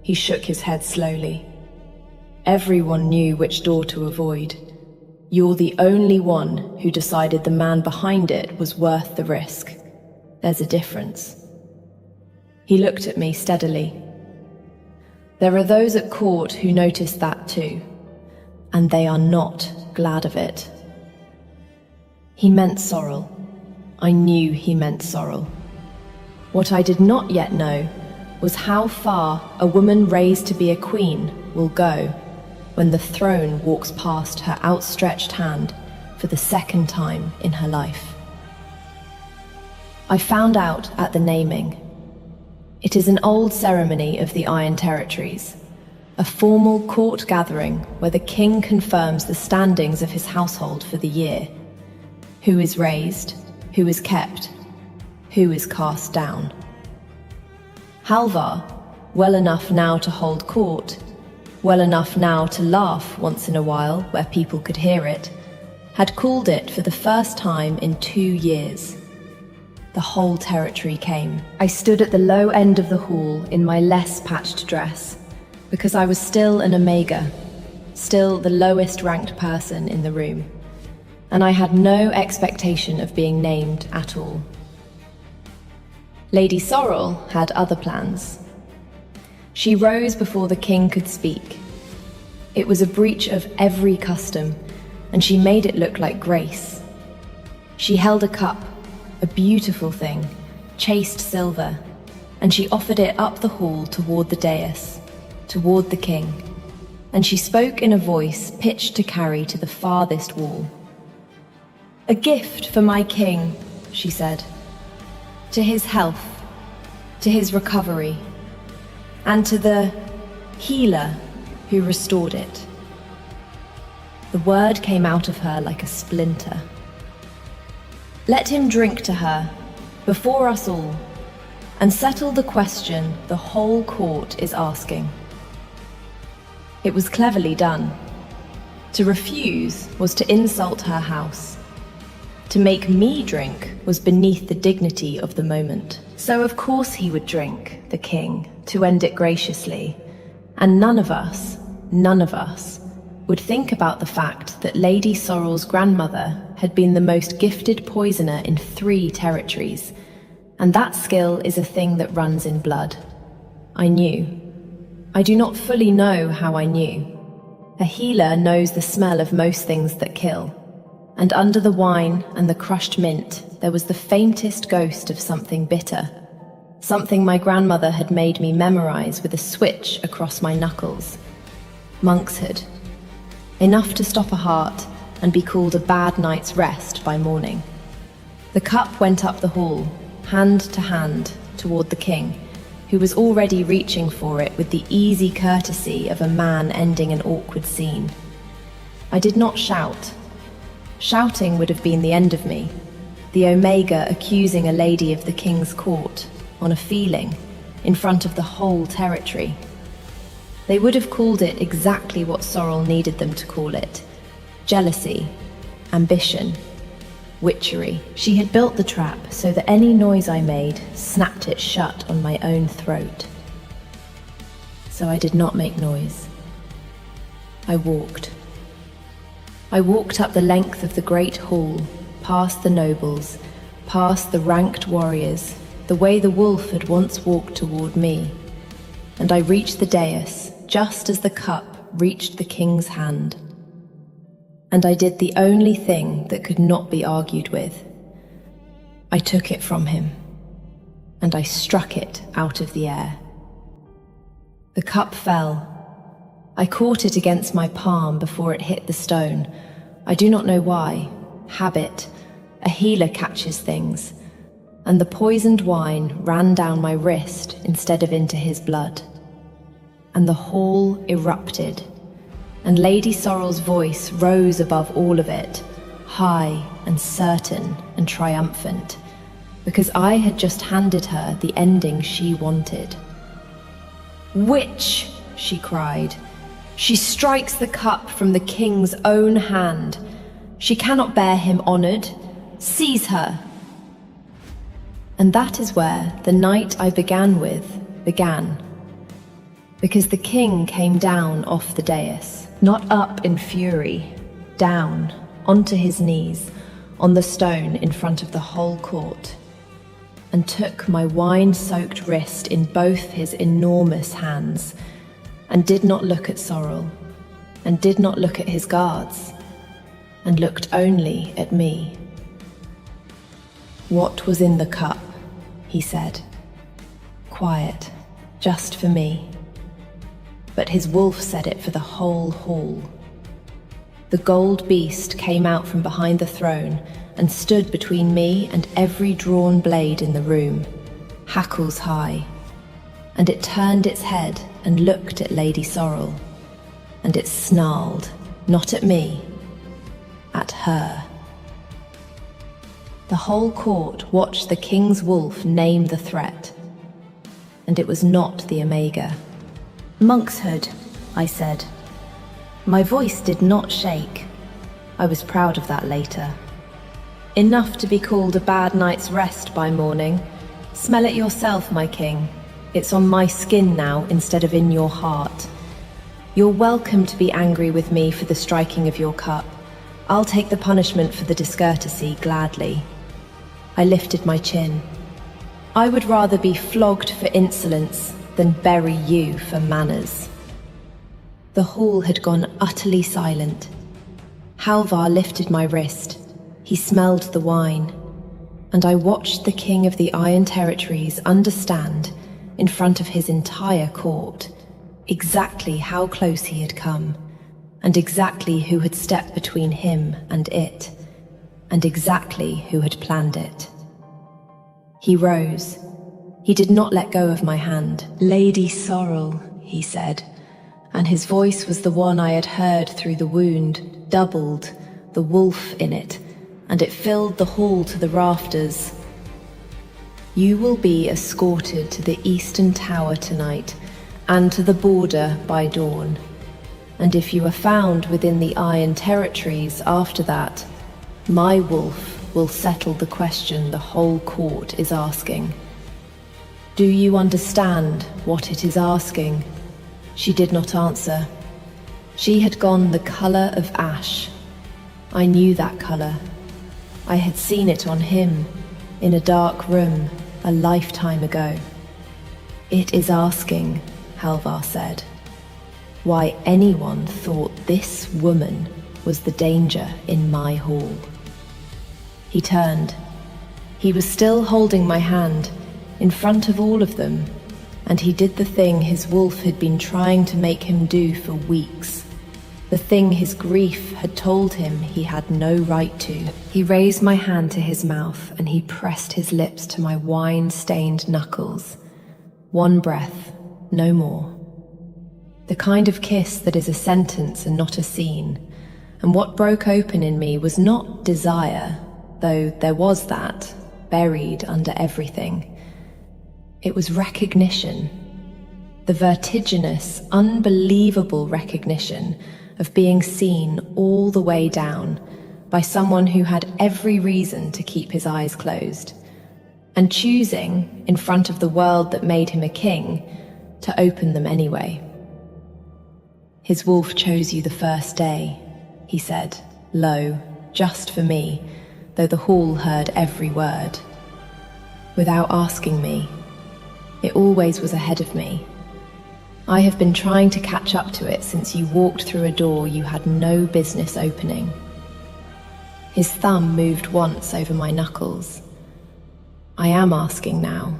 He shook his head slowly. "Everyone knew which door to avoid. You're the only one who decided the man behind it was worth the risk. There's a difference." He looked at me steadily. "There are those at court who noticed that too, and they are not glad of it." He meant Sorrel. I knew he meant Sorrel. What I did not yet know was how far a woman raised to be a queen will go when the throne walks past her outstretched hand for the second time in her life. I found out at the naming. It is an old ceremony of the Iron Territories, a formal court gathering where the king confirms the standings of his household for the year. Who is raised, who is kept, who is cast down. Halvar, well enough now to hold court, well enough now to laugh once in a while where people could hear it, had called it for the first time in 2 years. The whole territory came. I stood at the low end of the hall in my less patched dress, because I was still an Omega, still the lowest ranked person in the room, and I had no expectation of being named at all. Lady Sorrel had other plans. She rose before the king could speak. It was a breach of every custom, and she made it look like grace. She held a cup, a beautiful thing, chased silver, and she offered it up the hall toward the dais, toward the king, and she spoke in a voice pitched to carry to the farthest wall. "A gift for my king," she said, "to his health, to his recovery, and to the healer who restored it." The word came out of her like a splinter. Let him drink to her, before us all, and settle the question the whole court is asking. It was cleverly done. To refuse was to insult her house. To make me drink was beneath the dignity of the moment. So of course he would drink, the king, to end it graciously. And none of us, would think about the fact that Lady Sorrel's grandmother had been the most gifted poisoner in 3 territories, and that skill is a thing that runs in blood. I knew. I do not fully know how I knew. A healer knows the smell of most things that kill, and under the wine and the crushed mint there was the faintest ghost of something bitter, something my grandmother had made me memorize with a switch across my knuckles. Monkshood. Enough to stop a heart and be called a bad night's rest by morning. The cup went up the hall, hand to hand, toward the king, who was already reaching for it with the easy courtesy of a man ending an awkward scene. I did not shout. Shouting would have been the end of me, the Omega accusing a lady of the king's court, on a feeling, in front of the whole territory. They would have called it exactly what Sorrel needed them to call it: jealousy, ambition, witchery. She had built the trap so that any noise I made snapped it shut on my own throat. So I did not make noise. I walked. I walked up the length of the great hall, past the nobles, past the ranked warriors, the way the wolf had once walked toward me, and I reached the dais just as the cup reached the king's hand. And I did the only thing that could not be argued with. I took it from him, and I struck it out of the air. The cup fell. I caught it against my palm before it hit the stone. I do not know why. Habit. A healer catches things. And the poisoned wine ran down my wrist instead of into his blood. And the hall erupted, and Lady Sorrel's voice rose above all of it, high and certain and triumphant, because I had just handed her the ending she wanted. "Witch!" she cried. "She strikes the cup from the king's own hand. She cannot bear him honored. Seize her!" And that is where the night I began with began. Because the king came down off the dais, not up in fury, down, onto his knees, on the stone in front of the whole court, and took my wine-soaked wrist in both his enormous hands, and did not look at Sorrel, and did not look at his guards, and looked only at me. "What was in the cup?" he said. Quiet, just for me. But his wolf said it for the whole hall. The gold beast came out from behind the throne and stood between me and every drawn blade in the room, hackles high. And it turned its head and looked at Lady Sorrel, and it snarled, not at me, at her. The whole court watched the king's wolf name the threat, and it was not the Omega. "Monkshood," I said. My voice did not shake. I was proud of that later. "Enough to be called a bad night's rest by morning. Smell it yourself, my king. It's on my skin now instead of in your heart. You're welcome to be angry with me for the striking of your cup. I'll take the punishment for the discourtesy gladly." I lifted my chin. "I would rather be flogged for insolence than bury you for manners." The hall had gone utterly silent. Halvar lifted my wrist. He smelled the wine, and I watched the king of the Iron Territories understand, in front of his entire court, exactly how close he had come, and exactly who had stepped between him and it, and exactly who had planned it. He rose. He did not let go of my hand. "Lady Sorrel," he said, and his voice was the one I had heard through the wound, doubled, the wolf in it, and it filled the hall to the rafters. "You will be escorted to the eastern tower tonight, and to the border by dawn. And if you are found within the Iron Territories after that, my wolf will settle the question the whole court is asking." "Do you understand what it is asking?" She did not answer. She had gone the color of ash. I knew that color. I had seen it on him, in a dark room, a lifetime ago. "It is asking," Halvar said, "why anyone thought this woman was the danger in my hall." He turned. He was still holding my hand, in front of all of them, and he did the thing his wolf had been trying to make him do for weeks. The thing his grief had told him he had no right to. He raised my hand to his mouth and he pressed his lips to my wine-stained knuckles. One breath, no more. The kind of kiss that is a sentence and not a scene. And what broke open in me was not desire, though there was that, buried under everything. It was recognition. The vertiginous, unbelievable recognition of being seen all the way down by someone who had every reason to keep his eyes closed, and choosing, in front of the world that made him a king, to open them anyway. "His wolf chose you the first day," he said, low, just for me, though the hall heard every word. Without asking me. It always was ahead of me. I have been trying to catch up to it since you walked through a door you had no business opening. His thumb moved once over my knuckles. I am asking now,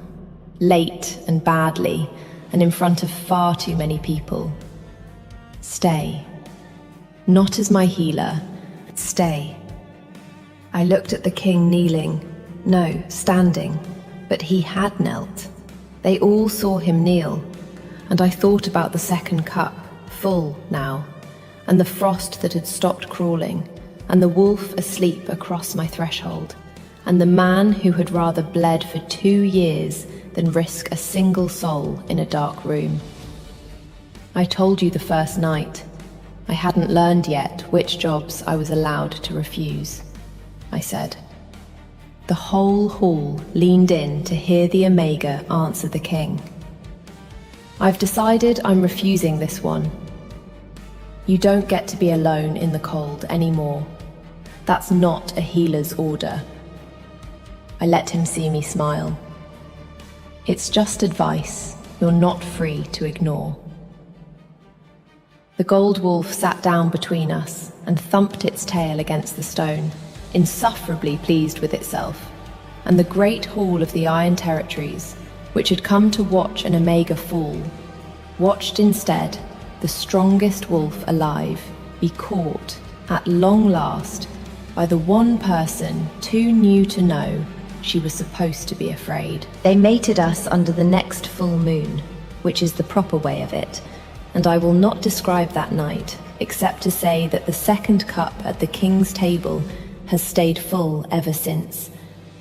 late and badly, and in front of far too many people. Stay. Not as my healer, but stay. I looked at the king kneeling, no, standing, but he had knelt. They all saw him kneel. And I thought about the second cup, full now, and the frost that had stopped crawling, and the wolf asleep across my threshold, and the man who had rather bled for 2 years than risk a single soul in a dark room. I told you the first night. I hadn't learned yet which jobs I was allowed to refuse, I said. The whole hall leaned in to hear the Omega answer the king. I've decided I'm refusing this one. You don't get to be alone in the cold anymore. That's not a healer's order. I let him see me smile. It's just advice you're not free to ignore. The gold wolf sat down between us and thumped its tail against the stone, insufferably pleased with itself, and the great hall of the Iron Territories, which had come to watch an Omega fall, watched instead the strongest wolf alive be caught, at long last, by the one person too new to know she was supposed to be afraid. They mated us under the next full moon, which is the proper way of it, and I will not describe that night, except to say that the second cup at the king's table has stayed full ever since,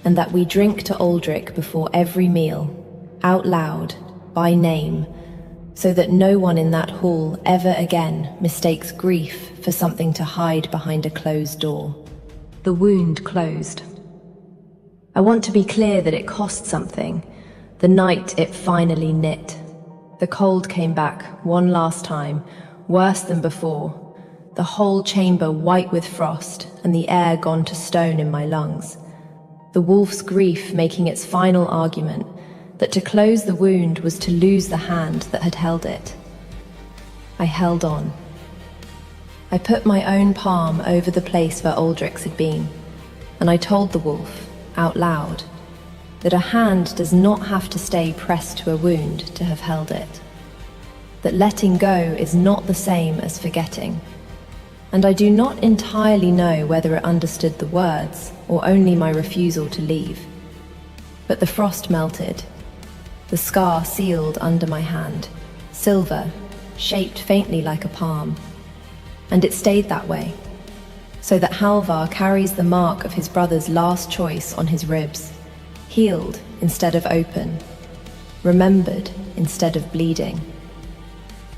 and that we drink to Aldrich before every meal, out loud, by name, so that no one in that hall ever again mistakes grief for something to hide behind a closed door. The wound closed. I want to be clear that it cost something, the night it finally knit. The cold came back one last time, worse than before, the whole chamber white with frost and the air gone to stone in my lungs. The wolf's grief making its final argument, that to close the wound was to lose the hand that had held it. I held on. I put my own palm over the place where Aldrich's had been, and I told the wolf, out loud, that a hand does not have to stay pressed to a wound to have held it. That letting go is not the same as forgetting. And I do not entirely know whether it understood the words or only my refusal to leave. But the frost melted. The scar sealed under my hand, silver, shaped faintly like a palm. And it stayed that way, so that Halvar carries the mark of his brother's last choice on his ribs, healed instead of open, remembered instead of bleeding.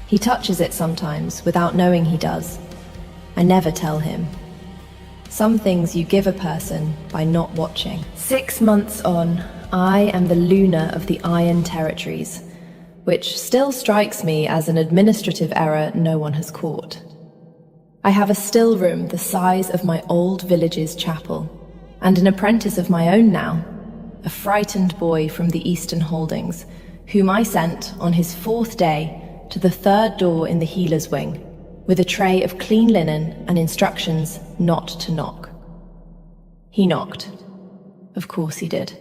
He touches it sometimes without knowing he does. I never tell him. Some things you give a person by not watching. 6 months on, I am the Luna of the Iron Territories, which still strikes me as an administrative error no one has caught. I have a still room the size of my old village's chapel, and an apprentice of my own now, a frightened boy from the Eastern Holdings, whom I sent on his 4th day to the 3rd door in the healer's wing, with a tray of clean linen and instructions not to knock. He knocked. Of course he did.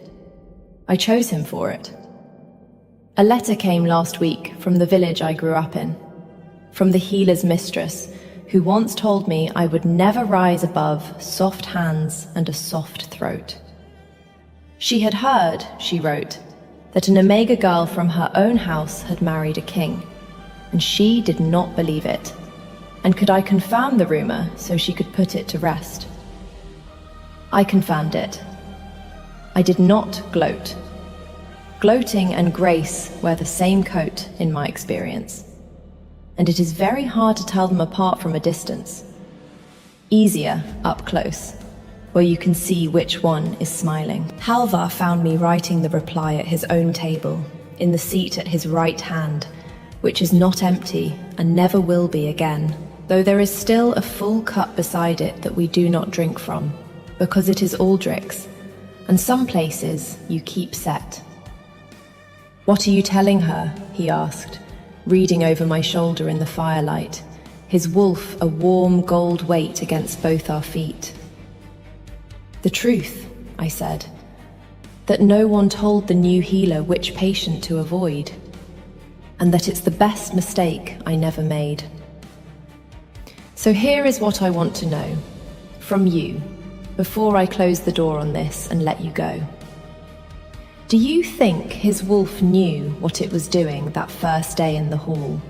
I chose him for it. A letter came last week from the village I grew up in, from the healer's mistress, who once told me I would never rise above soft hands and a soft throat. She had heard, she wrote, that an Omega girl from her own house had married a king, and she did not believe it. And could I confirm the rumor so she could put it to rest? I confirmed it. I did not gloat. Gloating and grace wear the same coat in my experience, and it is very hard to tell them apart from a distance. Easier up close, where you can see which one is smiling. Halvar found me writing the reply at his own table, in the seat at his right hand, which is not empty and never will be again, though there is still a full cup beside it that we do not drink from, because it is Aldrich's, and some places you keep set. "What are you telling her?" he asked, reading over my shoulder in the firelight, his wolf a warm gold weight against both our feet. "The truth," I said, "that no one told the new healer which patient to avoid, and that it's the best mistake I never made. So here is what I want to know, from you, before I close the door on this and let you go. Do you think his wolf knew what it was doing that first day in the hall?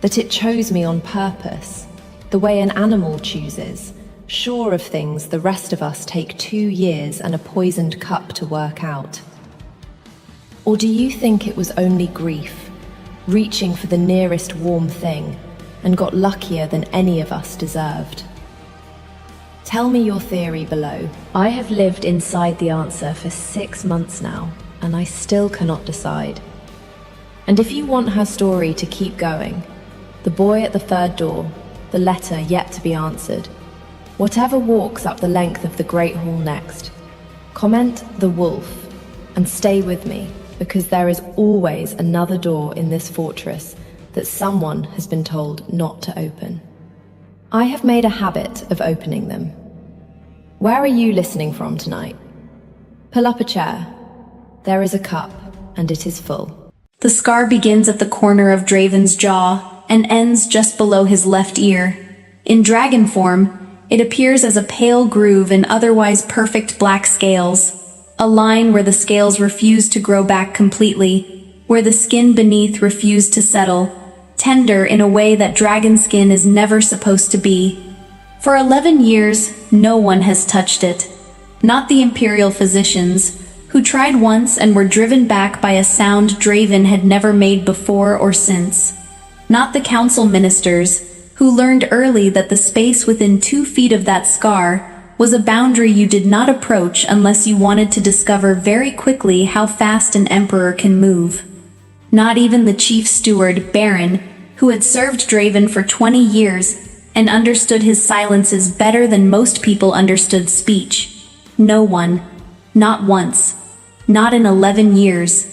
That it chose me on purpose, the way an animal chooses, sure of things the rest of us take 2 years and a poisoned cup to work out? Or do you think it was only grief, reaching for the nearest warm thing, and got luckier than any of us deserved? Tell me your theory below. I have lived inside the answer for 6 months now, and I still cannot decide. And if you want her story to keep going, the boy at the 3rd door, the letter yet to be answered, whatever walks up the length of the Great Hall next, comment the wolf and stay with me, because there is always another door in this fortress that someone has been told not to open. I have made a habit of opening them. Where are you listening from tonight? Pull up a chair. There is a cup, and it is full. The scar begins at the corner of Draven's jaw and ends just below his left ear. In dragon form, it appears as a pale groove in otherwise perfect black scales, a line where the scales refuse to grow back completely, where the skin beneath refused to settle, tender in a way that dragon skin is never supposed to be. For 11 years, no one has touched it. Not the imperial physicians, who tried once and were driven back by a sound Draven had never made before or since. Not the council ministers, who learned early that the space within 2 feet of that scar was a boundary you did not approach unless you wanted to discover very quickly how fast an emperor can move. Not even the chief steward, Baron, who had served Draven for 20 years and understood his silences better than most people understood speech. No one. Not once. Not in 11 years.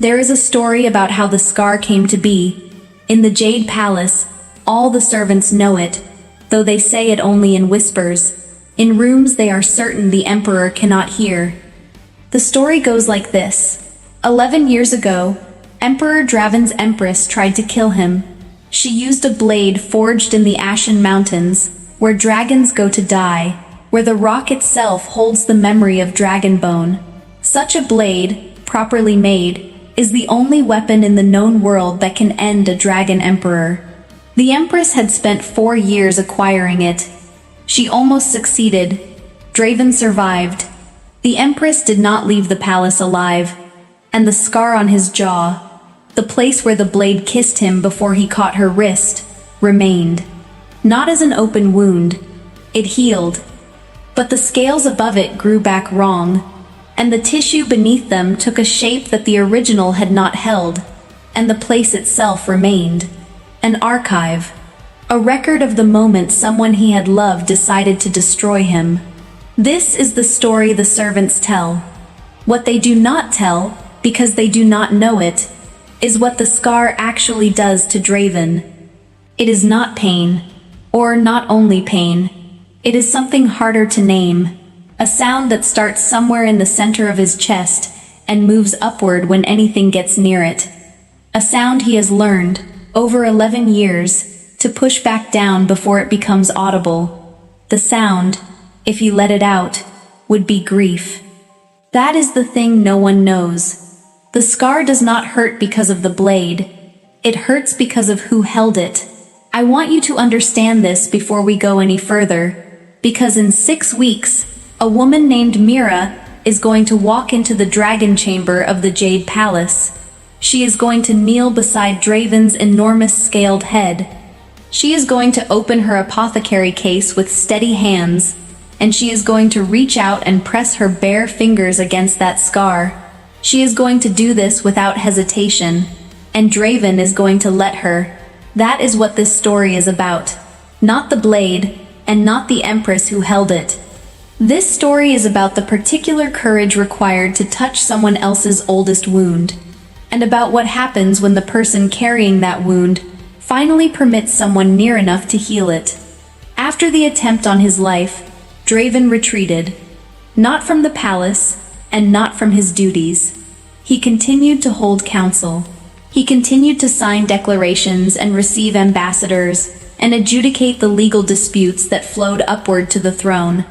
There is a story about how the scar came to be. In the Jade Palace, all the servants know it, though they say it only in whispers. In rooms they are certain the Emperor cannot hear. The story goes like this. 11 years ago, Emperor Draven's Empress tried to kill him. She used a blade forged in the Ashen Mountains, where dragons go to die, where the rock itself holds the memory of dragon bone. Such a blade, properly made, is the only weapon in the known world that can end a dragon emperor. The Empress had spent 4 years acquiring it. She almost succeeded. Draven survived. The Empress did not leave the palace alive, and the scar on his jaw, the place where the blade kissed him before he caught her wrist, remained. Not as an open wound. It healed. But the scales above it grew back wrong, and the tissue beneath them took a shape that the original had not held, and the place itself remained. An archive. A record of the moment someone he had loved decided to destroy him. This is the story the servants tell. What they do not tell, because they do not know it, is what the scar actually does to Draven. It is not pain, or not only pain. It is something harder to name, a sound that starts somewhere in the center of his chest and moves upward when anything gets near it. A sound he has learned, over 11 years, to push back down before it becomes audible. The sound, if he let it out, would be grief. That is the thing no one knows. The scar does not hurt because of the blade. It hurts because of who held it. I want you to understand this before we go any further, because in 6 weeks, a woman named Mira is going to walk into the dragon chamber of the Jade Palace. She is going to kneel beside Draven's enormous scaled head. She is going to open her apothecary case with steady hands, and she is going to reach out and press her bare fingers against that scar. She is going to do this without hesitation, and Draven is going to let her. That is what this story is about. Not the blade, and not the Empress who held it. This story is about the particular courage required to touch someone else's oldest wound, and about what happens when the person carrying that wound finally permits someone near enough to heal it. After the attempt on his life, Draven retreated, not from the palace, and not from his duties. He continued to hold council. He continued to sign declarations and receive ambassadors, and adjudicate the legal disputes that flowed upward to the throne.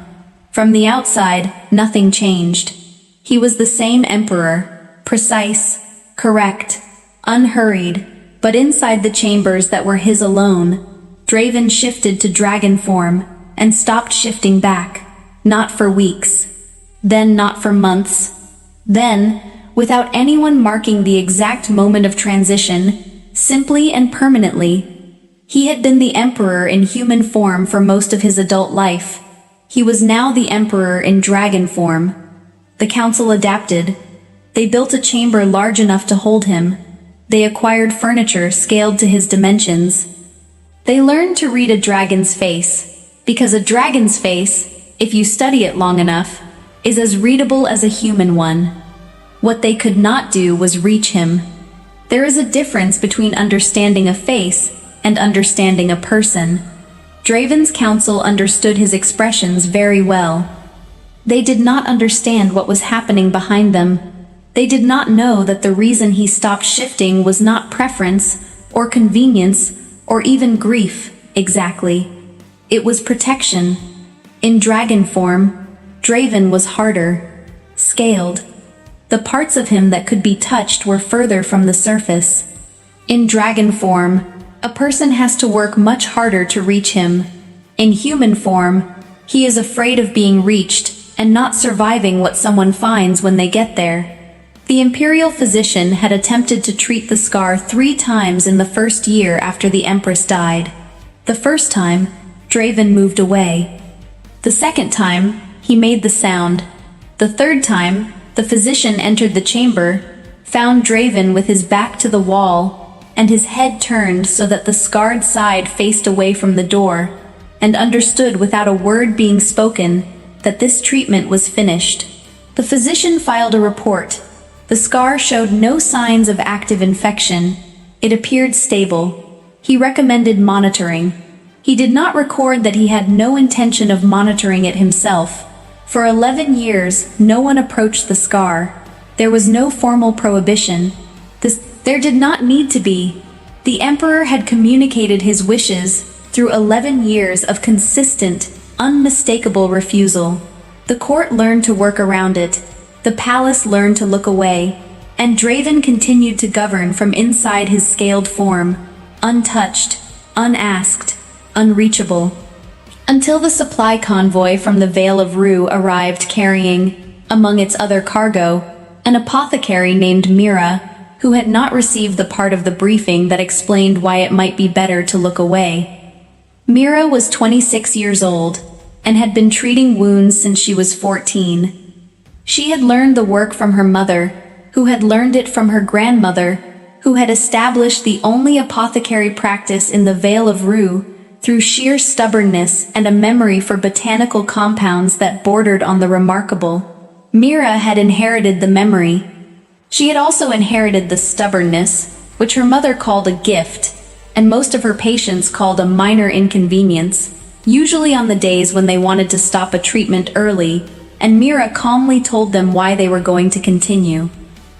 From the outside, nothing changed. He was the same emperor, precise, correct, unhurried, but inside the chambers that were his alone, Draven shifted to dragon form and stopped shifting back, not for weeks, then not for months, then, without anyone marking the exact moment of transition, simply and permanently. He had been the emperor in human form for most of his adult life. He was now the emperor in dragon form. The council adapted. They built a chamber large enough to hold him. They acquired furniture scaled to his dimensions. They learned to read a dragon's face, because a dragon's face, if you study it long enough, is as readable as a human one. What they could not do was reach him. There is a difference between understanding a face and understanding a person. Draven's council understood his expressions very well. They did not understand what was happening behind them. They did not know that the reason he stopped shifting was not preference, or convenience, or even grief, exactly. It was protection. In dragon form, Draven was harder, scaled. The parts of him that could be touched were further from the surface. In dragon form, a person has to work much harder to reach him. In human form, he is afraid of being reached and not surviving what someone finds when they get there. The imperial physician had attempted to treat the scar 3 times in the first year after the Empress died. The first time, Draven moved away. The second time, he made the sound. The third time, the physician entered the chamber, found Draven with his back to the wall, and his head turned so that the scarred side faced away from the door, and understood without a word being spoken that this treatment was finished. The physician filed a report. The scar showed no signs of active infection. It appeared stable. He recommended monitoring. He did not record that he had no intention of monitoring it himself. For 11 years, no one approached the scar. There was no formal prohibition. There did not need to be. The emperor had communicated his wishes through 11 years of consistent, unmistakable refusal. The court learned to work around it. The palace learned to look away. And Draven continued to govern from inside his scaled form, untouched, unasked, unreachable. until the supply convoy from the Vale of Rue arrived carrying, among its other cargo, an apothecary named Mira, who had not received the part of the briefing that explained why it might be better to look away. Mira was 26 years old, and had been treating wounds since she was 14. She had learned the work from her mother, who had learned it from her grandmother, who had established the only apothecary practice in the Vale of Rue, through sheer stubbornness and a memory for botanical compounds that bordered on the remarkable. Mira had inherited the memory. She had also inherited the stubbornness, which her mother called a gift, and most of her patients called a minor inconvenience, usually on the days when they wanted to stop a treatment early, and Mira calmly told them why they were going to continue.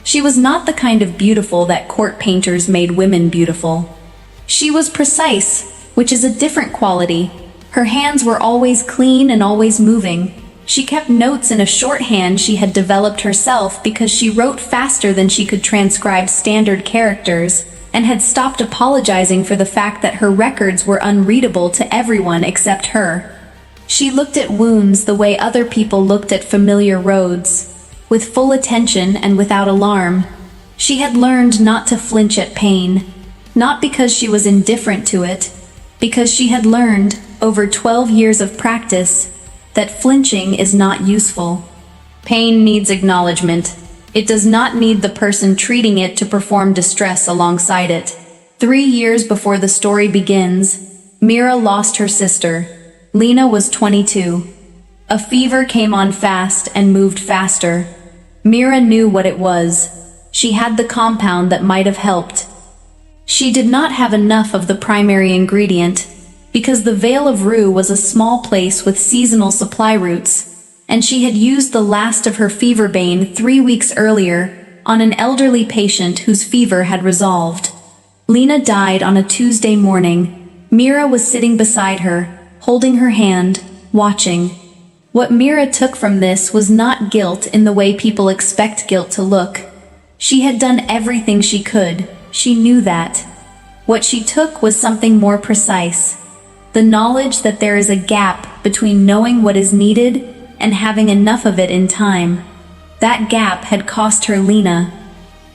She was not the kind of beautiful that court painters made women beautiful. She was precise, which is a different quality. Her hands were always clean and always moving. She kept notes in a shorthand she had developed herself because she wrote faster than she could transcribe standard characters, and had stopped apologizing for the fact that her records were unreadable to everyone except her. She looked at wounds the way other people looked at familiar roads, with full attention and without alarm. She had learned not to flinch at pain, not because she was indifferent to it, because she had learned, over 12 years of practice, that flinching is not useful. Pain needs acknowledgement. It does not need the person treating it to perform distress alongside it. 3 years before the story begins, Mira lost her sister. Lena was 22. A fever came on fast and moved faster. Mira knew what it was. She had the compound that might have helped. She did not have enough of the primary ingredient, because the Vale of Rue was a small place with seasonal supply routes, and she had used the last of her fever bane 3 weeks earlier on an elderly patient whose fever had resolved. Lena died on a Tuesday morning. Mira was sitting beside her, holding her hand, watching. What Mira took from this was not guilt in the way people expect guilt to look. She had done everything she could. She knew that. What she took was something more precise. The knowledge that there is a gap between knowing what is needed and having enough of it in time. That gap had cost her Lena.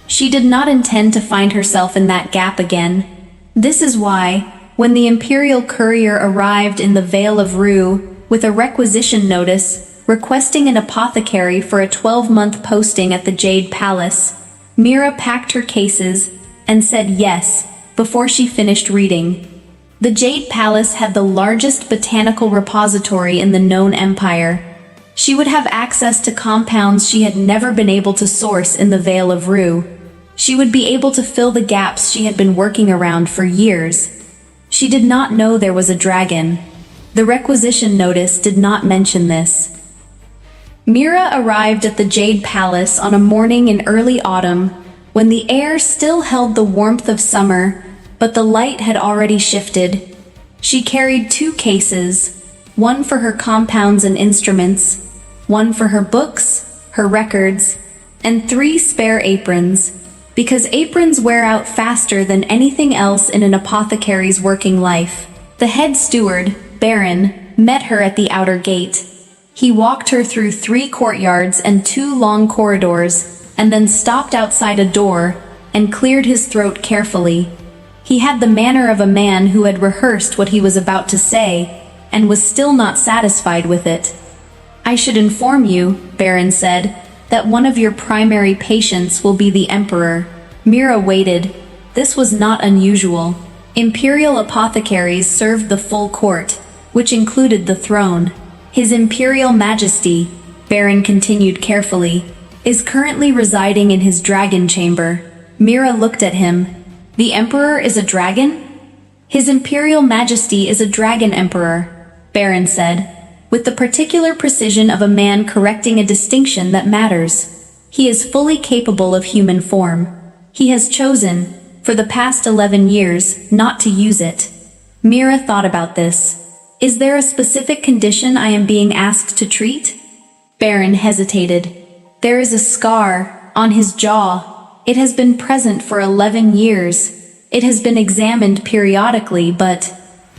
She did not intend to find herself in that gap again. This is why, when the Imperial courier arrived in the Vale of Rue with a requisition notice requesting an apothecary for a 12-month posting at the Jade Palace, Mira packed her cases and said yes before she finished reading. The Jade Palace had the largest botanical repository in the known empire. She would have access to compounds she had never been able to source in the Vale of Rue. She would be able to fill the gaps she had been working around for years. She did not know there was a dragon. The requisition notice did not mention this. Mira arrived at the Jade Palace on a morning in early autumn, when the air still held the warmth of summer, but the light had already shifted. She carried 2 cases, one for her compounds and instruments, one for her books, her records, and 3 spare aprons, because aprons wear out faster than anything else in an apothecary's working life. The head steward, Baron, met her at the outer gate. He walked her through 3 courtyards and 2 long corridors, and then stopped outside a door and cleared his throat carefully. He had the manner of a man who had rehearsed what he was about to say, and was still not satisfied with it. "I should inform you," Baron said, "that one of your primary patients will be the Emperor." Mira waited. This was not unusual. Imperial apothecaries served the full court, which included the throne. His Imperial Majesty, Baron continued carefully, is currently residing in his dragon chamber. Mira looked at him. The Emperor is a dragon? His Imperial Majesty is a dragon emperor, Baron said, with the particular precision of a man correcting a distinction that matters. He is fully capable of human form. He has chosen, for the past 11 years, not to use it. Mira thought about this. Is there a specific condition I am being asked to treat? Baron hesitated. There is a scar on his jaw. It has been present for 11 years. It has been examined periodically, but...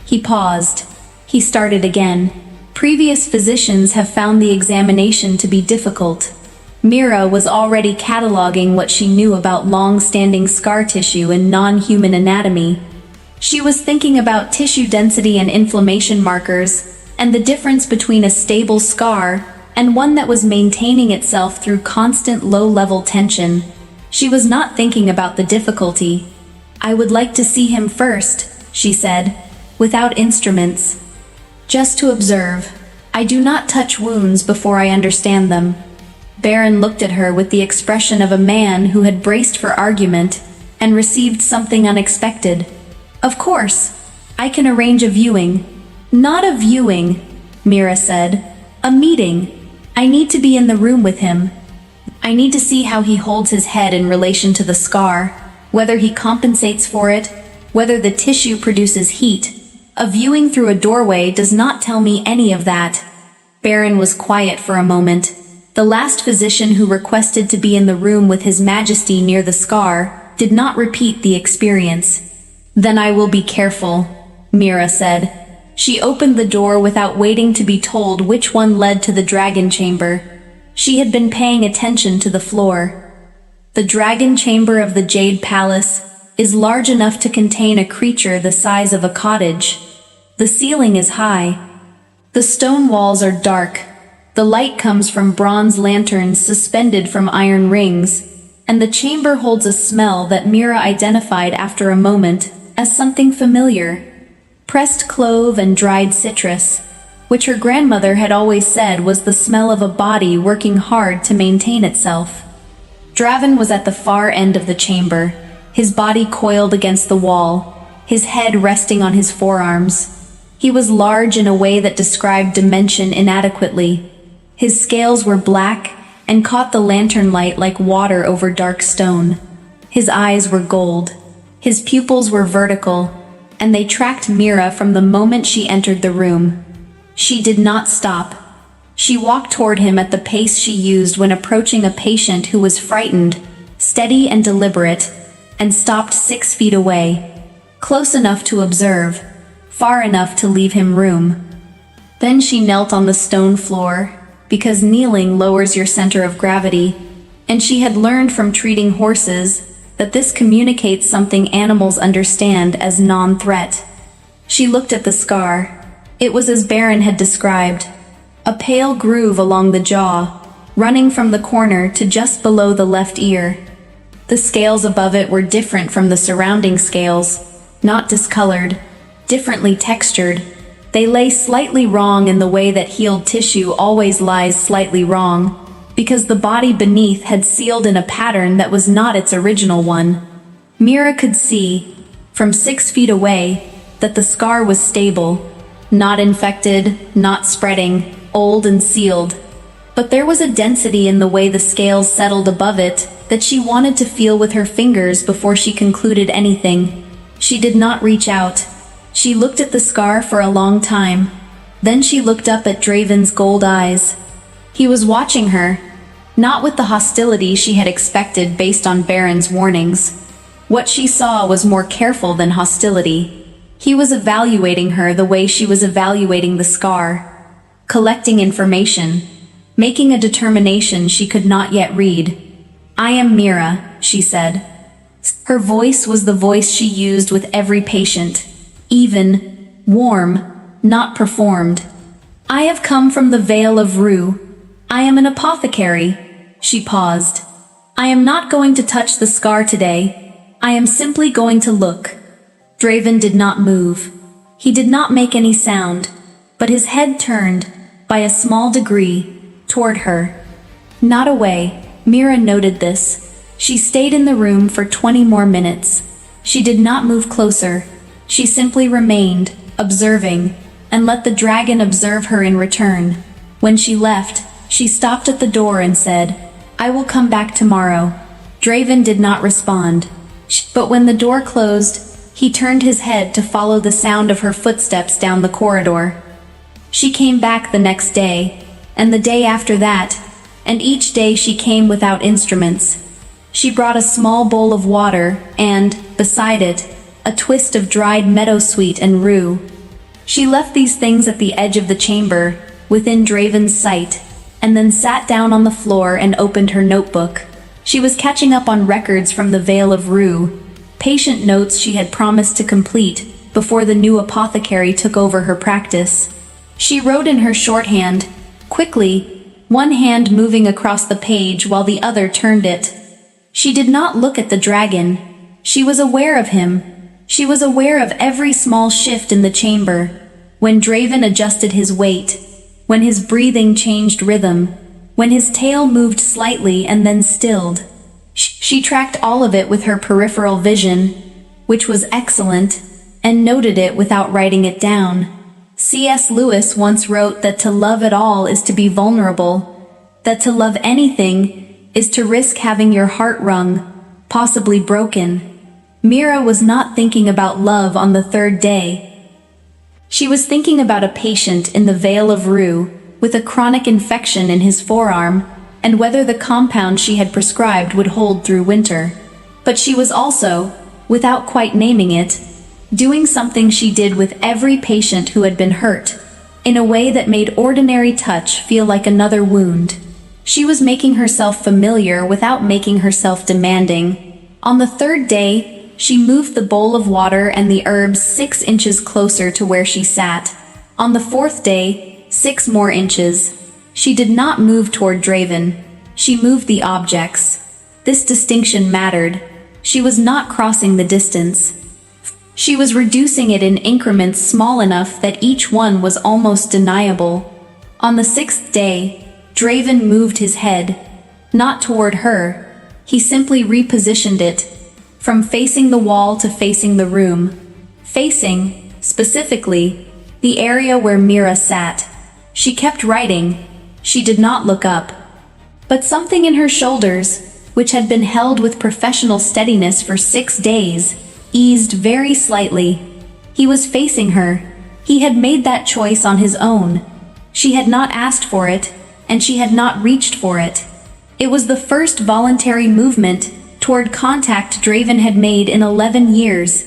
He paused. He started again. Previous physicians have found the examination to be difficult. Mira was already cataloging what she knew about long-standing scar tissue in non-human anatomy. She was thinking about tissue density and inflammation markers, and the difference between a stable scar and one that was maintaining itself through constant low-level tension. She was not thinking about the difficulty. "I would like to see him first," she said, "without instruments. Just to observe. I do not touch wounds before I understand them." Baron looked at her with the expression of a man who had braced for argument and received something unexpected. "Of course, I can arrange a viewing." "Not a viewing," Mira said. "A meeting. I need to be in the room with him. I need to see how he holds his head in relation to the scar, whether he compensates for it, whether the tissue produces heat. A viewing through a doorway does not tell me any of that." Baron was quiet for a moment. The last physician who requested to be in the room with His Majesty near the scar did not repeat the experience. "Then I will be careful," Mira said. She opened the door without waiting to be told which one led to the dragon chamber. She had been paying attention to the floor. The dragon chamber of the Jade Palace is large enough to contain a creature the size of a cottage. The ceiling is high. The stone walls are dark. The light comes from bronze lanterns suspended from iron rings, and the chamber holds a smell that Mira identified after a moment as something familiar. Pressed clove and dried citrus, which her grandmother had always said was the smell of a body working hard to maintain itself. Draven was at the far end of the chamber, his body coiled against the wall, his head resting on his forearms. He was large in a way that described dimension inadequately. His scales were black and caught the lantern light like water over dark stone. His eyes were gold. His pupils were vertical, and they tracked Mira from the moment she entered the room. She did not stop. She walked toward him at the pace she used when approaching a patient who was frightened, steady and deliberate, and stopped 6 feet away, close enough to observe, far enough to leave him room. Then she knelt on the stone floor, because kneeling lowers your center of gravity, and she had learned from treating horses that this communicates something animals understand as non-threat. She looked at the scar. It was as Baron had described, a pale groove along the jaw, running from the corner to just below the left ear. The scales above it were different from the surrounding scales, not discolored, differently textured. They lay slightly wrong in the way that healed tissue always lies slightly wrong, because the body beneath had sealed in a pattern that was not its original one. Mira could see, from 6 feet away, that the scar was stable, not infected, not spreading, old and sealed. But there was a density in the way the scales settled above it that she wanted to feel with her fingers before she concluded anything. She did not reach out. She looked at the scar for a long time. Then she looked up at Draven's gold eyes. He was watching her, not with the hostility she had expected based on Baron's warnings. What she saw was more careful than hostility. He was evaluating her the way she was evaluating the scar, collecting information, making a determination she could not yet read. "I am Mira," she said. Her voice was the voice she used with every patient. Even, warm, not performed. "I have come from the Vale of Rue. I am an apothecary." She paused. "I am not going to touch the scar today. I am simply going to look." Draven did not move. He did not make any sound, but his head turned, by a small degree, toward her. Not away. Mira noted this. She stayed in the room for 20 more minutes. She did not move closer. She simply remained, observing, and let the dragon observe her in return. When she left, she stopped at the door and said, "I will come back tomorrow." Draven did not respond. But when the door closed, he turned his head to follow the sound of her footsteps down the corridor. She came back the next day, and the day after that, and each day she came without instruments. She brought a small bowl of water and, beside it, a twist of dried meadowsweet and rue. She left these things at the edge of the chamber, within Draven's sight, and then sat down on the floor and opened her notebook. She was catching up on records from the Vale of Rue, patient notes she had promised to complete before the new apothecary took over her practice. She wrote in her shorthand, quickly, one hand moving across the page while the other turned it. She did not look at the dragon. She was aware of him. She was aware of every small shift in the chamber. When Draven adjusted his weight, when his breathing changed rhythm, when his tail moved slightly and then stilled. She tracked all of it with her peripheral vision, which was excellent, and noted it without writing it down. C.S. Lewis once wrote that to love at all is to be vulnerable, that to love anything is to risk having your heart wrung, possibly broken. Mira was not thinking about love on the third day. She was thinking about a patient in the Vale of Rue with a chronic infection in his forearm, and whether the compound she had prescribed would hold through winter. But she was also, without quite naming it, doing something she did with every patient who had been hurt, in a way that made ordinary touch feel like another wound. She was making herself familiar without making herself demanding. On the third day, she moved the bowl of water and the herbs 6 inches closer to where she sat. On the fourth day, 6 more inches. She did not move toward Draven. She moved the objects. This distinction mattered. She was not crossing the distance. She was reducing it in increments small enough that each one was almost deniable. On the 6th day, Draven moved his head. Not toward her. He simply repositioned it, from facing the wall to facing the room. Facing, specifically, the area where Mira sat. She kept writing. She did not look up. But something in her shoulders, which had been held with professional steadiness for 6 days, eased very slightly. He was facing her. He had made that choice on his own. She had not asked for it, and she had not reached for it. It was the first voluntary movement toward contact Draven had made in 11 years.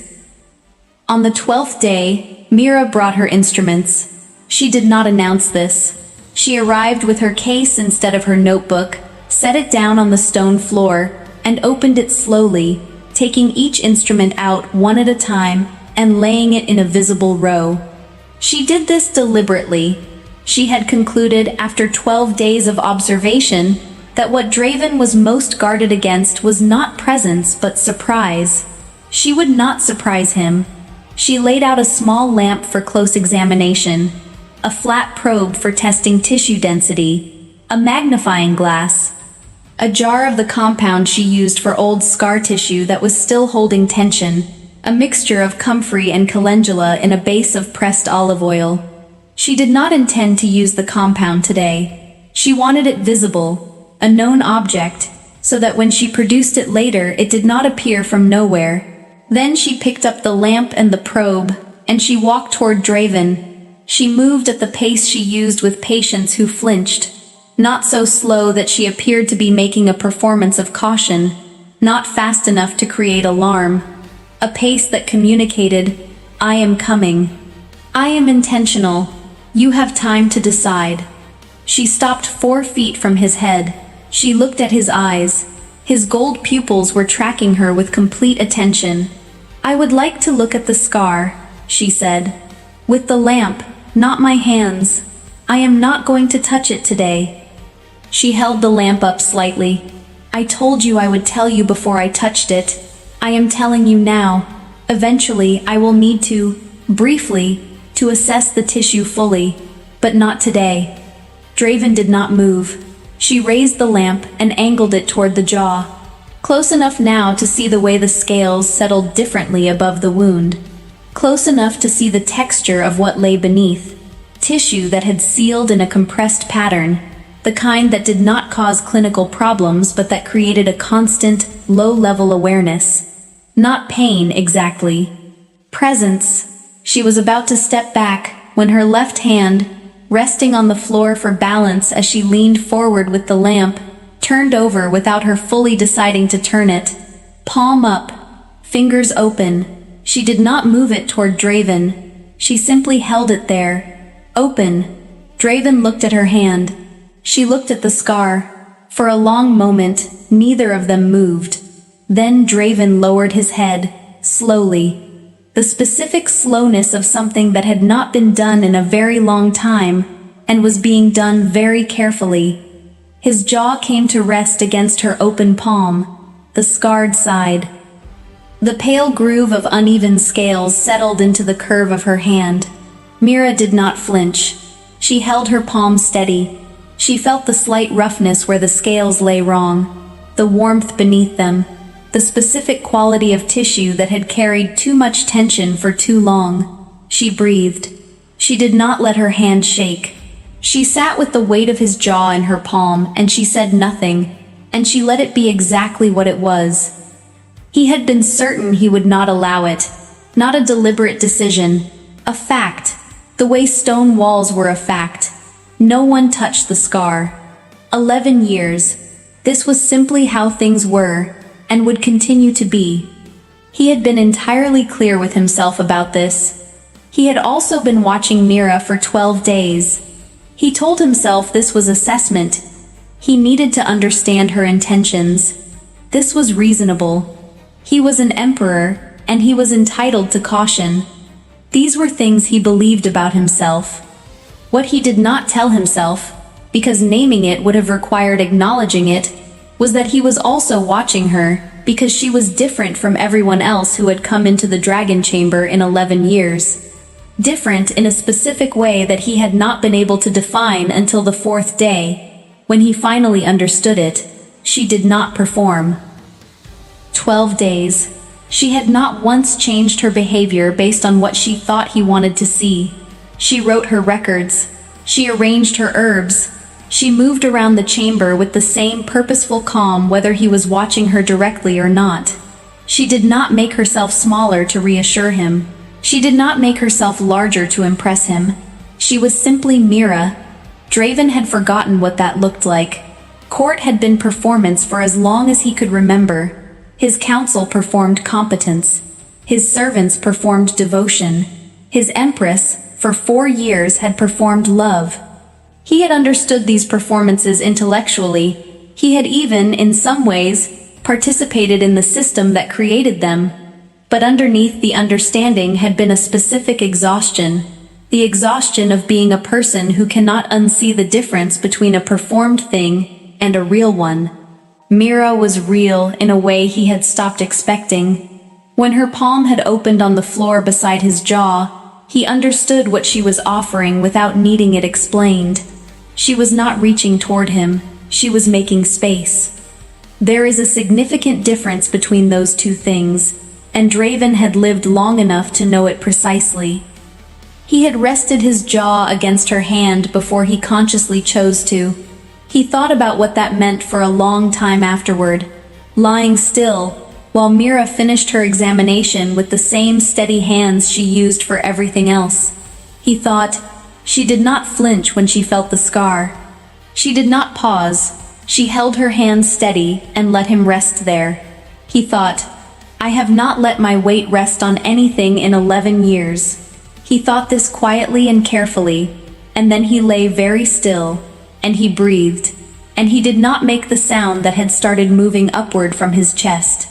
On the 12th day, Mira brought her instruments. She did not announce this. She arrived with her case instead of her notebook, set it down on the stone floor, and opened it slowly, taking each instrument out one at a time and laying it in a visible row. She did this deliberately. She had concluded after 12 days of observation that what Draven was most guarded against was not presence but surprise. She would not surprise him. She laid out a small lamp for close examination, a flat probe for testing tissue density, a magnifying glass, a jar of the compound she used for old scar tissue that was still holding tension, a mixture of comfrey and calendula in a base of pressed olive oil. She did not intend to use the compound today. She wanted it visible, a known object, so that when she produced it later it did not appear from nowhere. Then she picked up the lamp and the probe, and she walked toward Draven. She moved at the pace she used with patients who flinched, not so slow that she appeared to be making a performance of caution, not fast enough to create alarm, a pace that communicated, "I am coming. I am intentional. You have time to decide." She stopped 4 feet from his head. She looked at his eyes. His gold pupils were tracking her with complete attention. "I would like to look at the scar," she said. "With the lamp, not my hands. I am not going to touch it today." She held the lamp up slightly. "I told you I would tell you before I touched it. I am telling you now. Eventually, I will need to, briefly, to assess the tissue fully, but not today." Draven did not move. She raised the lamp and angled it toward the jaw, close enough now to see the way the scales settled differently above the wound, close enough to see the texture of what lay beneath, tissue that had sealed in a compressed pattern, the kind that did not cause clinical problems but that created a constant, low-level awareness. Not pain, exactly. Presence. She was about to step back when her left hand, resting on the floor for balance as she leaned forward with the lamp, turned over without her fully deciding to turn it. Palm up, fingers open. She did not move it toward Draven. She simply held it there, open. Draven looked at her hand. She looked at the scar. For a long moment, neither of them moved. Then Draven lowered his head, slowly. The specific slowness of something that had not been done in a very long time, and was being done very carefully. His jaw came to rest against her open palm, the scarred side. The pale groove of uneven scales settled into the curve of her hand. Mira did not flinch. She held her palm steady. She felt the slight roughness where the scales lay wrong, the warmth beneath them, the specific quality of tissue that had carried too much tension for too long. She breathed. She did not let her hand shake. She sat with the weight of his jaw in her palm, and she said nothing, and she let it be exactly what it was. He had been certain he would not allow it. Not a deliberate decision. A fact. The way stone walls were a fact. No one touched the scar. 11 years. This was simply how things were, and would continue to be. He had been entirely clear with himself about this. He had also been watching Mira for 12 days. He told himself this was assessment. He needed to understand her intentions. This was reasonable. He was an emperor, and he was entitled to caution. These were things he believed about himself. What he did not tell himself, because naming it would have required acknowledging it, was that he was also watching her, because she was different from everyone else who had come into the dragon chamber in 11 years. Different in a specific way that he had not been able to define until the 4th day. When he finally understood it, she did not perform. 12 days. She had not once changed her behavior based on what she thought he wanted to see. She wrote her records. She arranged her herbs. She moved around the chamber with the same purposeful calm whether he was watching her directly or not. She did not make herself smaller to reassure him. She did not make herself larger to impress him. She was simply Mira. Draven had forgotten what that looked like. Court had been performance for as long as he could remember. His council performed competence. His servants performed devotion. His empress, for 4 years, had performed love. He had understood these performances intellectually. He had even, in some ways, participated in the system that created them. But underneath the understanding had been a specific exhaustion. The exhaustion of being a person who cannot unsee the difference between a performed thing and a real one. Mira was real in a way he had stopped expecting. When her palm had opened on the floor beside his jaw, he understood what she was offering without needing it explained. She was not reaching toward him, she was making space. There is a significant difference between those two things, and Draven had lived long enough to know it precisely. He had rested his jaw against her hand before he consciously chose to. He thought about what that meant for a long time afterward, lying still, while Mira finished her examination with the same steady hands she used for everything else. He thought, she did not flinch when she felt the scar. She did not pause. She held her hand steady and let him rest there. He thought, I have not let my weight rest on anything in 11 years. He thought this quietly and carefully, and then he lay very still, and he breathed, and he did not make the sound that had started moving upward from his chest.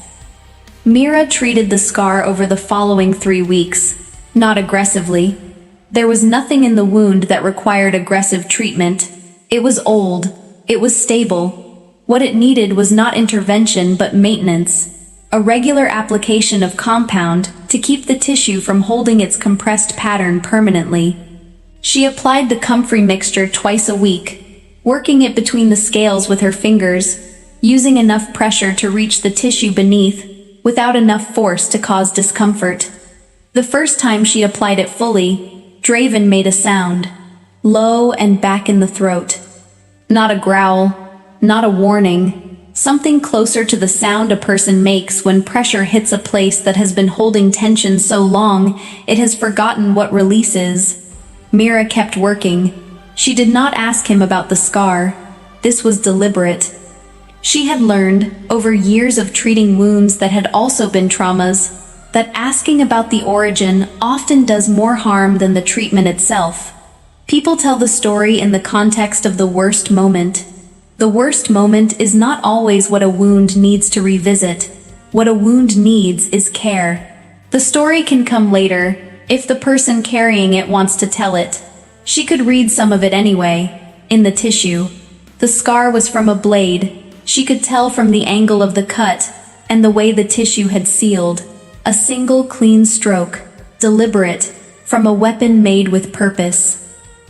Mira treated the scar over the following 3 weeks, not aggressively. There was nothing in the wound that required aggressive treatment. It was old. It was stable. What it needed was not intervention but maintenance. A regular application of compound to keep the tissue from holding its compressed pattern permanently. She applied the comfrey mixture twice a week, working it between the scales with her fingers, using enough pressure to reach the tissue beneath, without enough force to cause discomfort. The first time she applied it fully, Draven made a sound, low and back in the throat. Not a growl, not a warning, something closer to the sound a person makes when pressure hits a place that has been holding tension so long it has forgotten what release is. Mira kept working. She did not ask him about the scar. This was deliberate. She had learned, over years of treating wounds that had also been traumas, that asking about the origin often does more harm than the treatment itself. People tell the story in the context of the worst moment. The worst moment is not always what a wound needs to revisit. What a wound needs is care. The story can come later, if the person carrying it wants to tell it. She could read some of it anyway, in the tissue. The scar was from a blade. She could tell from the angle of the cut, and the way the tissue had sealed. A single clean stroke, deliberate, from a weapon made with purpose.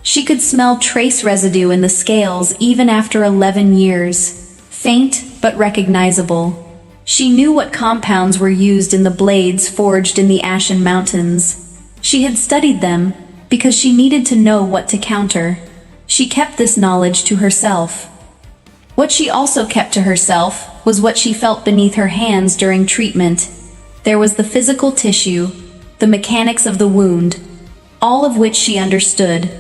She could smell trace residue in the scales even after 11 years. Faint, but recognizable. She knew what compounds were used in the blades forged in the Ashen Mountains. She had studied them, because she needed to know what to counter. She kept this knowledge to herself. What she also kept to herself was what she felt beneath her hands during treatment. There was the physical tissue, the mechanics of the wound, all of which she understood.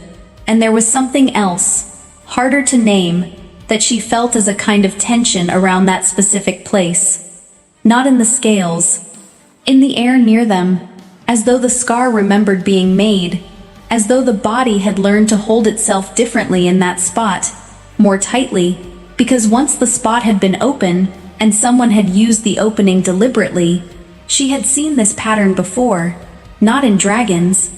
And there was something else, harder to name, that she felt as a kind of tension around that specific place. Not in the scales, in the air near them, as though the scar remembered being made, as though the body had learned to hold itself differently in that spot, more tightly, because once the spot had been open, and someone had used the opening deliberately, she had seen this pattern before, not in dragons,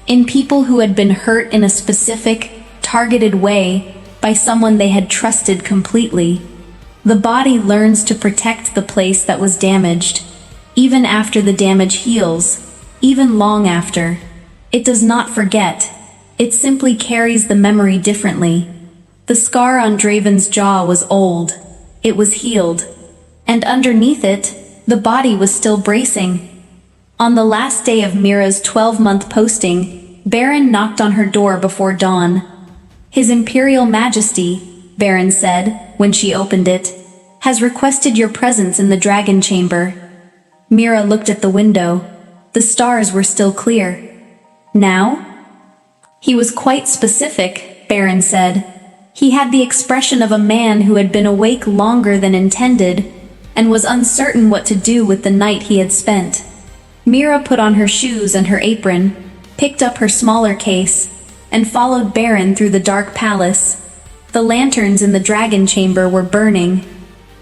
in people who had been hurt in a specific, targeted way by someone they had trusted completely. The body learns to protect the place that was damaged, even after the damage heals, even long after. It does not forget. It simply carries the memory differently. The scar on Draven's jaw was old. It was healed. And underneath it, the body was still bracing. On the last day of Mira's 12-month posting, Baron knocked on her door before dawn. His Imperial Majesty, Baron said, when she opened it, has requested your presence in the dragon chamber. Mira looked at the window. The stars were still clear. Now? He was quite specific, Baron said. He had the expression of a man who had been awake longer than intended, and was uncertain what to do with the night he had spent. Mira put on her shoes and her apron, picked up her smaller case, and followed Baron through the dark palace. The lanterns in the dragon chamber were burning.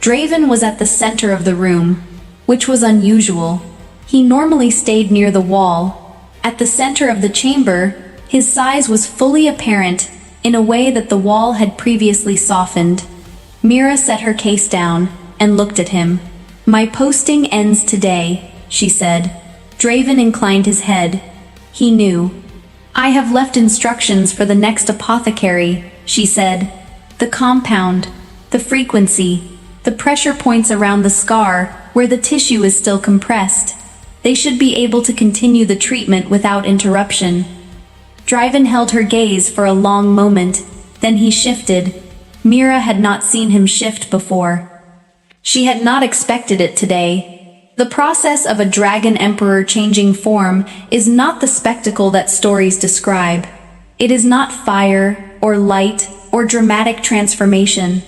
Draven was at the center of the room, which was unusual. He normally stayed near the wall. At the center of the chamber, his size was fully apparent in a way that the wall had previously softened. Mira set her case down and looked at him. My posting ends today, she said. Draven inclined his head. He knew. I have left instructions for the next apothecary, she said. The compound, the frequency, the pressure points around the scar where the tissue is still compressed. They should be able to continue the treatment without interruption. Draven held her gaze for a long moment, then he shifted. Mira had not seen him shift before. She had not expected it today. The process of a dragon emperor changing form is not the spectacle that stories describe. It is not fire, or light, or dramatic transformation.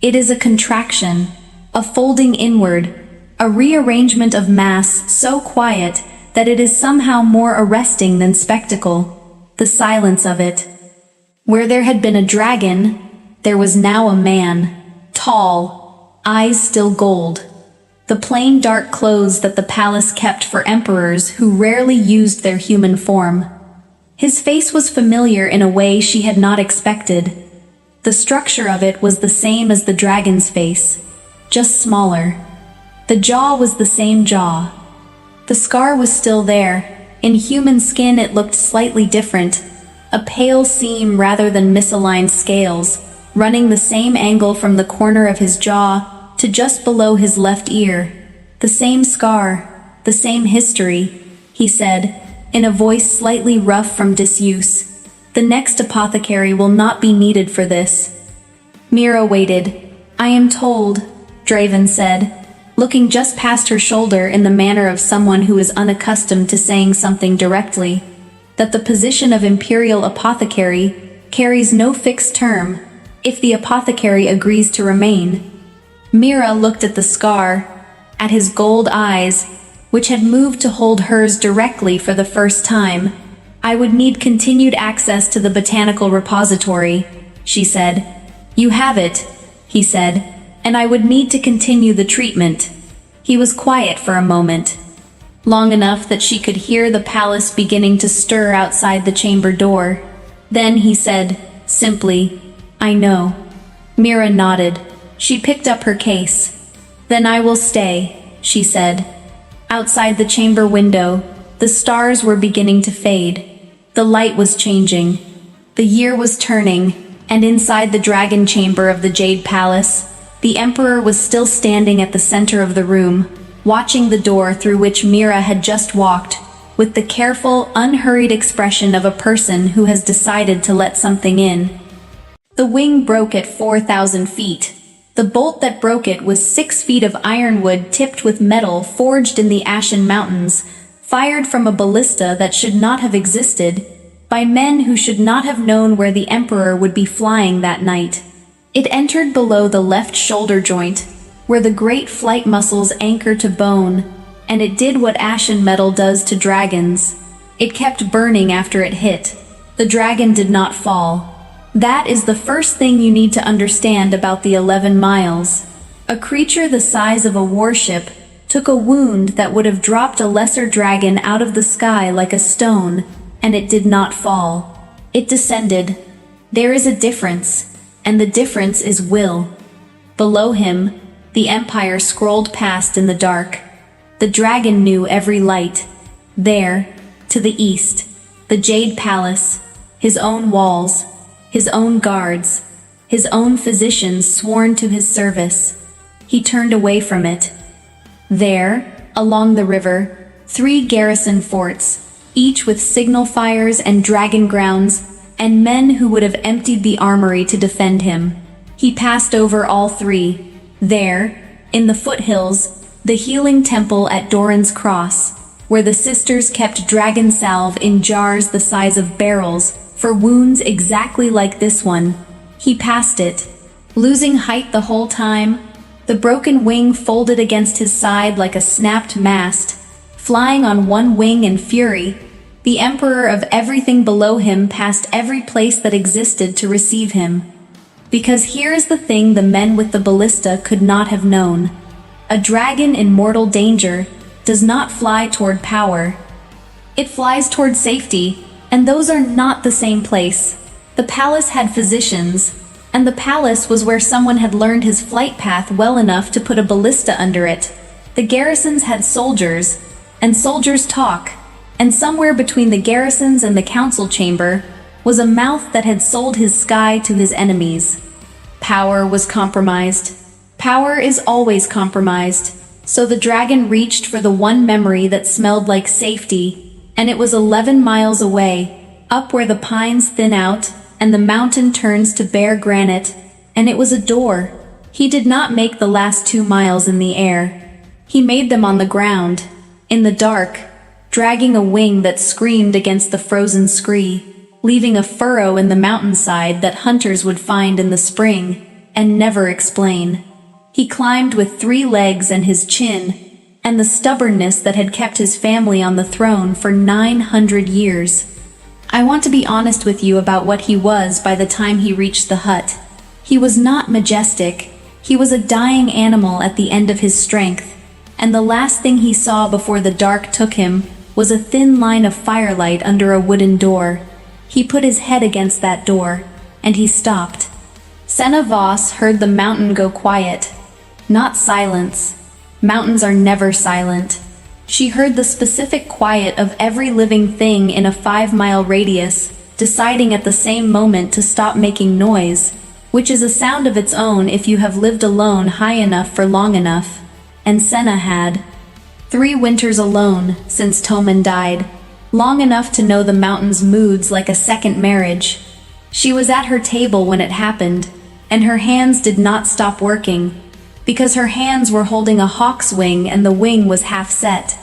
It is a contraction, a folding inward, a rearrangement of mass so quiet that it is somehow more arresting than spectacle. The silence of it. Where there had been a dragon, there was now a man, tall, eyes still gold. The plain dark clothes that the palace kept for emperors who rarely used their human form. His face was familiar in a way she had not expected. The structure of it was the same as the dragon's face, just smaller. The jaw was the same jaw. The scar was still there. In human skin it looked slightly different, a pale seam rather than misaligned scales, running the same angle from the corner of his jaw to just below his left ear. The same scar, the same history, he said, in a voice slightly rough from disuse. The next apothecary will not be needed for this. Mira waited. I am told, Draven said, looking just past her shoulder in the manner of someone who is unaccustomed to saying something directly, that the position of Imperial Apothecary carries no fixed term, if the apothecary agrees to remain. Mira looked at the scar, at his gold eyes, which had moved to hold hers directly for the first time. "I would need continued access to the botanical repository," she said. "You have it," he said, "and I would need to continue the treatment." He was quiet for a moment, long enough that she could hear the palace beginning to stir outside the chamber door. Then he said, simply, "I know." Mira nodded. She picked up her case. "Then I will stay," she said. Outside the chamber window, the stars were beginning to fade. The light was changing. The year was turning, and inside the dragon chamber of the Jade Palace, the Emperor was still standing at the center of the room, watching the door through which Mira had just walked, with the careful, unhurried expression of a person who has decided to let something in. The wing broke at 4,000 feet. The bolt that broke it was 6 feet of ironwood tipped with metal forged in the Ashen Mountains, fired from a ballista that should not have existed, by men who should not have known where the Emperor would be flying that night. It entered below the left shoulder joint, where the great flight muscles anchor to bone, and it did what ashen metal does to dragons. It kept burning after it hit. The dragon did not fall. That is the first thing you need to understand about the 11 miles. A creature the size of a warship took a wound that would have dropped a lesser dragon out of the sky like a stone, and it did not fall. It descended. There is a difference, and the difference is will. Below him, the Empire scrolled past in the dark. The dragon knew every light. There, to the east, the Jade Palace, his own walls, his own guards, his own physicians sworn to his service. He turned away from it. There, along the river, 3 garrison forts, each with signal fires and dragon grounds, and men who would have emptied the armory to defend him. He passed over all 3. There, in the foothills, the healing temple at Doran's Cross, where the sisters kept dragon salve in jars the size of barrels for wounds exactly like this one. He passed it, losing height the whole time. The broken wing folded against his side like a snapped mast. Flying on one wing in fury, the Emperor of everything below him passed every place that existed to receive him. Because here is the thing the men with the ballista could not have known. A dragon in mortal danger does not fly toward power. It flies toward safety, and those are not the same place. The palace had physicians, and the palace was where someone had learned his flight path well enough to put a ballista under it. The garrisons had soldiers, and soldiers talk, and somewhere between the garrisons and the council chamber was a mouth that had sold his sky to his enemies. Power was compromised. Power is always compromised. So the dragon reached for the one memory that smelled like safety, and it was 11 miles away, up where the pines thin out and the mountain turns to bare granite, and it was a door. He did not make the last 2 miles in the air. He made them on the ground, in the dark, dragging a wing that screamed against the frozen scree, leaving a furrow in the mountainside that hunters would find in the spring and never explain. He climbed with 3 legs and his chin, and the stubbornness that had kept his family on the throne for 900 years. I want to be honest with you about what he was by the time he reached the hut. He was not majestic. He was a dying animal at the end of his strength, and the last thing he saw before the dark took him was a thin line of firelight under a wooden door. He put his head against that door, and he stopped. Senna Voss heard the mountain go quiet. Not silence. Mountains are never silent. She heard the specific quiet of every living thing in a 5-mile radius, deciding at the same moment to stop making noise, which is a sound of its own if you have lived alone high enough for long enough. And Senna had 3 winters alone since Toman died, long enough to know the mountain's moods like a second marriage. She was at her table when it happened, and her hands did not stop working, because her hands were holding a hawk's wing and the wing was half set.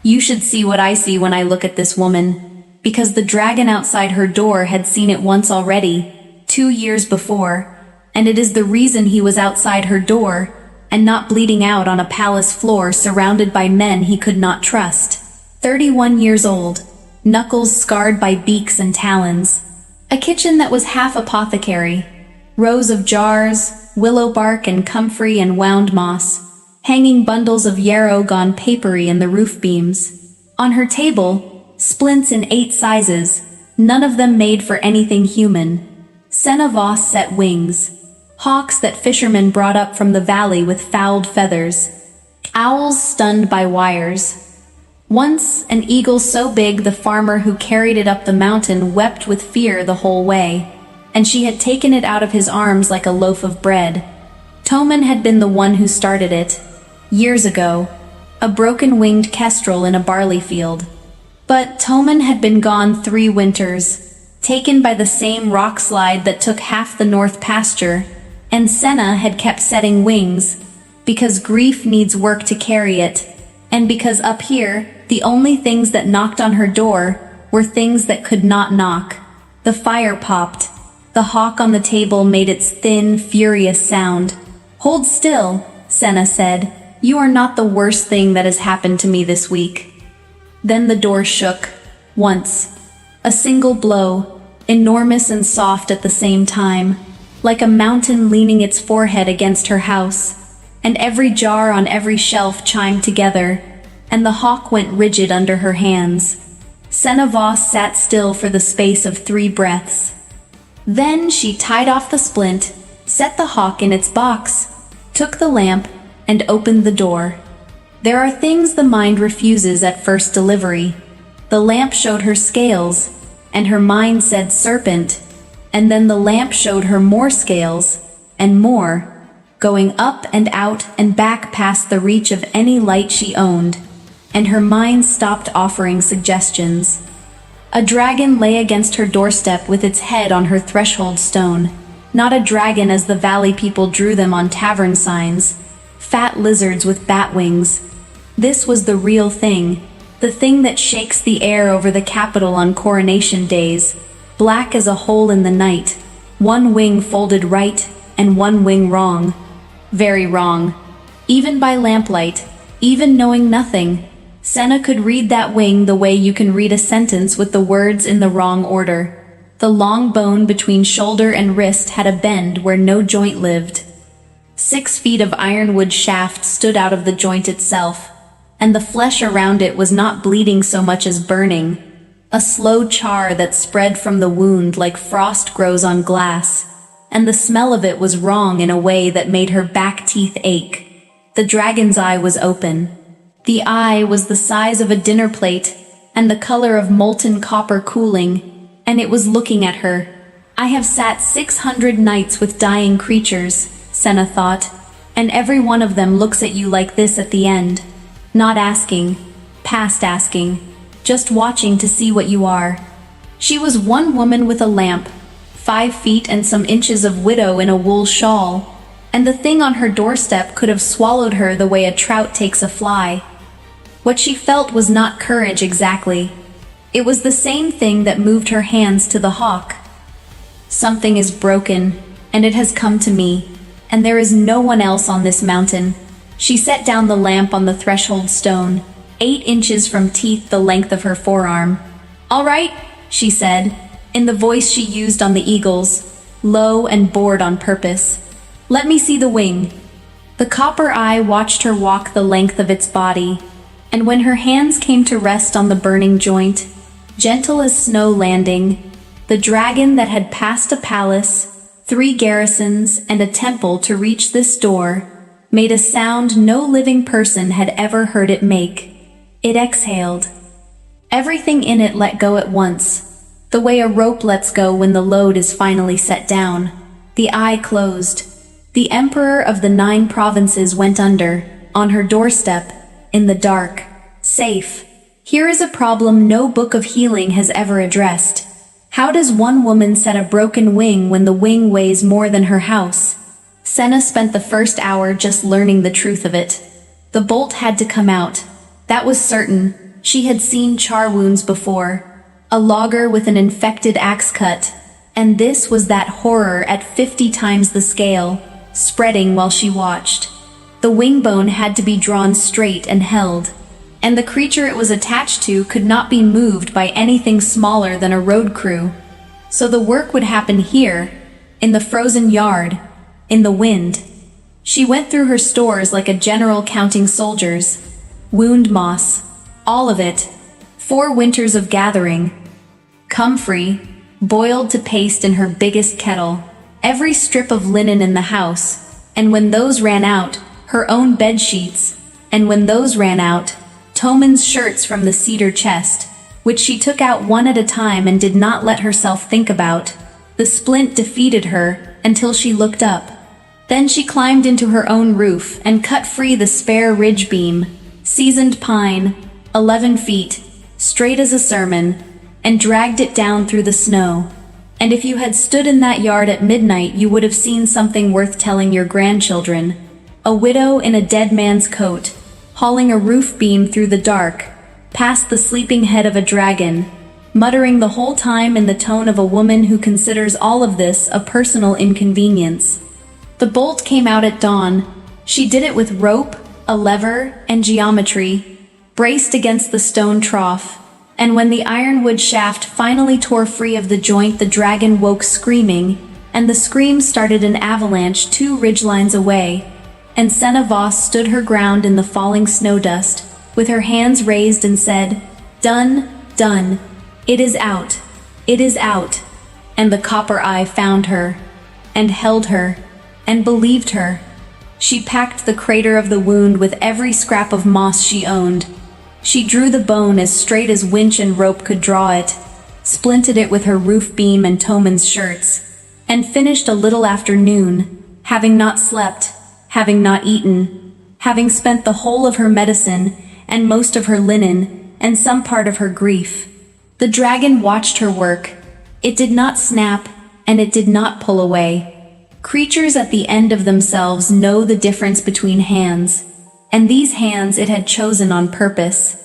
You should see what I see when I look at this woman, because the dragon outside her door had seen it once already, 2 years before, and it is the reason he was outside her door, and not bleeding out on a palace floor surrounded by men he could not trust. 31 years old, knuckles scarred by beaks and talons. A kitchen that was half apothecary. Rows of jars, willow bark and comfrey and wound moss. Hanging bundles of yarrow gone papery in the roof beams. On her table, splints in 8 sizes, none of them made for anything human. Senna Voss set wings. Hawks that fishermen brought up from the valley with fouled feathers. Owls stunned by wires. Once, an eagle so big the farmer who carried it up the mountain wept with fear the whole way, and she had taken it out of his arms like a loaf of bread. Toman had been the one who started it, years ago, a broken-winged kestrel in a barley field. But Toman had been gone 3 winters, taken by the same rock slide that took half the north pasture, and Senna had kept setting wings, because grief needs work to carry it, and because up here, the only things that knocked on her door were things that could not knock. The fire popped. The hawk on the table made its thin, furious sound. "Hold still," Senna said. "You are not the worst thing that has happened to me this week." Then the door shook. Once. A single blow, enormous and soft at the same time, like a mountain leaning its forehead against her house, and every jar on every shelf chimed together, and the hawk went rigid under her hands. Senna Voss sat still for the space of 3 breaths. Then she tied off the splint, set the hawk in its box, took the lamp, and opened the door. There are things the mind refuses at first delivery. The lamp showed her scales, and her mind said serpent, and then the lamp showed her more scales, and more, going up and out and back past the reach of any light she owned, and her mind stopped offering suggestions. A dragon lay against her doorstep with its head on her threshold stone. Not a dragon as the valley people drew them on tavern signs. Fat lizards with bat wings. This was the real thing. The thing that shakes the air over the capital on coronation days. Black as a hole in the night. 1 wing folded right, and 1 wing wrong. Very wrong. Even by lamplight, even knowing nothing, Senna could read that wing the way you can read a sentence with the words in the wrong order. The long bone between shoulder and wrist had a bend where no joint lived. 6 feet of ironwood shaft stood out of the joint itself, and the flesh around it was not bleeding so much as burning. A slow char that spread from the wound like frost grows on glass, and the smell of it was wrong in a way that made her back teeth ache. The dragon's eye was open. The eye was the size of a dinner plate, and the color of molten copper cooling, and it was looking at her. I have sat 600 nights with dying creatures, Senna thought, and every one of them looks at you like this at the end. Not asking, past asking, just watching to see what you are. She was one woman with a lamp, 5 feet and some inches of widow in a wool shawl, and the thing on her doorstep could have swallowed her the way a trout takes a fly. What she felt was not courage exactly. It was the same thing that moved her hands to the hawk. Something is broken, and it has come to me, and there is no one else on this mountain. She set down the lamp on the threshold stone, 8 inches from teeth the length of her forearm. "All right," she said, in the voice she used on the eagles, low and bored on purpose. "Let me see the wing." The copper eye watched her walk the length of its body, and when her hands came to rest on the burning joint, gentle as snow landing, the dragon that had passed a palace, 3 garrisons, and a temple to reach this door, made a sound no living person had ever heard it make. It exhaled. Everything in it let go at once, the way a rope lets go when the load is finally set down. The eye closed. The emperor of the 9 provinces went under, on her doorstep, in the dark, safe. Here is a problem no book of healing has ever addressed. How does one woman set a broken wing when the wing weighs more than her house? Senna spent the first hour just learning the truth of it. The bolt had to come out. That was certain. She had seen char wounds before. A logger with an infected axe cut. And this was that horror at 50 times the scale, spreading while she watched. the wing bone had to be drawn straight and held, and the creature it was attached to could not be moved by anything smaller than a road crew. So the work would happen here, in the frozen yard, in the wind. She went through her stores like a general counting soldiers. Wound moss, all of it. 4 winters of gathering. Comfrey, boiled to paste in her biggest kettle. Every strip of linen in the house, and when those ran out, her own bed sheets, and when those ran out, Toman's shirts from the cedar chest, which she took out one at a time and did not let herself think about. The splint defeated her until she looked up. Then she climbed into her own roof and cut free the spare ridge beam, seasoned pine, 11 feet, straight as a sermon, and dragged it down through the snow. And if you had stood in that yard at midnight, you would have seen something worth telling your grandchildren. A widow in a dead man's coat, hauling a roof beam through the dark, past the sleeping head of a dragon, muttering the whole time in the tone of a woman who considers all of this a personal inconvenience. The bolt came out at dawn. She did it with rope, a lever, and geometry, braced against the stone trough. And when the ironwood shaft finally tore free of the joint, the dragon woke screaming, and the scream started an avalanche 2 ridgelines away. And Senna Voss stood her ground in the falling snow dust, with her hands raised, and said, "Done, done. It is out. It is out." And the copper eye found her, and held her, and believed her. She packed the crater of the wound with every scrap of moss she owned. She drew the bone as straight as winch and rope could draw it, splinted it with her roof beam and Toman's shirts, and finished a little after noon, having not slept, having not eaten, having spent the whole of her medicine, and most of her linen, and some part of her grief. The dragon watched her work. It did not snap, and it did not pull away. Creatures at the end of themselves know the difference between hands, and these hands it had chosen on purpose.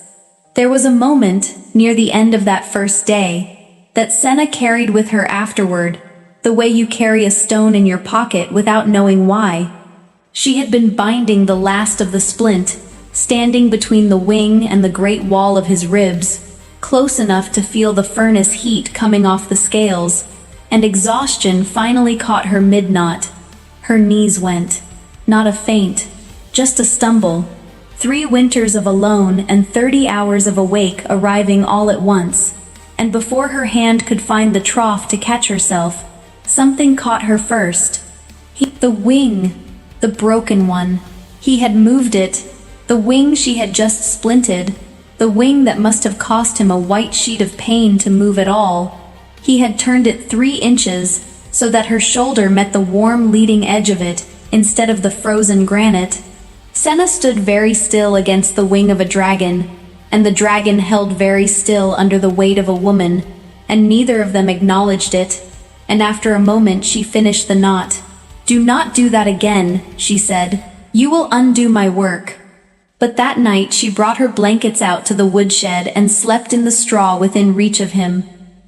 There was a moment, near the end of that first day, that Senna carried with her afterward, the way you carry a stone in your pocket without knowing why. She had been binding the last of the splint, standing between the wing and the great wall of his ribs, close enough to feel the furnace heat coming off the scales, and exhaustion finally caught her mid-knot. Her knees went. Not a faint, just a stumble. 3 winters of alone and 30 hours of awake arriving all at once, and before her hand could find the trough to catch herself, something caught her first. The wing, the broken one. He had moved it, the wing she had just splinted, the wing that must have cost him a white sheet of pain to move at all. He had turned it 3 inches, so that her shoulder met the warm leading edge of it, instead of the frozen granite. Senna stood very still against the wing of a dragon, and the dragon held very still under the weight of a woman, and neither of them acknowledged it, and after a moment she finished the knot. "Do not do that again," she said. "You will undo my work." But that night she brought her blankets out to the woodshed and slept in the straw within reach of him,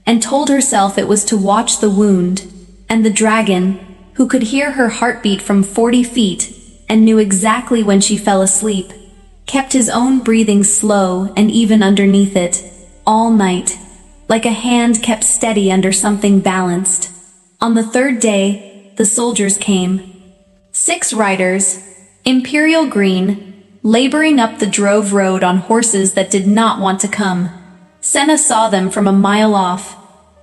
and told herself it was to watch the wound, and the dragon, who could hear her heartbeat from 40 feet, and knew exactly when she fell asleep, kept his own breathing slow and even underneath it, all night, like a hand kept steady under something balanced. On the 3rd day, the soldiers came. 6 riders, imperial green, laboring up the drove road on horses that did not want to come. Senna saw them from a mile off,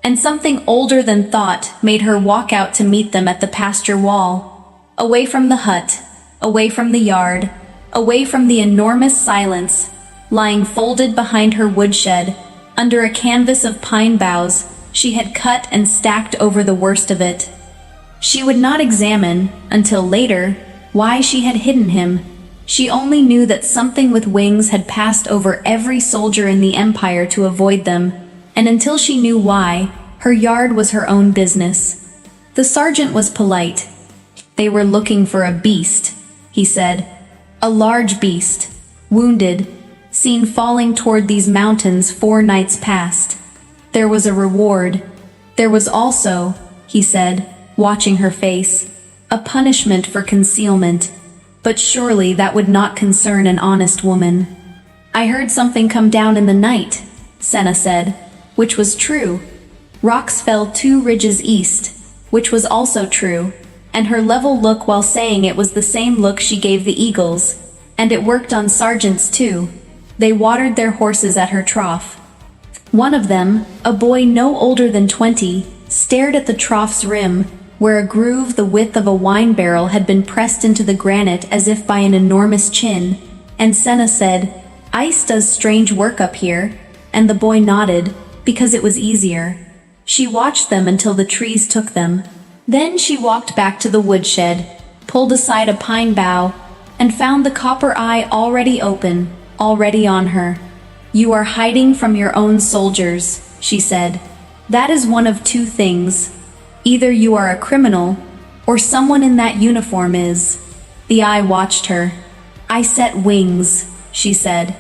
and something older than thought made her walk out to meet them at the pasture wall, away from the hut, away from the yard, away from the enormous silence, lying folded behind her woodshed, under a canvas of pine boughs she had cut and stacked over the worst of it. She would not examine, until later, why she had hidden him. She only knew that something with wings had passed over every soldier in the empire to avoid them, and until she knew why, her yard was her own business. The sergeant was polite. "They were looking for a beast," he said. "A large beast, wounded, seen falling toward these mountains 4 nights past. There was a reward. There was also," he said, watching her face, "a punishment for concealment. but surely that would not concern an honest woman. I heard something come down in the night, Senna said, which was true. Rocks fell 2 ridges east, which was also true, and her level look while saying it was the same look she gave the eagles, and it worked on sergeants too. They watered their horses at her trough. One of them, a boy no older than 20, stared at the trough's rim, where a groove the width of a wine barrel had been pressed into the granite as if by an enormous chin, and Senna said, "Ice does strange work up here," and the boy nodded, because it was easier. She watched them until the trees took them. Then she walked back to the woodshed, pulled aside a pine bough, and found the copper eye already open, already on her. "You are hiding from your own soldiers," she said. "That is one of 2 things. Either you are a criminal, or someone in that uniform is." The eye watched her. "I set wings," she said.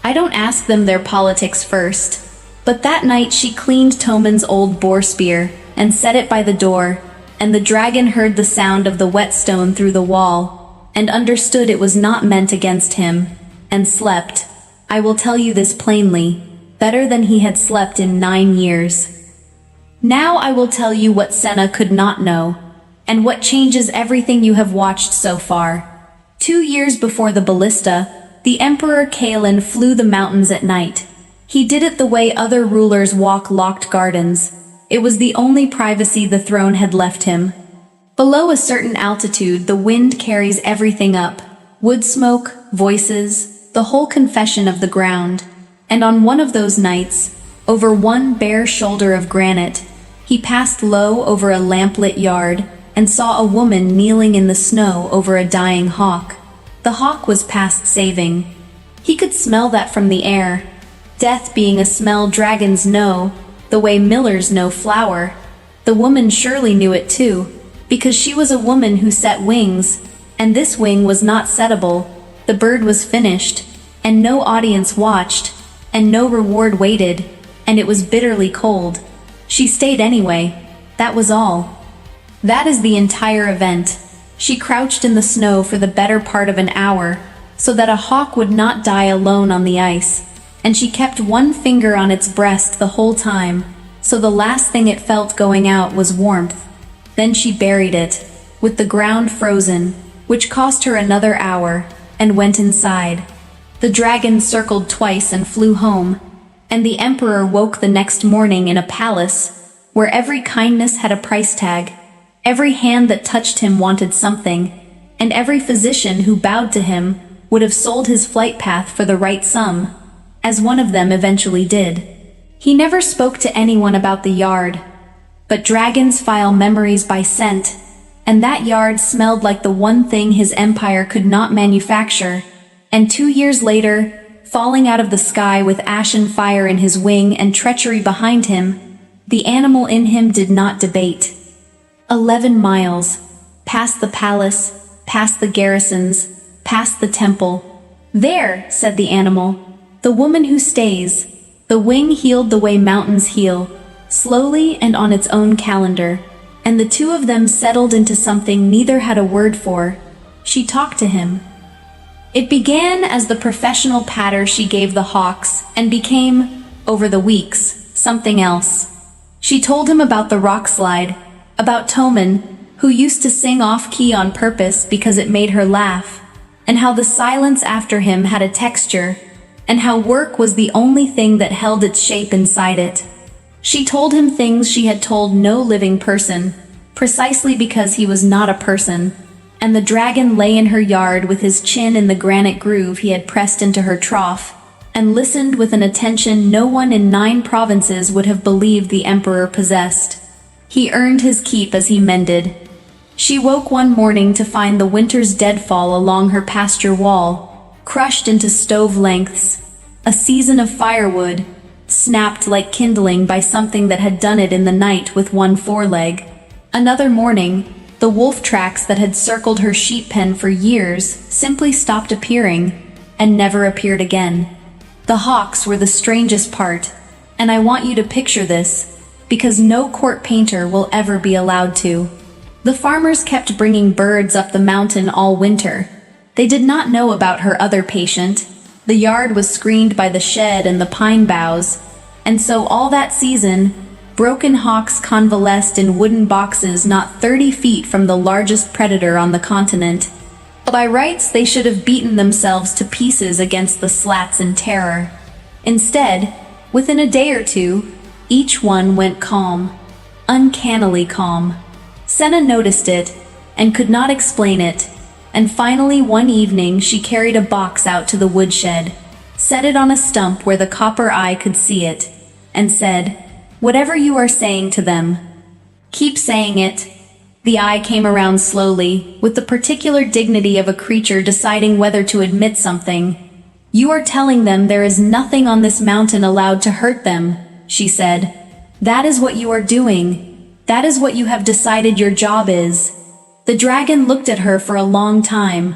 "I don't ask them their politics first." But that night she cleaned Toman's old boar spear, and set it by the door, and the dragon heard the sound of the whetstone through the wall, and understood it was not meant against him, and slept. I will tell you this plainly, better than he had slept in 9 years. Now I will tell you what Senna could not know, and what changes everything you have watched so far. 2 years before the ballista, the Emperor Kalen flew the mountains at night. He did it the way other rulers walk locked gardens. It was the only privacy the throne had left him. Below a certain altitude, the wind carries everything up. Wood smoke, voices, the whole confession of the ground. And on one of those nights, over one bare shoulder of granite, he passed low over a lamplit yard and saw a woman kneeling in the snow over a dying hawk. The hawk was past saving. He could smell that from the air. Death being a smell dragons know, the way millers know flour. The woman surely knew it too, because she was a woman who set wings, and this wing was not settable. The bird was finished, and no audience watched, and no reward waited, and it was bitterly cold. She stayed anyway. That was all. That is the entire event. She crouched in the snow for the better part of an hour, so that a hawk would not die alone on the ice, and she kept one finger on its breast the whole time, so the last thing it felt going out was warmth. Then she buried it, with the ground frozen, which cost her another hour, and went inside. The dragon circled twice and flew home, and the emperor woke the next morning in a palace, where every kindness had a price tag. Every hand that touched him wanted something, and every physician who bowed to him would have sold his flight path for the right sum, as one of them eventually did. He never spoke to anyone about the yard, but dragons file memories by scent, and that yard smelled like the one thing his empire could not manufacture, and 2 years later, falling out of the sky with ashen fire in his wing and treachery behind him, the animal in him did not debate. 11 miles, past the palace, past the garrisons, past the temple. "There," said the animal, "the woman who stays." The wing healed the way mountains heal, slowly and on its own calendar, and the 2 of them settled into something neither had a word for. She talked to him. It began as the professional patter she gave the hawks, and became, over the weeks, something else. She told him about the rock slide, about Toman, who used to sing off-key on purpose because it made her laugh, and how the silence after him had a texture, and how work was the only thing that held its shape inside it. She told him things she had told no living person, precisely because he was not a person, and the dragon lay in her yard with his chin in the granite groove he had pressed into her trough, and listened with an attention no one in 9 provinces would have believed the emperor possessed. He earned his keep as he mended. She woke one morning to find the winter's deadfall along her pasture wall, crushed into stove lengths. A season of firewood, snapped like kindling by something that had done it in the night with one foreleg. Another morning, the wolf tracks that had circled her sheep pen for years simply stopped appearing, and never appeared again. The hawks were the strangest part, and I want you to picture this, because no court painter will ever be allowed to. The farmers kept bringing birds up the mountain all winter, They did not know about her other patient. The yard was screened by the shed and the pine boughs, and so all that season, broken hawks convalesced in wooden boxes not 30 feet from the largest predator on the continent. By rights, they should have beaten themselves to pieces against the slats in terror. Instead, within a day or two, each one went calm, uncannily calm. Senna noticed it, and could not explain it, and finally one evening she carried a box out to the woodshed, set it on a stump where the copper eye could see it, and said, "Whatever you are saying to them, keep saying it." The eye came around slowly, with the particular dignity of a creature deciding whether to admit something. "You are telling them there is nothing on this mountain allowed to hurt them," she said. "That is what you are doing. That is what you have decided your job is." The dragon looked at her for a long time.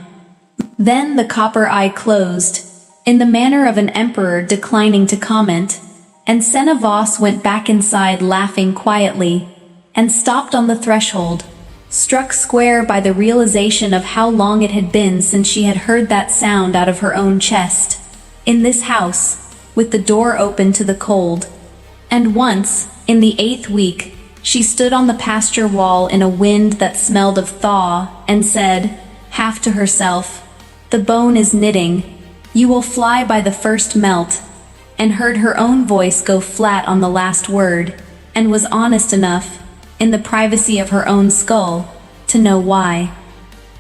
Then the copper eye closed, in the manner of an emperor declining to comment, and Senna Voss went back inside laughing quietly, and stopped on the threshold, struck square by the realization of how long it had been since she had heard that sound out of her own chest, in this house, with the door open to the cold. And once, in the 8th week, she stood on the pasture wall in a wind that smelled of thaw, and said, half to herself, "The bone is knitting, you will fly by the first melt," and heard her own voice go flat on the last word, and was honest enough, in the privacy of her own skull, to know why.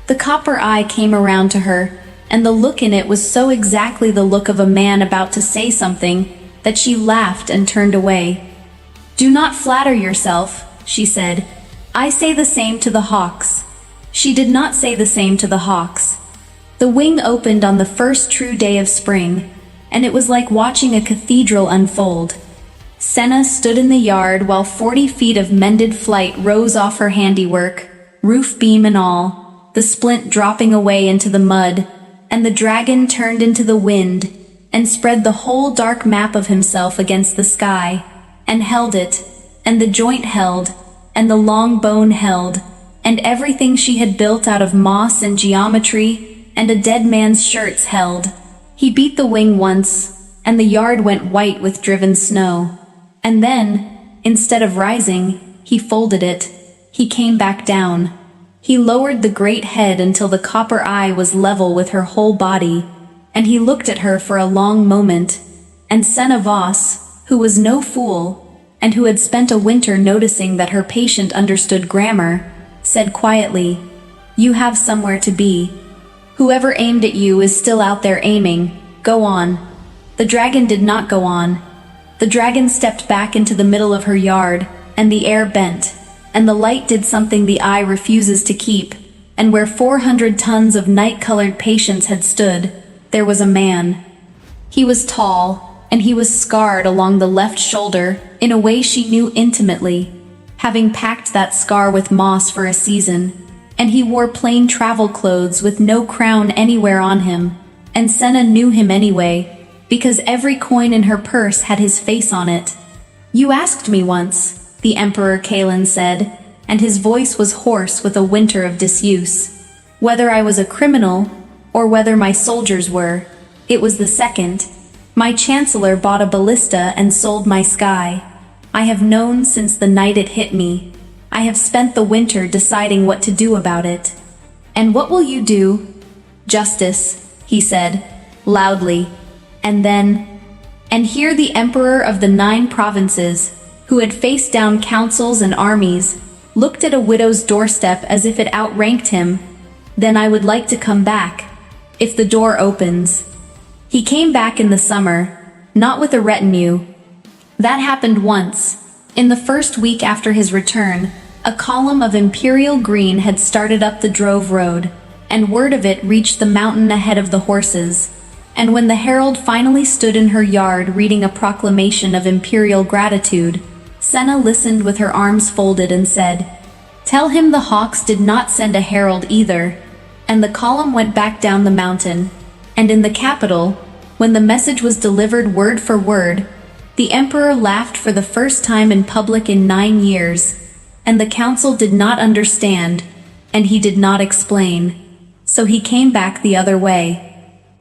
The copper eye came around to her, and the look in it was so exactly the look of a man about to say something, that she laughed and turned away. "Do not flatter yourself," she said. "I say the same to the hawks." She did not say the same to the hawks. The wing opened on the first true day of spring, and it was like watching a cathedral unfold. Senna stood in the yard while 40 feet of mended flight rose off her handiwork, roof beam and all, the splint dropping away into the mud, and the dragon turned into the wind, and spread the whole dark map of himself against the sky, and held it, and the joint held, and the long bone held, and everything she had built out of moss and geometry, and a dead man's shirts held. He beat the wing once, and the yard went white with driven snow. And then, instead of rising, he folded it. He came back down. He lowered the great head until the copper eye was level with her whole body, and he looked at her for a long moment, and Senna Voss, who was no fool, and who had spent a winter noticing that her patient understood grammar, said quietly, "You have somewhere to be. Whoever aimed at you is still out there aiming. Go on." The dragon did not go on. The dragon stepped back into the middle of her yard, and the air bent, and the light did something the eye refuses to keep, and where 400 tons of night-colored patience had stood, there was a man. He was tall, and he was scarred along the left shoulder in a way she knew intimately, having packed that scar with moss for a season, and he wore plain travel clothes with no crown anywhere on him, and Senna knew him anyway, because every coin in her purse had his face on it. "You asked me once," the Emperor Kalen said, and his voice was hoarse with a winter of disuse, "whether I was a criminal, or whether my soldiers were. It was the second. My chancellor bought a ballista and sold my sky. I have known since the night it hit me. I have spent the winter deciding what to do about it." "And what will you do?" "Justice," he said, loudly. And here the emperor of the 9 provinces, who had faced down councils and armies, looked at a widow's doorstep as if it outranked him. "Then I would like to come back, if the door opens." He came back in the summer, not with a retinue. That happened once. In the first week after his return, a column of imperial green had started up the drove road, and word of it reached the mountain ahead of the horses. And when the herald finally stood in her yard reading a proclamation of imperial gratitude, Senna listened with her arms folded and said, "Tell him the hawks did not send a herald either." And the column went back down the mountain. And in the capital, when the message was delivered word for word, the emperor laughed for the first time in public in 9 years, and the council did not understand, and he did not explain. so he came back the other way.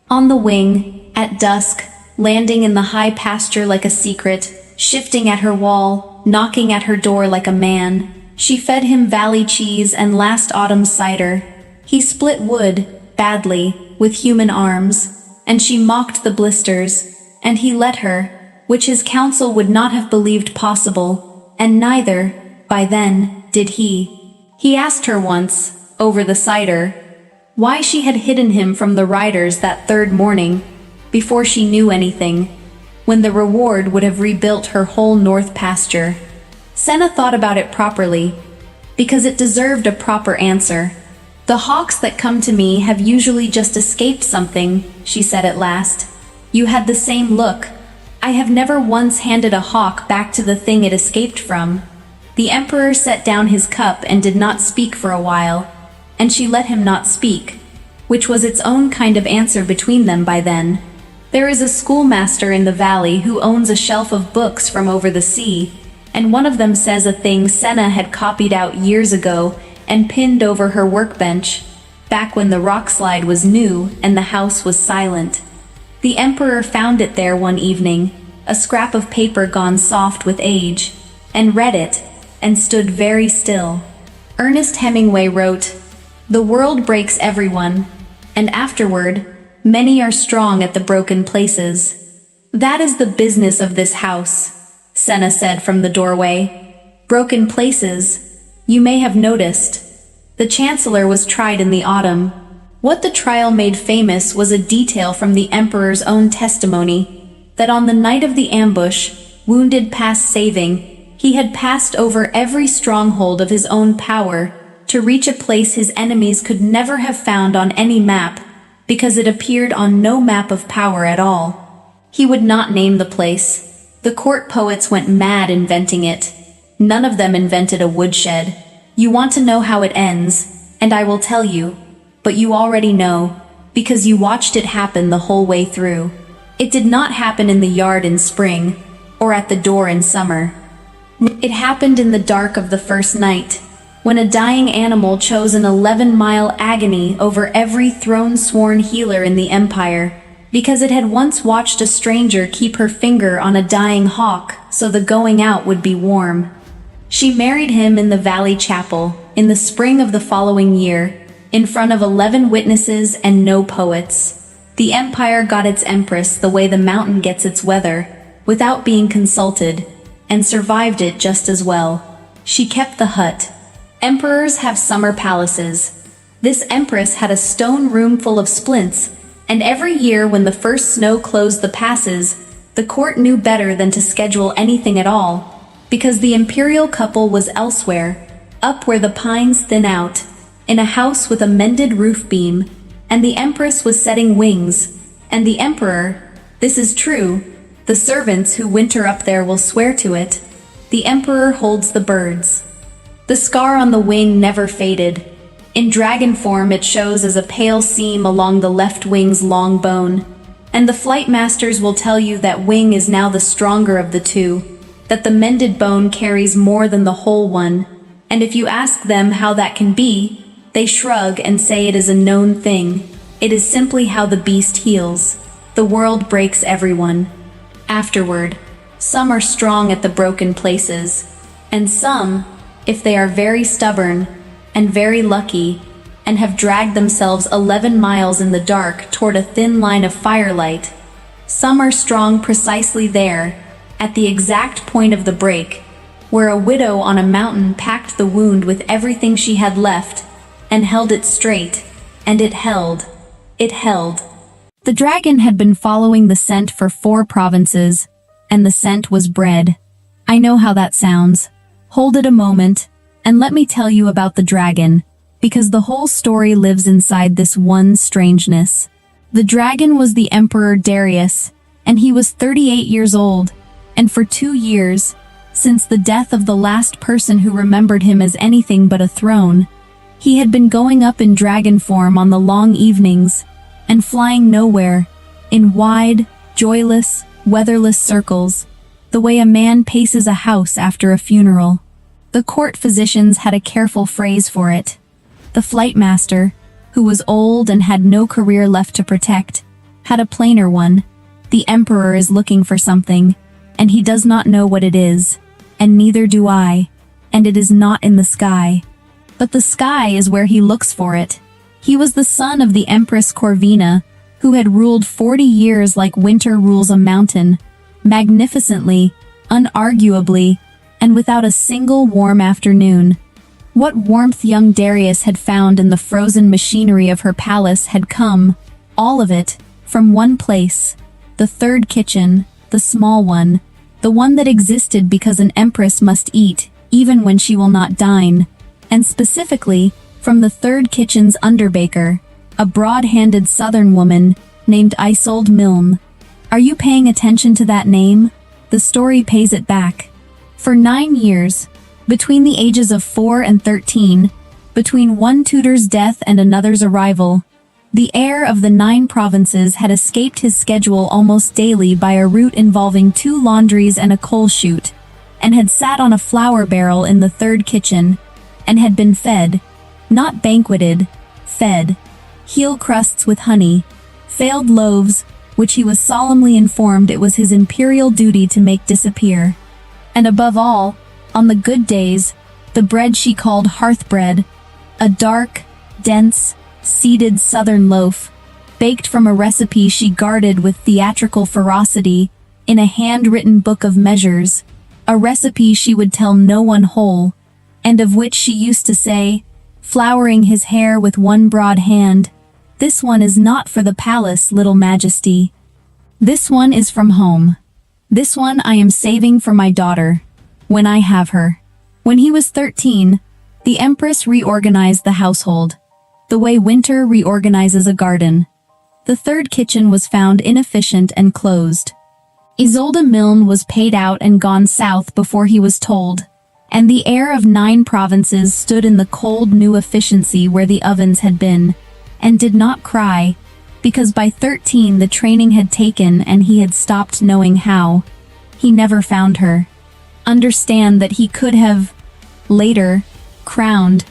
On the wing, at dusk, landing in the high pasture like a secret, shifting at her wall, knocking at her door like a man, she fed him valley cheese and last autumn's cider. He split wood, badly, with human arms, and she mocked the blisters, and he let her, which his counsel would not have believed possible, and neither, by then, did he. He asked her once, over the cider, why she had hidden him from the riders that third morning, before she knew anything, when the reward would have rebuilt her whole north pasture. Senna thought about it properly, because it deserved a proper answer. The hawks that come to me have usually just escaped something, she said at last. You had the same look. I have never once handed a hawk back to the thing it escaped from. The emperor set down his cup and did not speak for a while, and she let him not speak, which was its own kind of answer between them by then. There is a schoolmaster in the valley who owns a shelf of books from over the sea, and one of them says a thing Senna had copied out years ago and pinned over her workbench, back when the rock slide was new and the house was silent. The emperor found it there one evening, a scrap of paper gone soft with age, and read it, and stood very still. Ernest Hemingway wrote, "The world breaks everyone, and afterward, many are strong at the broken places. That is the business of this house," Senna said from the doorway. Broken places, you may have noticed. The chancellor was tried in the autumn. What the trial made famous was a detail from the emperor's own testimony, that on the night of the ambush, wounded past saving, he had passed over every stronghold of his own power to reach a place his enemies could never have found on any map, because it appeared on no map of power at all. He would not name the place. The court poets went mad inventing it. None of them invented a woodshed. You want to know how it ends, and I will tell you, but you already know, because you watched it happen the whole way through. It did not happen in the yard in spring, or at the door in summer. It happened in the dark of the first night, when a dying animal chose an 11-mile agony over every throne-sworn healer in the empire, because it had once watched a stranger keep her finger on a dying hawk so the going out would be warm. She married him in the Valley Chapel, in the spring of the following year, in front of 11 witnesses and no poets. The empire got its empress the way the mountain gets its weather, without being consulted, and survived it just as well. She kept the hut. Emperors have summer palaces. This empress had a stone room full of splints, and every year when the first snow closed the passes, the court knew better than to schedule anything at all, because the imperial couple was elsewhere, up where the pines thin out, in a house with a mended roof beam, and the empress was setting wings, and the emperor, this is true, the servants who winter up there will swear to it, the emperor holds the birds. The scar on the wing never faded. In dragon form it shows as a pale seam along the left wing's long bone, and the flight masters will tell you that wing is now the stronger of the two, that the mended bone carries more than the whole one, and if you ask them how that can be, they shrug and say it is a known thing. It is simply how the beast heals. The world breaks everyone. Afterward, some are strong at the broken places, and some, if they are very stubborn and very lucky, and have dragged themselves 11 miles in the dark toward a thin line of firelight, some are strong precisely there, at the exact point of the break, where a widow on a mountain packed the wound with everything she had left, and held it straight, and it held. It held. The dragon had been following the scent for 4 provinces, and the scent was bread. I know how that sounds. Hold it a moment, and let me tell you about the dragon, because the whole story lives inside this one strangeness. The dragon was the Emperor Darius, and he was 38 years old, and for 2 years, since the death of the last person who remembered him as anything but a throne, he had been going up in dragon form on the long evenings, and flying nowhere, in wide, joyless, weatherless circles, the way a man paces a house after a funeral. The court physicians had a careful phrase for it. The flight master, who was old and had no career left to protect, had a plainer one. The Emperor is looking for something, and he does not know what it is, and neither do I, and it is not in the sky. But the sky is where he looks for it. He was the son of the Empress Corvina, who had ruled 40 years like winter rules a mountain, magnificently, unarguably, and without a single warm afternoon. What warmth young Darius had found in the frozen machinery of her palace had come, all of it, from one place, the third kitchen, the small one, the one that existed because an empress must eat, even when she will not dine, and specifically, from the third kitchen's underbaker, a broad-handed southern woman named Isolde Milne. Are you paying attention to that name? The story pays it back. For 9 years, between the ages of 4 and 13, between one tutor's death and another's arrival, the heir of the 9 provinces had escaped his schedule almost daily by a route involving 2 laundries and a coal chute, and had sat on a flour barrel in the third kitchen, and had been fed, not banqueted, fed, heel crusts with honey, failed loaves, which he was solemnly informed it was his imperial duty to make disappear. And above all, on the good days, the bread she called hearth bread, a dark, dense, seeded southern loaf, baked from a recipe she guarded with theatrical ferocity in a handwritten book of measures, a recipe she would tell no one whole, and of which she used to say, flowering his hair with one broad hand, "This one is not for the palace, little majesty. This one is from home. This one I am saving for my daughter, when I have her." When he was 13, the Empress reorganized the household, the way winter reorganizes a garden. The third kitchen was found inefficient and closed. Isolde Milne was paid out and gone south before he was told, and the heir of 9 provinces stood in the cold new efficiency where the ovens had been, and did not cry, because by 13 the training had taken and he had stopped knowing how. He never found her. Understand that he could have, later, crowned.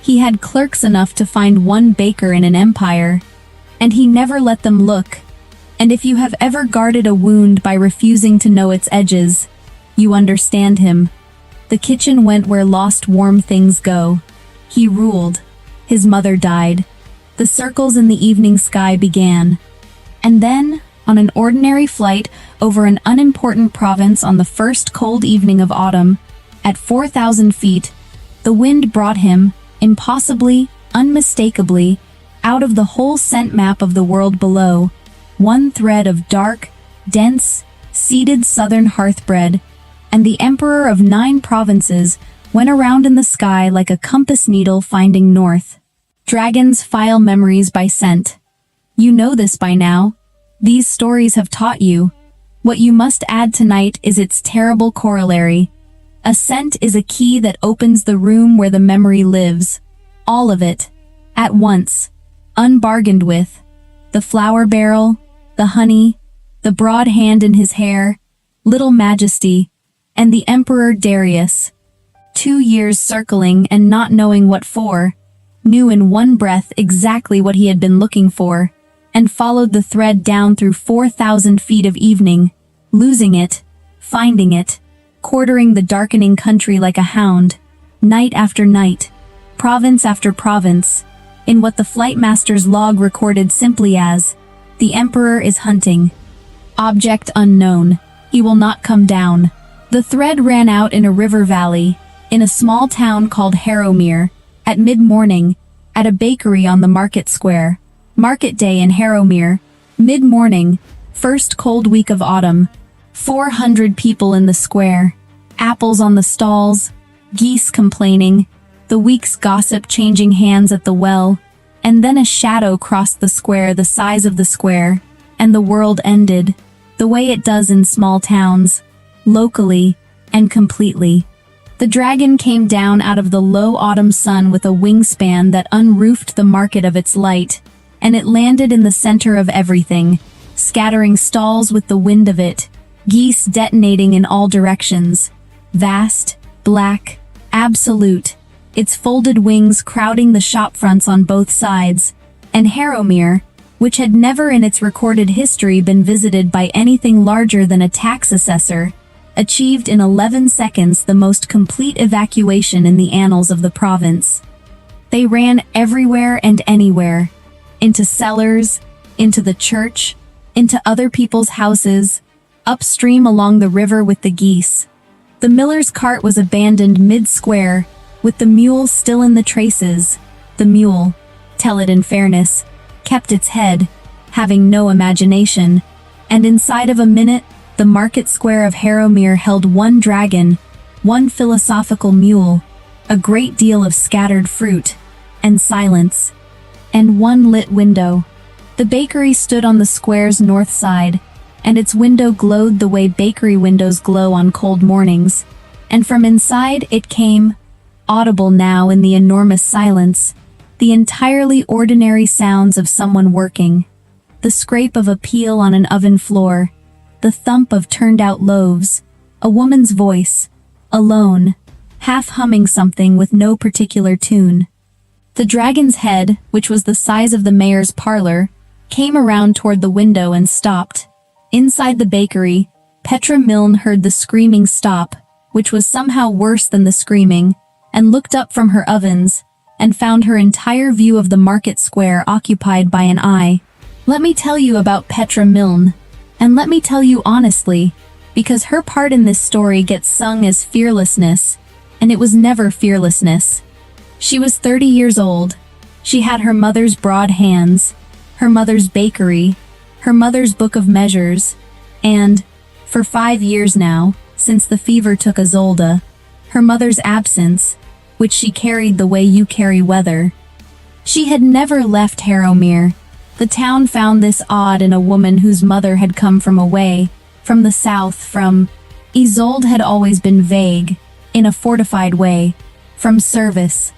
He had clerks enough to find one baker in an empire, and he never let them look. And if you have ever guarded a wound by refusing to know its edges, you understand him. The kitchen went where lost warm things go. He ruled. His mother died. The circles in the evening sky began. And then, on an ordinary flight over an unimportant province on the first cold evening of autumn, at 4,000 feet, the wind brought him, impossibly, unmistakably, out of the whole scent map of the world below, one thread of dark, dense, seeded southern hearth bread, and the Emperor of 9 provinces went around in the sky like a compass needle finding north. Dragons file memories by scent. You know this by now. These stories have taught you. What you must add tonight is its terrible corollary. A scent is a key that opens the room where the memory lives. All of it. At once. Unbargained with. The flour barrel, the honey, the broad hand in his hair, little majesty, and the Emperor Darius. 2 years circling and not knowing what for, knew in one breath exactly what he had been looking for, and followed the thread down through 4,000 feet of evening, losing it, finding it, quartering the darkening country like a hound, night after night, province after province, in what the flight master's log recorded simply as, "The Emperor is hunting. Object unknown. He will not come down." The thread ran out in a river valley, in a small town called Harrowmere, at mid-morning, at a bakery on the market square. Market day in Harrowmere, mid-morning, first cold week of autumn. 400 people in the square, apples on the stalls, geese complaining, the week's gossip changing hands at the well, and then a shadow crossed the square the size of the square, and the world ended, the way it does in small towns, locally and completely. The dragon came down out of the low autumn sun with a wingspan that unroofed the market of its light, and it landed in the center of everything, scattering stalls with the wind of it, geese detonating in all directions. Vast, black, absolute, its folded wings crowding the shop fronts on both sides, and Harrowmere, which had never in its recorded history been visited by anything larger than a tax assessor, achieved in 11 seconds the most complete evacuation in the annals of the province. They ran everywhere and anywhere, into cellars, into the church, into other people's houses, upstream along the river with the geese. The miller's cart was abandoned mid-square, with the mule still in the traces. The mule, tell it in fairness, kept its head, having no imagination, and inside of a minute, the market square of Harrowmere held one dragon, one philosophical mule, a great deal of scattered fruit, and silence, and one lit window. The bakery stood on the square's north side, and its window glowed the way bakery windows glow on cold mornings, and from inside it came, audible now in the enormous silence, the entirely ordinary sounds of someone working, the scrape of a peel on an oven floor, the thump of turned-out loaves, a woman's voice, alone, half humming something with no particular tune. The dragon's head, which was the size of the mayor's parlor, came around toward the window and stopped. Inside the bakery, Petra Milne heard the screaming stop, which was somehow worse than the screaming, and looked up from her ovens, and found her entire view of the market square occupied by an eye. Let me tell you about Petra Milne, and let me tell you honestly, because her part in this story gets sung as fearlessness, and it was never fearlessness. She was 30 years old. She had her mother's broad hands, her mother's bakery, her mother's book of measures, and, for 5 years now, since the fever took Isolde, her mother's absence, which she carried the way you carry weather. She had never left Harrowmere. The town found this odd in a woman whose mother had come from away, from the south, from... Isolde had always been vague, in a fortified way, from service.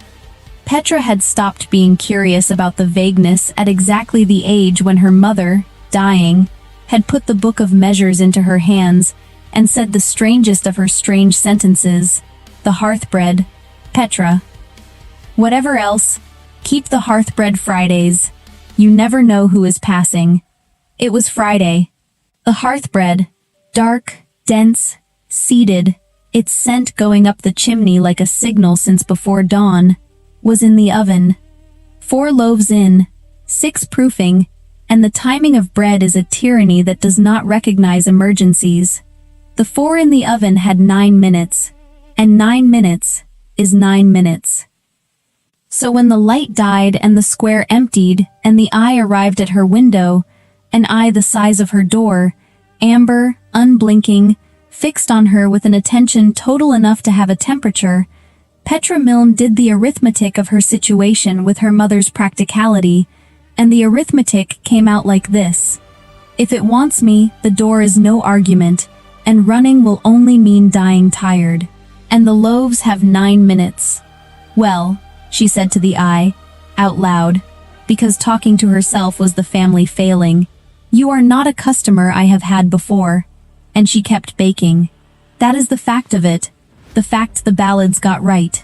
Petra had stopped being curious about the vagueness at exactly the age when her mother, dying, had put the book of measures into her hands and said the strangest of her strange sentences, the hearthbread, Petra. Whatever else, keep the hearthbread Fridays. You never know who is passing. It was Friday. The hearthbread, dark, dense, seeded, its scent going up the chimney like a signal since before dawn, was in the oven. 4 loaves in, 6 proofing, and the timing of bread is a tyranny that does not recognize emergencies. The 4 in the oven had 9 minutes, and 9 minutes is 9 minutes. So when the light died and the square emptied and the eye arrived at her window, an eye the size of her door, amber, unblinking, fixed on her with an attention total enough to have a temperature, Petra Milne did the arithmetic of her situation with her mother's practicality, and the arithmetic came out like this. If it wants me, the door is no argument, and running will only mean dying tired. And the loaves have 9 minutes. Well, she said to the eye, out loud, because talking to herself was the family failing, you are not a customer I have had before. And she kept baking. That is the fact of it, the fact the ballads got right.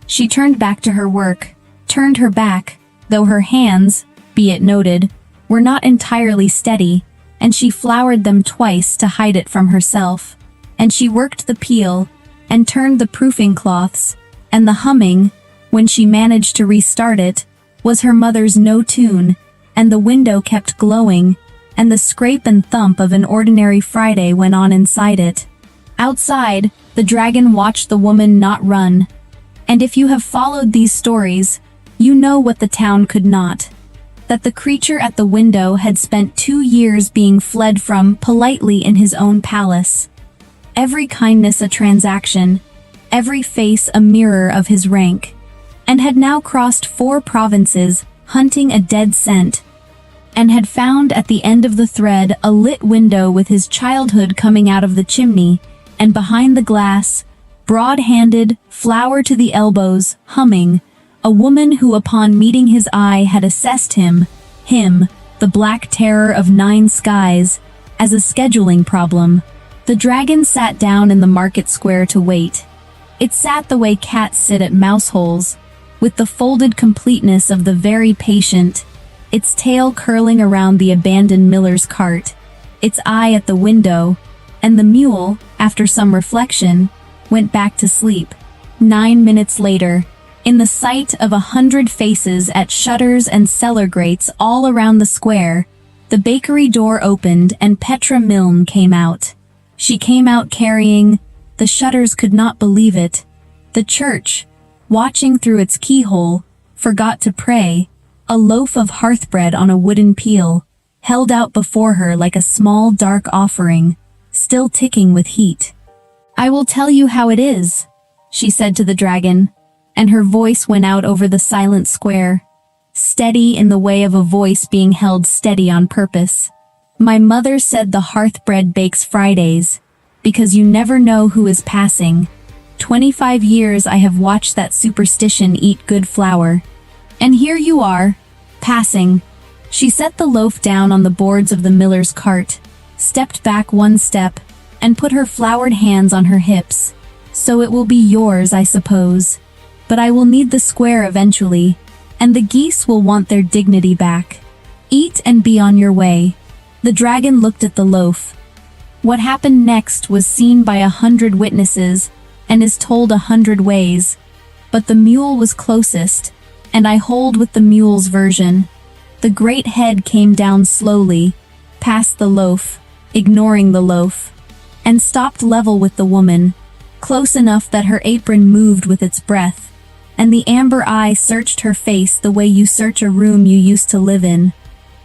She turned back to her work, turned her back, though her hands, be it noted, were not entirely steady, and she floured them twice to hide it from herself, and she worked the peel, and turned the proofing cloths, and the humming, when she managed to restart it, was her mother's no tune, and the window kept glowing, and the scrape and thump of an ordinary Friday went on inside it. Outside, the dragon watched the woman not run. And if you have followed these stories, you know what the town could not. That the creature at the window had spent 2 years being fled from politely in his own palace. Every kindness a transaction, every face a mirror of his rank, and had now crossed 4 provinces, hunting a dead scent, and had found at the end of the thread a lit window with his childhood coming out of the chimney, and behind the glass, broad-handed, flower to the elbows, humming, a woman who upon meeting his eye had assessed him, the black terror of 9 skies, as a scheduling problem. The dragon sat down in the market square to wait. It sat the way cats sit at mouse holes, with the folded completeness of the very patient, its tail curling around the abandoned miller's cart, its eye at the window, and the mule, after some reflection, went back to sleep. 9 minutes later, in the sight of 100 faces at shutters and cellar grates all around the square, the bakery door opened and Petra Milne came out. She came out carrying, the shutters could not believe it, the church, watching through its keyhole, forgot to pray, a loaf of hearthbread on a wooden peel, held out before her like a small dark offering, still ticking with heat. "I will tell you how it is," she said to the dragon, and her voice went out over the silent square, steady in the way of a voice being held steady on purpose. "My mother said the hearthbread bakes Fridays, because you never know who is passing. 25 years I have watched that superstition eat good flour. And here you are, passing." She set the loaf down on the boards of the miller's cart, stepped back one step, and put her floured hands on her hips. "So it will be yours, I suppose. But I will need the square eventually, and the geese will want their dignity back. Eat and be on your way." The dragon looked at the loaf. What happened next was seen by 100 witnesses and is told 100 ways. But the mule was closest, and I hold with the mule's version. The great head came down slowly, past the loaf, ignoring the loaf, and stopped level with the woman, close enough that her apron moved with its breath, and the amber eye searched her face the way you search a room you used to live in.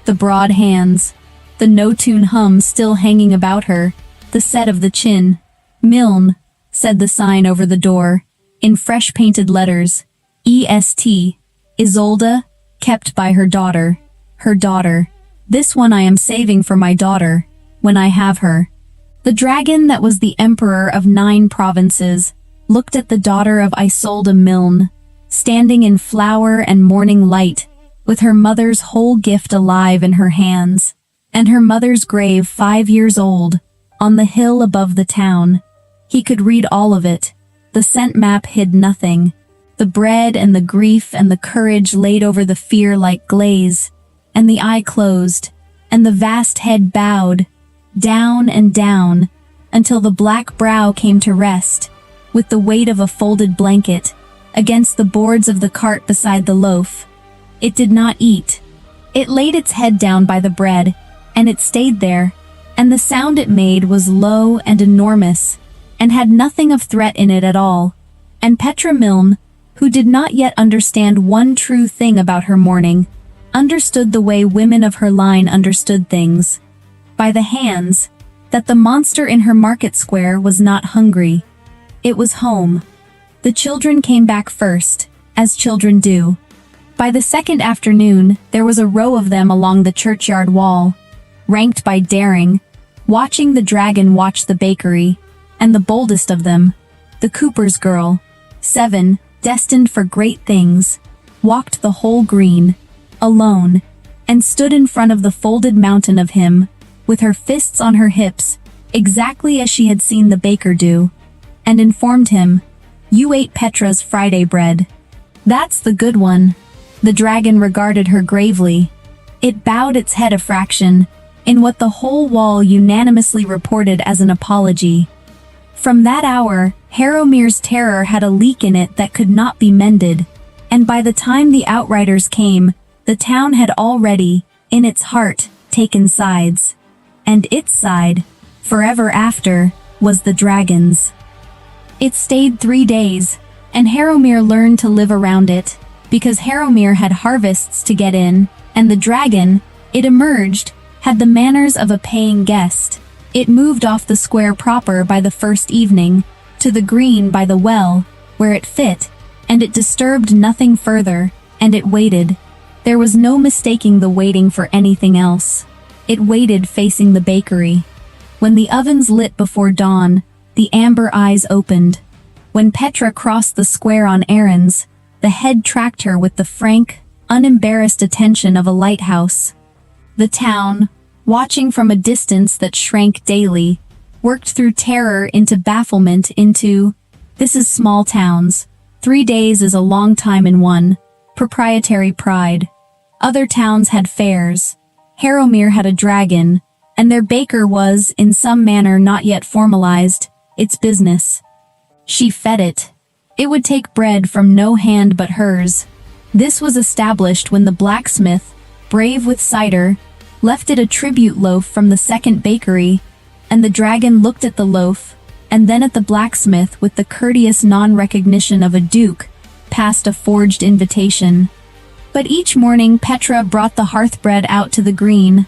The broad hands, the no-tune hum still hanging about her, the set of the chin. "Milne," said the sign over the door, in fresh painted letters, "E.S.T. Isolde, kept by her daughter. Her daughter. This one I am saving for my daughter, when I have her." The dragon that was the emperor of 9 provinces looked at the daughter of Isolde Milne, standing in flower and morning light, with her mother's whole gift alive in her hands, and her mother's grave 5 years old, on the hill above the town. He could read all of it. The scent map hid nothing. The bread and the grief and the courage laid over the fear like glaze, and the eye closed, and the vast head bowed, down and down, until the black brow came to rest, with the weight of a folded blanket, against the boards of the cart beside the loaf. It did not eat. It laid its head down by the bread, and it stayed there, and the sound it made was low and enormous, and had nothing of threat in it at all. And Petra Milne, who did not yet understand one true thing about her mourning, understood the way women of her line understood things. By the hands, that the monster in her market square was not hungry. It was home. The children came back first, as children do. By the second afternoon, there was a row of them along the churchyard wall, ranked by daring, watching the dragon watch the bakery, and the boldest of them, the cooper's girl, 7, destined for great things, walked the whole green, alone, and stood in front of the folded mountain of him, with her fists on her hips, exactly as she had seen the baker do, and informed him, "You ate Petra's Friday bread. That's the good one." The dragon regarded her gravely. It bowed its head a fraction, in what the whole wall unanimously reported as an apology. From that hour, Haromir's terror had a leak in it that could not be mended, and by the time the outriders came, the town had already, in its heart, taken sides. And its side, forever after, was the dragon's. It stayed 3 days, and Haromir learned to live around it, because Haromir had harvests to get in, and the dragon, it emerged, had the manners of a paying guest. It moved off the square proper by the first evening, to the green by the well, where it fit, and it disturbed nothing further, and it waited. There was no mistaking the waiting for anything else. It waited facing the bakery. When the ovens lit before dawn, the amber eyes opened. When Petra crossed the square on errands, the head tracked her with the frank, unembarrassed attention of a lighthouse. The town, watching from a distance that shrank daily, worked through terror into bafflement into, this is small towns, 3 days is a long time in one, proprietary pride. Other towns had fairs. Harrowmere had a dragon, and their baker was, in some manner not yet formalized, its business. She fed it. It would take bread from no hand but hers. This was established when the blacksmith, brave with cider, left it a tribute loaf from the second bakery, and the dragon looked at the loaf, and then at the blacksmith with the courteous non-recognition of a duke, past a forged invitation. But each morning Petra brought the hearthbread out to the green,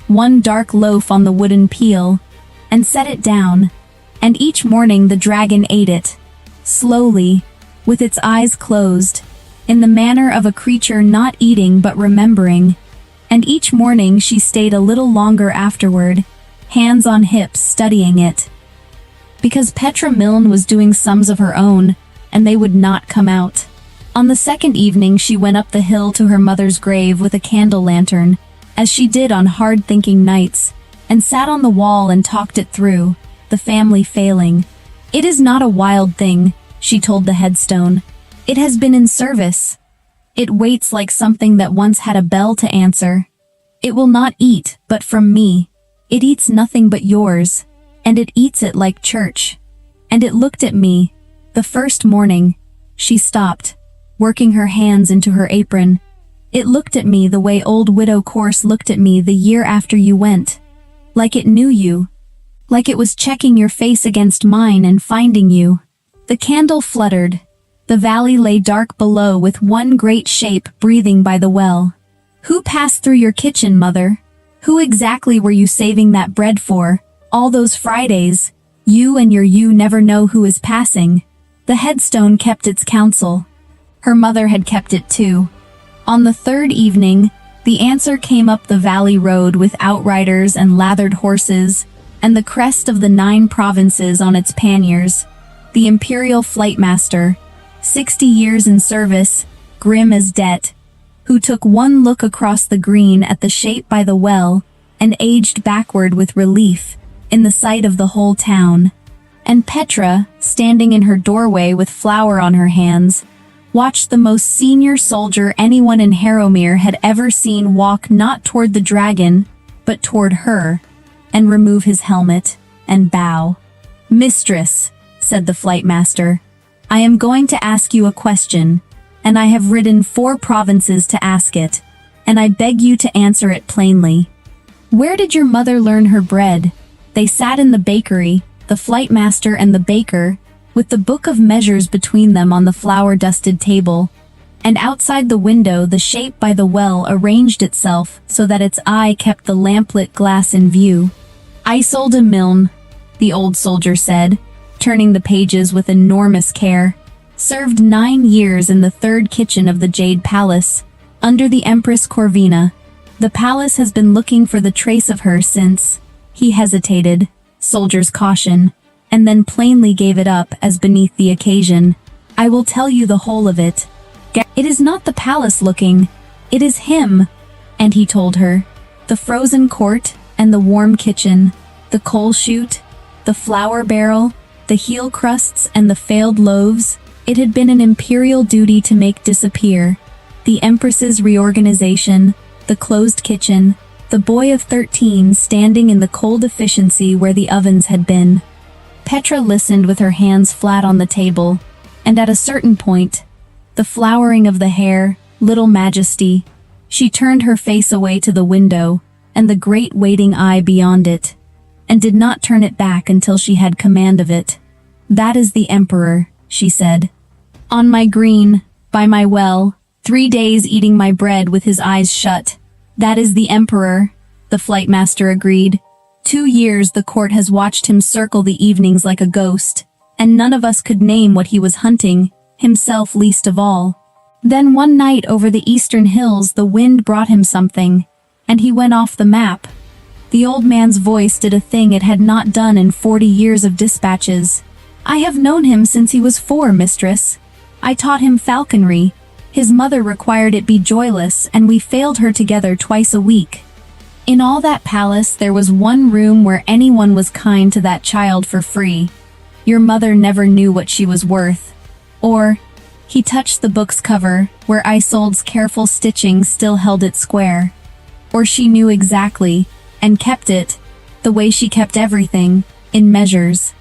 one dark loaf on the wooden peel, and set it down, and each morning the dragon ate it, slowly, with its eyes closed, in the manner of a creature not eating but remembering, and each morning she stayed a little longer afterward, hands on hips studying it. Because Petra Milne was doing sums of her own, and they would not come out. On the second evening she went up the hill to her mother's grave with a candle lantern, as she did on hard-thinking nights, and sat on the wall and talked it through, the family failing. "It is not a wild thing," she told the headstone. "It has been in service. It waits like something that once had a bell to answer. It will not eat, but from me. It eats nothing but yours, and it eats it like church." And it looked at me. The first morning, she stopped, working her hands into her apron. It looked at me the way old Widow Corse looked at me the year after you went. Like it knew you. Like it was checking your face against mine and finding you. The candle fluttered. The valley lay dark below with one great shape breathing by the well. "Who passed through your kitchen, Mother? Who exactly were you saving that bread for? All those Fridays, you and your you never know who is passing." The headstone kept its counsel. Her mother had kept it too. On the third evening, the answer came up the valley road with outriders and lathered horses, and the crest of the 9 provinces on its panniers. The imperial flightmaster, 60 years in service, grim as debt, who took one look across the green at the shape by the well, and aged backward with relief, in the sight of the whole town. And Petra, standing in her doorway with flour on her hands, watched the most senior soldier anyone in Harrowmere had ever seen walk not toward the dragon, but toward her, and remove his helmet, and bow. "Mistress," said the flightmaster, "I am going to ask you a question, and I have ridden 4 provinces to ask it, and I beg you to answer it plainly. Where did your mother learn her bread?" They sat in the bakery, the flightmaster and the baker, with the book of measures between them on the flour-dusted table, and outside the window the shape by the well arranged itself so that its eye kept the lamplit glass in view. "Isolde Milne," the old soldier said, turning the pages with enormous care, "served 9 years in the 3rd kitchen of the Jade Palace, under the Empress Corvina. The palace has been looking for the trace of her since—" He hesitated, soldier's caution, and then plainly gave it up as beneath the occasion. "I will tell you the whole of it. It is not the palace looking, it is him." And he told her. The frozen court, and the warm kitchen, the coal chute, the flour barrel, the heel crusts and the failed loaves, it had been an imperial duty to make disappear. The Empress's reorganization, the closed kitchen, the boy of 13 standing in the cold efficiency where the ovens had been. Petra listened with her hands flat on the table, and at a certain point, the flowering of the hair, little majesty, she turned her face away to the window, and the great waiting eye beyond it, and did not turn it back until she had command of it. "That is the Emperor," she said. "On my green, by my well, 3 days eating my bread with his eyes shut. That is the Emperor," the flightmaster agreed. 2 years the court has watched him circle the evenings like a ghost, and none of us could name what he was hunting, himself least of all. Then one night over the eastern hills the wind brought him something, and he went off the map. The old man's voice did a thing it had not done in 40 years of dispatches. "I have known him since he was 4, mistress. I taught him falconry. His mother required it be joyless, and we failed her together twice a week. In all that palace there was one room where anyone was kind to that child for free. Your mother never knew what she was worth. Or, He touched the book's cover, where Isolde's careful stitching still held it square. Or she knew exactly, and kept it, the way she kept everything, in measures.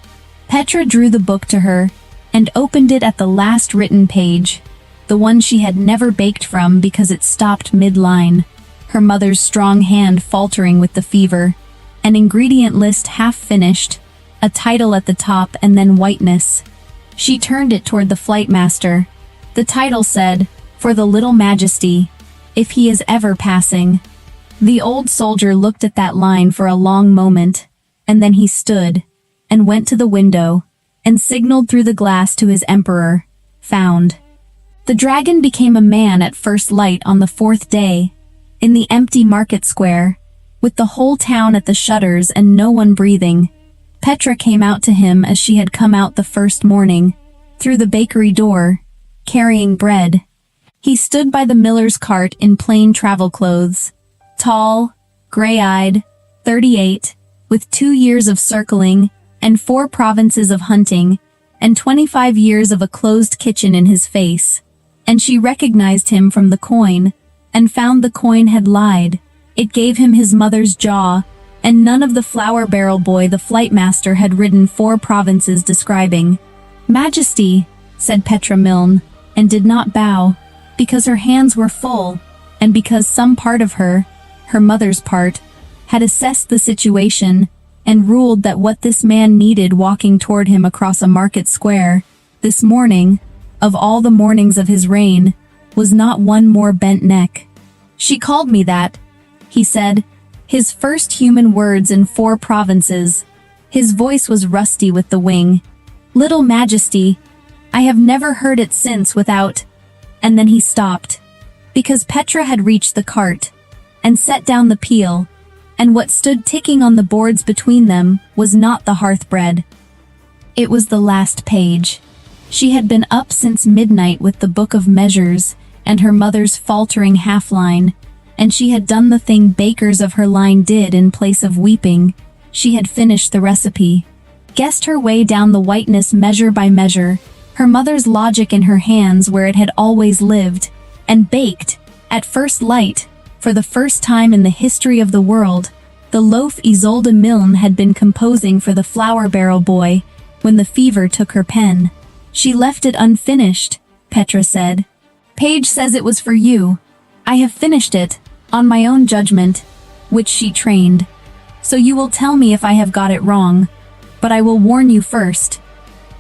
Petra drew the book to her, and opened it at the last written page, the one she had never baked from because it stopped mid-line, her mother's strong hand faltering with the fever, an ingredient list half finished, a title at the top and then whiteness. She turned it toward the flight master. The title said, "For the little Majesty, if he is ever passing." The old soldier looked at that line for a long moment, and then he stood, and went to the window, and signaled through the glass to his emperor, "Found." The dragon became a man at first light on the 4th day, in the empty market square, with the whole town at the shutters and no one breathing. Petra came out to him as she had come out the first morning, through the bakery door, carrying bread. He stood by the miller's cart in plain travel clothes, tall, gray-eyed, 38, with 2 years of circling, and 4 provinces of hunting, and 25 years of a closed kitchen in his face. And she recognized him from the coin, and found the coin had lied. It gave him his mother's jaw, and none of the flour barrel boy the flight master had ridden 4 provinces describing. "Majesty," said Petra Milne, and did not bow, because her hands were full, and because some part of her mother's part, had assessed the situation, and ruled that what this man needed walking toward him across a market square, this morning, of all the mornings of his reign, was not one more bent neck. "She called me that," he said, his first human words in 4 provinces. His voice was rusty with the wing. "Little Majesty, I have never heard it since without—" And then he stopped, because Petra had reached the cart, and set down the peel, and what stood ticking on the boards between them was not the hearth bread. It was the last page. She had been up since midnight with the book of measures, and her mother's faltering half-line, and she had done the thing bakers of her line did in place of weeping. She had finished the recipe, guessed her way down the whiteness measure by measure, her mother's logic in her hands where it had always lived, and baked, at first light, for the first time in the history of the world, the loaf Isolde Milne had been composing for the flour barrel boy when the fever took her pen. "She left it unfinished," Petra said. "Page says it was for you. I have finished it, on my own judgment, which she trained. So you will tell me if I have got it wrong, but I will warn you first."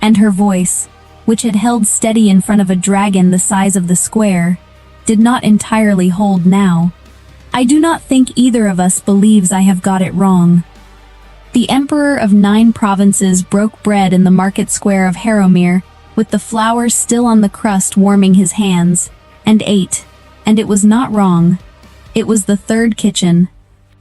And her voice, which had held steady in front of a dragon the size of the square, did not entirely hold now. "I do not think either of us believes I have got it wrong." The emperor of 9 provinces broke bread in the market square of Harrowmere, with the flour still on the crust warming his hands, and ate, and it was not wrong. It was the 3rd kitchen.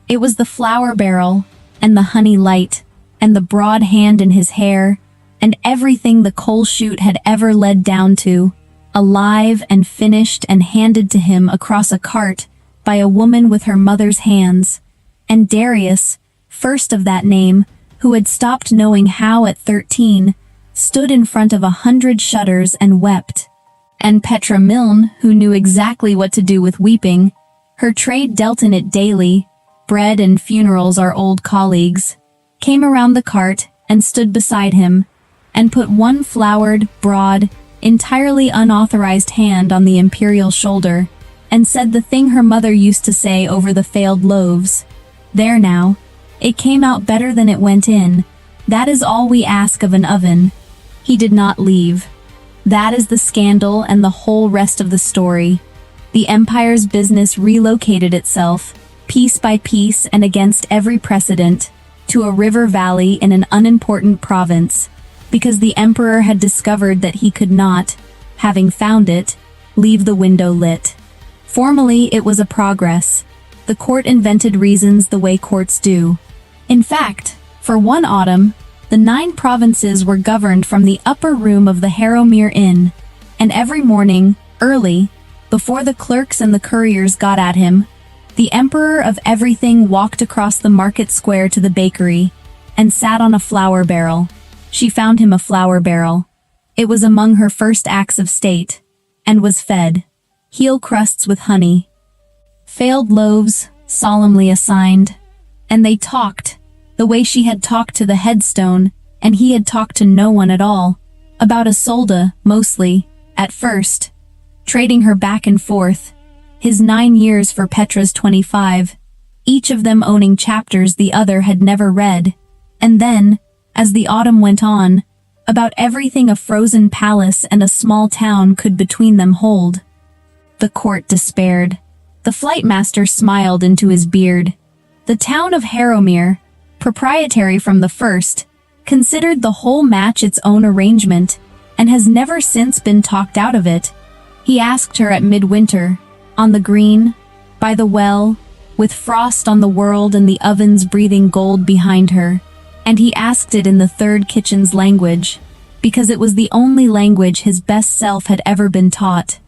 It was the flour barrel, and the honey light, and the broad hand in his hair, and everything the coal chute had ever led down to, alive and finished and handed to him across a cart by a woman with her mother's hands. And Darius, first of that name, who had stopped knowing how at 13, stood in front of 100 shutters and wept. And Petra Milne, who knew exactly what to do with weeping, her trade dealt in it daily, bread and funerals are old colleagues, came around the cart and stood beside him, and put one floured, broad, entirely unauthorized hand on the imperial shoulder, and said the thing her mother used to say over the failed loaves. "There now. It came out better than it went in. That is all we ask of an oven." He did not leave. That is the scandal and the whole rest of the story. The empire's business relocated itself, piece by piece and against every precedent, to a river valley in an unimportant province, because the emperor had discovered that he could not, having found it, leave the window lit. Formally, it was a progress. The court invented reasons the way courts do. In fact, for one autumn, the 9 provinces were governed from the upper room of the Harrowmere Inn, and every morning, early, before the clerks and the couriers got at him, the emperor of everything walked across the market square to the bakery, and sat on a flour barrel. She found him a flour barrel. It was among her first acts of state. and was fed. Heel crusts with honey. Failed loaves, solemnly assigned. And they talked, the way she had talked to the headstone, and he had talked to no one at all. About Isolde, mostly, at first. Trading her back and forth. His 9 years for Petra's 25. Each of them owning chapters the other had never read. And then, as the autumn went on, about everything a frozen palace and a small town could between them hold. The court despaired. The flight master smiled into his beard. The town of Harrowmere, proprietary from the first, considered the whole match its own arrangement, and has never since been talked out of it. He asked her at midwinter, on the green, by the well, with frost on the world and the ovens breathing gold behind her, and he asked it in the third kitchen's language, because it was the only language his best self had ever been taught.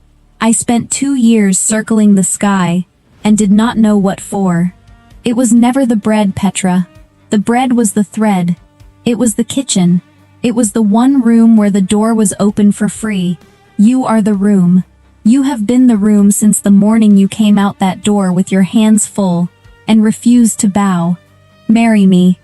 I spent 2 years circling the sky, and did not know what for. It was never the bread, Petra. The bread was the thread. It was the kitchen. It was the one room where the door was open for free. You are the room. You have been the room since the morning you came out that door with your hands full, and refused to bow. Marry me.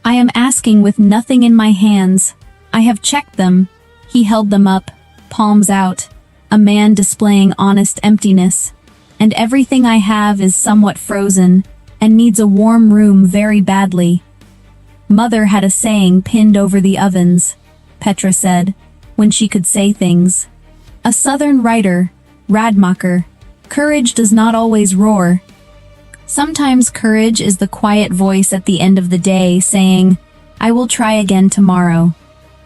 I am asking with nothing in my hands. I have checked them. He held them up, palms out, a man displaying honest emptiness. And everything I have is somewhat frozen, and needs a warm room very badly. Mother had a saying pinned over the ovens, Petra said, when she could say things. A southern writer, Radmacher, courage does not always roar. Sometimes courage is the quiet voice at the end of the day saying, I will try again tomorrow.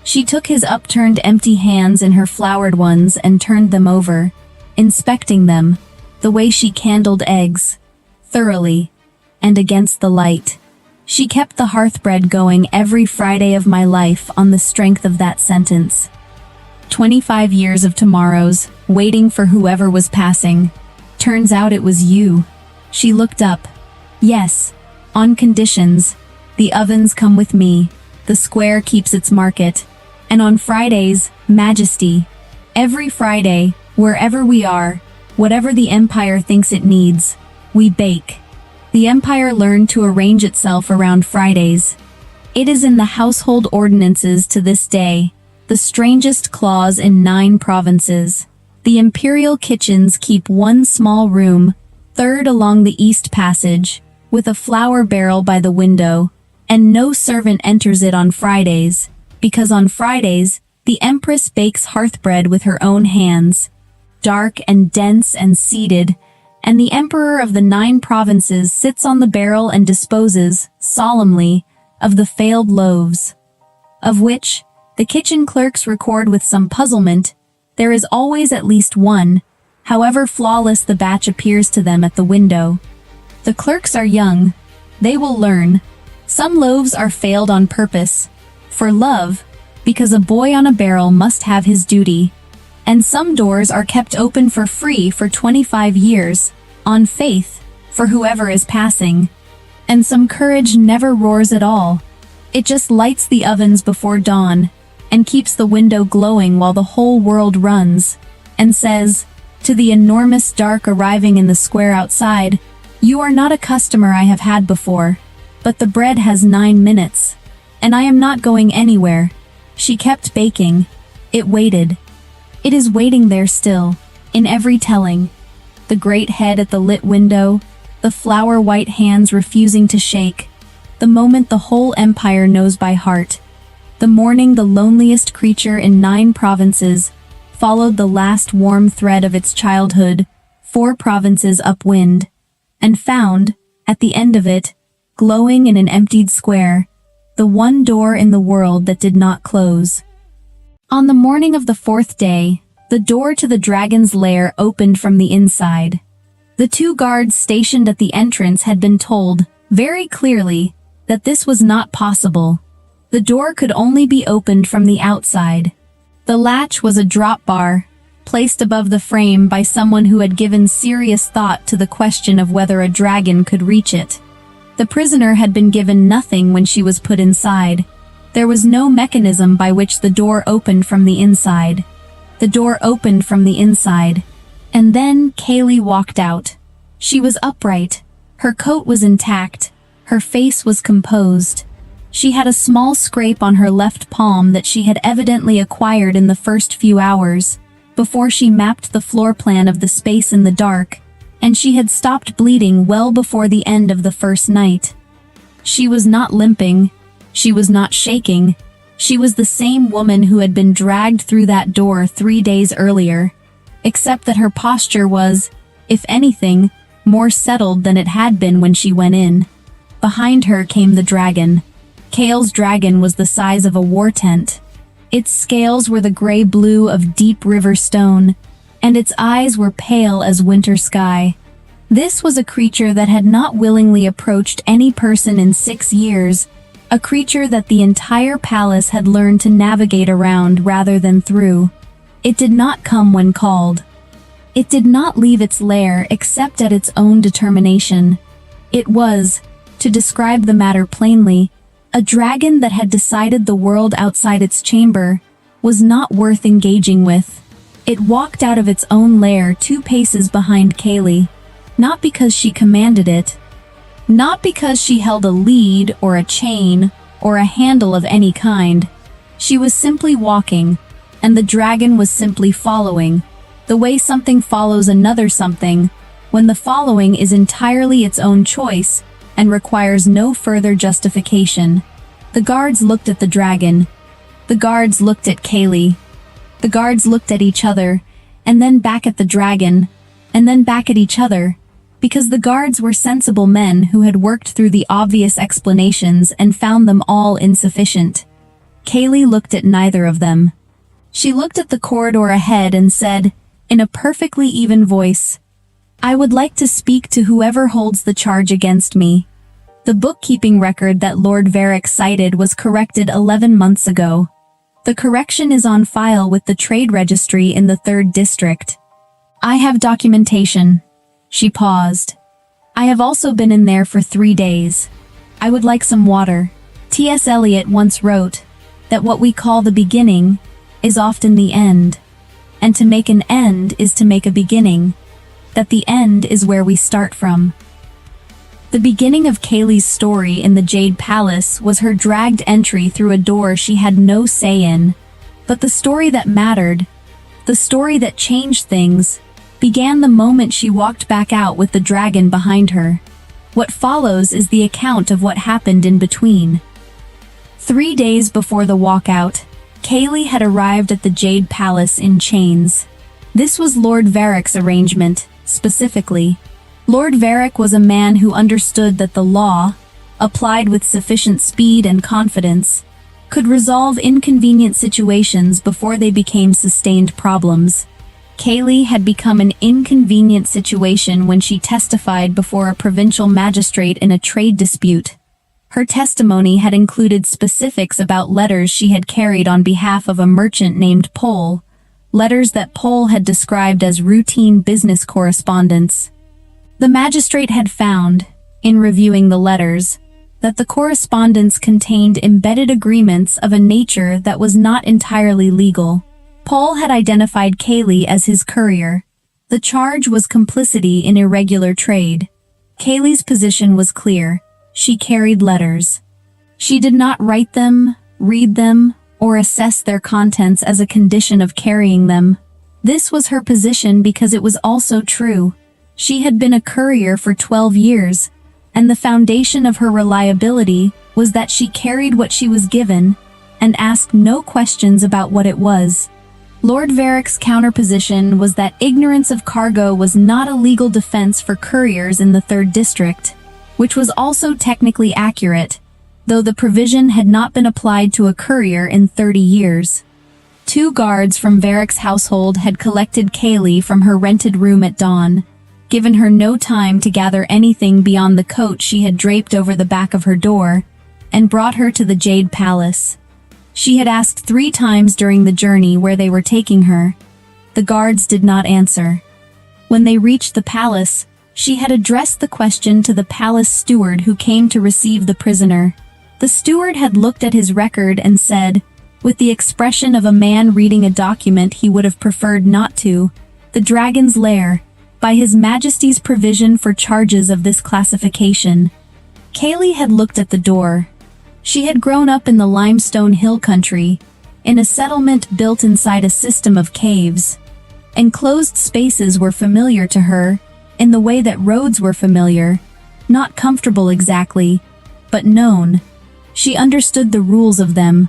She took his upturned empty hands in her flowered ones and turned them over, inspecting them, the way she candled eggs, thoroughly, and against the light. She kept the hearthbread going every Friday of my life on the strength of that sentence. 25 years of tomorrows, waiting for whoever was passing. Turns out it was you. She looked up. Yes, on conditions. The ovens come with me. The square keeps its market. And on Fridays, Majesty. Every Friday, wherever we are, whatever the Empire thinks it needs, we bake. The Empire learned to arrange itself around Fridays. It is in the household ordinances to this day, the strangest clause in 9 provinces. The imperial kitchens keep one small room, third along the east passage, with a flour barrel by the window, and no servant enters it on Fridays, because on Fridays, the Empress bakes hearthbread with her own hands, dark and dense and seated, and the Emperor of the 9 provinces sits on the barrel and disposes, solemnly, of the failed loaves, of which, the kitchen clerks record with some puzzlement, there is always at least one, however flawless the batch appears to them at the window. The clerks are young. They will learn. Some loaves are failed on purpose, for love, because a boy on a barrel must have his duty. And some doors are kept open for free for 25 years, on faith, for whoever is passing. And some courage never roars at all. It just lights the ovens before dawn, and keeps the window glowing while the whole world runs, and says, to the enormous dark arriving in the square outside, you are not a customer I have had before, but the bread has 9 minutes, and I am not going anywhere. She kept baking. It waited. It is waiting there still, in every telling. The great head at the lit window, the flower-white hands refusing to shake, the moment the whole empire knows by heart. The morning the loneliest creature in 9 provinces followed the last warm thread of its childhood, 4 provinces upwind, and found, at the end of it, glowing in an emptied square, the one door in the world that did not close. On the morning of the 4th day, the door to the dragon's lair opened from the inside. The 2 guards stationed at the entrance had been told, very clearly, that this was not possible. The door could only be opened from the outside. The latch was a drop bar, placed above the frame by someone who had given serious thought to the question of whether a dragon could reach it. The prisoner had been given nothing when she was put inside. There was no mechanism by which the door opened from the inside. The door opened from the inside, and then Kaylee walked out. She was upright. Her coat was intact. Her face was composed. She had a small scrape on her left palm that she had evidently acquired in the first few hours, before she mapped the floor plan of the space in the dark, and she had stopped bleeding well before the end of the first night. She was not limping. She was not shaking. She was the same woman who had been dragged through that door 3 days earlier, except that her posture was, if anything, more settled than it had been when she went in. Behind her came the dragon. Kale's dragon was the size of a war tent. Its scales were the gray-blue of deep river stone, and its eyes were pale as winter sky. This was a creature that had not willingly approached any person in 6 years, a creature that the entire palace had learned to navigate around rather than through. It did not come when called. It did not leave its lair except at its own determination. It was, to describe the matter plainly, a dragon that had decided the world outside its chamber was not worth engaging with. It walked out of its own lair 2 paces behind Kaylee, not because she commanded it, not because she held a lead or a chain or a handle of any kind. She was simply walking, and the dragon was simply following, the way something follows another something, when the following is entirely its own choice and requires no further justification. The guards looked at the dragon. The guards looked at Kaylee. The guards looked at each other, and then back at the dragon, and then back at each other, because the guards were sensible men who had worked through the obvious explanations and found them all insufficient. Kaylee looked at neither of them. She looked at the corridor ahead and said, in a perfectly even voice, "I would like to speak to whoever holds the charge against me." The bookkeeping record that Lord Varick cited was corrected 11 months ago. The correction is on file with the Trade Registry in the 3rd District. I have documentation. She paused. I have also been in there for 3 days. I would like some water. T.S. Eliot once wrote that what we call the beginning is often the end, and to make an end is to make a beginning, that the end is where we start from. The beginning of Kaylee's story in the Jade Palace was her dragged entry through a door she had no say in. But the story that mattered, the story that changed things, began the moment she walked back out with the dragon behind her. What follows is the account of what happened in between. 3 days before the walkout, Kaylee had arrived at the Jade Palace in chains. This was Lord Varick's arrangement, specifically. Lord Varick was a man who understood that the law, applied with sufficient speed and confidence, could resolve inconvenient situations before they became sustained problems. Kaylee had become an inconvenient situation when she testified before a provincial magistrate in a trade dispute. Her testimony had included specifics about letters she had carried on behalf of a merchant named Pole, letters that Pole had described as routine business correspondence. The magistrate had found, in reviewing the letters, that the correspondence contained embedded agreements of a nature that was not entirely legal. Pole had identified Kaylee as his courier. The charge was complicity in irregular trade. Kaylee's position was clear. She carried letters. She did not write them, read them, or assess their contents as a condition of carrying them. This was her position because it was also true. She had been a courier for 12 years, and the foundation of her reliability was that she carried what she was given and asked no questions about what it was. Lord Varick's counterposition was that ignorance of cargo was not a legal defense for couriers in the 3rd District, which was also technically accurate, though the provision had not been applied to a courier in 30 years. 2 guards from Varick's household had collected Kaylee from her rented room at dawn, given her no time to gather anything beyond the coat she had draped over the back of her door, and brought her to the Jade Palace. She had asked 3 times during the journey where they were taking her. The guards did not answer. When they reached the palace, she had addressed the question to the palace steward who came to receive the prisoner. The steward had looked at his record and said, with the expression of a man reading a document he would have preferred not to. The dragon's lair, by His Majesty's provision for charges of this classification. Kaylee had looked at the door. She had grown up in the limestone hill country, in a settlement built inside a system of caves. Enclosed spaces were familiar to her, in the way that roads were familiar, not comfortable exactly, but known. She understood the rules of them.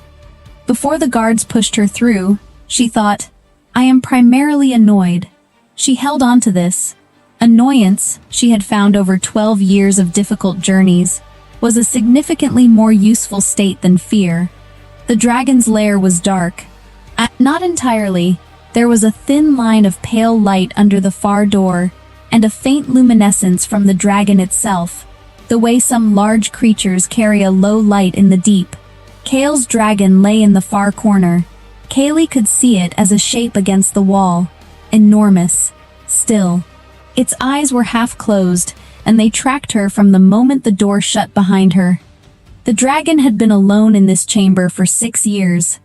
Before the guards pushed her through, she thought, I am primarily annoyed. She held on to this. Annoyance, she had found over 12 years of difficult journeys, was a significantly more useful state than fear. The dragon's lair was dark. Not entirely. There was a thin line of pale light under the far door, and a faint luminescence from the dragon itself, the way some large creatures carry a low light in the deep. Kale's dragon lay in the far corner. Kaylee could see it as a shape against the wall. Enormous. Still. Its eyes were half closed, and they tracked her from the moment the door shut behind her. The dragon had been alone in this chamber for 6 years.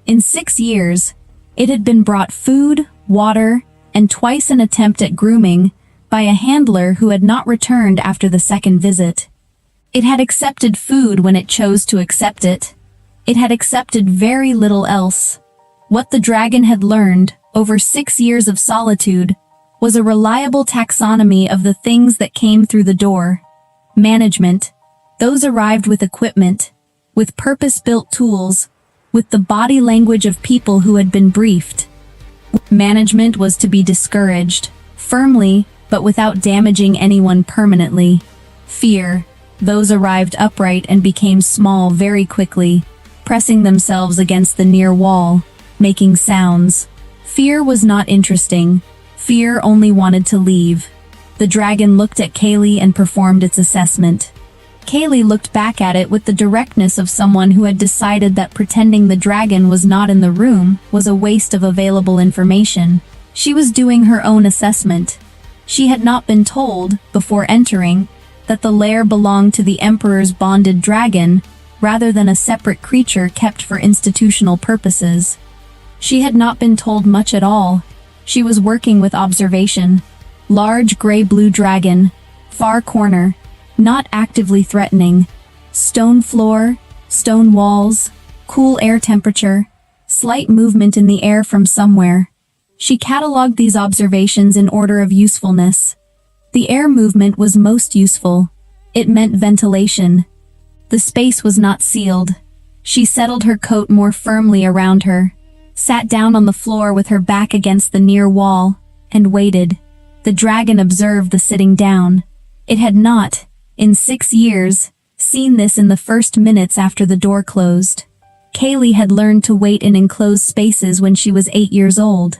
In 6 years, it had been brought food, water, and twice an attempt at grooming, by a handler who had not returned after the second visit. It had accepted food when it chose to accept it. It had accepted very little else. What the dragon had learned, over 6 years of solitude, was a reliable taxonomy of the things that came through the door. Management. Those arrived with equipment, with purpose-built tools, with the body language of people who had been briefed. Management was to be discouraged, firmly, but without damaging anyone permanently. Fear. Those arrived upright and became small very quickly, pressing themselves against the near wall, making sounds. Fear was not interesting. Fear only wanted to leave. The dragon looked at Kaylee and performed its assessment. Kaylee looked back at it with the directness of someone who had decided that pretending the dragon was not in the room was a waste of available information. She was doing her own assessment. She had not been told, before entering, that the lair belonged to the Emperor's bonded dragon, rather than a separate creature kept for institutional purposes. She had not been told much at all. She was working with observation. Large gray-blue dragon. Far corner. Not actively threatening. Stone floor, stone walls, cool air temperature, slight movement in the air from somewhere. She catalogued these observations in order of usefulness. The air movement was most useful. It meant ventilation. The space was not sealed. She settled her coat more firmly around her, sat down on the floor with her back against the near wall, and waited. The dragon observed the sitting down. It had not, in 6 years, seen this in the first minutes after the door closed. Kaylee had learned to wait in enclosed spaces when she was 8 years old.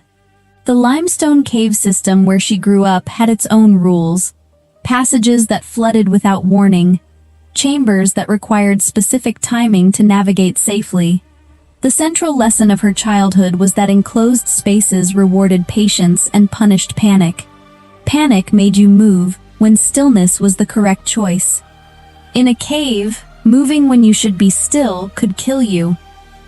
The limestone cave system where she grew up had its own rules. Passages that flooded without warning. Chambers that required specific timing to navigate safely. The central lesson of her childhood was that enclosed spaces rewarded patience and punished panic. Panic made you move, when stillness was the correct choice. In a cave, moving when you should be still could kill you.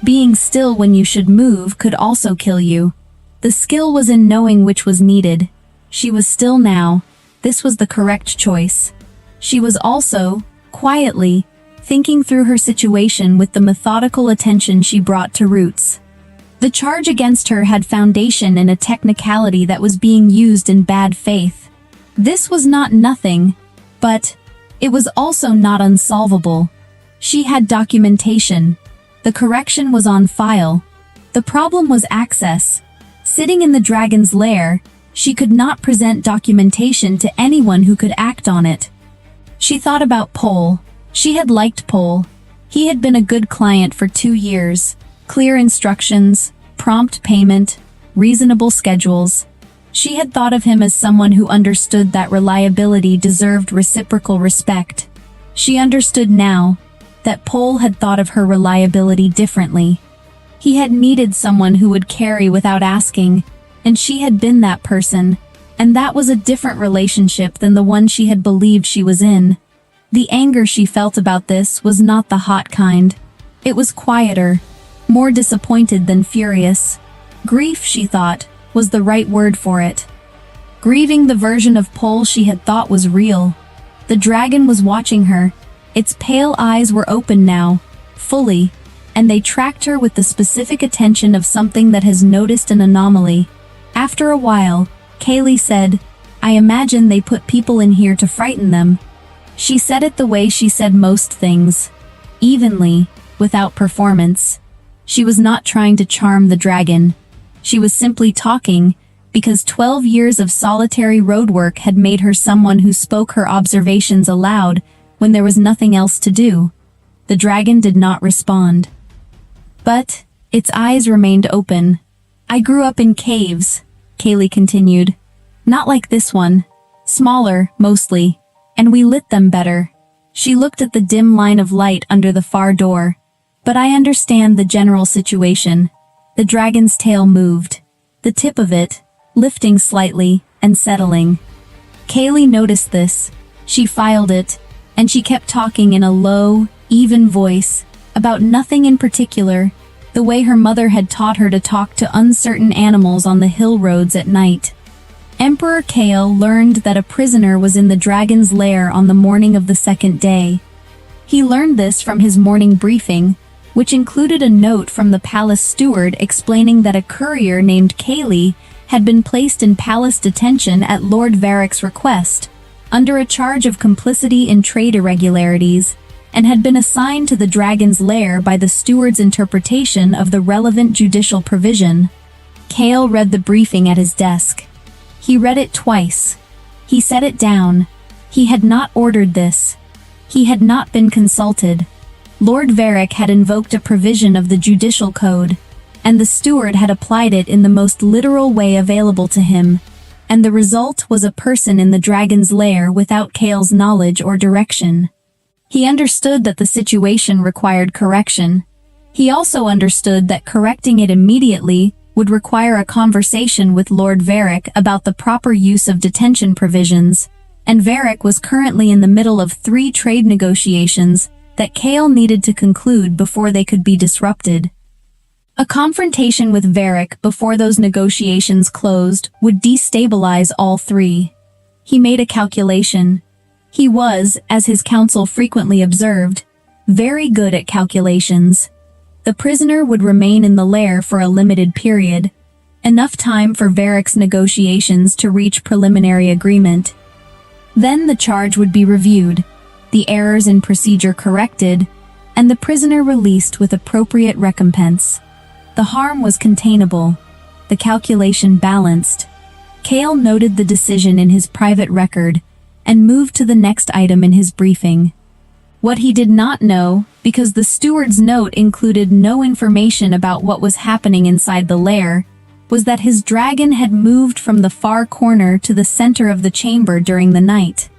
Being still when you should move could also kill you. The skill was in knowing which was needed. She was still now. This was the correct choice. She was also, quietly, thinking through her situation with the methodical attention she brought to roots. The charge against her had foundation in a technicality that was being used in bad faith. This was not nothing, but it was also not unsolvable. She had documentation. The correction was on file. The problem was access. Sitting in the dragon's lair, she could not present documentation to anyone who could act on it. She thought about Pole. She had liked Pole. He had been a good client for 2 years. Clear instructions, prompt payment, reasonable schedules. She had thought of him as someone who understood that reliability deserved reciprocal respect. She understood now that Pole had thought of her reliability differently. He had needed someone who would carry without asking, and she had been that person, and that was a different relationship than the one she had believed she was in. The anger she felt about this was not the hot kind. It was quieter. more disappointed than furious. Grief, she thought, was the right word for it. Grieving the version of Pole she had thought was real. The dragon was watching her. Its pale eyes were open now, fully, and they tracked her with the specific attention of something that has noticed an anomaly. After a while, Kaylee said, "I imagine they put people in here to frighten them." She said it the way she said most things. Evenly, without performance. She was not trying to charm the dragon. She was simply talking, because 12 years of solitary road work had made her someone who spoke her observations aloud when there was nothing else to do. The dragon did not respond. But its eyes remained open. "I grew up in caves," Kaylee continued. "Not like this one. Smaller, mostly. And we lit them better." She looked at the dim line of light under the far door. "But I understand the general situation." The dragon's tail moved. The tip of it, lifting slightly and settling. Kaylee noticed this. She filed it, and she kept talking in a low, even voice, about nothing in particular, the way her mother had taught her to talk to uncertain animals on the hill roads at night. Emperor Kale learned that a prisoner was in the dragon's lair on the morning of the second day. He learned this from his morning briefing, which included a note from the palace steward explaining that a courier named Kaylee had been placed in palace detention at Lord Varric's request, under a charge of complicity in trade irregularities, and had been assigned to the dragon's lair by the steward's interpretation of the relevant judicial provision. Kale read the briefing at his desk. He read it twice. He set it down. He had not ordered this. He had not been consulted. Lord Varric had invoked a provision of the judicial code, and the steward had applied it in the most literal way available to him, and the result was a person in the dragon's lair without Kale's knowledge or direction. He understood that the situation required correction. He also understood that correcting it immediately would require a conversation with Lord Varric about the proper use of detention provisions, and Varric was currently in the middle of 3 trade negotiations that Kale needed to conclude before they could be disrupted. A confrontation with Varric before those negotiations closed would destabilize all 3. He made a calculation. He was, as his counsel frequently observed, very good at calculations. The prisoner would remain in the lair for a limited period, enough time for Varric's negotiations to reach preliminary agreement. Then the charge would be reviewed, the errors in procedure corrected, and the prisoner released with appropriate recompense. The harm was containable, the calculation balanced. Kale noted the decision in his private record and moved to the next item in his briefing. What he did not know, because the steward's note included no information about what was happening inside the lair, was that his dragon had moved from the far corner to the center of the chamber during the night,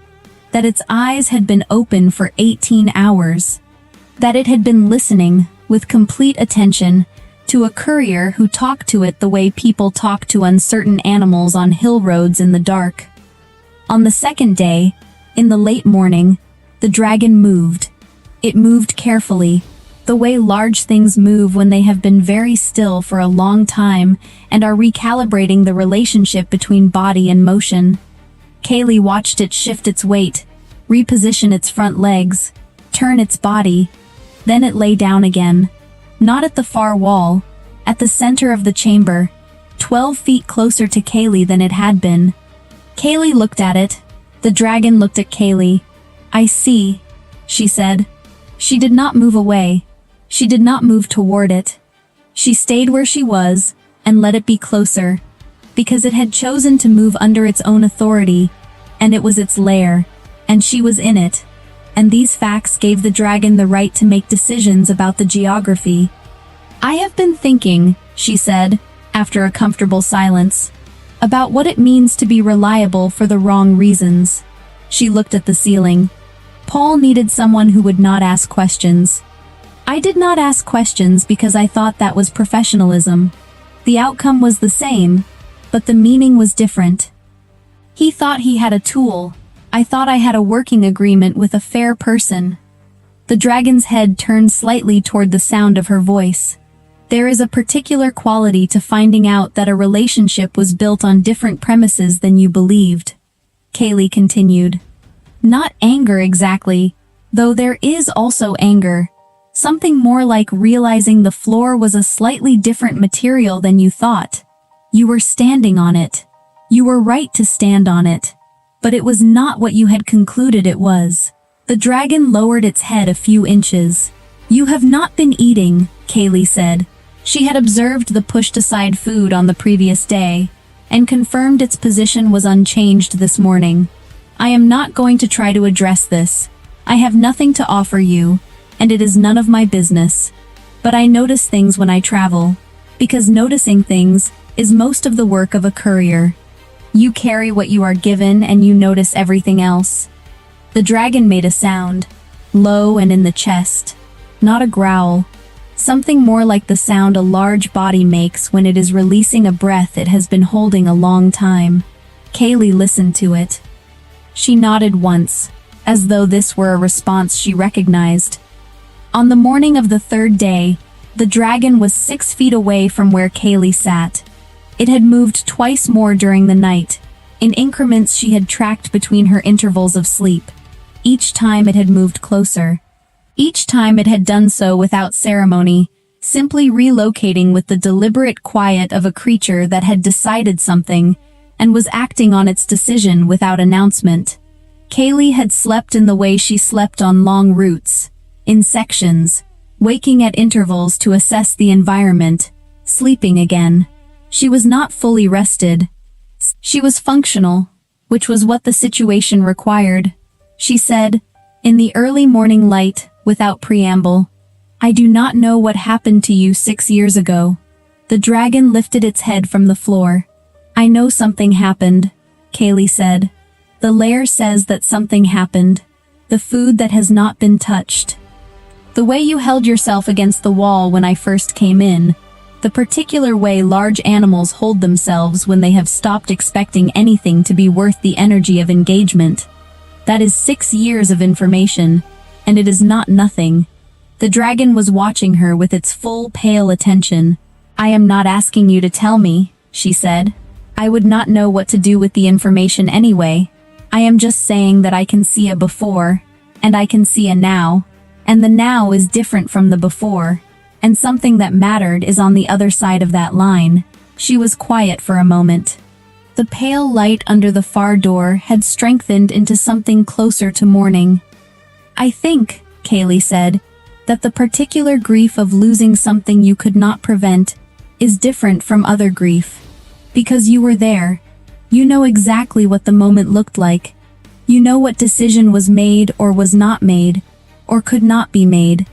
that its eyes had been open for 18 hours, that it had been listening, with complete attention, to a courier who talked to it the way people talk to uncertain animals on hill roads in the dark. On the second day, in the late morning, the dragon moved. It moved carefully, the way large things move when they have been very still for a long time and are recalibrating the relationship between body and motion. Kaylee watched it shift its weight, reposition its front legs, turn its body. Then it lay down again, not at the far wall, at the center of the chamber, 12 feet closer to Kaylee than it had been. Kaylee looked at it. The dragon looked at Kaylee. "I see," she said. She did not move away. She did not move toward it. She stayed where she was and let it be closer, because it had chosen to move under its own authority, and it was its lair, and she was in it, and these facts gave the dragon the right to make decisions about the geography. "I have been thinking," she said, after a comfortable silence, "about what it means to be reliable for the wrong reasons." She looked at the ceiling. Paul needed someone who would not ask questions. I did not ask questions because I thought that was professionalism. The outcome was the same, but the meaning was different. He thought he had a tool. I thought I had a working agreement with a fair person. The dragon's head turned slightly toward the sound of her voice. There is a particular quality to finding out that a relationship was built on different premises than you believed. Kaylee continued. Not anger exactly, though there is also anger. Something more like realizing the floor was a slightly different material than you thought. You were standing on it. You were right to stand on it. But it was not what you had concluded it was. The dragon lowered its head a few inches. You have not been eating, Kaylee said. She had observed the pushed-aside food on the previous day, and confirmed its position was unchanged this morning. I am not going to try to address this. I have nothing to offer you, and it is none of my business. But I notice things when I travel, because noticing things is most of the work of a courier. You carry what you are given and you notice everything else. The dragon made a sound, low and in the chest, not a growl. Something more like the sound a large body makes when it is releasing a breath it has been holding a long time. Kaylee listened to it. She nodded once, as though this were a response she recognized. On the morning of the third day, the dragon was 6 feet away from where Kaylee sat. It had moved twice more during the night, in increments she had tracked between her intervals of sleep. Each time it had moved closer. Each time it had done so without ceremony, simply relocating with the deliberate quiet of a creature that had decided something and was acting on its decision without announcement. Kaylee had slept in the way she slept on long routes, in sections, waking at intervals to assess the environment, sleeping again. She was not fully rested. She was functional, which was what the situation required. She said, in the early morning light, without preamble, I do not know what happened to you 6 years ago. The dragon lifted its head from the floor. I know something happened, Kaylee said. The lair says that something happened. The food that has not been touched. The way you held yourself against the wall when I first came in. The particular way large animals hold themselves when they have stopped expecting anything to be worth the energy of engagement. That is 6 years of information, and it is not nothing. The dragon was watching her with its full, pale attention. I am not asking you to tell me, she said. I would not know what to do with the information anyway. I am just saying that I can see a before, and I can see a now, and the now is different from the before, and something that mattered is on the other side of that line. She was quiet for a moment. The pale light under the far door had strengthened into something closer to morning. I think, Kaylee said, that the particular grief of losing something you could not prevent is different from other grief. Because you were there. You know exactly what the moment looked like. You know what decision was made or was not made, or could not be made.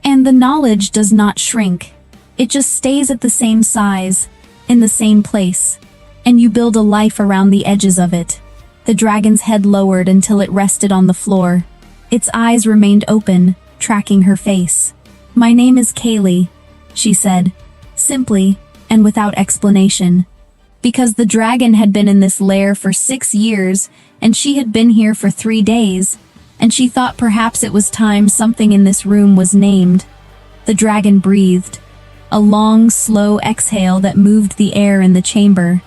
And the knowledge does not shrink. It just stays at the same size, in the same place. And you build a life around the edges of it. The dragon's head lowered until it rested on the floor. Its eyes remained open, tracking her face. My name is Kaylee, she said, simply, and without explanation. Because the dragon had been in this lair for 6 years, and she had been here for 3 days, and she thought perhaps it was time something in this room was named. The dragon breathed, a long, slow exhale that moved the air in the chamber.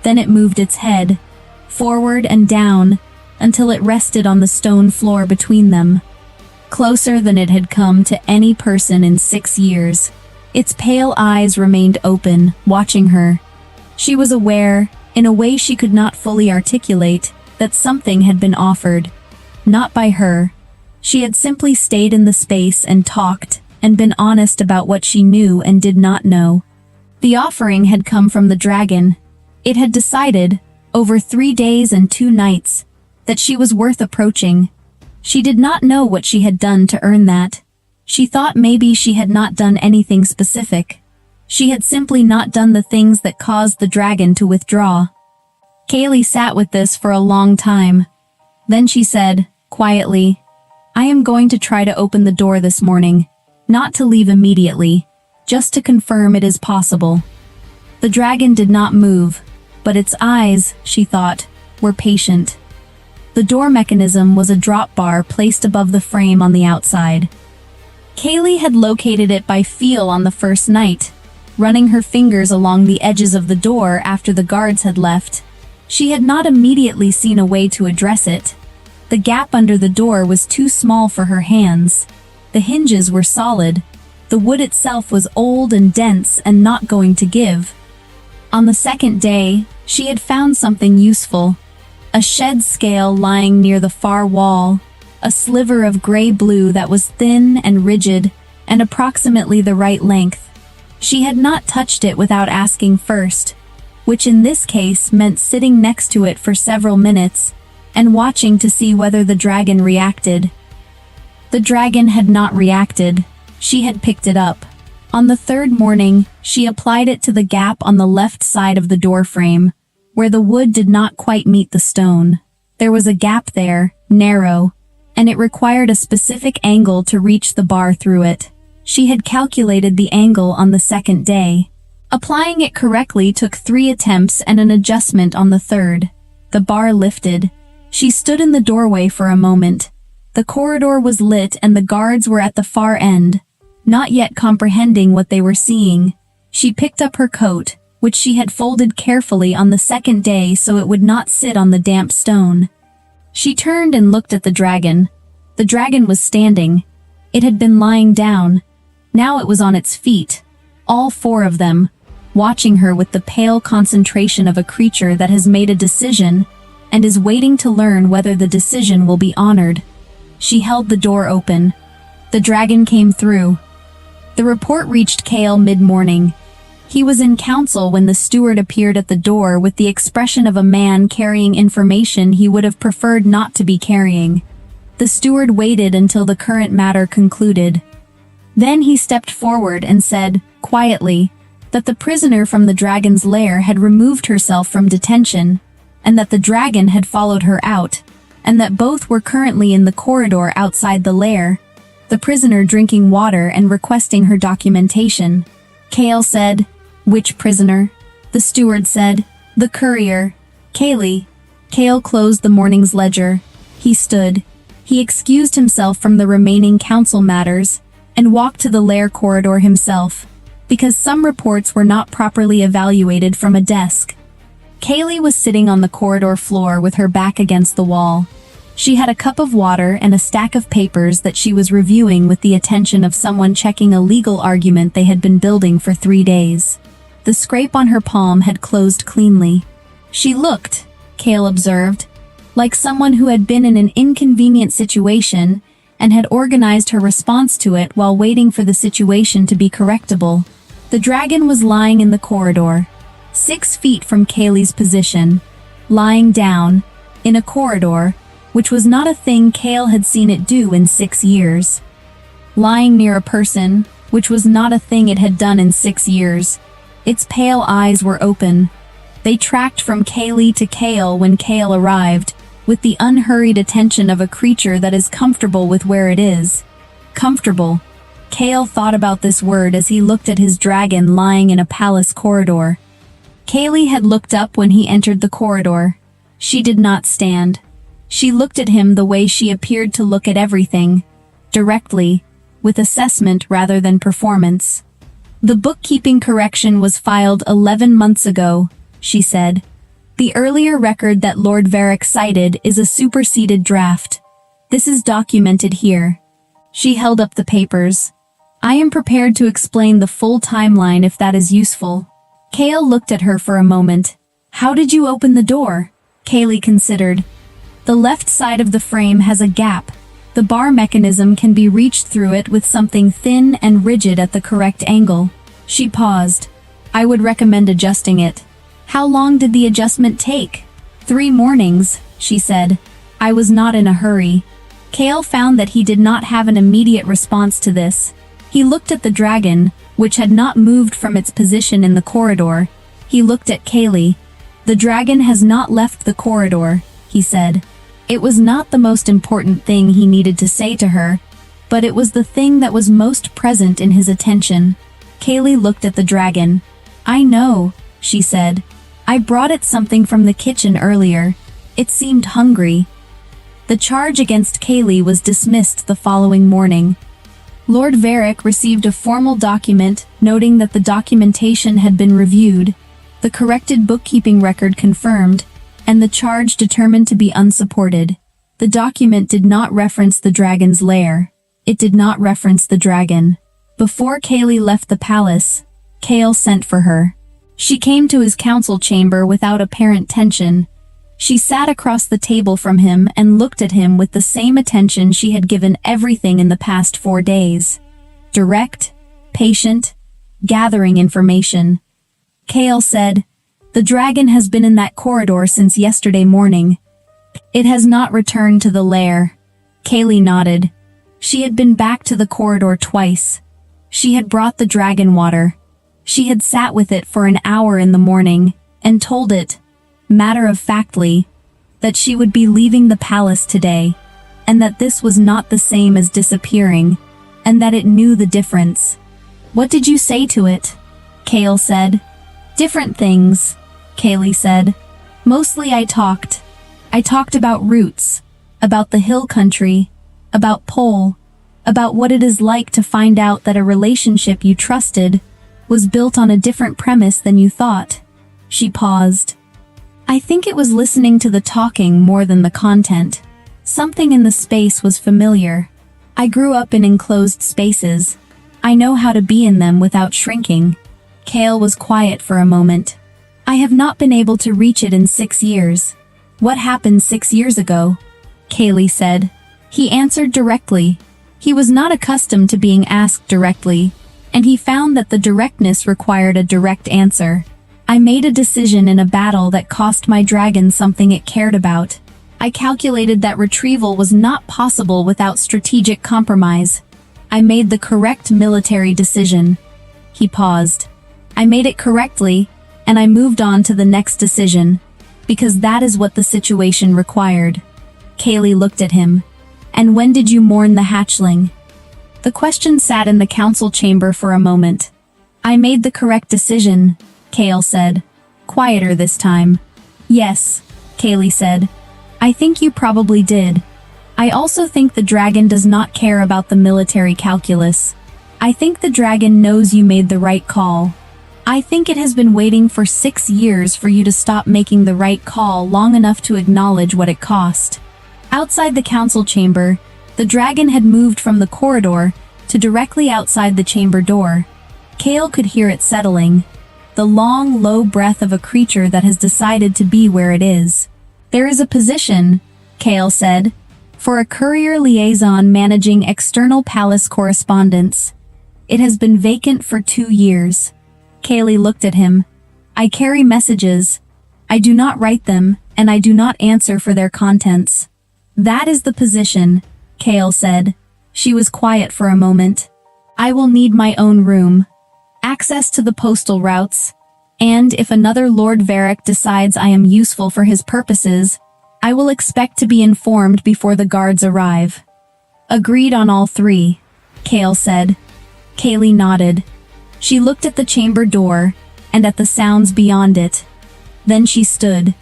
Then it moved its head, forward and down, until it rested on the stone floor between them. Closer than it had come to any person in 6 years. Its pale eyes remained open, watching her. She was aware, in a way she could not fully articulate, that something had been offered. Not by her. She had simply stayed in the space and talked, and been honest about what she knew and did not know. The offering had come from the dragon. It had decided, over 3 days and 2 nights, that she was worth approaching. She did not know what she had done to earn that. She thought maybe she had not done anything specific. She had simply not done the things that caused the dragon to withdraw. Kaylee sat with this for a long time. Then she said, quietly, I am going to try to open the door this morning, not to leave immediately, just to confirm it is possible. The dragon did not move, but its eyes, she thought, were patient. The door mechanism was a drop bar placed above the frame on the outside. Kaylee had located it by feel on the first night, running her fingers along the edges of the door after the guards had left. She had not immediately seen a way to address it. The gap under the door was too small for her hands. The hinges were solid. The wood itself was old and dense and not going to give. On the second day, she had found something useful. A shed scale lying near the far wall, a sliver of gray-blue that was thin and rigid and approximately the right length. She had not touched it without asking first, which in this case meant sitting next to it for several minutes and watching to see whether the dragon reacted. The dragon had not reacted. She had picked it up. On the third morning, she applied it to the gap on the left side of the door frame, where the wood did not quite meet the stone. There was a gap there, narrow, and it required a specific angle to reach the bar through it. She had calculated the angle on the second day. Applying it correctly took 3 attempts and an adjustment on the third. The bar lifted. She stood in the doorway for a moment. The corridor was lit and the guards were at the far end, not yet comprehending what they were seeing. She picked up her coat, which she had folded carefully on the second day so it would not sit on the damp stone. She turned and looked at the dragon. The dragon was standing. It had been lying down. Now it was on its feet, all 4 of them, watching her with the pale concentration of a creature that has made a decision and is waiting to learn whether the decision will be honored. She held the door open. The dragon came through. The report reached Kale mid-morning. He was in council when the steward appeared at the door with the expression of a man carrying information he would have preferred not to be carrying. The steward waited until the current matter concluded. Then he stepped forward and said, quietly, that the prisoner from the dragon's lair had removed herself from detention, and that the dragon had followed her out, and that both were currently in the corridor outside the lair, the prisoner drinking water and requesting her documentation. Kale said, "Which prisoner?" The steward said, "The courier, Kaylee." Kale closed the morning's ledger. He stood. He excused himself from the remaining council matters and walked to the lair corridor himself, because some reports were not properly evaluated from a desk. Kaylee was sitting on the corridor floor with her back against the wall. She had a cup of water and a stack of papers that she was reviewing with the attention of someone checking a legal argument they had been building for 3 days. The scrape on her palm had closed cleanly. She looked, Kale observed, like someone who had been in an inconvenient situation and had organized her response to it while waiting for the situation to be correctable. The dragon was lying in the corridor, 6 feet from Kaylee's position, lying down, in a corridor, which was not a thing Kale had seen it do in 6 years. Lying near a person, which was not a thing it had done in 6 years. Its pale eyes were open. They tracked from Kaylee to Kale when Kale arrived, with the unhurried attention of a creature that is comfortable with where it is. Comfortable. Kale thought about this word as he looked at his dragon lying in a palace corridor. Kaylee had looked up when he entered the corridor. She did not stand. She looked at him the way she appeared to look at everything, directly, with assessment rather than performance. "The bookkeeping correction was filed 11 months ago," she said. "The earlier record that Lord Varick cited is a superseded draft. This is documented here." She held up the papers. "I am prepared to explain the full timeline if that is useful." Kale looked at her for a moment. "How did you open the door?" Kaylee considered. "The left side of the frame has a gap. The bar mechanism can be reached through it with something thin and rigid at the correct angle." She paused. "I would recommend adjusting it." "How long did the adjustment take?" 3 mornings, she said. "I was not in a hurry." Kale found that he did not have an immediate response to this. He looked at the dragon, which had not moved from its position in the corridor. He looked at Kaylee. "The dragon has not left the corridor," he said. It was not the most important thing he needed to say to her, but it was the thing that was most present in his attention. Kaylee looked at the dragon. "I know," she said. "I brought it something from the kitchen earlier. It seemed hungry." The charge against Kaylee was dismissed the following morning. Lord Varric received a formal document noting that the documentation had been reviewed, the corrected bookkeeping record confirmed, and the charge determined to be unsupported. The document did not reference the dragon's lair. It did not reference the dragon. Before Kaylee left the palace, Kale sent for her. She came to his council chamber without apparent tension. She sat across the table from him and looked at him with the same attention she had given everything in the past 4 days. Direct, patient, gathering information. Kale said, "The dragon has been in that corridor since yesterday morning. It has not returned to the lair." Kaylee nodded. She had been back to the corridor twice. She had brought the dragon water. She had sat with it for an hour in the morning and told it, matter-of-factly, that she would be leaving the palace today, and that this was not the same as disappearing, and that it knew the difference. "What did you say to it?" Kale said. "Different things," Kaylee said. "Mostly I talked. I talked about roots, about the hill country, about Pole, about what it is like to find out that a relationship you trusted was built on a different premise than you thought." She paused. "I think it was listening to the talking more than the content. Something in the space was familiar. I grew up in enclosed spaces. I know how to be in them without shrinking." Kale was quiet for a moment. "I have not been able to reach it in 6 years. What happened 6 years ago?" Kaylee said. He answered directly. He was not accustomed to being asked directly, and he found that the directness required a direct answer. "I made a decision in a battle that cost my dragon something it cared about. I calculated that retrieval was not possible without strategic compromise. I made the correct military decision." He paused. "I made it correctly, and I moved on to the next decision, because that is what the situation required." Kaylee looked at him. "And when did you mourn the hatchling?" The question sat in the council chamber for a moment. "I made the correct decision," Kale said. Quieter this time. "Yes," Kaylee said. "I think you probably did. I also think the dragon does not care about the military calculus. I think the dragon knows you made the right call. I think it has been waiting for 6 years for you to stop making the right call long enough to acknowledge what it cost." Outside the council chamber, the dragon had moved from the corridor to directly outside the chamber door. Kale could hear it settling. The long, low breath of a creature that has decided to be where it is. "There is a position," Kale said, "for a courier liaison managing external palace correspondence. It has been vacant for 2 years. Kaylee looked at him. "I carry messages. I do not write them, and I do not answer for their contents." "That is the position," Kale said. She was quiet for a moment. "I will need my own room, access to the postal routes, and if another Lord Varric decides I am useful for his purposes, I will expect to be informed before the guards arrive." "Agreed on all 3, Kale said. Kaylee nodded. She looked at the chamber door, and at the sounds beyond it. Then she stood.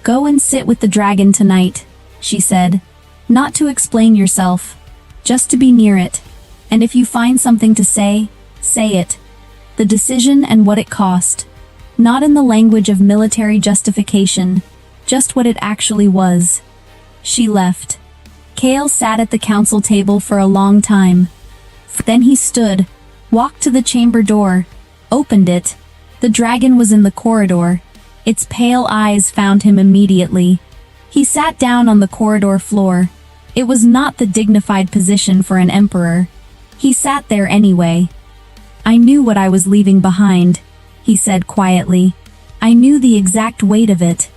"Go and sit with the dragon tonight," she said. "Not to explain yourself, just to be near it. And if you find something to say, say it. The decision and what it cost. Not in the language of military justification, just what it actually was." She left. Kale sat at the council table for a long time. Then he stood, walked to the chamber door, opened it. The dragon was in the corridor. Its pale eyes found him immediately. He sat down on the corridor floor. It was not the dignified position for an emperor. He sat there anyway. "I knew what I was leaving behind," he said quietly. "I knew the exact weight of it.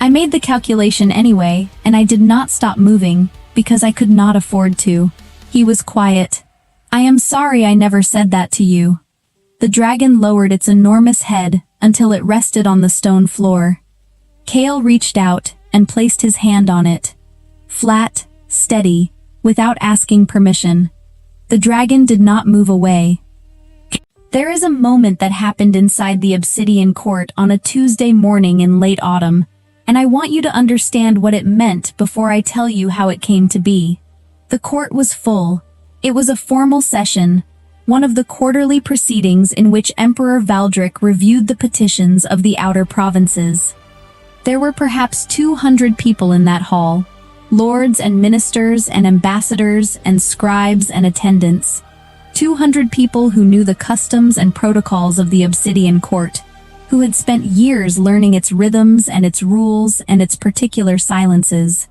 I made the calculation anyway, and I did not stop moving, because I could not afford to." He was quiet. "I am sorry I never said that to you." The dragon lowered its enormous head until it rested on the stone floor. Kale reached out and placed his hand on it. Flat, steady, without asking permission. The dragon did not move away. There is a moment that happened inside the Obsidian Court on a Tuesday morning in late autumn, and I want you to understand what it meant before I tell you how it came to be. The court was full. It was a formal session, one of the quarterly proceedings in which Emperor Valdric reviewed the petitions of the outer provinces. There were perhaps 200 people in that hall, lords and ministers and ambassadors and scribes and attendants. 200 people who knew the customs and protocols of the Obsidian Court, who had spent years learning its rhythms and its rules and its particular silences.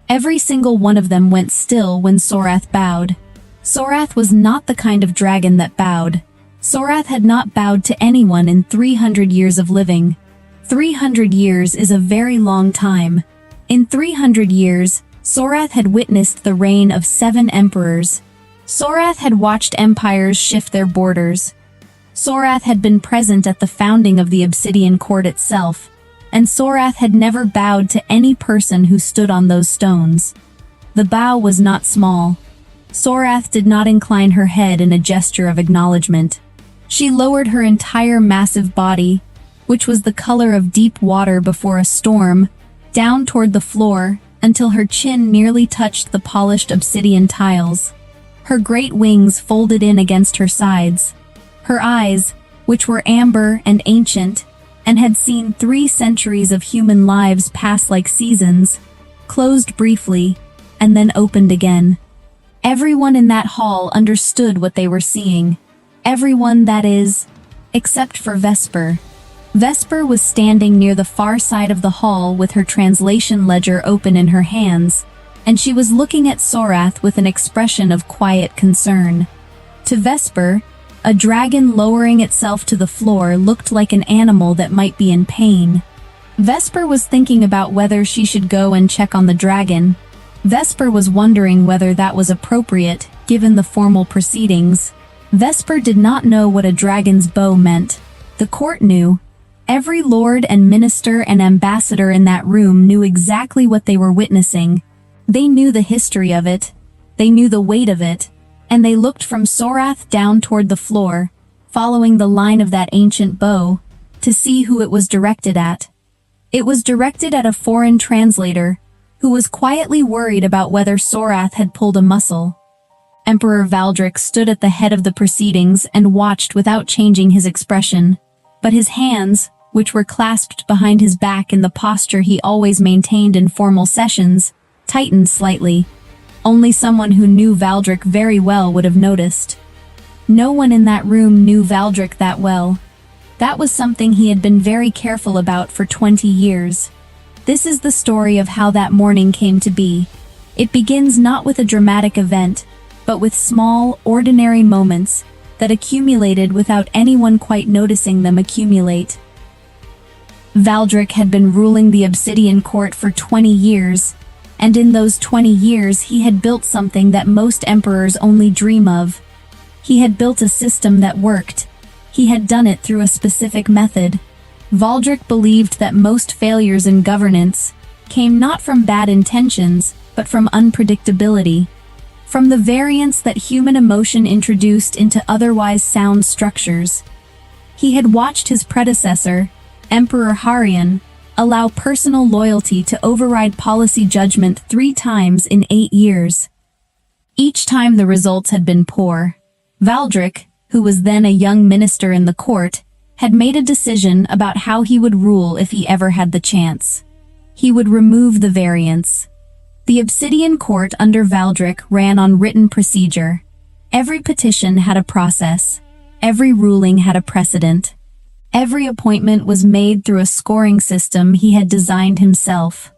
Every single one of them went still when Sorath bowed. Sorath was not the kind of dragon that bowed. Sorath had not bowed to anyone in 300 years of living. 300 years is a very long time. In 300 years, Sorath had witnessed the reign of 7 emperors. Sorath had watched empires shift their borders. Sorath had been present at the founding of the Obsidian Court itself, and Sorath had never bowed to any person who stood on those stones. The bow was not small. Sorath did not incline her head in a gesture of acknowledgement. She lowered her entire massive body, which was the color of deep water before a storm, down toward the floor until her chin nearly touched the polished obsidian tiles. Her great wings folded in against her sides. Her eyes, which were amber and ancient, and had seen 3 centuries of human lives pass like seasons, closed briefly, and then opened again. Everyone in that hall understood what they were seeing. Everyone, that is, except for Vesper. Vesper was standing near the far side of the hall with her translation ledger open in her hands, and she was looking at Sorath with an expression of quiet concern. To Vesper, a dragon lowering itself to the floor looked like an animal that might be in pain. Vesper was thinking about whether she should go and check on the dragon. Vesper was wondering whether that was appropriate, given the formal proceedings. Vesper did not know what a dragon's bow meant. The court knew. Every lord and minister and ambassador in that room knew exactly what they were witnessing. They knew the history of it. They knew the weight of it. And they looked from Sorath down toward the floor, following the line of that ancient bow, to see who it was directed at. It was directed at a foreign translator, who was quietly worried about whether Sorath had pulled a muscle. Emperor Valdric stood at the head of the proceedings and watched without changing his expression, but his hands, which were clasped behind his back in the posture he always maintained in formal sessions, tightened slightly. Only someone who knew Valdric very well would have noticed. No one in that room knew Valdric that well. That was something he had been very careful about for 20 years. This is the story of how that morning came to be. It begins not with a dramatic event, but with small, ordinary moments that accumulated without anyone quite noticing them accumulate. Valdric had been ruling the Obsidian Court for 20 years, and in those 20 years he had built something that most emperors only dream of. He had built a system that worked. He had done it through a specific method. Valdric believed that most failures in governance came not from bad intentions, but from unpredictability, from the variance that human emotion introduced into otherwise sound structures. He had watched his predecessor, Emperor Harion, allow personal loyalty to override policy judgment 3 times in 8 years. Each time the results had been poor. Valdric, who was then a young minister in the court, had made a decision about how he would rule if he ever had the chance. He would remove the variance. The Obsidian Court under Valdric ran on written procedure. Every petition had a process. Every ruling had a precedent. Every appointment was made through a scoring system he had designed himself.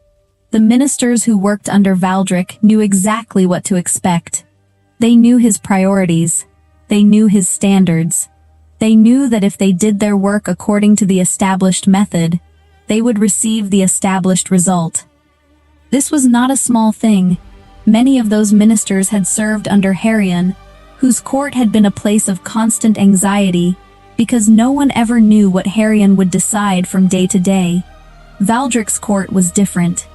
The ministers who worked under Valdric knew exactly what to expect. They knew his priorities. They knew his standards. They knew that if they did their work according to the established method, they would receive the established result. This was not a small thing. Many of those ministers had served under Harion, whose court had been a place of constant anxiety, because no one ever knew what Harion would decide from day to day. Valdric's court was different.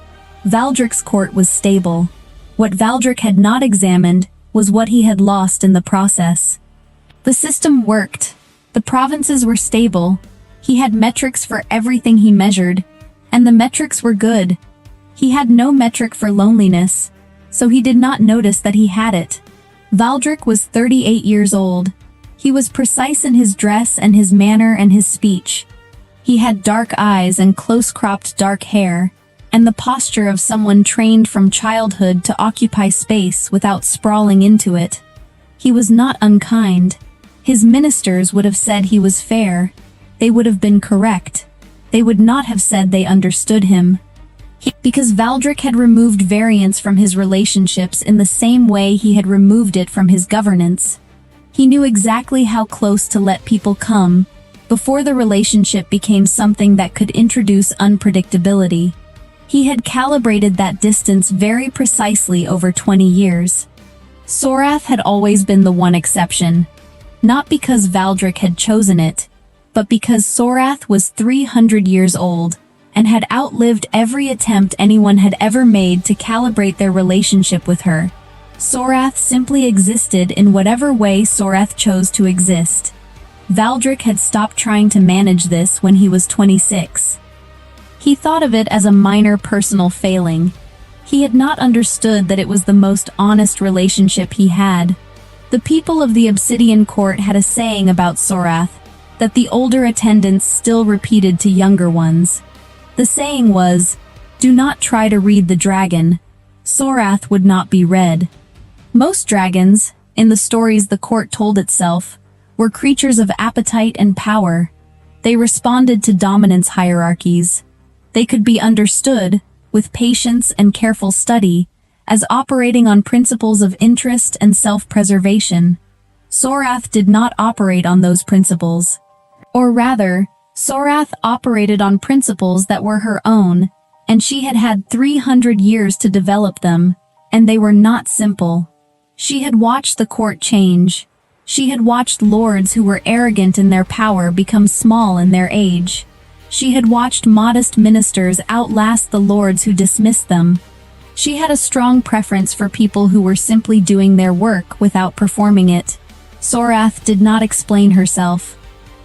Valdric's court was stable. What Valdric had not examined was what he had lost in the process. The system worked. The provinces were stable. He had metrics for everything he measured, and the metrics were good. He had no metric for loneliness, so he did not notice that he had it. Valdric was 38 years old. He was precise in his dress and his manner and his speech. He had dark eyes and close-cropped dark hair, and the posture of someone trained from childhood to occupy space without sprawling into it. He was not unkind. His ministers would have said he was fair. They would have been correct. They would not have said they understood him. Because Valdric had removed variance from his relationships in the same way he had removed it from his governance. He knew exactly how close to let people come before the relationship became something that could introduce unpredictability. He had calibrated that distance very precisely over 20 years. Sorath had always been the one exception, not because Valdric had chosen it, but because Sorath was 300 years old and had outlived every attempt anyone had ever made to calibrate their relationship with her. Sorath simply existed in whatever way Sorath chose to exist. Valdric had stopped trying to manage this when he was 26. He thought of it as a minor personal failing. He had not understood that it was the most honest relationship he had. The people of the Obsidian Court had a saying about Sorath that the older attendants still repeated to younger ones. The saying was, "Do not try to read the dragon. Sorath would not be read." Most dragons, in the stories the court told itself, were creatures of appetite and power. They responded to dominance hierarchies. They could be understood, with patience and careful study, as operating on principles of interest and self-preservation. Sorath did not operate on those principles. Or rather, Sorath operated on principles that were her own, and she had had 300 years to develop them, and they were not simple. She had watched the court change. She had watched lords who were arrogant in their power become small in their age. She had watched modest ministers outlast the lords who dismissed them. She had a strong preference for people who were simply doing their work without performing it. Sorath did not explain herself.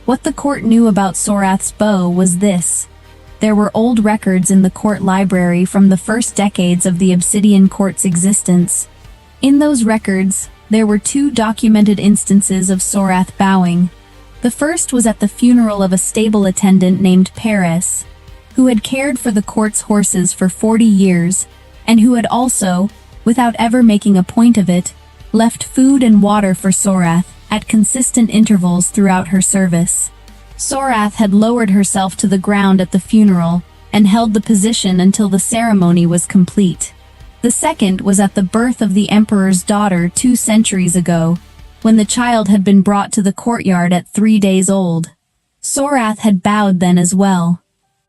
What the court knew about Sorath's bow was this. There were old records in the court library from the first decades of the Obsidian Court's existence. In those records, there were 2 documented instances of Sorath bowing. The first was at the funeral of a stable attendant named Paris, who had cared for the court's horses for 40 years, and who had also, without ever making a point of it, left food and water for Sorath at consistent intervals throughout her service. Sorath had lowered herself to the ground at the funeral and held the position until the ceremony was complete. The second was at the birth of the emperor's daughter 2 centuries ago, when the child had been brought to the courtyard at 3 days old. Sorath had bowed then as well.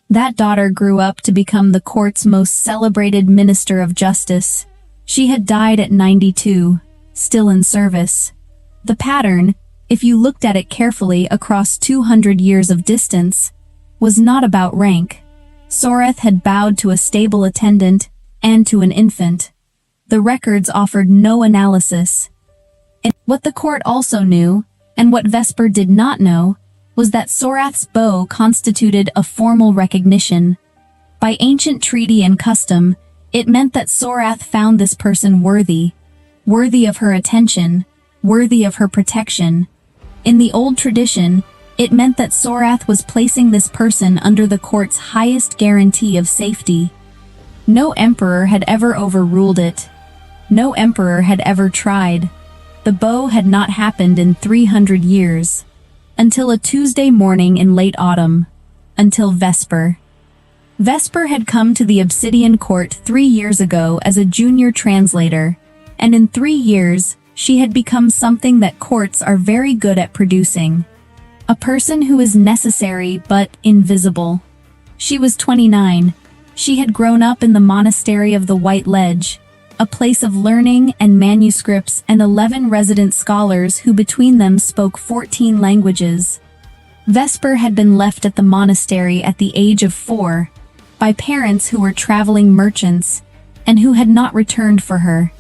That daughter grew up to become the court's most celebrated minister of justice. She had died at 92, still in service. The pattern, if you looked at it carefully across 200 years of distance, was not about rank. Sorath had bowed to a stable attendant and to an infant. The records offered no analysis. And what the court also knew, and what Vesper did not know, was that Sorath's bow constituted a formal recognition. By ancient treaty and custom, it meant that Sorath found this person worthy of her attention, worthy of her protection. In the old tradition, it meant that Sorath was placing this person under the court's highest guarantee of safety. No emperor had ever overruled it. No emperor had ever tried. The bow had not happened in 300 years. Until a Tuesday morning in late autumn. Until Vesper. Vesper had come to the Obsidian Court 3 years ago as a junior translator, and in 3 years, she had become something that courts are very good at producing. A person who is necessary but invisible. She was 29. She had grown up in the monastery of the White Ledge, a place of learning and manuscripts and 11 resident scholars who between them spoke 14 languages. Vesper had been left at the monastery at the age of 4 by parents who were traveling merchants and who had not returned for her.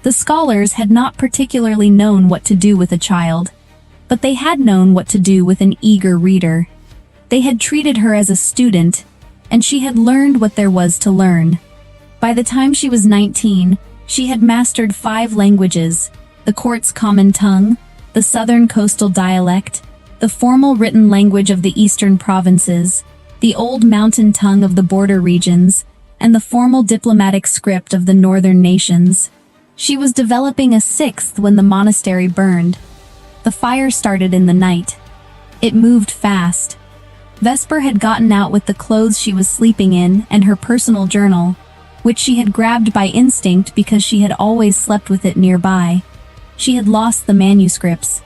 The scholars had not particularly known what to do with a child, but they had known what to do with an eager reader. They had treated her as a student, and she had learned what there was to learn. By the time she was 19, she had mastered 5 languages, the court's common tongue, the southern coastal dialect, the formal written language of the eastern provinces, the old mountain tongue of the border regions, and the formal diplomatic script of the northern nations. She was developing a sixth when the monastery burned. The fire started in the night. It moved fast. Vesper had gotten out with the clothes she was sleeping in and her personal journal, which she had grabbed by instinct because she had always slept with it nearby. She had lost the manuscripts.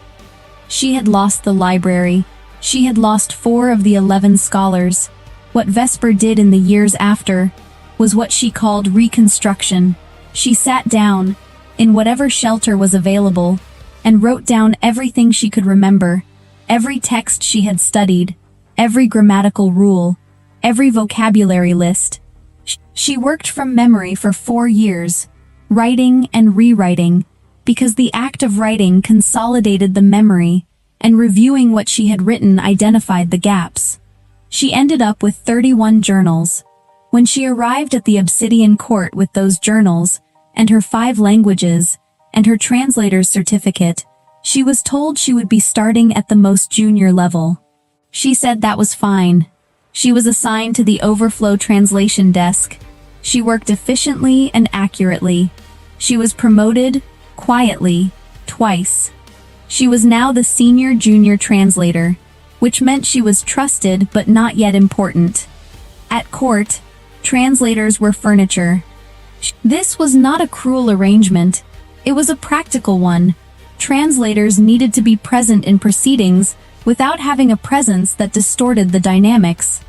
She had lost the library. She had lost 4 of the 11 scholars. What Vesper did in the years after was what she called reconstruction. She sat down, in whatever shelter was available, and wrote down everything she could remember, every text she had studied, every grammatical rule, every vocabulary list. She worked from memory for 4 years, writing and rewriting, because the act of writing consolidated the memory, and reviewing what she had written identified the gaps. She ended up with 31 journals. When she arrived at the Obsidian Court with those journals, and her 5 languages, and her translator's certificate, she was told she would be starting at the most junior level. She said that was fine. She was assigned to the overflow translation desk. She worked efficiently and accurately. She was promoted, quietly, twice. She was now the senior junior translator, which meant she was trusted but not yet important. At court, translators were furniture. This was not a cruel arrangement. It was a practical one. Translators needed to be present in proceedings without having a presence that distorted the dynamics.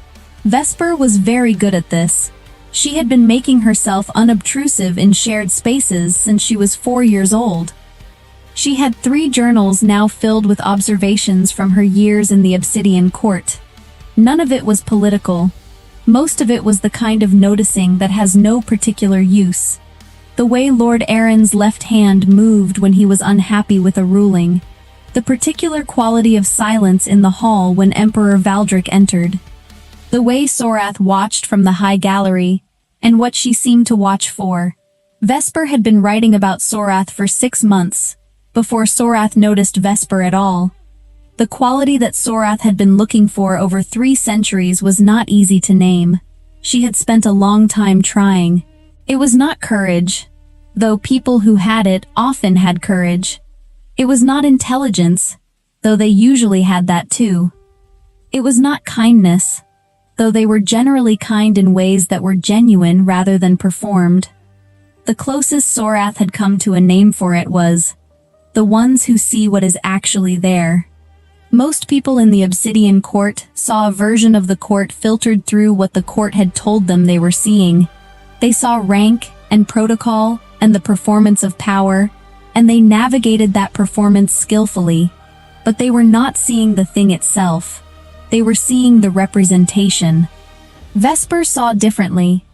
Vesper was very good at this. She had been making herself unobtrusive in shared spaces since she was 4 years old. She had 3 journals now filled with observations from her years in the Obsidian Court. None of it was political. Most of it was the kind of noticing that has no particular use. The way Lord Aaron's left hand moved when he was unhappy with a ruling. The particular quality of silence in the hall when Emperor Valdric entered. The way Sorath watched from the high gallery, and what she seemed to watch for. Vesper had been writing about Sorath for 6 months, before Sorath noticed Vesper at all. The quality that Sorath had been looking for over 3 centuries was not easy to name. She had spent a long time trying. It was not courage, though people who had it often had courage. It was not intelligence, though they usually had that too. It was not kindness, though they were generally kind in ways that were genuine rather than performed. The closest Sorath had come to a name for it was the ones who see what is actually there. Most people in the Obsidian Court saw a version of the court filtered through what the court had told them they were seeing. They saw rank and protocol and the performance of power, and they navigated that performance skillfully. But they were not seeing the thing itself. They were seeing the representation. Vesper saw differently.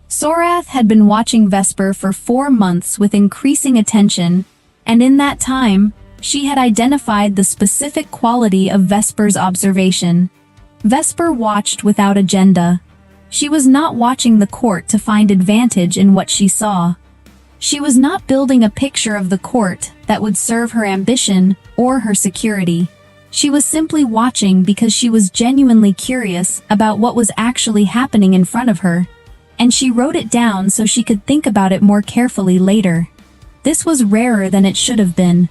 Sorath had been watching Vesper for 4 months with increasing attention, and in that time, she had identified the specific quality of Vesper's observation. Vesper watched without agenda. She was not watching the court to find advantage in what she saw. She was not building a picture of the court that would serve her ambition or her security. She was simply watching because she was genuinely curious about what was actually happening in front of her, and she wrote it down so she could think about it more carefully later. This was rarer than it should have been.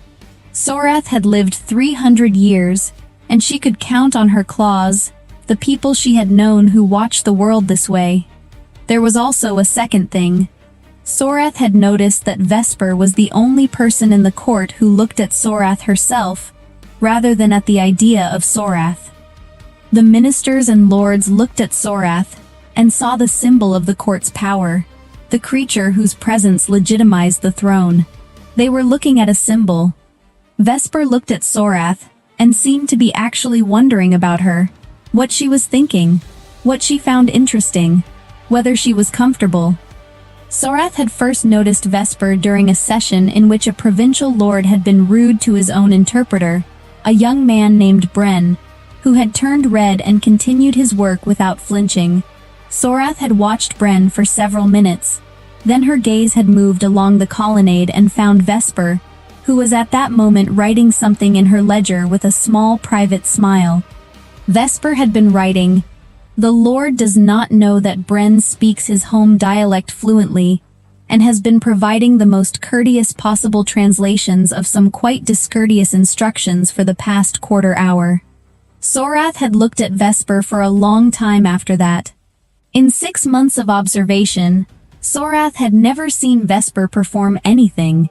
Sorath had lived 300 years, and she could count on her claws the people she had known who watched the world this way. There was also a second thing. Sorath had noticed that Vesper was the only person in the court who looked at Sorath herself, rather than at the idea of Sorath. The ministers and lords looked at Sorath, and saw the symbol of the court's power, the creature whose presence legitimized the throne. They were looking at a symbol. Vesper looked at Sorath, and seemed to be actually wondering about her, what she was thinking, what she found interesting, whether she was comfortable. Sorath had first noticed Vesper during a session in which a provincial lord had been rude to his own interpreter, a young man named Bren, who had turned red and continued his work without flinching. Sorath had watched Bren for several minutes. Then her gaze had moved along the colonnade and found Vesper, who was at that moment writing something in her ledger with a small private smile. Vesper had been writing, "The Lord does not know that Bren speaks his home dialect fluently, and has been providing the most courteous possible translations of some quite discourteous instructions for the past quarter hour." Sorath had looked at Vesper for a long time after that. In 6 months of observation, Sorath had never seen Vesper perform anything.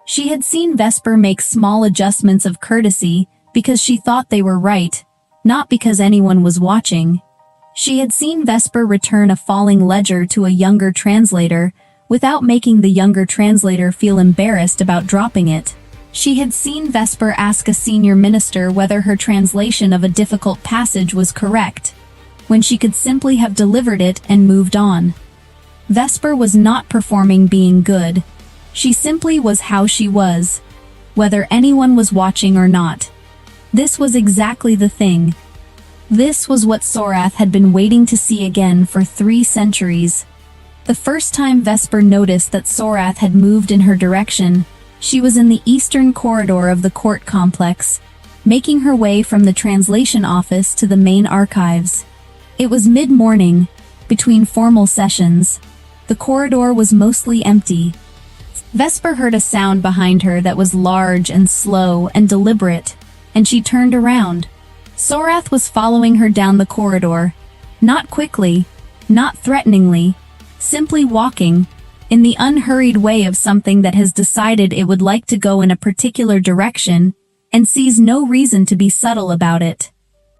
She had seen Vesper make small adjustments of courtesy because she thought they were right, not because anyone was watching. She had seen Vesper return a falling ledger to a younger translator without making the younger translator feel embarrassed about dropping it. She had seen Vesper ask a senior minister whether her translation of a difficult passage was correct, when she could simply have delivered it and moved on. Vesper was not performing being good. She simply was how she was, whether anyone was watching or not. This was exactly the thing. This was what Sorath had been waiting to see again for 3 centuries. The first time Vesper noticed that Sorath had moved in her direction, she was in the eastern corridor of the court complex, making her way from the translation office to the main archives. It was mid-morning, between formal sessions. The corridor was mostly empty. Vesper heard a sound behind her that was large and slow and deliberate, and she turned around. Sorath was following her down the corridor, not quickly, not threateningly, simply walking, in the unhurried way of something that has decided it would like to go in a particular direction, and sees no reason to be subtle about it.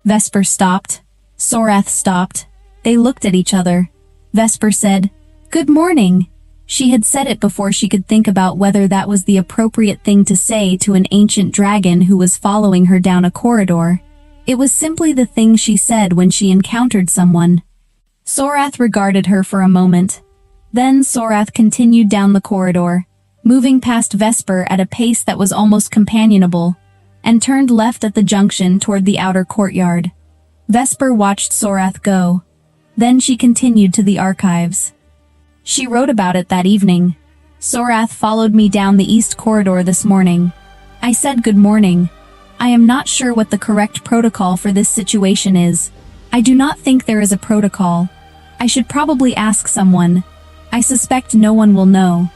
Vesper stopped. Sorath stopped. They looked at each other. Vesper said, "Good morning." She had said it before she could think about whether that was the appropriate thing to say to an ancient dragon who was following her down a corridor. It was simply the thing she said when she encountered someone. Sorath regarded her for a moment. Then Sorath continued down the corridor, moving past Vesper at a pace that was almost companionable, and turned left at the junction toward the outer courtyard. Vesper watched Sorath go. Then she continued to the archives. She wrote about it that evening. "Sorath followed me down the east corridor this morning. I said good morning. I am not sure what the correct protocol for this situation is. I do not think there is a protocol. I should probably ask someone. I suspect no one will know."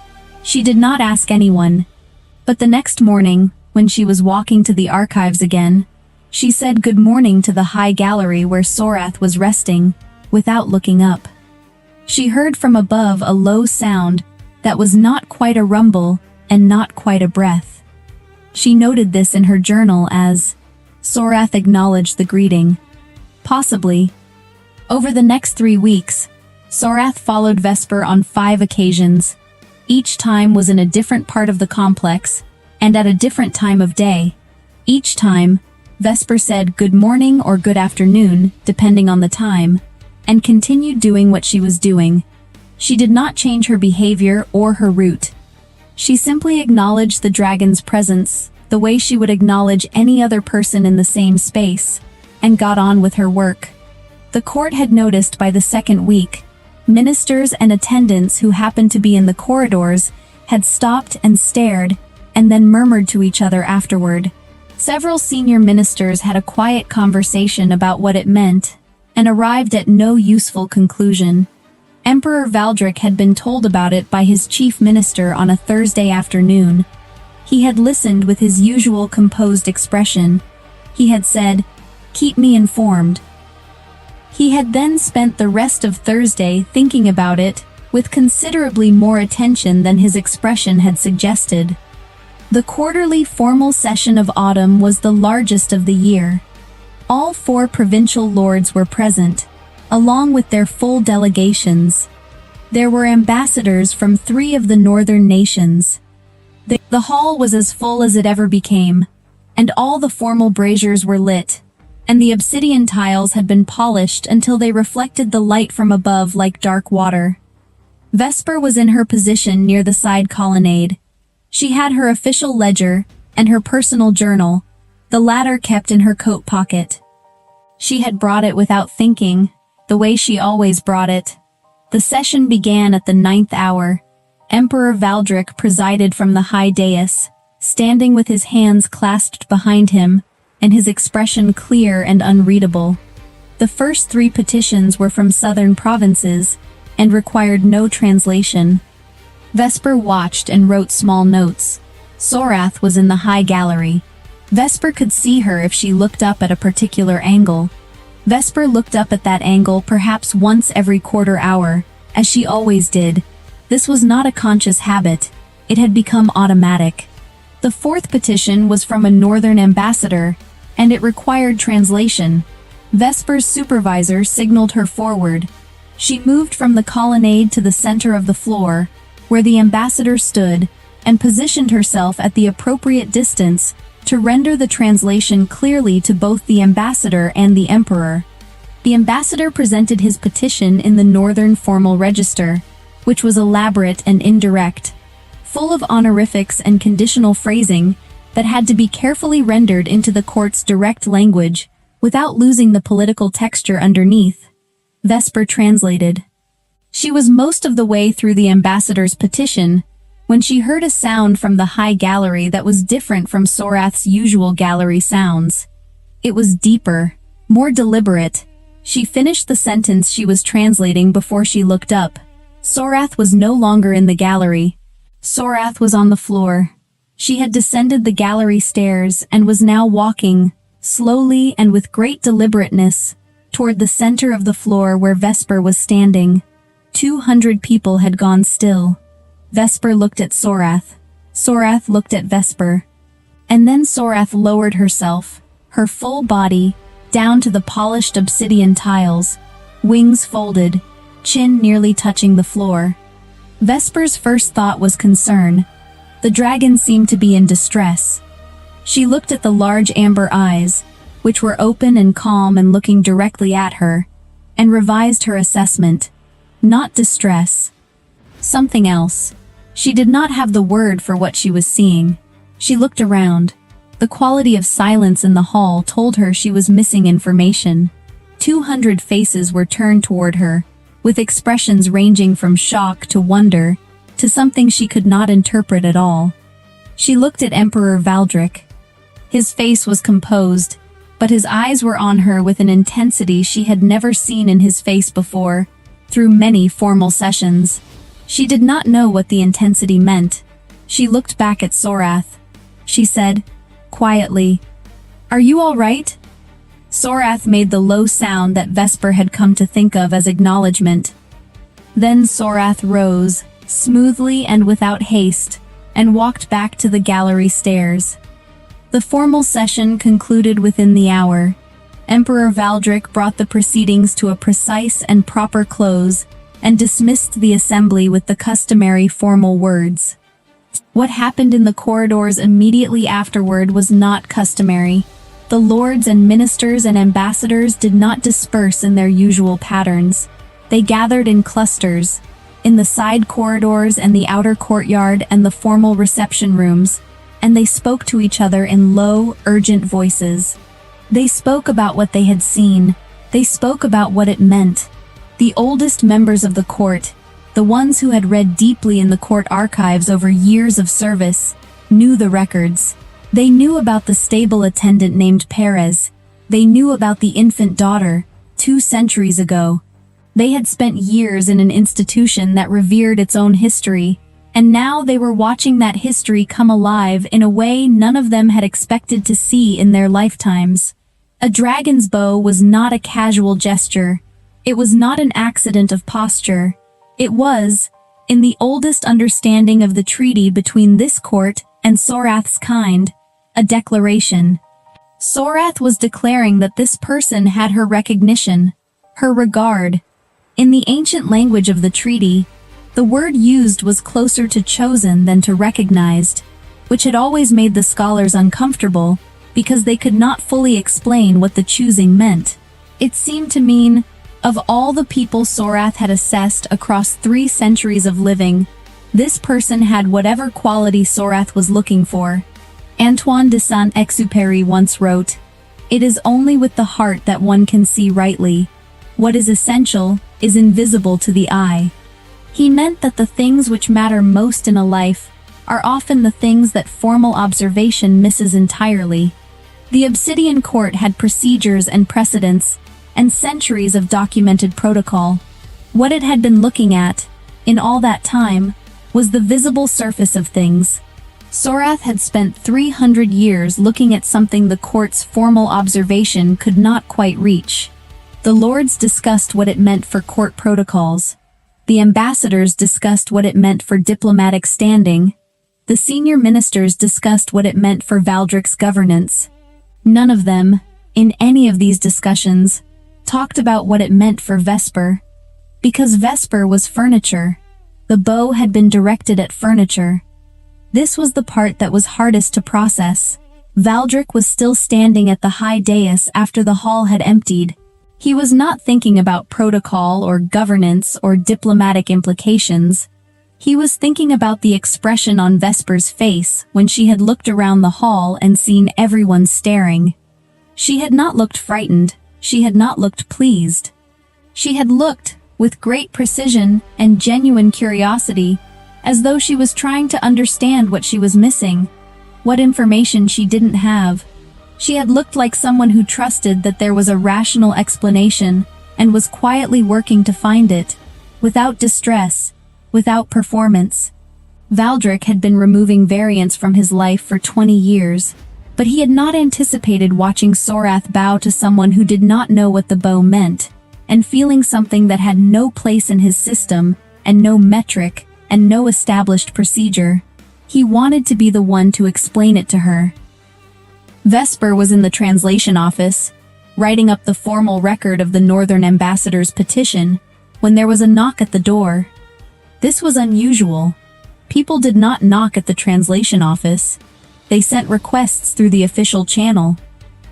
She did not ask anyone. But the next morning, when she was walking to the archives again, she said good morning to the high gallery where Sorath was resting, without looking up. She heard from above a low sound that was not quite a rumble and not quite a breath. She noted this in her journal as, "Sorath acknowledged the greeting." Possibly. Over the next 3 weeks, Sorath followed Vesper on 5 occasions. Each time was in a different part of the complex, and at a different time of day. Each time, Vesper said good morning or good afternoon, depending on the time, and continued doing what she was doing. She did not change her behavior or her route. She simply acknowledged the dragon's presence, the way she would acknowledge any other person in the same space, and got on with her work. The court had noticed by the second week, ministers and attendants who happened to be in the corridors had stopped and stared, and then murmured to each other afterward. Several senior ministers had a quiet conversation about what it meant, and arrived at no useful conclusion. Emperor Valdric had been told about it by his chief minister on a Thursday afternoon. He had listened with his usual composed expression. He had said, "Keep me informed." He had then spent the rest of Thursday thinking about it, with considerably more attention than his expression had suggested. The quarterly formal session of autumn was the largest of the year. All 4 provincial lords were present, along with their full delegations. There were ambassadors from 3 of the northern nations. The hall was as full as it ever became, and all the formal braziers were lit, and the obsidian tiles had been polished until they reflected the light from above like dark water. Vesper was in her position near the side colonnade. She had her official ledger and her personal journal, the latter kept in her coat pocket. She had brought it without thinking, the way she always brought it. The session began at the 9th hour. Emperor Valdric presided from the high dais, standing with his hands clasped behind him, and his expression clear and unreadable. The first 3 petitions were from southern provinces, and required no translation. Vesper watched and wrote small notes. Sorath was in the high gallery. Vesper could see her if she looked up at a particular angle. Vesper looked up at that angle perhaps once every quarter hour, as she always did. This was not a conscious habit. It had become automatic. The 4th petition was from a northern ambassador, and it required translation. Vesper's supervisor signaled her forward. She moved from the colonnade to the center of the floor, where the ambassador stood, and positioned herself at the appropriate distance to render the translation clearly to both the ambassador and the emperor. The ambassador presented his petition in the northern formal register, which was elaborate and indirect, full of honorifics and conditional phrasing that had to be carefully rendered into the court's direct language without losing the political texture underneath. Vesper translated. She was most of the way through the ambassador's petition when she heard a sound from the high gallery that was different from Sorath's usual gallery sounds. It was deeper, more deliberate. She finished the sentence she was translating before she looked up. Sorath was no longer in the gallery. Sorath was on the floor. She had descended the gallery stairs and was now walking, slowly and with great deliberateness, toward the center of the floor where Vesper was standing. 200 people had gone still. Vesper looked at Sorath. Sorath looked at Vesper. And then Sorath lowered herself, her full body, down to the polished obsidian tiles, wings folded, chin nearly touching the floor. Vesper's first thought was concern. The dragon seemed to be in distress. She looked at the large amber eyes, which were open and calm and looking directly at her, and revised her assessment. Not distress. Something else. She did not have the word for what she was seeing. She looked around. The quality of silence in the hall told her she was missing information. 200 faces were turned toward her, with expressions ranging from shock to wonder, to something she could not interpret at all. She looked at Emperor Valdric. His face was composed, but his eyes were on her with an intensity she had never seen in his face before, through many formal sessions. She did not know what the intensity meant. She looked back at Sorath. She said, quietly, "Are you all right?" Sorath made the low sound that Vesper had come to think of as acknowledgement. Then Sorath rose, smoothly and without haste, and walked back to the gallery stairs. The formal session concluded within the hour. Emperor Valdric brought the proceedings to a precise and proper close, and dismissed the assembly with the customary formal words. What happened in the corridors immediately afterward was not customary. The lords and ministers and ambassadors did not disperse in their usual patterns. They gathered in clusters, in the side corridors and the outer courtyard and the formal reception rooms, and they spoke to each other in low, urgent voices. They spoke about what they had seen. They spoke about what it meant. The oldest members of the court, the ones who had read deeply in the court archives over years of service, knew the records. They knew about the stable attendant named Perez. They knew about the infant daughter, 2 centuries ago. They had spent years in an institution that revered its own history, and now they were watching that history come alive in a way none of them had expected to see in their lifetimes. A dragon's bow was not a casual gesture. It was not an accident of posture. It was, in the oldest understanding of the treaty between this court and Sorath's kind, a declaration. Sorath was declaring that this person had her recognition, her regard. In the ancient language of the treaty, the word used was closer to chosen than to recognized, which had always made the scholars uncomfortable because they could not fully explain what the choosing meant. It seemed to mean, of all the people Sorath had assessed across 3 centuries of living, this person had whatever quality Sorath was looking for. Antoine de Saint-Exupéry once wrote, "It is only with the heart that one can see rightly. What is essential is invisible to the eye." He meant that the things which matter most in a life are often the things that formal observation misses entirely. The Obsidian Court had procedures and precedents, and centuries of documented protocol. What it had been looking at, in all that time, was the visible surface of things. Sorath had spent 300 years looking at something the court's formal observation could not quite reach. The lords discussed what it meant for court protocols. The ambassadors discussed what it meant for diplomatic standing. The senior ministers discussed what it meant for Valdric's governance. None of them, in any of these discussions, talked about what it meant for Vesper. Because Vesper was furniture. The bow had been directed at furniture. This was the part that was hardest to process. Valdric was still standing at the high dais after the hall had emptied. He was not thinking about protocol or governance or diplomatic implications. He was thinking about the expression on Vesper's face when she had looked around the hall and seen everyone staring. She had not looked frightened. She had not looked pleased. She had looked, with great precision and genuine curiosity, as though she was trying to understand what she was missing, what information she didn't have. She had looked like someone who trusted that there was a rational explanation and was quietly working to find it, without distress, without performance. Valdric had been removing variance from his life for 20 years, but he had not anticipated watching Sorath bow to someone who did not know what the bow meant, and feeling something that had no place in his system, and no metric, and no established procedure. He wanted to be the one to explain it to her. Vesper was in the translation office, writing up the formal record of the Northern Ambassador's petition, when there was a knock at the door. This was unusual. People did not knock at the translation office. They sent requests through the official channel.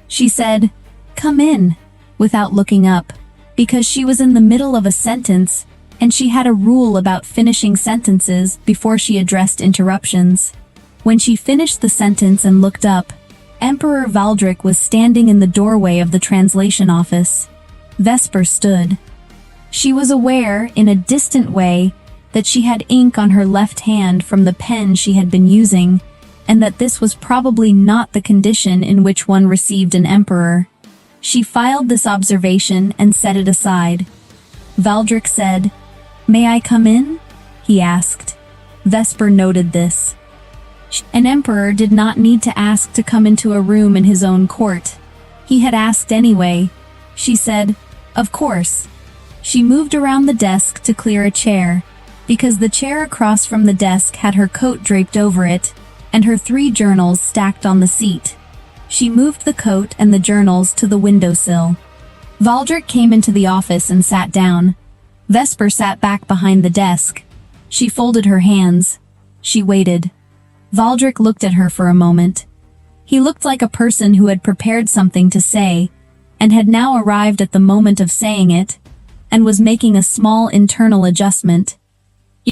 She said, "Come in," without looking up, because she was in the middle of a sentence, and she had a rule about finishing sentences before she addressed interruptions. When she finished the sentence and looked up, Emperor Valdric was standing in the doorway of the translation office. Vesper stood. She was aware, in a distant way, that she had ink on her left hand from the pen she had been using, and that this was probably not the condition in which one received an emperor. She filed this observation and set it aside. Valdric said, "May I come in?" he asked. Vesper noted this. An emperor did not need to ask to come into a room in his own court. He had asked anyway. She said, "Of course." She moved around the desk to clear a chair, because the chair across from the desk had her coat draped over it, and her 3 journals stacked on the seat. She moved the coat and the journals to the windowsill. Valdric came into the office and sat down. Vesper sat back behind the desk. She folded her hands. She waited. Valdric looked at her for a moment. He looked like a person who had prepared something to say, and had now arrived at the moment of saying it, and was making a small internal adjustment.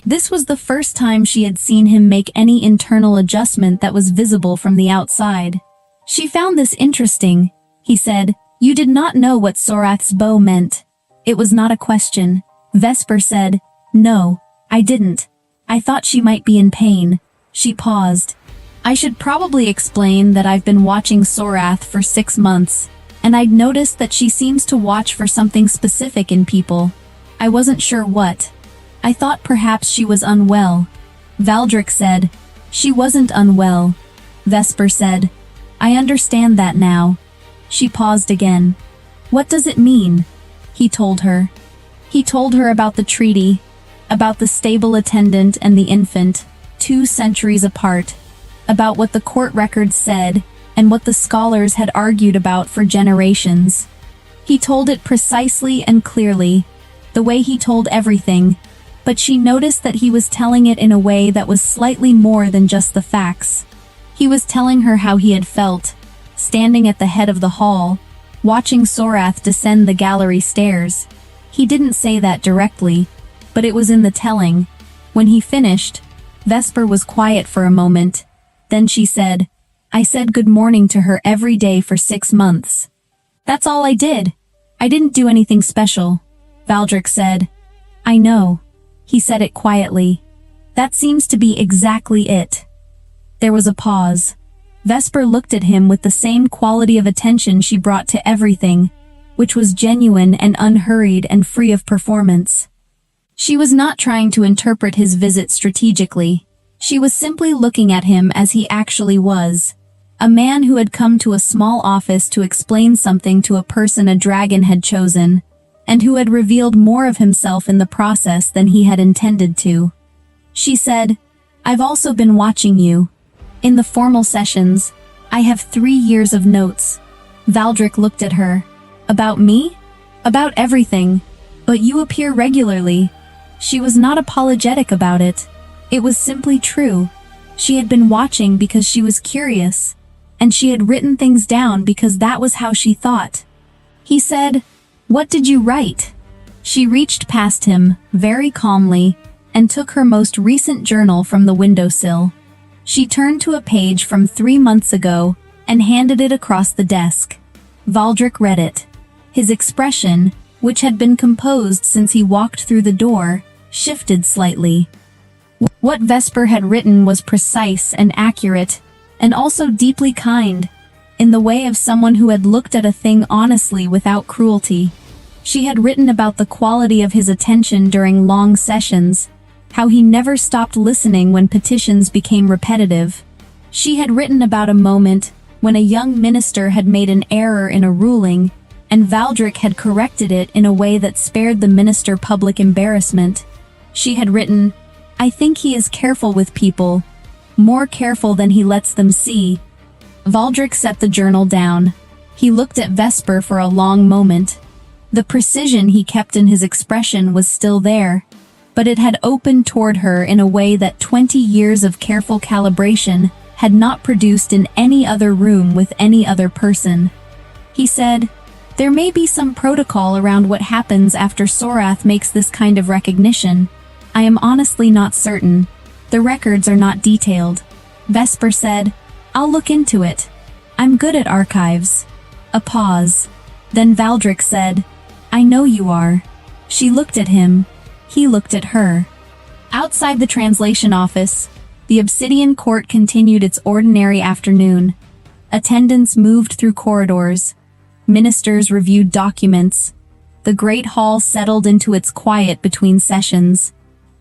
This was the first time she had seen him make any internal adjustment that was visible from the outside. She found this interesting. He said, "You did not know what Sorath's bow meant." It was not a question. Vesper said, "No, I didn't. I thought she might be in pain." She paused. "I should probably explain that I've been watching Sorath for 6 months, and I'd noticed that she seems to watch for something specific in people. I wasn't sure what. I thought perhaps she was unwell." Valdric said, "She wasn't unwell." Vesper said, "I understand that now." She paused again. "What does it mean?" He told her. He told her about the treaty, about the stable attendant and the infant, 2 centuries apart, about what the court records said, and what the scholars had argued about for generations. He told it precisely and clearly, the way he told everything, but she noticed that he was telling it in a way that was slightly more than just the facts. He was telling her how he had felt, standing at the head of the hall, watching Sorath descend the gallery stairs. He didn't say that directly, but it was in the telling. When he finished, Vesper was quiet for a moment. Then she said, "I said good morning to her every day for 6 months. That's all I did. I didn't do anything special." Valdric said, "I know." He said it quietly. "That seems to be exactly it." There was a pause. Vesper looked at him with the same quality of attention she brought to everything, which was genuine and unhurried and free of performance. She was not trying to interpret his visit strategically. She was simply looking at him as he actually was. A man who had come to a small office to explain something to a person a dragon had chosen, and who had revealed more of himself in the process than he had intended to. She said, "I've also been watching you. In the formal sessions, I have 3 years of notes." Valdric looked at her. "About me?" "About everything. But you appear regularly." She was not apologetic about it. It was simply true. She had been watching because she was curious, and she had written things down because that was how she thought. He said, "What did you write?" She reached past him, very calmly, and took her most recent journal from the windowsill. She turned to a page from 3 months ago and handed it across the desk. Valdric read it. His expression, which had been composed since he walked through the door, shifted slightly. What Vesper had written was precise and accurate, and also deeply kind, in the way of someone who had looked at a thing honestly without cruelty. She had written about the quality of his attention during long sessions, how he never stopped listening when petitions became repetitive. She had written about a moment when a young minister had made an error in a ruling, and Valdric had corrected it in a way that spared the minister public embarrassment. She had written, "I think he is careful with people, more careful than he lets them see." Valdric set the journal down. He looked at Vesper for a long moment. The precision he kept in his expression was still there, but it had opened toward her in a way that 20 years of careful calibration had not produced in any other room with any other person. He said, "There may be some protocol around what happens after Sorath makes this kind of recognition. I am honestly not certain. The records are not detailed." Vesper said, "I'll look into it. I'm good at archives." A pause. Then Valdric said, "I know you are." She looked at him. He looked at her. Outside the translation office, the Obsidian Court continued its ordinary afternoon. Attendants moved through corridors. Ministers reviewed documents. The great hall settled into its quiet between sessions.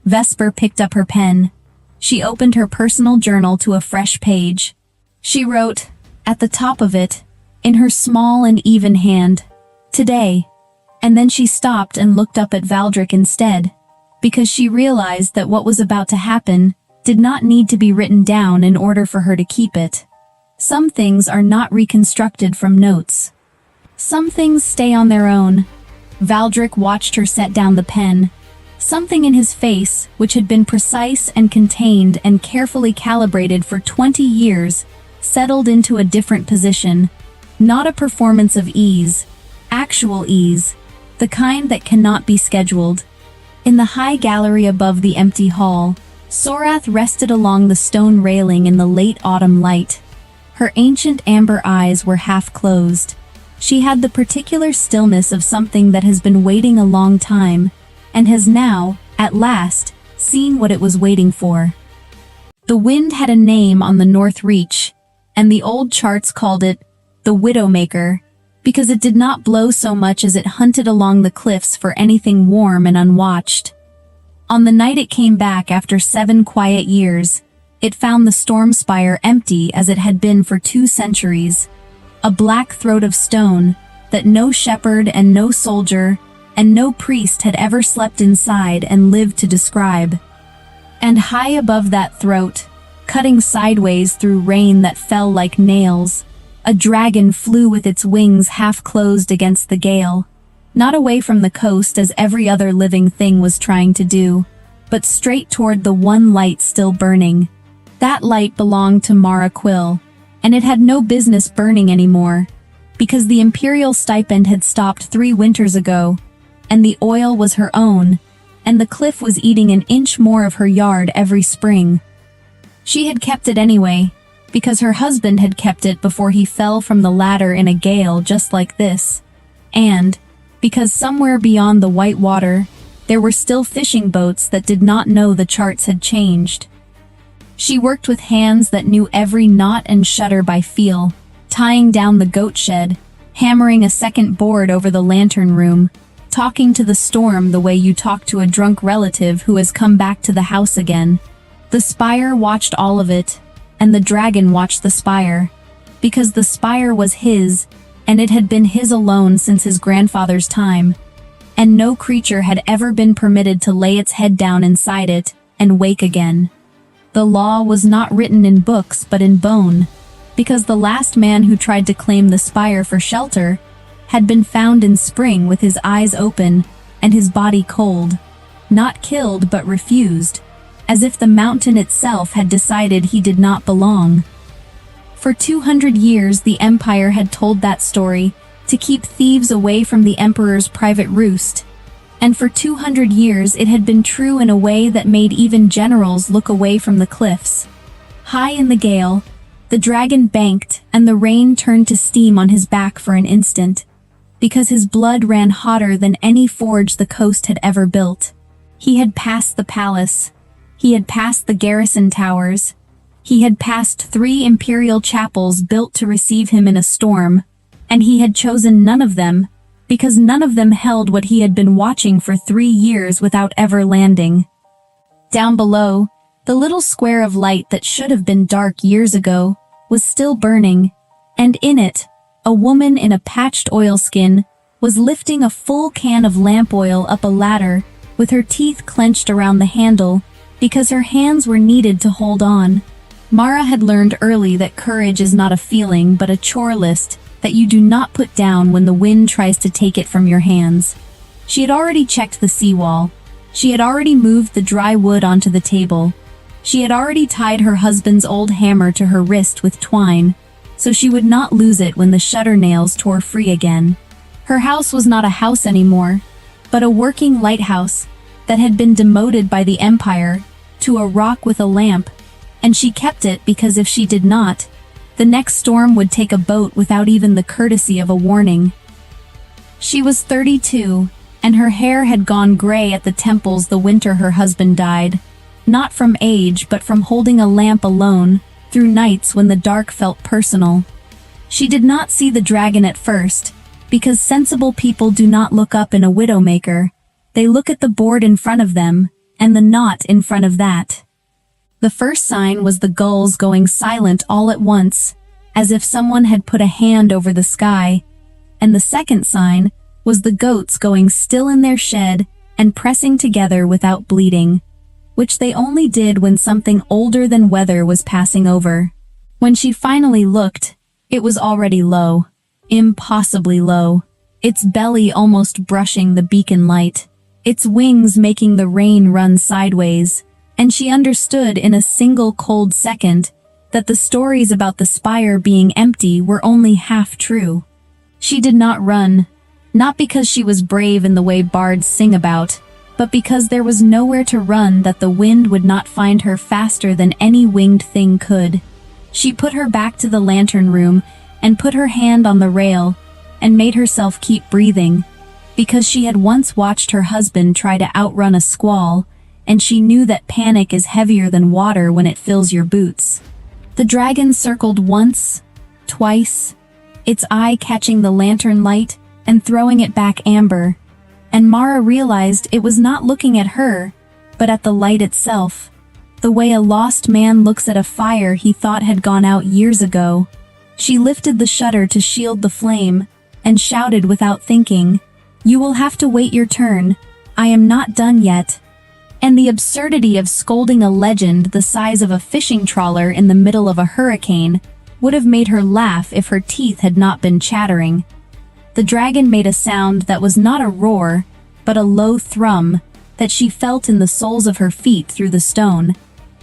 Vesper picked up her pen. She opened her personal journal to a fresh page. She wrote, at the top of it, in her small and even hand, "Today." And then she stopped and looked up at Valdric instead, because she realized that what was about to happen did not need to be written down in order for her to keep it. Some things are not reconstructed from notes. Some things stay on their own. Valdric watched her set down the pen. Something in his face, which had been precise and contained and carefully calibrated for 20 years, settled into a different position. Not a performance of ease, actual ease, the kind that cannot be scheduled. In the high gallery above the empty hall, Sorath rested along the stone railing in the late autumn light. Her ancient amber eyes were half closed. She had the particular stillness of something that has been waiting a long time, and has now, at last, seen what it was waiting for. The wind had a name on the North Reach, and the old charts called it the Widowmaker, because it did not blow so much as it hunted along the cliffs for anything warm and unwatched. On the night it came back after 7 quiet years, it found the storm spire empty as it had been for 2 centuries. A black throat of stone that no shepherd and no soldier and no priest had ever slept inside and lived to describe. And high above that throat, cutting sideways through rain that fell like nails, a dragon flew with its wings half closed against the gale, not away from the coast as every other living thing was trying to do, but straight toward the one light still burning. That light belonged to Mara Quill, and it had no business burning anymore, because the imperial stipend had stopped 3 winters ago, and the oil was her own, and the cliff was eating an inch more of her yard every spring. She had kept it anyway, because her husband had kept it before he fell from the ladder in a gale just like this, and because somewhere beyond the white water, there were still fishing boats that did not know the charts had changed. She worked with hands that knew every knot and shudder by feel, tying down the goat shed, hammering a second board over the lantern room, talking to the storm the way you talk to a drunk relative who has come back to the house again. The spire watched all of it, and the dragon watched the spire, because the spire was his, and it had been his alone since his grandfather's time, and no creature had ever been permitted to lay its head down inside it and wake again. The law was not written in books but in bone, because the last man who tried to claim the spire for shelter had been found in spring with his eyes open and his body cold, not killed but refused, as if the mountain itself had decided he did not belong. For 200 years the Empire had told that story to keep thieves away from the Emperor's private roost, and for 200 years it had been true in a way that made even generals look away from the cliffs. High in the gale, the dragon banked and the rain turned to steam on his back for an instant, because his blood ran hotter than any forge the coast had ever built. He had passed the palace. He had passed the garrison towers. He had passed 3 imperial chapels built to receive him in a storm, and he had chosen none of them, because none of them held what he had been watching for 3 years without ever landing. Down below, the little square of light that should have been dark years ago was still burning, and in it, a woman in a patched oilskin was lifting a full can of lamp oil up a ladder with her teeth clenched around the handle because her hands were needed to hold on. Mara had learned early that courage is not a feeling but a chore list that you do not put down when the wind tries to take it from your hands. She had already checked the seawall. She had already moved the dry wood onto the table. She had already tied her husband's old hammer to her wrist with twine, so she would not lose it when the shutter nails tore free again. Her house was not a house anymore, but a working lighthouse that had been demoted by the Empire to a rock with a lamp, and she kept it because if she did not, the next storm would take a boat without even the courtesy of a warning. She was 32, and her hair had gone gray at the temples the winter her husband died, not from age but from holding a lamp alone through nights when the dark felt personal. She did not see the dragon at first, because sensible people do not look up in a widowmaker. They look at the board in front of them, and the knot in front of that. The first sign was the gulls going silent all at once, as if someone had put a hand over the sky, and the second sign was the goats going still in their shed and pressing together without bleeding, which they only did when something older than weather was passing over. When she finally looked, it was already low, impossibly low, its belly almost brushing the beacon light, its wings making the rain run sideways, and she understood in a single cold second that the stories about the spire being empty were only half true. She did not run, not because she was brave in the way bards sing about, but because there was nowhere to run that the wind would not find her faster than any winged thing could. She put her back to the lantern room and put her hand on the rail and made herself keep breathing, because she had once watched her husband try to outrun a squall, and she knew that panic is heavier than water when it fills your boots. The dragon circled once, twice, its eye catching the lantern light and throwing it back amber, and Mara realized it was not looking at her, but at the light itself, the way a lost man looks at a fire he thought had gone out years ago. She lifted the shutter to shield the flame, and shouted without thinking, "You will have to wait your turn, I am not done yet." And the absurdity of scolding a legend the size of a fishing trawler in the middle of a hurricane would have made her laugh if her teeth had not been chattering. The dragon made a sound that was not a roar, but a low thrum that she felt in the soles of her feet through the stone,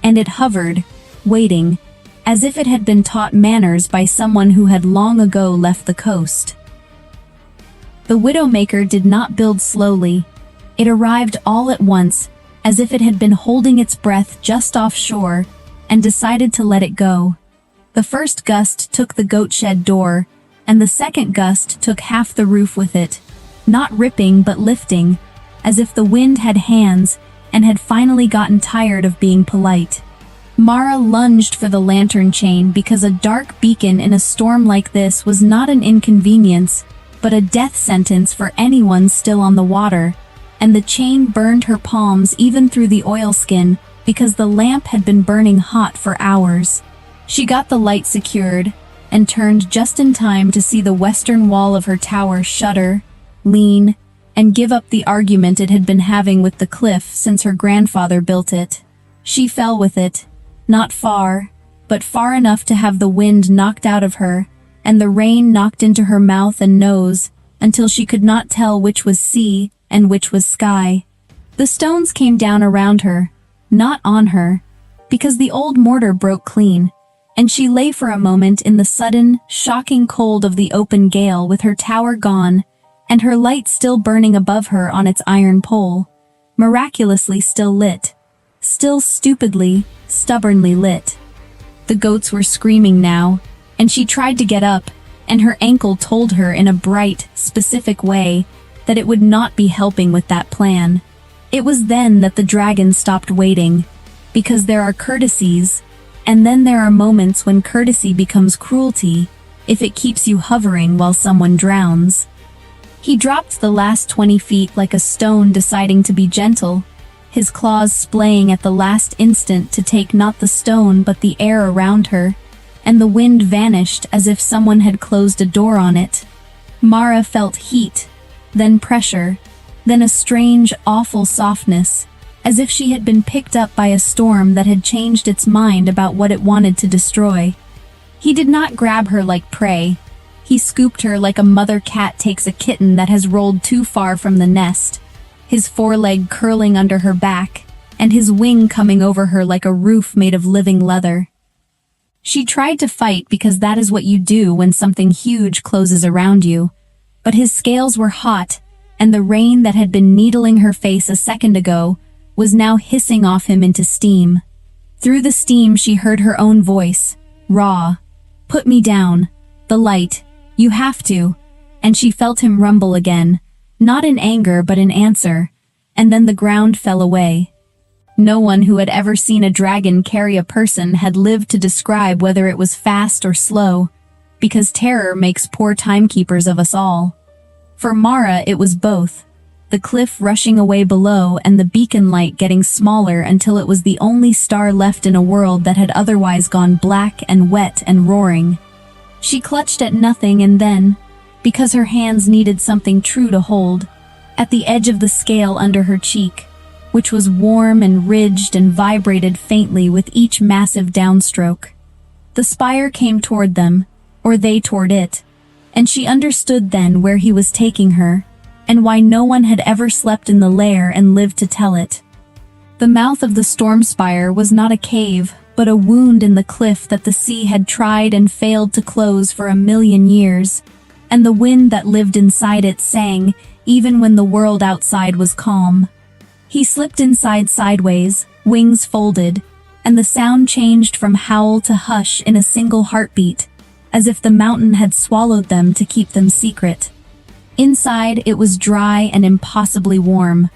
and it hovered, waiting, as if it had been taught manners by someone who had long ago left the coast. The Widowmaker did not build slowly. It arrived all at once, as if it had been holding its breath just offshore, and decided to let it go. The first gust took the goat shed door, and the second gust took half the roof with it, not ripping but lifting, as if the wind had hands and had finally gotten tired of being polite. Mara lunged for the lantern chain because a dark beacon in a storm like this was not an inconvenience, but a death sentence for anyone still on the water, and the chain burned her palms even through the oilskin because the lamp had been burning hot for hours. She got the light secured and turned just in time to see the western wall of her tower shudder, lean, and give up the argument it had been having with the cliff since her grandfather built it. She fell with it, not far, but far enough to have the wind knocked out of her, and the rain knocked into her mouth and nose, until she could not tell which was sea and which was sky. The stones came down around her, not on her, because the old mortar broke clean, and she lay for a moment in the sudden, shocking cold of the open gale with her tower gone, and her light still burning above her on its iron pole, miraculously still lit, still stupidly, stubbornly lit. The goats were screaming now, and she tried to get up, and her ankle told her in a bright, specific way that it would not be helping with that plan. It was then that the dragon stopped waiting, because there are courtesies, and then there are moments when courtesy becomes cruelty if it keeps you hovering while someone drowns. He dropped the last 20 feet like a stone, deciding to be gentle, his claws splaying at the last instant to take not the stone but the air around her, and the wind vanished as if someone had closed a door on it. Mara felt heat, then pressure, then a strange, awful softness, as if she had been picked up by a storm that had changed its mind about what it wanted to destroy. He did not grab her like prey. He scooped her like a mother cat takes a kitten that has rolled too far from the nest, his foreleg curling under her back, and his wing coming over her like a roof made of living leather. She tried to fight because that is what you do when something huge closes around you, but his scales were hot, and the rain that had been needling her face a second ago was now hissing off him into steam. Through the steam she heard her own voice, raw. "Put me down. The light. You have to." And she felt him rumble again, not in anger but in answer, and then the ground fell away. No one who had ever seen a dragon carry a person had lived to describe whether it was fast or slow, because terror makes poor timekeepers of us all. For Mara it was both, the cliff rushing away below and the beacon light getting smaller until it was the only star left in a world that had otherwise gone black and wet and roaring. She clutched at nothing, and then, because her hands needed something true to hold, at the edge of the scale under her cheek, which was warm and ridged and vibrated faintly with each massive downstroke. The spire came toward them, or they toward it, and she understood then where he was taking her, and why no one had ever slept in the lair and lived to tell it. The mouth of the storm spire was not a cave, but a wound in the cliff that the sea had tried and failed to close for 1,000,000 years, and the wind that lived inside it sang even when the world outside was calm. He slipped inside sideways, wings folded, and the sound changed from howl to hush in a single heartbeat, as if the mountain had swallowed them to keep them secret. Inside, it was dry and impossibly warm,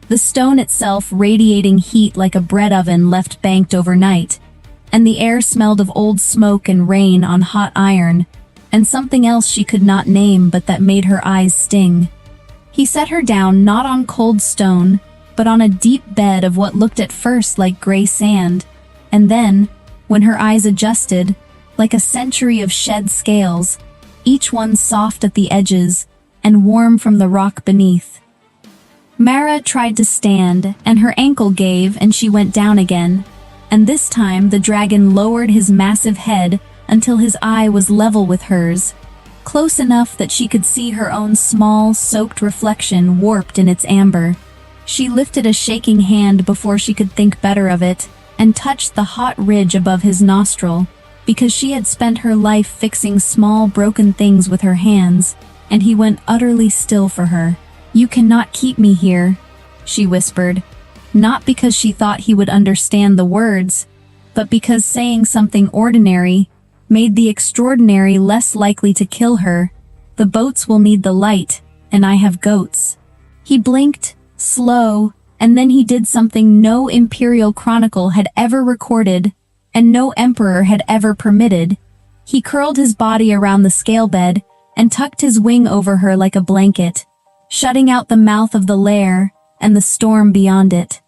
the stone itself radiating heat like a bread oven left banked overnight, and the air smelled of old smoke and rain on hot iron, and something else she could not name but that made her eyes sting. He set her down not on cold stone, but on a deep bed of what looked at first like gray sand, and then, when her eyes adjusted, like a century of shed scales, each one soft at the edges, and warm from the rock beneath. Mara tried to stand, and her ankle gave and she went down again, and this time the dragon lowered his massive head until his eye was level with hers, close enough that she could see her own small, soaked reflection warped in its amber. She lifted a shaking hand before she could think better of it, and touched the hot ridge above his nostril, because she had spent her life fixing small broken things with her hands, and he went utterly still for her. "You cannot keep me here," she whispered, not because she thought he would understand the words, but because saying something ordinary made the extraordinary less likely to kill her. "The boats will need the light, and I have goats." He blinked, slow, and then he did something no imperial chronicle had ever recorded, and no emperor had ever permitted. He curled his body around the scale bed and tucked his wing over her like a blanket, shutting out the mouth of the lair and the storm beyond it.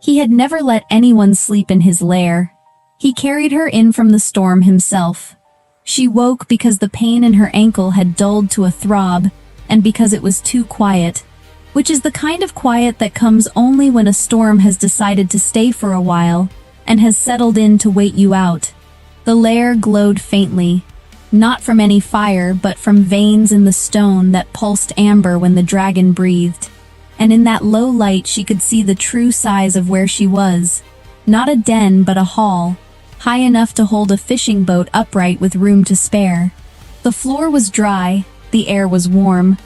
He had never let anyone sleep in his lair. He carried her in from the storm himself. She woke because the pain in her ankle had dulled to a throb, and because it was too quiet, which is the kind of quiet that comes only when a storm has decided to stay for a while and has settled in to wait you out. The lair glowed faintly, not from any fire but from veins in the stone that pulsed amber when the dragon breathed. And in that low light she could see the true size of where she was. Not a den but a hall, high enough to hold a fishing boat upright with room to spare. The floor was dry, the air was warm,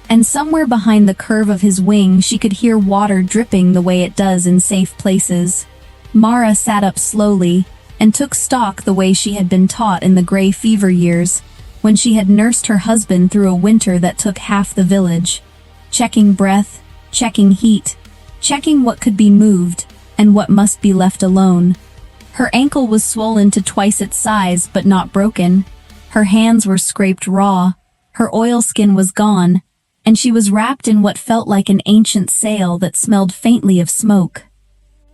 and somewhere behind the curve of his wing she could hear water dripping the way it does in safe places. Mara sat up slowly and took stock the way she had been taught in the gray fever years, when she had nursed her husband through a winter that took half the village. Checking breath, checking heat, checking what could be moved and what must be left alone. Her ankle was swollen to twice its size but not broken. Her hands were scraped raw, her oilskin was gone, and she was wrapped in what felt like an ancient sail that smelled faintly of smoke.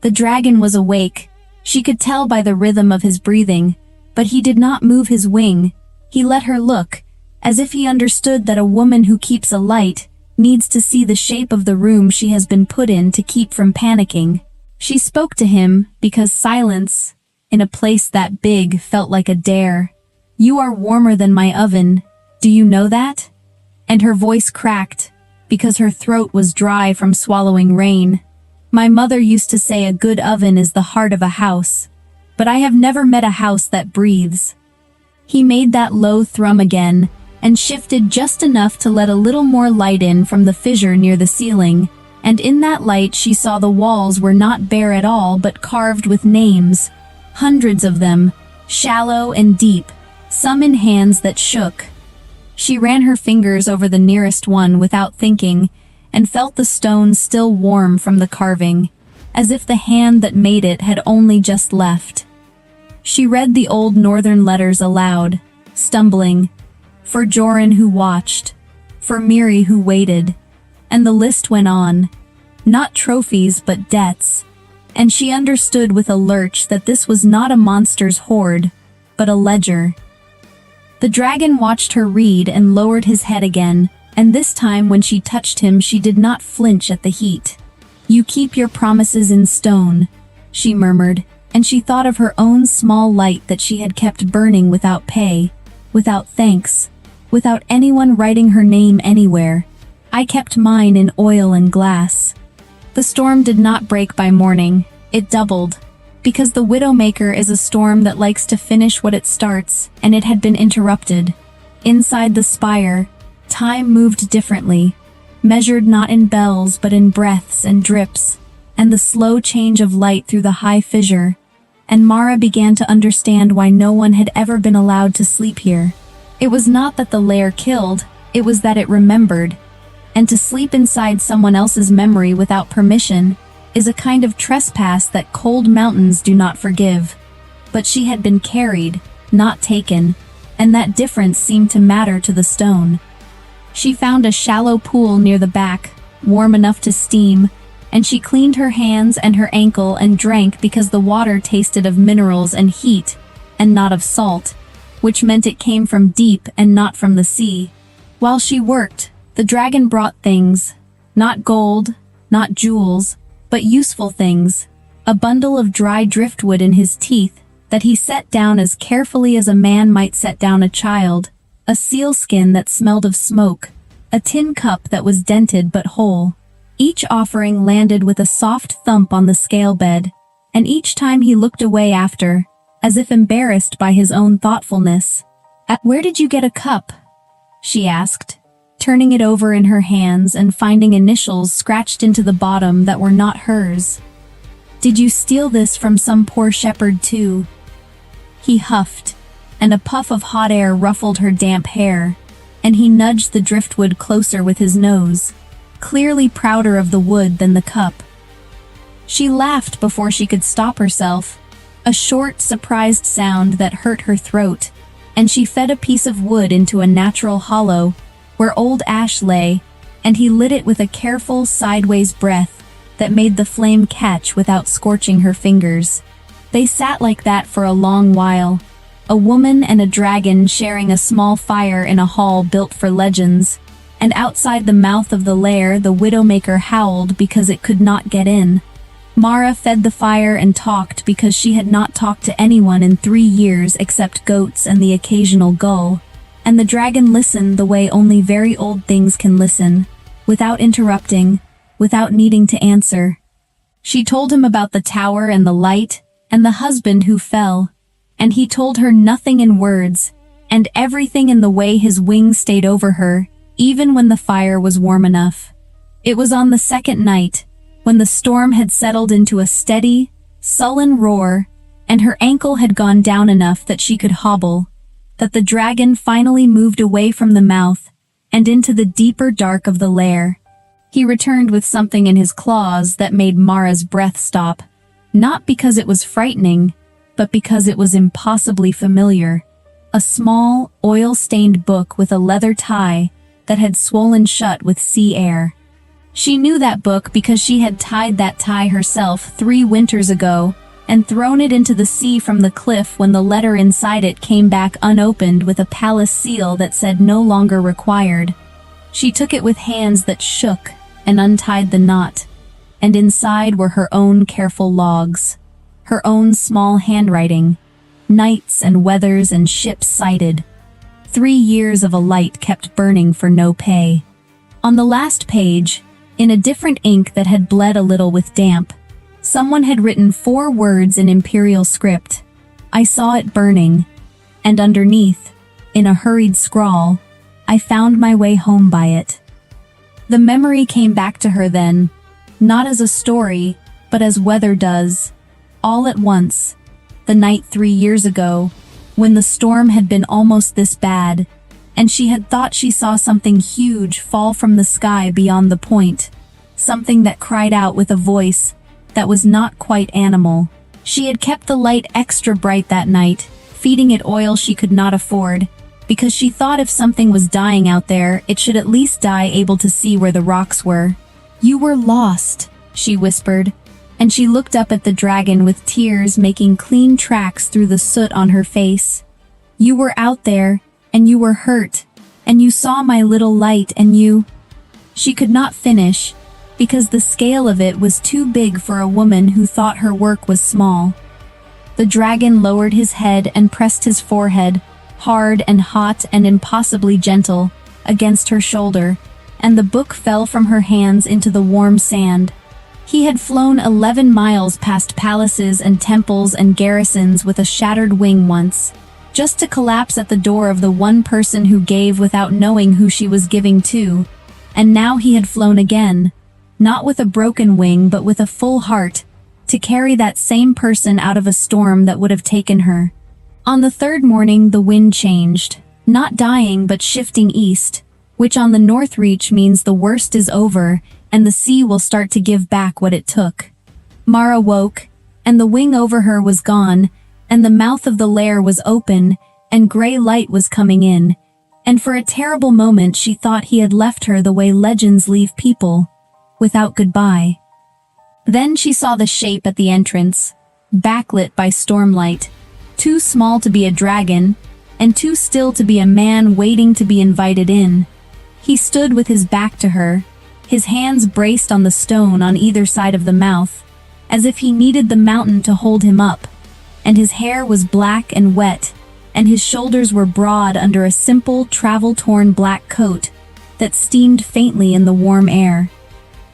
The dragon was awake. She could tell by the rhythm of his breathing, but he did not move his wing. He let her look, as if he understood that a woman who keeps a light needs to see the shape of the room she has been put in to keep from panicking. She spoke to him because silence, in a place that big, felt like a dare. "You are warmer than my oven. Do you know that?" And her voice cracked, because her throat was dry from swallowing rain. "My mother used to say a good oven is the heart of a house, but I have never met a house that breathes." He made that low thrum again, and shifted just enough to let a little more light in from the fissure near the ceiling, and in that light she saw the walls were not bare at all but carved with names, hundreds of them, shallow and deep, some in hands that shook. She ran her fingers over the nearest one without thinking, and felt the stone still warm from the carving, as if the hand that made it had only just left. She read the old northern letters aloud, stumbling, for Joran who watched, for Miri who waited, and the list went on. Not trophies but debts, and she understood with a lurch that this was not a monster's hoard, but a ledger. The dragon watched her read and lowered his head again, and this time when she touched him she did not flinch at the heat. "You keep your promises in stone," she murmured, and she thought of her own small light that she had kept burning without pay, without thanks, without anyone writing her name anywhere. "I kept mine in oil and glass." The storm did not break by morning, it doubled, because the Widowmaker is a storm that likes to finish what it starts, and it had been interrupted. Inside the spire, time moved differently, measured not in bells but in breaths and drips, and the slow change of light through the high fissure, and Mara began to understand why no one had ever been allowed to sleep here. It was not that the lair killed, it was that it remembered, and to sleep inside someone else's memory without permission is a kind of trespass that cold mountains do not forgive. But she had been carried, not taken, and that difference seemed to matter to the stone. She found a shallow pool near the back, warm enough to steam, and she cleaned her hands and her ankle and drank because the water tasted of minerals and heat, and not of salt, which meant it came from deep and not from the sea. While she worked, the dragon brought things, not gold, not jewels, but useful things, a bundle of dry driftwood in his teeth that he set down as carefully as a man might set down a child, a sealskin that smelled of smoke, a tin cup that was dented but whole. Each offering landed with a soft thump on the scale bed, and each time he looked away after, as if embarrassed by his own thoughtfulness. "Where did you get a cup?" she asked, turning it over in her hands and finding initials scratched into the bottom that were not hers. "Did you steal this from some poor shepherd too?" He huffed, and a puff of hot air ruffled her damp hair, and he nudged the driftwood closer with his nose, clearly prouder of the wood than the cup. She laughed before she could stop herself. a short, surprised sound that hurt her throat, and she fed a piece of wood into a natural hollow where old Ash lay, and he lit it with a careful, sideways breath that made the flame catch without scorching her fingers. They sat like that for a long while, a woman and a dragon sharing a small fire in a hall built for legends, and outside the mouth of the lair the Widowmaker howled because it could not get in. Mara fed the fire and talked because she had not talked to anyone in 3 years except goats and the occasional gull, and the dragon listened the way only very old things can listen, without interrupting, without needing to answer. She told him about the tower and the light, and the husband who fell, and he told her nothing in words, and everything in the way his wings stayed over her, even when the fire was warm enough. It was on the second night, when the storm had settled into a steady, sullen roar, and her ankle had gone down enough that she could hobble, that the dragon finally moved away from the mouth and into the deeper dark of the lair. He returned with something in his claws that made Mara's breath stop, not because it was frightening, but because it was impossibly familiar. A small, oil-stained book with a leather tie that had swollen shut with sea air. She knew that book because she had tied that tie herself 3 winters ago and thrown it into the sea from the cliff when the letter inside it came back unopened with a palace seal that said no longer required. She took it with hands that shook and untied the knot, and inside were her own careful logs, her own small handwriting, nights and weathers and ships sighted. 3 years of a light kept burning for no pay. On the last page, in a different ink that had bled a little with damp, someone had written 4 words in imperial script. I saw it burning, and underneath, in a hurried scrawl, I found my way home by it. The memory came back to her then, not as a story, but as weather does, all at once, the night 3 years ago, when the storm had been almost this bad, and she had thought she saw something huge fall from the sky beyond the point, something that cried out with a voice that was not quite animal. She had kept the light extra bright that night, feeding it oil she could not afford, because she thought if something was dying out there, it should at least die able to see where the rocks were. You were lost, she whispered, and she looked up at the dragon with tears making clean tracks through the soot on her face. You were out there, and you were hurt, and you saw my little light and you... She could not finish, because the scale of it was too big for a woman who thought her work was small. The dragon lowered his head and pressed his forehead, hard and hot and impossibly gentle, against her shoulder, and the book fell from her hands into the warm sand. He had flown 11 miles past palaces and temples and garrisons with a shattered wing once, just to collapse at the door of the one person who gave without knowing who she was giving to, and now he had flown again, not with a broken wing but with a full heart, to carry that same person out of a storm that would have taken her. On the 3rd morning the wind changed, not dying but shifting east, which on the North Reach means the worst is over and the sea will start to give back what it took. Mara woke, and the wing over her was gone, and the mouth of the lair was open, and gray light was coming in, and for a terrible moment she thought he had left her the way legends leave people, without goodbye. Then she saw the shape at the entrance, backlit by stormlight, too small to be a dragon, and too still to be a man waiting to be invited in. He stood with his back to her, his hands braced on the stone on either side of the mouth, as if he needed the mountain to hold him up, and his hair was black and wet, and his shoulders were broad under a simple, travel-torn black coat that steamed faintly in the warm air.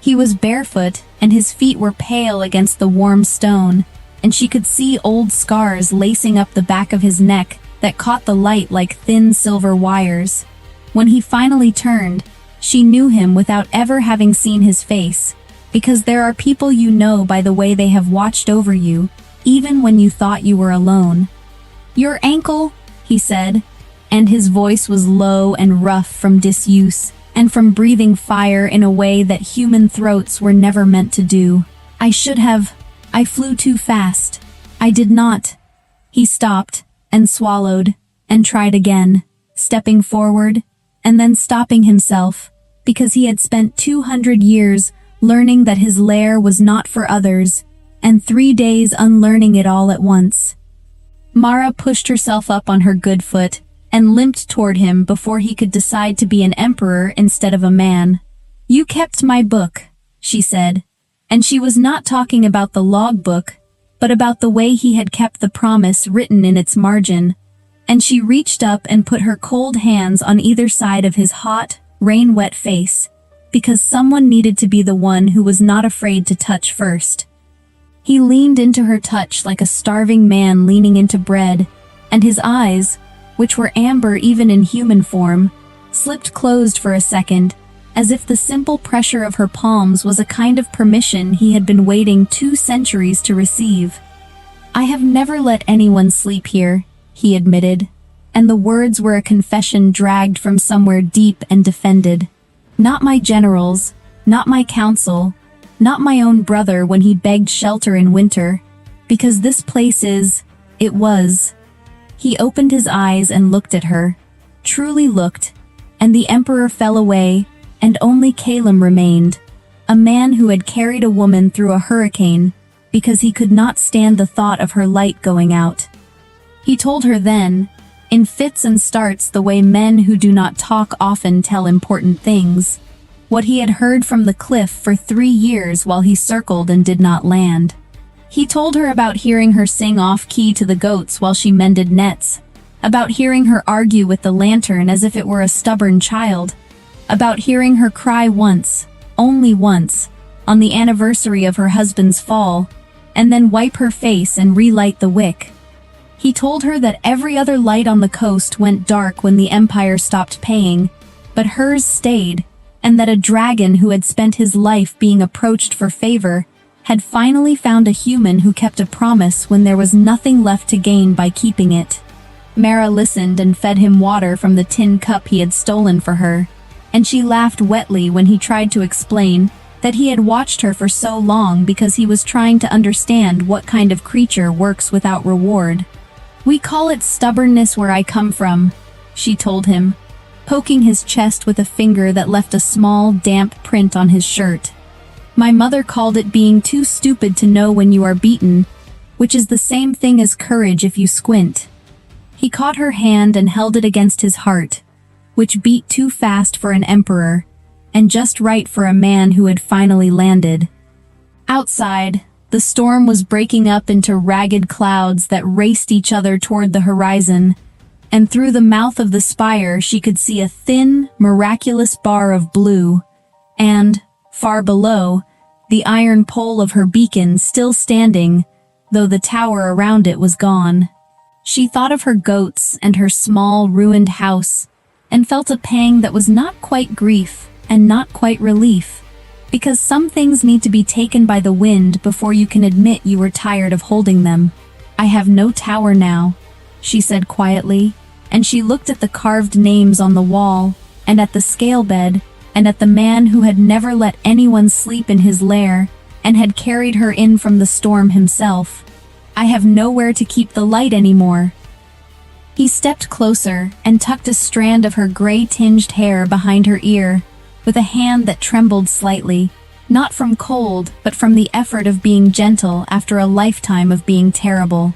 He was barefoot, and his feet were pale against the warm stone, and she could see old scars lacing up the back of his neck that caught the light like thin silver wires. When he finally turned, she knew him without ever having seen his face, because there are people you know by the way they have watched over you, even when you thought you were alone. "Your ankle," he said, and his voice was low and rough from disuse, and from breathing fire in a way that human throats were never meant to do. I flew too fast. I did not. He stopped, and swallowed, and tried again, stepping forward, and then stopping himself, because he had spent 200 years learning that his lair was not for others, and 3 days unlearning it all at once. Mara pushed herself up on her good foot, and limped toward him before he could decide to be an emperor instead of a man. "You kept my book," she said, and she was not talking about the logbook, but about the way he had kept the promise written in its margin, and she reached up and put her cold hands on either side of his hot, rain-wet face, because someone needed to be the one who was not afraid to touch first. He leaned into her touch like a starving man leaning into bread, and his eyes, which were amber even in human form, slipped closed for a second, as if the simple pressure of her palms was a kind of permission he had been waiting 2 centuries to receive. "I have never let anyone sleep here," he admitted, and the words were a confession dragged from somewhere deep and defended. "Not my generals, not my council, not my own brother when he begged shelter in winter, because this place it was." He opened his eyes and looked at her, truly looked, and the emperor fell away, and only Calum remained, a man who had carried a woman through a hurricane, because he could not stand the thought of her light going out. He told her then, in fits and starts the way men who do not talk often tell important things, what he had heard from the cliff for 3 years while he circled and did not land. He told her about hearing her sing off-key to the goats while she mended nets, about hearing her argue with the lantern as if it were a stubborn child, about hearing her cry once, only once, on the anniversary of her husband's fall, and then wipe her face and relight the wick. He told her that every other light on the coast went dark when the Empire stopped paying, but hers stayed, and that a dragon who had spent his life being approached for favor had finally found a human who kept a promise when there was nothing left to gain by keeping it. Mara listened and fed him water from the tin cup he had stolen for her, and she laughed wetly when he tried to explain that he had watched her for so long because he was trying to understand what kind of creature works without reward. "We call it stubbornness where I come from," she told him, poking his chest with a finger that left a small, damp print on his shirt. "My mother called it being too stupid to know when you are beaten, which is the same thing as courage if you squint." He caught her hand and held it against his heart, which beat too fast for an emperor, and just right for a man who had finally landed. Outside, the storm was breaking up into ragged clouds that raced each other toward the horizon, and through the mouth of the spire she could see a thin, miraculous bar of blue, and, far below, the iron pole of her beacon still standing, though the tower around it was gone. She thought of her goats and her small, ruined house, and felt a pang that was not quite grief and not quite relief, because some things need to be taken by the wind before you can admit you were tired of holding them. "I have no tower now," she said quietly, and she looked at the carved names on the wall, and at the scale bed, and at the man who had never let anyone sleep in his lair, and had carried her in from the storm himself. "I have nowhere to keep the light anymore." He stepped closer and tucked a strand of her gray-tinged hair behind her ear, with a hand that trembled slightly, not from cold, but from the effort of being gentle after a lifetime of being terrible.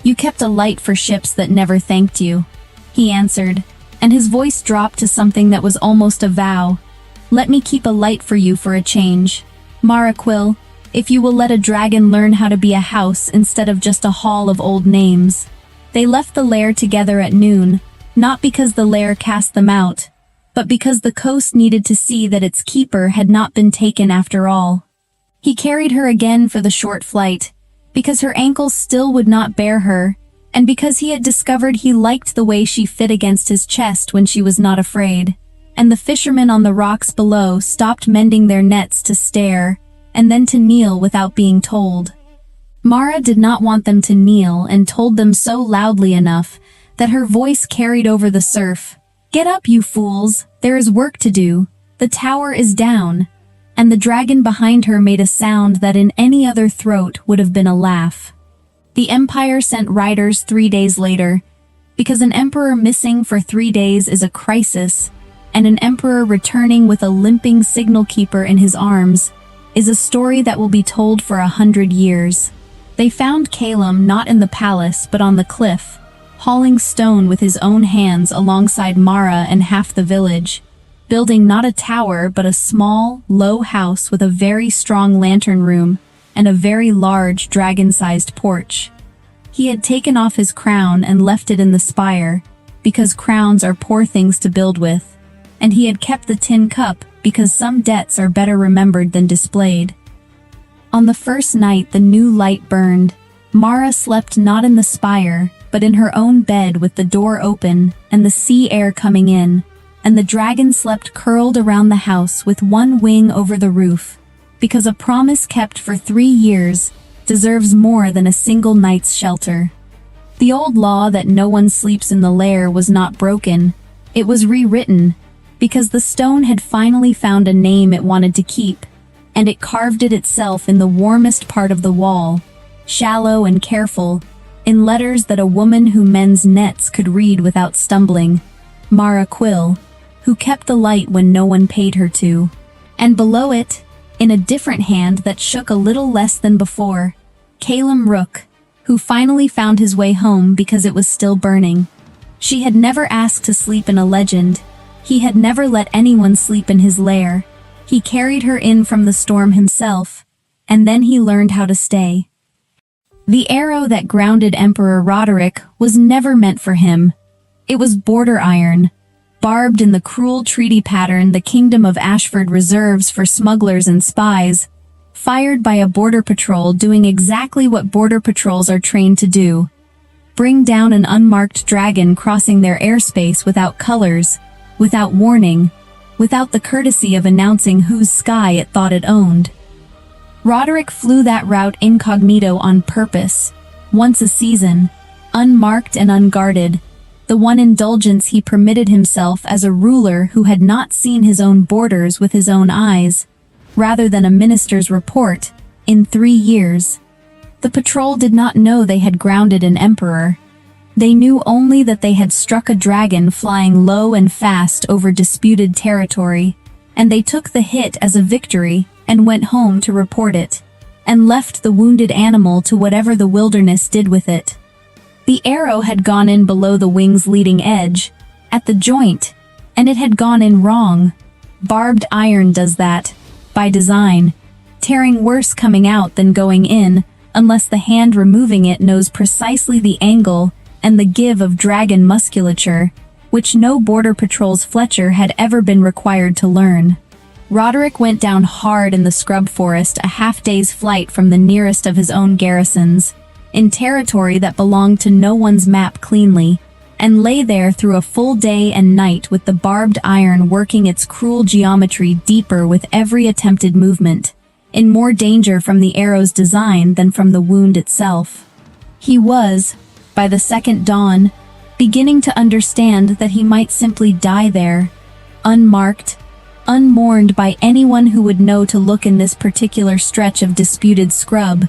"You kept a light for ships that never thanked you," he answered, and his voice dropped to something that was almost a vow. "Let me keep a light for you for a change. Mara Quill, if you will let a dragon learn how to be a house instead of just a hall of old names." They left the lair together at noon, not because the lair cast them out, but because the coast needed to see that its keeper had not been taken after all. He carried her again for the short flight, because her ankles still would not bear her, and because he had discovered he liked the way she fit against his chest when she was not afraid, and the fishermen on the rocks below stopped mending their nets to stare, and then to kneel without being told. Mara did not want them to kneel and told them so loudly enough that her voice carried over the surf. "Get up, you fools, there is work to do. The tower is down." And the dragon behind her made a sound that in any other throat would have been a laugh. The Empire sent riders 3 days later, because an emperor missing for 3 days is a crisis, and an emperor returning with a limping signal keeper in his arms is a story that will be told for 100 years. They found Calum not in the palace but on the cliff, hauling stone with his own hands alongside Mara and half the village, building not a tower but a small, low house with a very strong lantern room and a very large dragon-sized porch. He had taken off his crown and left it in the spire, because crowns are poor things to build with, and he had kept the tin cup because some debts are better remembered than displayed. On the first night the new light burned, Mara slept not in the spire, but in her own bed with the door open and the sea air coming in, and the dragon slept curled around the house with one wing over the roof, because a promise kept for 3 years deserves more than a single night's shelter. The old law that no one sleeps in the lair was not broken, it was rewritten, because the stone had finally found a name it wanted to keep, and it carved it itself in the warmest part of the wall, shallow and careful, in letters that a woman who mends nets could read without stumbling, Mara Quill, who kept the light when no one paid her to. And below it, in a different hand that shook a little less than before, Calum Rook, who finally found his way home because it was still burning. She had never asked to sleep in a legend. He had never let anyone sleep in his lair. He carried her in from the storm himself, and then he learned how to stay. The arrow that grounded Emperor Roderick was never meant for him. It was border iron, barbed in the cruel treaty pattern the Kingdom of Ashford reserves for smugglers and spies, fired by a border patrol doing exactly what border patrols are trained to do: bring down an unmarked dragon crossing their airspace without colors, without warning, without the courtesy of announcing whose sky it thought it owned. Roderick flew that route incognito on purpose, once a season, unmarked and unguarded, the one indulgence he permitted himself as a ruler who had not seen his own borders with his own eyes, rather than a minister's report, in 3 years. The patrol did not know they had grounded an emperor. They knew only that they had struck a dragon flying low and fast over disputed territory, and they took the hit as a victory and went home to report it, and left the wounded animal to whatever the wilderness did with it. The arrow had gone in below the wing's leading edge, at the joint, and it had gone in wrong. Barbed iron does that, by design, tearing worse coming out than going in, unless the hand removing it knows precisely the angle and the give of dragon musculature, which no border patrol's Fletcher had ever been required to learn. Roderick went down hard in the scrub forest a half-day's flight from the nearest of his own garrisons, in territory that belonged to no one's map cleanly, and lay there through a full day and night with the barbed iron working its cruel geometry deeper with every attempted movement, in more danger from the arrow's design than from the wound itself. He was, by the second dawn, beginning to understand that he might simply die there, unmarked, unmourned by anyone who would know to look in this particular stretch of disputed scrub,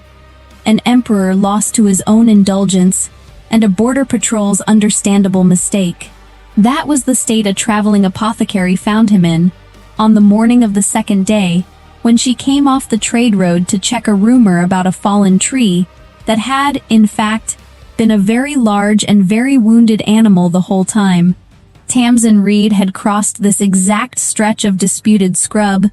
an emperor lost to his own indulgence, and a border patrol's understandable mistake. That was the state a traveling apothecary found him in, on the morning of the second day, when she came off the trade road to check a rumor about a fallen tree that had, in fact, been a very large and very wounded animal the whole time. Tamsin Reed had crossed this exact stretch of disputed scrub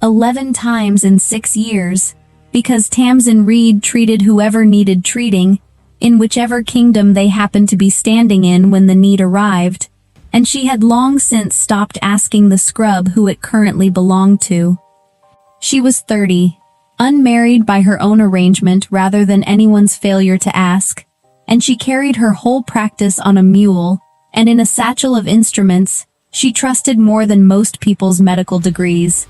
11 times in 6 years, because Tamsin Reed treated whoever needed treating, in whichever kingdom they happened to be standing in when the need arrived, and she had long since stopped asking the scrub who it currently belonged to. She was 30, unmarried by her own arrangement rather than anyone's failure to ask, and she carried her whole practice on a mule, and in a satchel of instruments she trusted more than most people's medical degrees,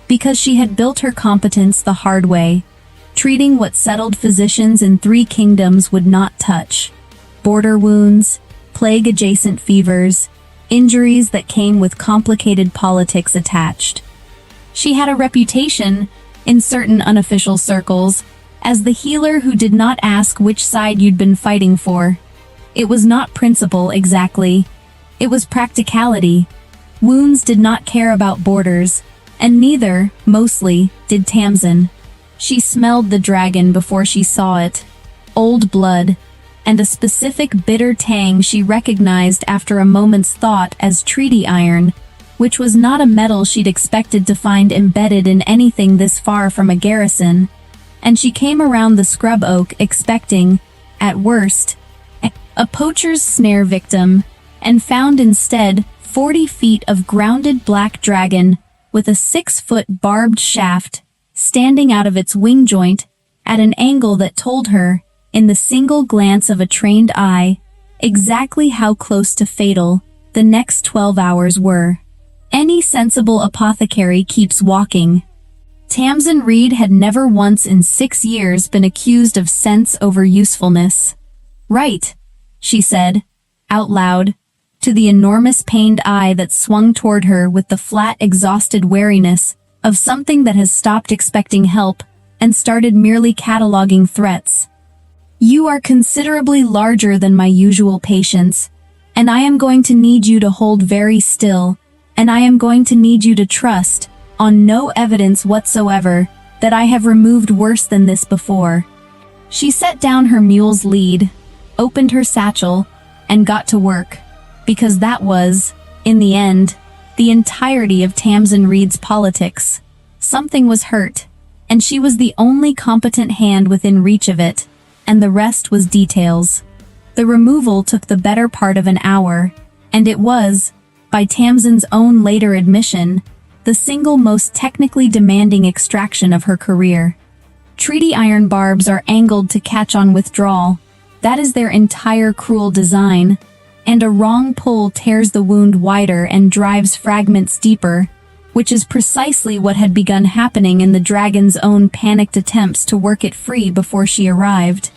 because she had built her competence the hard way, treating what settled physicians in 3 kingdoms would not touch: border wounds, plague-adjacent fevers, injuries that came with complicated politics attached. She had a reputation, in certain unofficial circles, as the healer who did not ask which side you'd been fighting for. It was not principle exactly. It was practicality. Wounds did not care about borders, and neither, mostly, did Tamsin. She smelled the dragon before she saw it. Old blood, and a specific bitter tang she recognized after a moment's thought as treaty iron, which was not a metal she'd expected to find embedded in anything this far from a garrison, and she came around the scrub oak expecting, at worst, a poacher's snare victim, and found instead 40 feet of grounded black dragon with a 6-foot barbed shaft standing out of its wing joint at an angle that told her, in the single glance of a trained eye, exactly how close to fatal the next 12 hours were. Any sensible apothecary keeps walking. Tamsin Reed had never once in 6 years been accused of sense over usefulness. Right, she said, out loud, to the enormous pained eye that swung toward her with the flat, exhausted wariness of something that has stopped expecting help and started merely cataloging threats. You are considerably larger than my usual patients, and I am going to need you to hold very still, and I am going to need you to trust, on no evidence whatsoever, that I have removed worse than this before. She set down her mule's lead, opened her satchel, and got to work, because that was, in the end, the entirety of Tamsin Reed's politics. Something was hurt, and she was the only competent hand within reach of it, and the rest was details. The removal took the better part of an hour, and it was, by Tamsin's own later admission, the single most technically demanding extraction of her career. Treaty iron barbs are angled to catch on withdrawal. That is their entire cruel design, and a wrong pull tears the wound wider and drives fragments deeper, which is precisely what had begun happening in the dragon's own panicked attempts to work it free before she arrived.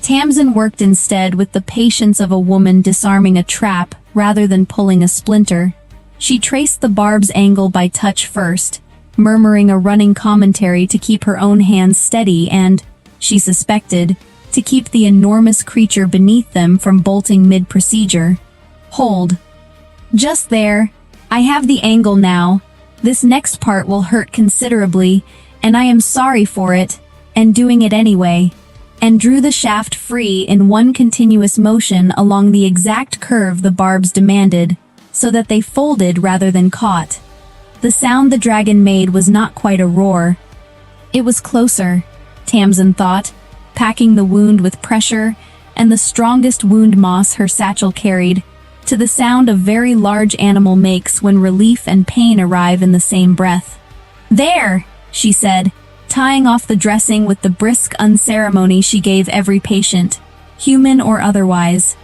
Tamsin worked instead with the patience of a woman disarming a trap rather than pulling a splinter. She traced the barb's angle by touch first, murmuring a running commentary to keep her own hands steady and, she suspected, to keep the enormous creature beneath them from bolting mid-procedure. Hold. Just there. I have the angle now. This next part will hurt considerably, and I am sorry for it, and doing it anyway, and drew the shaft free in one continuous motion along the exact curve the barbs demanded, so that they folded rather than caught. The sound the dragon made was not quite a roar. It was closer, Tamsin thought, packing the wound with pressure and the strongest wound moss her satchel carried, to the sound a very large animal makes when relief and pain arrive in the same breath. There, she said, tying off the dressing with the brisk unceremony she gave every patient, human or otherwise.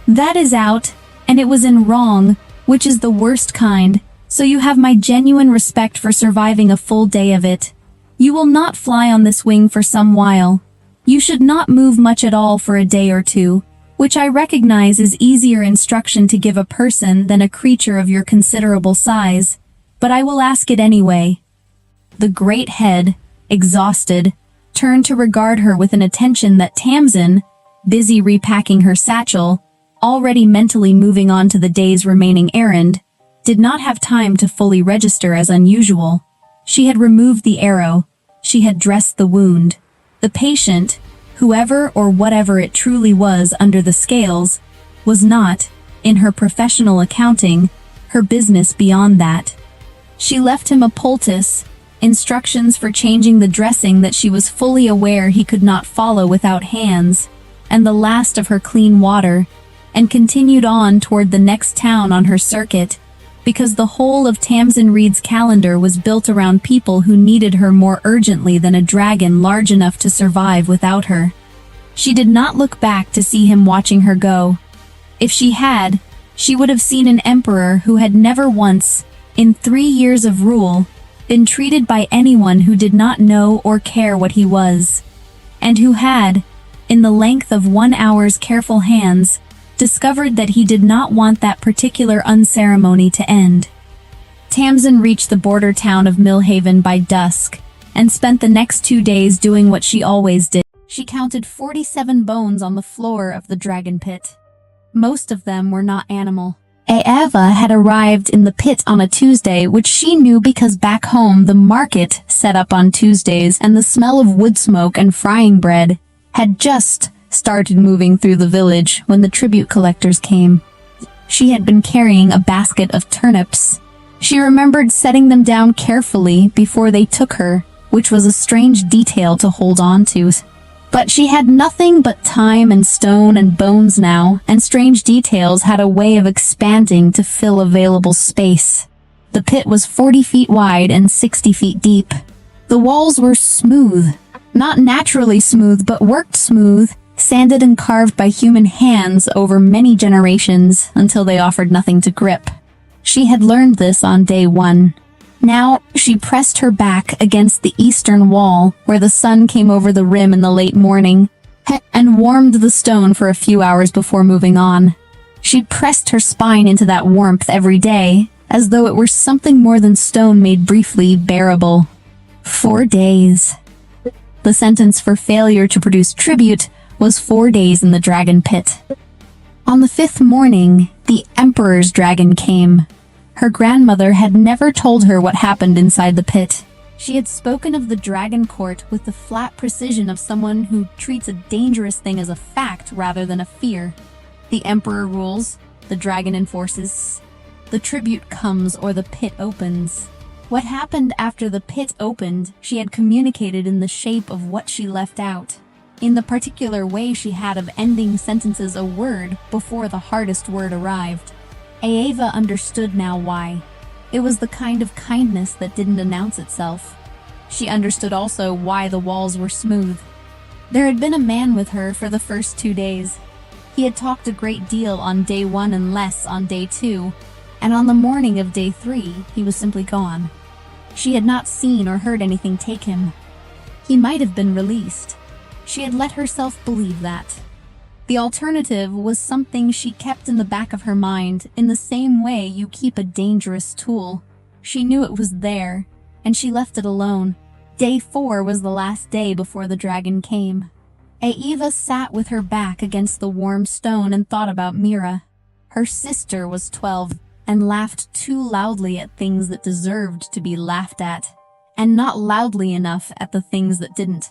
That is out, and it was in wrong, which is the worst kind, so you have my genuine respect for surviving a full day of it. You will not fly on this wing for some while. You should not move much at all for a day or two, which I recognize is easier instruction to give a person than a creature of your considerable size, but I will ask it anyway. The great head, exhausted, turned to regard her with an attention that Tamsin, busy repacking her satchel, already mentally moving on to the day's remaining errand, did not have time to fully register as unusual. She had removed the arrow. She had dressed the wound. The patient, whoever or whatever it truly was under the scales, was not, in her professional accounting, her business beyond that. She left him a poultice, instructions for changing the dressing that she was fully aware he could not follow without hands, and the last of her clean water, and continued on toward the next town on her circuit, because the whole of Tamsin Reed's calendar was built around people who needed her more urgently than a dragon large enough to survive without her. She did not look back to see him watching her go. If she had, she would have seen an emperor who had never once, in 3 years of rule, been treated by anyone who did not know or care what he was, and who had, in the length of 1 hour's careful hands, discovered that he did not want that particular unceremony to end. Tamsin reached the border town of Millhaven by dusk, and spent the next 2 days doing what she always did. She counted 47 bones on the floor of the dragon pit. Most of them were not animal. Eva had arrived in the pit on a Tuesday, which she knew because back home the market set up on Tuesdays and the smell of wood smoke and frying bread had just started moving through the village when the tribute collectors came. She had been carrying a basket of turnips. She remembered setting them down carefully before they took her, which was a strange detail to hold on to. But she had nothing but time and stone and bones now, and strange details had a way of expanding to fill available space. The pit was 40 feet wide and 60 feet deep. The walls were smooth. Not naturally smooth, but worked smooth, sanded and carved by human hands over many generations until they offered nothing to grip. She had learned this on day 1. Now, she pressed her back against the eastern wall, where the sun came over the rim in the late morning, and warmed the stone for a few hours before moving on. She pressed her spine into that warmth every day, as though it were something more than stone made briefly bearable. 4 days. The sentence for failure to produce tribute was 4 days in the dragon pit. On the 5th morning, the Emperor's dragon came. Her grandmother had never told her what happened inside the pit. She had spoken of the dragon court with the flat precision of someone who treats a dangerous thing as a fact rather than a fear. The Emperor rules, the dragon enforces. The tribute comes or the pit opens. What happened after the pit opened, she had communicated in the shape of what she left out, in the particular way she had of ending sentences a word before the hardest word arrived. Eva understood now why. It was the kind of kindness that didn't announce itself. She understood also why the walls were smooth. There had been a man with her for the first 2 days. He had talked a great deal on day 1 and less on day 2, and on the morning of day 3, he was simply gone. She had not seen or heard anything take him. He might have been released. She had let herself believe that. The alternative was something she kept in the back of her mind in the same way you keep a dangerous tool. She knew it was there, and she left it alone. Day 4 was the last day before the dragon came. Eva sat with her back against the warm stone and thought about Mira. Her sister was 12 and laughed too loudly at things that deserved to be laughed at, and not loudly enough at the things that didn't,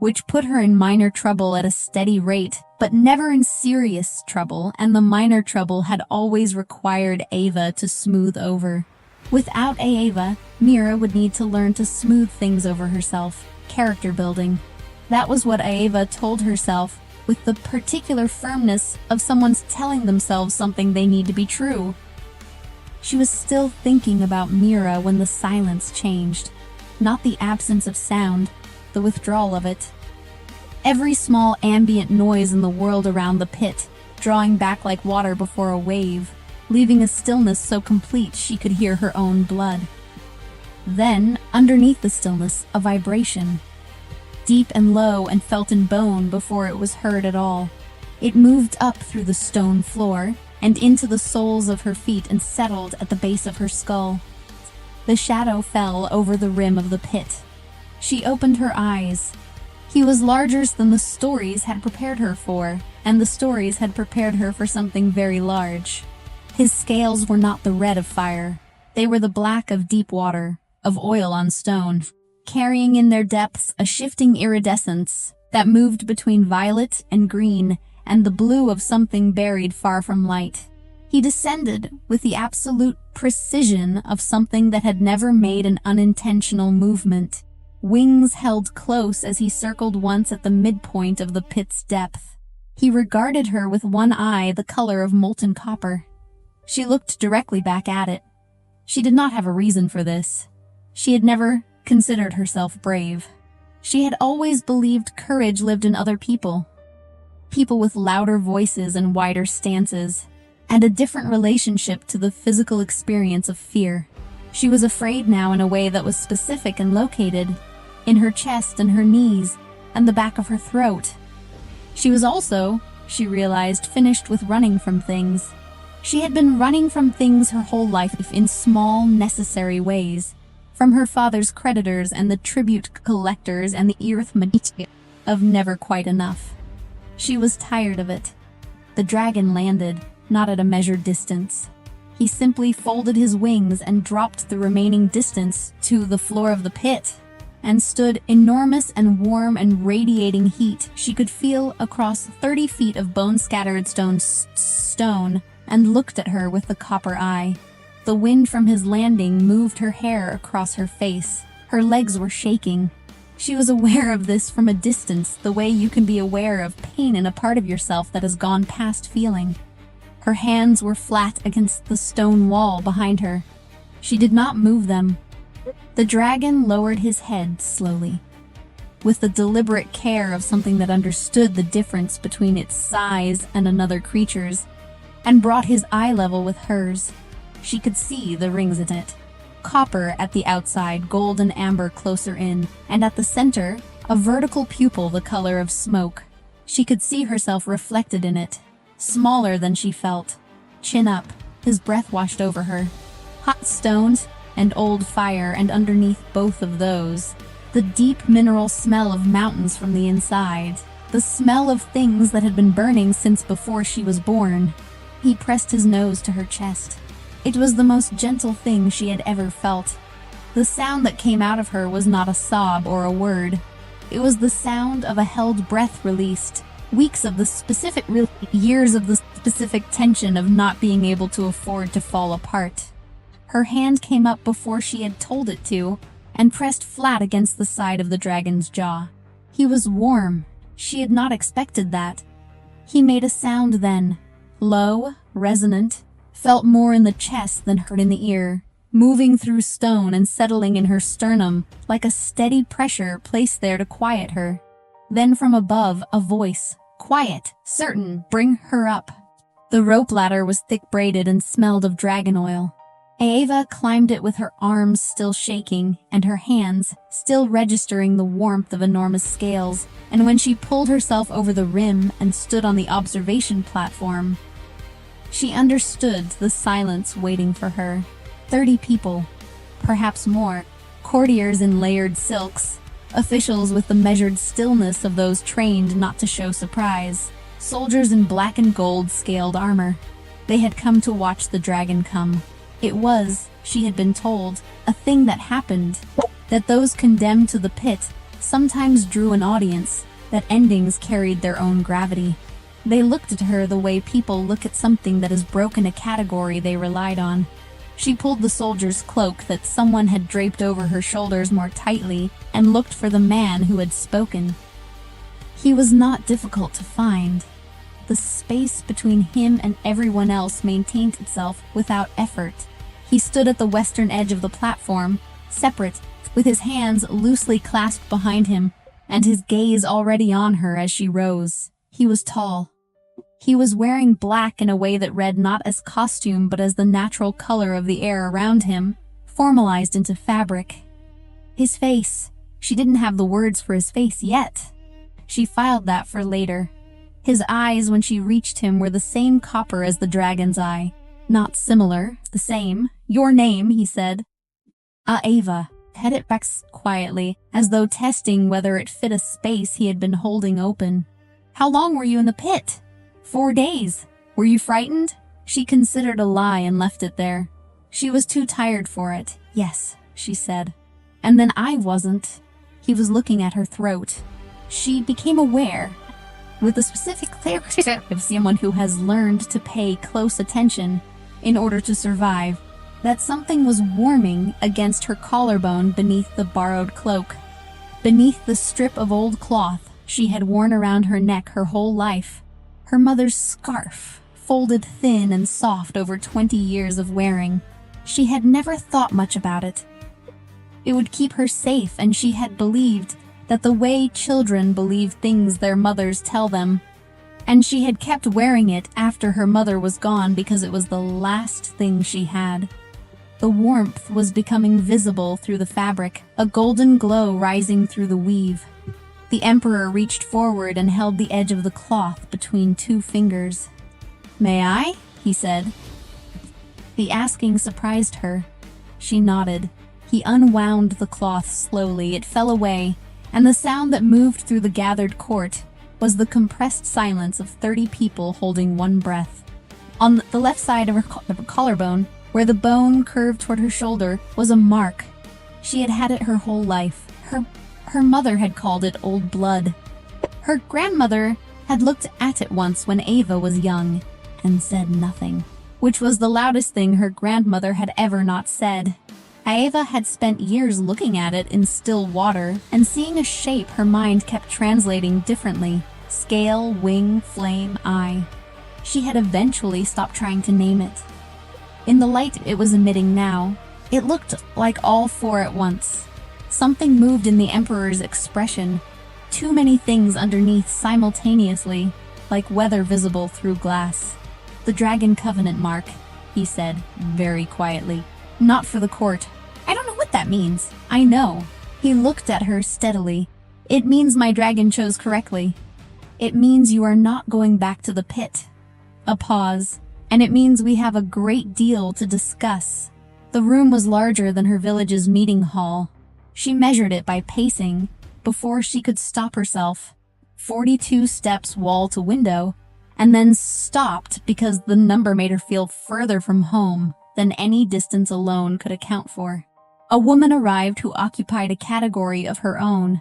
which put her in minor trouble at a steady rate, but never in serious trouble, and the minor trouble had always required Eva to smooth over. Without Eva, Mira would need to learn to smooth things over herself, character building. That was what Eva told herself, with the particular firmness of someone's telling themselves something they need to be true. She was still thinking about Mira when the silence changed, not the absence of sound, the withdrawal of it. Every small ambient noise in the world around the pit, drawing back like water before a wave, leaving a stillness so complete she could hear her own blood. Then, underneath the stillness, a vibration, deep and low and felt in bone before it was heard at all. It moved up through the stone floor and into the soles of her feet and settled at the base of her skull. The shadow fell over the rim of the pit. She opened her eyes. He was larger than the stories had prepared her for, and the stories had prepared her for something very large. His scales were not the red of fire. They were the black of deep water, of oil on stone, carrying in their depths a shifting iridescence that moved between violet and green and the blue of something buried far from light. He descended with the absolute precision of something that had never made an unintentional movement. Wings held close as he circled once at the midpoint of the pit's depth. He regarded her with one eye the color of molten copper. She looked directly back at it. She did not have a reason for this. She had never considered herself brave. She had always believed courage lived in other people. People with louder voices and wider stances, and a different relationship to the physical experience of fear. She was afraid now in a way that was specific and located in her chest and her knees and the back of her throat. She was also, she realized, finished with running from things. She had been running from things her whole life in small, necessary ways. from her father's creditors and the tribute collectors and the arithmetic of never quite enough. She was tired of it. The dragon landed, not at a measured distance. He simply folded his wings and dropped the remaining distance to the floor of the pit, and stood enormous and warm and radiating heat she could feel across 30 feet of bone-scattered stone, and looked at her with the copper eye. The wind from his landing moved her hair across her face. Her legs were shaking. She was aware of this from a distance, the way you can be aware of pain in a part of yourself that has gone past feeling. Her hands were flat against the stone wall behind her. She did not move them. The dragon lowered his head slowly, with the deliberate care of something that understood the difference between its size and another creature's, and brought his eye level with hers. She could see the rings in it. Copper at the outside, gold and amber closer in, and at the center, a vertical pupil the color of smoke. She could see herself reflected in it, smaller than she felt. Chin up, his breath washed over her. Hot stones and old fire, and underneath both of those, the deep mineral smell of mountains from the inside, the smell of things that had been burning since before she was born. He pressed his nose to her chest. It was the most gentle thing she had ever felt. The sound that came out of her was not a sob or a word. It was the sound of a held breath released, weeks of the specific years of the specific tension of not being able to afford to fall apart. Her hand came up before she had told it to, and pressed flat against the side of the dragon's jaw. He was warm. She had not expected that. He made a sound then, low, resonant, felt more in the chest than heard in the ear, moving through stone and settling in her sternum like a steady pressure placed there to quiet her. Then from above, a voice, quiet, certain, bring her up. The rope ladder was thick-braided and smelled of dragon oil. Ava climbed it with her arms still shaking and her hands still registering the warmth of enormous scales, and when she pulled herself over the rim and stood on the observation platform, she understood the silence waiting for her. 30 people, perhaps more, courtiers in layered silks, officials with the measured stillness of those trained not to show surprise, soldiers in black and gold scaled armor. They had come to watch the dragon come. It was, she had been told, a thing that happened, that those condemned to the pit sometimes drew an audience, that endings carried their own gravity. They looked at her the way people look at something that has broken a category they relied on. She pulled the soldier's cloak that someone had draped over her shoulders more tightly and looked for the man who had spoken. He was not difficult to find. The space between him and everyone else maintained itself without effort. He stood at the western edge of the platform, separate, with his hands loosely clasped behind him, and his gaze already on her as she rose. He was tall. He was wearing black in a way that read not as costume but as the natural color of the air around him, formalized into fabric. His face. She didn't have the words for his face yet. She filed that for later. His eyes, when she reached him, were the same copper as the dragon's eye. Not similar, the same. Your name, he said. Ava. Head it back quietly, as though testing whether it fit a space he had been holding open. How long were you in the pit? 4 days. Were you frightened? She considered a lie and left it there. She was too tired for it. Yes, she said. And then I wasn't. He was looking at her throat. She became aware, with the specific clarity of someone who has learned to pay close attention in order to survive, that something was warming against her collarbone beneath the borrowed cloak, beneath the strip of old cloth she had worn around her neck her whole life, her mother's scarf, folded thin and soft over 20 years of wearing. She had never thought much about it. It would keep her safe, and she had believed that the way children believe things their mothers tell them, and she had kept wearing it after her mother was gone because it was the last thing she had. The warmth was becoming visible through the fabric, a golden glow rising through the weave. The Emperor reached forward and held the edge of the cloth between 2 fingers. "May I?" he said. The asking surprised her. She nodded. He unwound the cloth slowly. It fell away, and the sound that moved through the gathered court was the compressed silence of 30 people holding one breath. On the left side of her collarbone, where the bone curved toward her shoulder, was a mark. She had had it her whole life. Her mother had called it old blood. Her grandmother had looked at it once when Ava was young and said nothing, which was the loudest thing her grandmother had ever not said. Ava had spent years looking at it in still water and seeing a shape her mind kept translating differently: scale, wing, flame, eye. She had eventually stopped trying to name it. In the light it was emitting now, it looked like all four at once. Something moved in the Emperor's expression. Too many things underneath simultaneously, like weather visible through glass. "The Dragon Covenant mark," he said, very quietly. "Not for the court." "I don't know what that means." "I know." He looked at her steadily. "It means my dragon chose correctly. It means you are not going back to the pit." A pause. "And it means we have a great deal to discuss." The room was larger than her village's meeting hall. She measured it by pacing before she could stop herself. 42 steps wall to window, and then stopped because the number made her feel further from home than any distance alone could account for. A woman arrived who occupied a category of her own.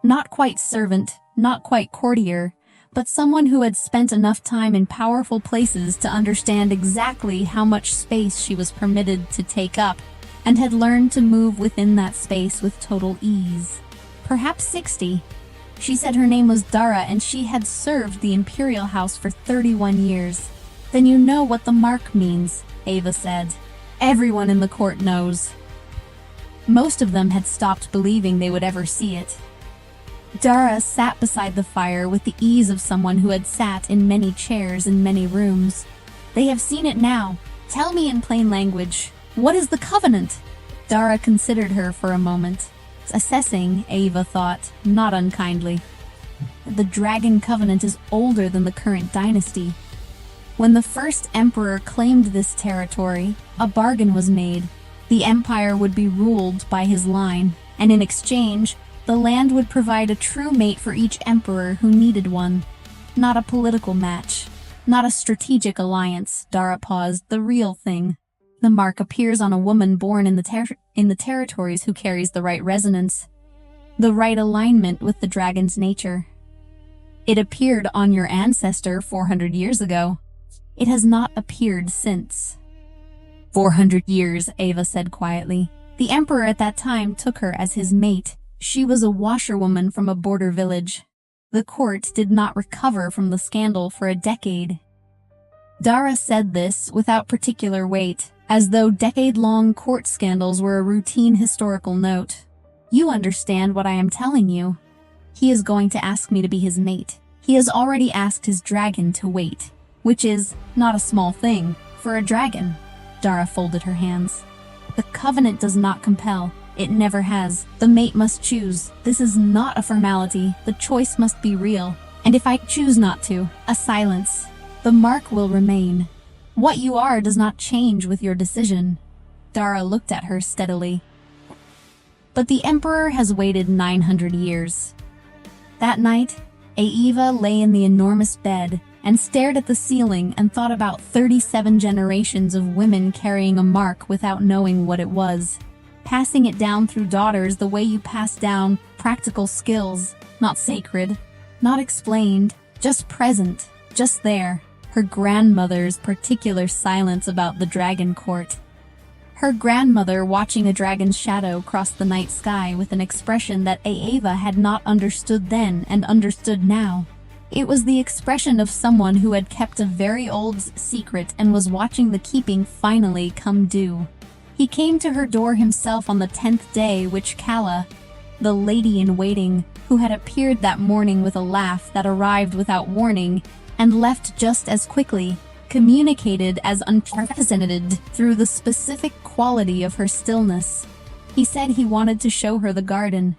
Not quite servant, not quite courtier, but someone who had spent enough time in powerful places to understand exactly how much space she was permitted to take up, and had learned to move within that space with total ease. Perhaps 60. She said her name was Dara and she had served the Imperial House for 31 years. "Then you know what the mark means," Ava said. "Everyone in the court knows." Most of them had stopped believing they would ever see it. Dara sat beside the fire with the ease of someone who had sat in many chairs in many rooms. "They have seen it now. Tell me in plain language. What is the covenant?" Dara considered her for a moment. Assessing, Ava thought, not unkindly. "The Dragon Covenant is older than the current dynasty. When the first emperor claimed this territory, a bargain was made. The empire would be ruled by his line, and in exchange, the land would provide a true mate for each emperor who needed one. Not a political match, not a strategic alliance." Dara paused. "The real thing. The mark appears on a woman born in the territories who carries the right resonance, the right alignment with the dragon's nature. It appeared on your ancestor 400 years ago. It has not appeared since." 400 years, Ava said quietly. "The emperor at that time took her as his mate. She was a washerwoman from a border village. The court did not recover from the scandal for a decade." Dara said this without particular weight, as though decade-long court scandals were a routine historical note. "You understand what I am telling you. He is going to ask me to be his mate. He has already asked his dragon to wait, which is not a small thing for a dragon." Dara folded her hands. "The covenant does not compel. It never has. The mate must choose. This is not a formality. The choice must be real. And if I choose not to, a silence. The mark will remain. What you are does not change with your decision." Dara looked at her steadily. "But the Emperor has waited 900 years. That night, Ava lay in the enormous bed and stared at the ceiling and thought about 37 generations of women carrying a mark without knowing what it was. Passing it down through daughters the way you pass down practical skills, not sacred, not explained, just present, just there. Her grandmother's particular silence about the dragon court. Her grandmother watching a dragon's shadow cross the night sky with an expression that Ava had not understood then and understood now. It was the expression of someone who had kept a very old secret and was watching the keeping finally come due. He came to her door himself on the 10th day, which Kala, the lady-in-waiting, who had appeared that morning with a laugh that arrived without warning and left just as quickly, communicated as unprecedented through the specific quality of her stillness. He said he wanted to show her the garden.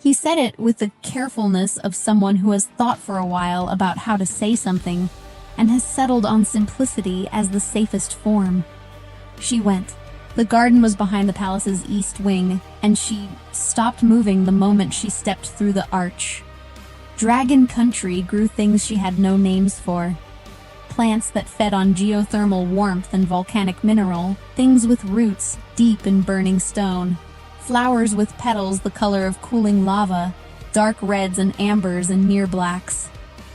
He said it with the carefulness of someone who has thought for a while about how to say something and has settled on simplicity as the safest form. She went. The garden was behind the palace's east wing, and she stopped moving the moment she stepped through the arch. Dragon country grew things she had no names for. Plants that fed on geothermal warmth and volcanic mineral, things with roots deep in burning stone, flowers with petals the color of cooling lava, dark reds and ambers and near blacks,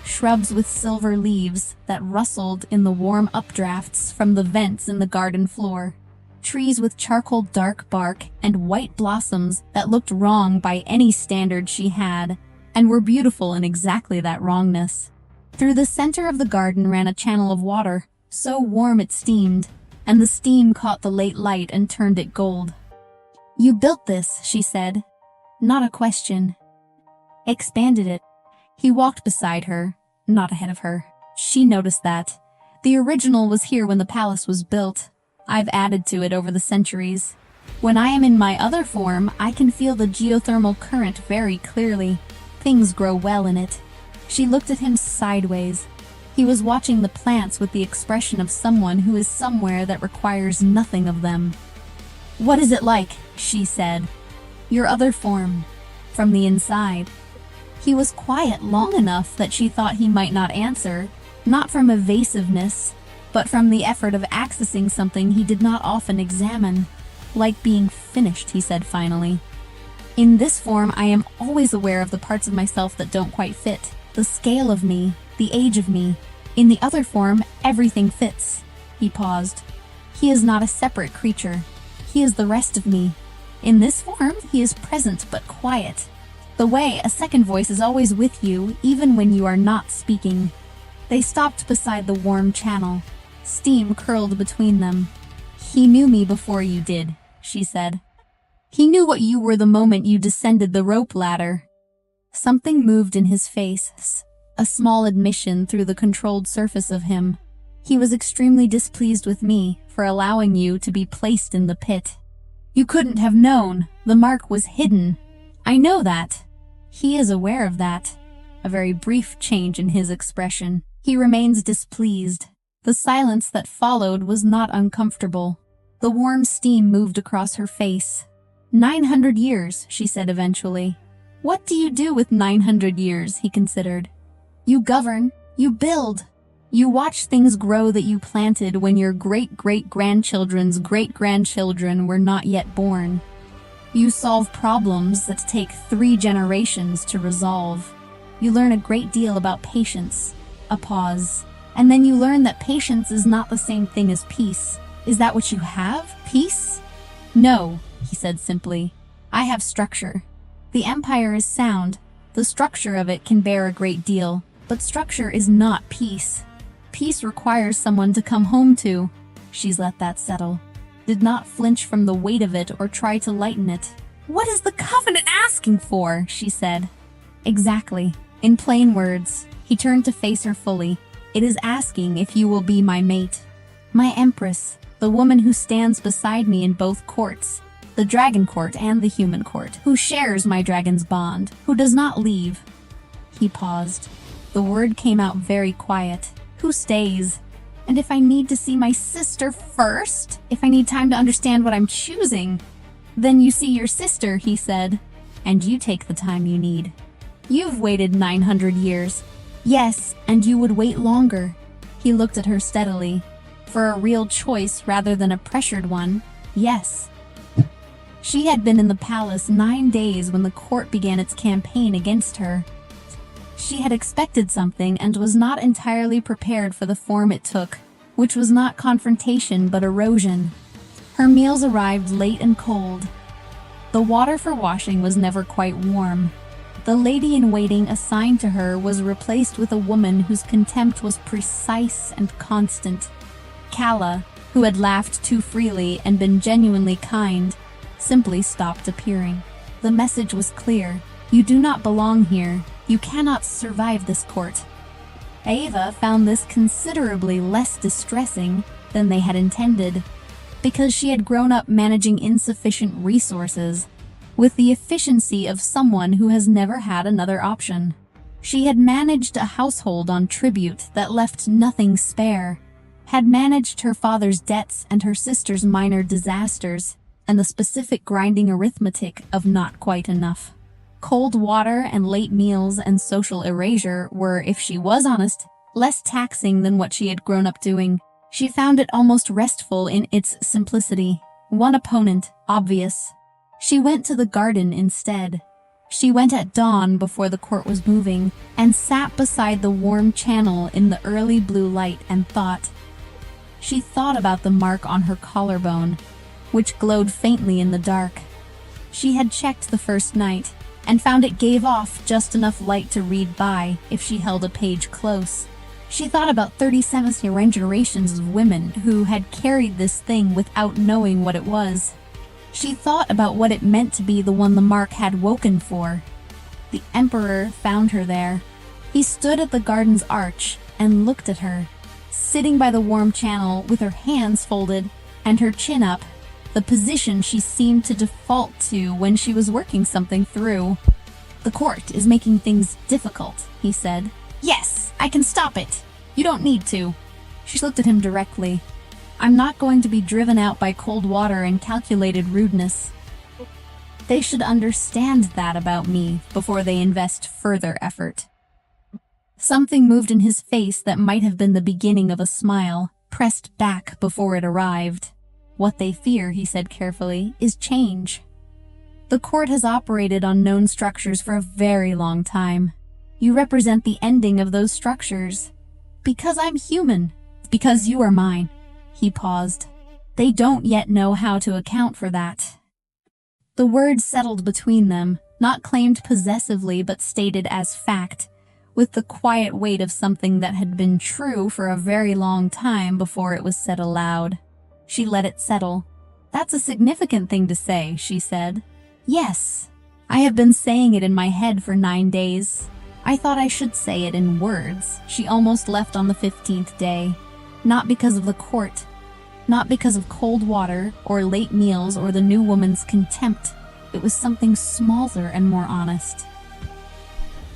shrubs with silver leaves that rustled in the warm updrafts from the vents in the garden floor, trees with charcoal dark bark and white blossoms that looked wrong by any standard she had, and were beautiful in exactly that wrongness. Through the center of the garden ran a channel of water, so warm it steamed, and the steam caught the late light and turned it gold. "You built this," she said. Not a question. Expanded it. He walked beside her, not ahead of her. She noticed that. The original was here when the palace was built. I've added to it over the centuries. When I am in my other form, I can feel the geothermal current very clearly. Things grow well in it. She looked at him sideways. He was watching the plants with the expression of someone who is somewhere that requires nothing of them. "What is it like?" she said. "Your other form. From the inside." He was quiet long enough that she thought he might not answer, not from evasiveness, but from the effort of accessing something he did not often examine. "Like being finished," he said finally. "In this form, I am always aware of the parts of myself that don't quite fit. The scale of me, the age of me. In the other form, everything fits." He paused. "He is not a separate creature. He is the rest of me. In this form, he is present but quiet. The way a second voice is always with you, even when you are not speaking." They stopped beside the warm channel. Steam curled between them. "He knew me before you did," she said. "He knew what you were the moment you descended the rope ladder." Something moved in his face, a small admission through the controlled surface of him. "He was extremely displeased with me for allowing you to be placed in the pit. You couldn't have known. The mark was hidden. I know that. He is aware of that." A very brief change in his expression. "He remains displeased." The silence that followed was not uncomfortable. The warm steam moved across her face. 900 years, she said eventually. "What do you do with 900 years?" he considered. "You govern, you build. You watch things grow that you planted when your great-great-grandchildren's great-grandchildren were not yet born. You solve problems that take 3 generations to resolve. You learn a great deal about patience." A pause. "And then you learn that patience is not the same thing as peace. Is that what you have? Peace?" "No," he said simply. "I have structure. The empire is sound. The structure of it can bear a great deal. But structure is not peace. Peace requires someone to come home to." She's let that settle. Did not flinch from the weight of it or try to lighten it. "What is the covenant asking for?" she said. "Exactly. In plain words." He turned to face her fully. "It is asking if you will be my mate. My empress, the woman who stands beside me in both courts, the dragon court and the human court, who shares my dragon's bond, who does not leave." He paused. The word came out very quiet. "Who stays? And if I need to see my sister first? If I need time to understand what I'm choosing?" "Then you see your sister," he said. "And you take the time you need. You've waited 900 years. Yes, and you would wait longer." He looked at her steadily. "For a real choice rather than a pressured one, yes." She had been in the palace 9 days when the court began its campaign against her. She had expected something and was not entirely prepared for the form it took, which was not confrontation but erosion. Her meals arrived late and cold. The water for washing was never quite warm. The lady-in-waiting assigned to her was replaced with a woman whose contempt was precise and constant. Calla, who had laughed too freely and been genuinely kind, simply stopped appearing. The message was clear. You do not belong here. You cannot survive this court. Ava found this considerably less distressing than they had intended, because she had grown up managing insufficient resources with the efficiency of someone who has never had another option. She had managed a household on tribute that left nothing spare, had managed her father's debts and her sister's minor disasters, and the specific grinding arithmetic of not quite enough. Cold water and late meals and social erasure were, if she was honest, less taxing than what she had grown up doing. She found it almost restful in its simplicity. One opponent, obvious. She went to the garden instead. She went at dawn before the court was moving, and sat beside the warm channel in the early blue light and thought. She thought about the mark on her collarbone, which glowed faintly in the dark. She had checked the first night, and found it gave off just enough light to read by if she held a page close. She thought about 37 generations of women who had carried this thing without knowing what it was. She thought about what it meant to be the one the mark had woken for. The Emperor found her there. He stood at the garden's arch and looked at her, sitting by the warm channel with her hands folded and her chin up, the position she seemed to default to when she was working something through. "The court is making things difficult," he said. "Yes, I can stop it. You don't need to." She looked at him directly. "I'm not going to be driven out by cold water and calculated rudeness. They should understand that about me before they invest further effort." Something moved in his face that might have been the beginning of a smile, pressed back before it arrived. "What they fear," he said carefully, "is change. The court has operated on known structures for a very long time. You represent the ending of those structures. Because I'm human. Because you are mine." He paused. "They don't yet know how to account for that." The words settled between them, not claimed possessively but stated as fact, with the quiet weight of something that had been true for a very long time before it was said aloud. She let it settle. "That's a significant thing to say," she said. "Yes. I have been saying it in my head for 9 days. I thought I should say it in words." She almost left on the 15th day. Not because of the court. Not because of cold water, or late meals, or the new woman's contempt. It was something smaller and more honest.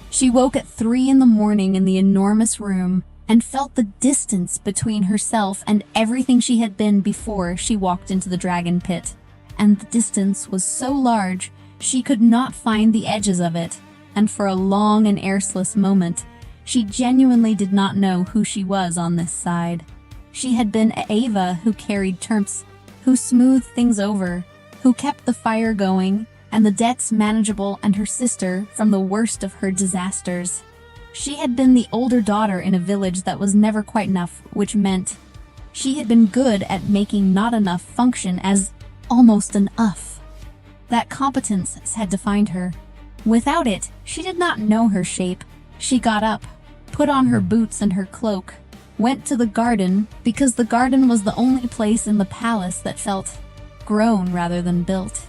She woke at 3 in the morning in the enormous room, and felt the distance between herself and everything she had been before she walked into the dragon pit. And the distance was so large, she could not find the edges of it, and for a long and airsless moment, she genuinely did not know who she was on this side. She had been Ava who carried terms, who smoothed things over, who kept the fire going, and the debts manageable, and her sister from the worst of her disasters. She had been the older daughter in a village that was never quite enough, which meant she had been good at making not enough function as almost enough. That competence had defined her. Without it, she did not know her shape. She got up, put on her boots and her cloak, went to the garden, because the garden was the only place in the palace that felt grown rather than built.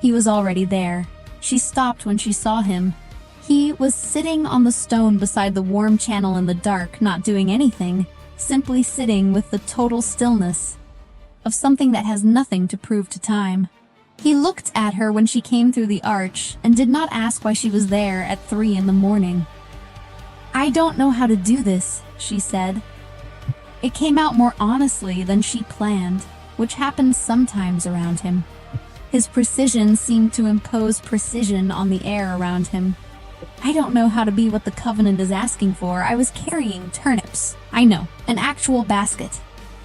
He was already there. She stopped when she saw him. He was sitting on the stone beside the warm channel in the dark, not doing anything, simply sitting with the total stillness of something that has nothing to prove to time. He looked at her when she came through the arch and did not ask why she was there at 3 in the morning. "I don't know how to do this," she said. It came out more honestly than she planned, which happens sometimes around him. His precision seemed to impose precision on the air around him. "I don't know how to be what the Covenant is asking for. I was carrying turnips. I know, an actual basket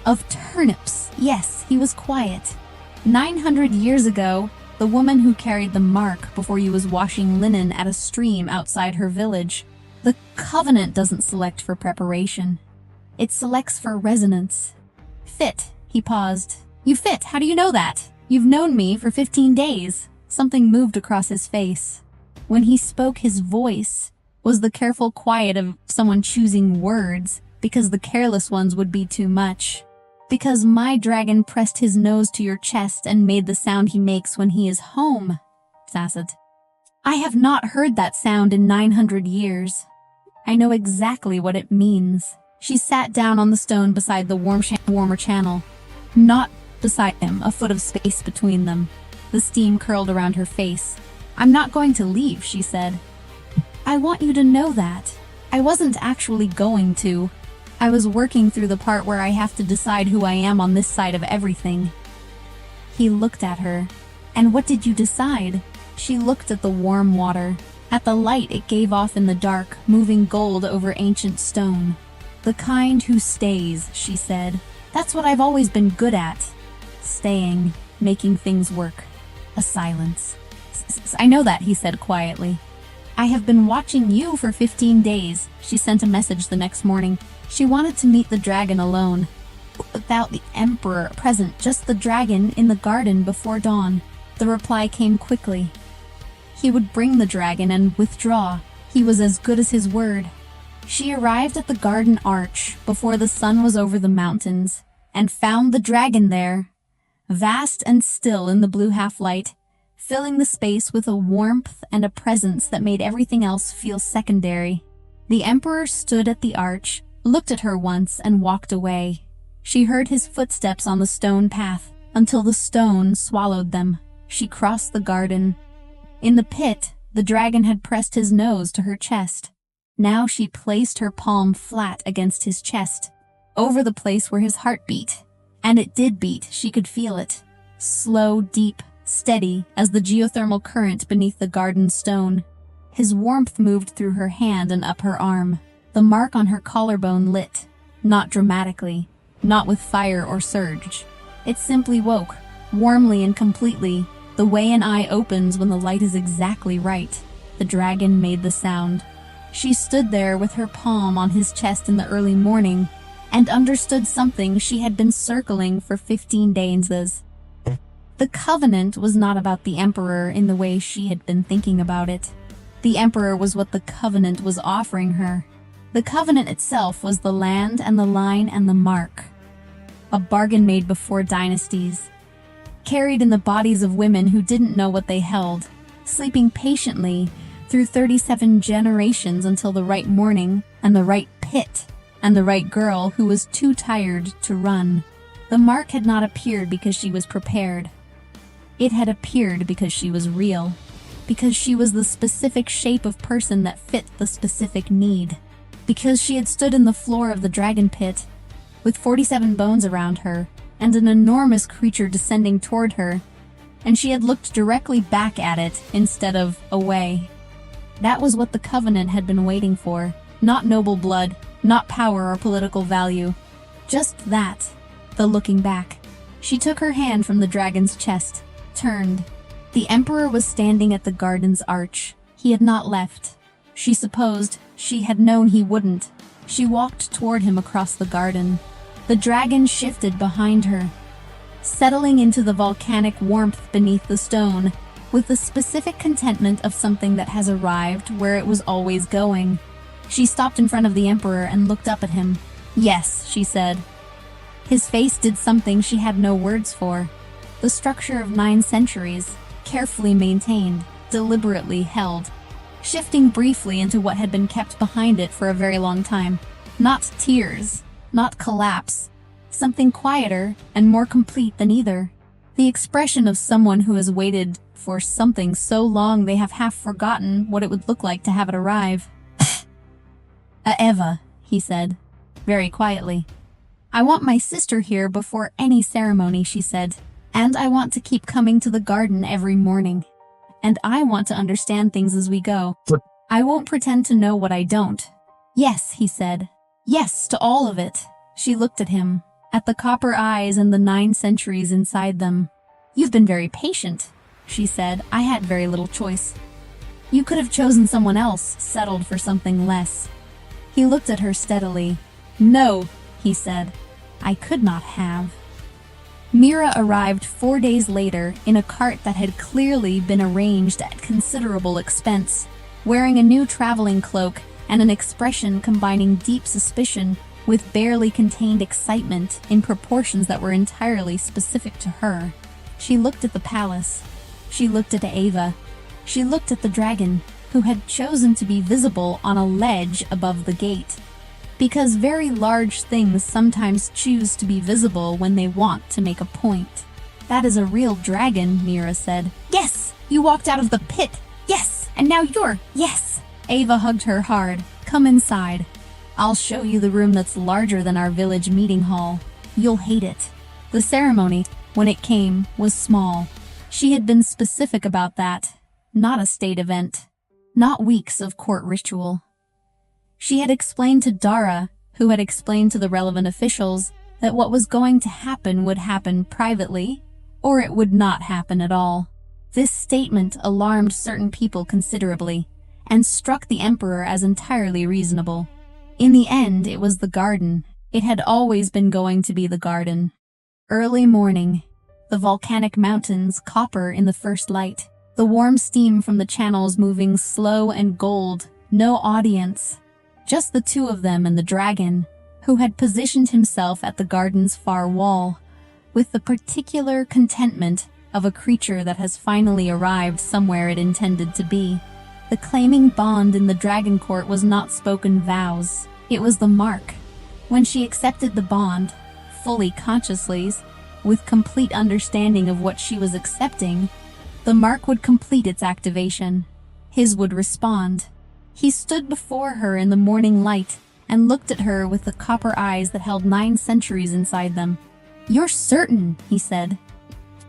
of turnips." Yes, he was quiet. 900 years ago, the woman who carried the mark before you was washing linen at a stream outside her village. The Covenant doesn't select for preparation. It selects for resonance. "Fit," he paused. "You fit, how do you know that? You've known me for 15 days. Something moved across his face. When he spoke, his voice was the careful quiet of someone choosing words, because the careless ones would be too much. "Because my dragon pressed his nose to your chest and made the sound he makes when he is home," Sassad. "I have not heard that sound in 900 years. I know exactly what it means." She sat down on the stone beside the warmer channel. Not beside him, a foot of space between them. The steam curled around her face. "I'm not going to leave," she said. "I want you to know that. I wasn't actually going to. I was working through the part where I have to decide who I am on this side of everything. He looked at her. And what did you decide? She looked at the warm water, at the light it gave off in the dark, moving gold over ancient stone. The kind who stays, she said. That's what I've always been good at. Staying, making things work. A silence. I know that, he said quietly. I have been watching you for 15 days. She sent a message the next morning. She wanted to meet the dragon alone. Without the emperor present, just the dragon in the garden before dawn. The reply came quickly. He would bring the dragon and withdraw. He was as good as his word. She arrived at the garden arch before the sun was over the mountains, and found the dragon there, vast and still in the blue half-light, filling the space with a warmth and a presence that made everything else feel secondary. The emperor stood at the arch, looked at her once, and walked away. She heard his footsteps on the stone path, until the stone swallowed them. She crossed the garden. In the pit, the dragon had pressed his nose to her chest. Now she placed her palm flat against his chest, over the place where his heart beat. And it did beat, she could feel it. Slow, deep, steady as the geothermal current beneath the garden stone. His warmth moved through her hand and up her arm. The mark on her collarbone lit, not dramatically, not with fire or surge. It simply woke, warmly and completely, the way an eye opens when the light is exactly right. The dragon made the sound. She stood there with her palm on his chest in the early morning, and understood something she had been circling for 15 days. The covenant was not about the emperor in the way she had been thinking about it. The emperor was what the covenant was offering her. The covenant itself was the land and the line and the mark. A bargain made before dynasties, carried in the bodies of women who didn't know what they held, sleeping patiently through 37 generations until the right morning and the right pit and the right girl who was too tired to run. The mark had not appeared because she was prepared. It had appeared because she was real, because she was the specific shape of person that fit the specific need, because she had stood in the floor of the dragon pit, with 47 bones around her, and an enormous creature descending toward her, and she had looked directly back at it instead of away. That was what the covenant had been waiting for, not noble blood, not power or political value, just that, the looking back. She took her hand from the dragon's chest, turned. The emperor was standing at the garden's arch. He had not left. She supposed, she had known he wouldn't. She walked toward him across the garden. The dragon shifted behind her, settling into the volcanic warmth beneath the stone, with the specific contentment of something that has arrived where it was always going. She stopped in front of the emperor and looked up at him. Yes, she said. His face did something she had no words for. The structure of 9 centuries, carefully maintained, deliberately held, shifting briefly into what had been kept behind it for a very long time. Not tears, not collapse, something quieter and more complete than either. The expression of someone who has waited for something so long they have half forgotten what it would look like to have it arrive. Eva, he said, very quietly. I want my sister here before any ceremony, she said, and I want to keep coming to the garden every morning. And I want to understand things as we go. I won't pretend to know what I don't. Yes, he said. Yes, to all of it. She looked at him, at the copper eyes and the 9 centuries inside them. You've been very patient, she said. I had very little choice. You could have chosen someone else, settled for something less. He looked at her steadily. No, he said. I could not have. Mira arrived 4 days later in a cart that had clearly been arranged at considerable expense, wearing a new traveling cloak and an expression combining deep suspicion with barely contained excitement in proportions that were entirely specific to her. She looked at the palace. She looked at Ava. She looked at the dragon, who had chosen to be visible on a ledge above the gate. Because very large things sometimes choose to be visible when they want to make a point. That is a real dragon, Mira said. Yes, you walked out of the pit. Yes, and now you're. Yes. Ava hugged her hard. Come inside. I'll show you the room that's larger than our village meeting hall. You'll hate it. The ceremony, when it came, was small. She had been specific about that. Not a state event. Not weeks of court ritual. She had explained to Dara, who had explained to the relevant officials, that what was going to happen would happen privately, or it would not happen at all. This statement alarmed certain people considerably, and struck the emperor as entirely reasonable. In the end, it was the garden. It had always been going to be the garden. Early morning. The volcanic mountains, copper in the first light. The warm steam from the channels moving slow and gold. No audience. Just the two of them and the dragon, who had positioned himself at the garden's far wall, with the particular contentment of a creature that has finally arrived somewhere it intended to be. The claiming bond in the dragon court was not spoken vows. It was the mark. When she accepted the bond, fully consciously, with complete understanding of what she was accepting, the mark would complete its activation. His would respond. He stood before her in the morning light and looked at her with the copper eyes that held 9 centuries inside them. "You're certain," he said.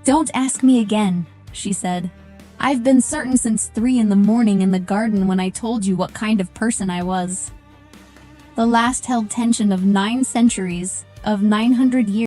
"Don't ask me again," she said. "I've been certain since 3 in the morning in the garden when I told you what kind of person I was." The last held tension of 9 centuries, of 900 years.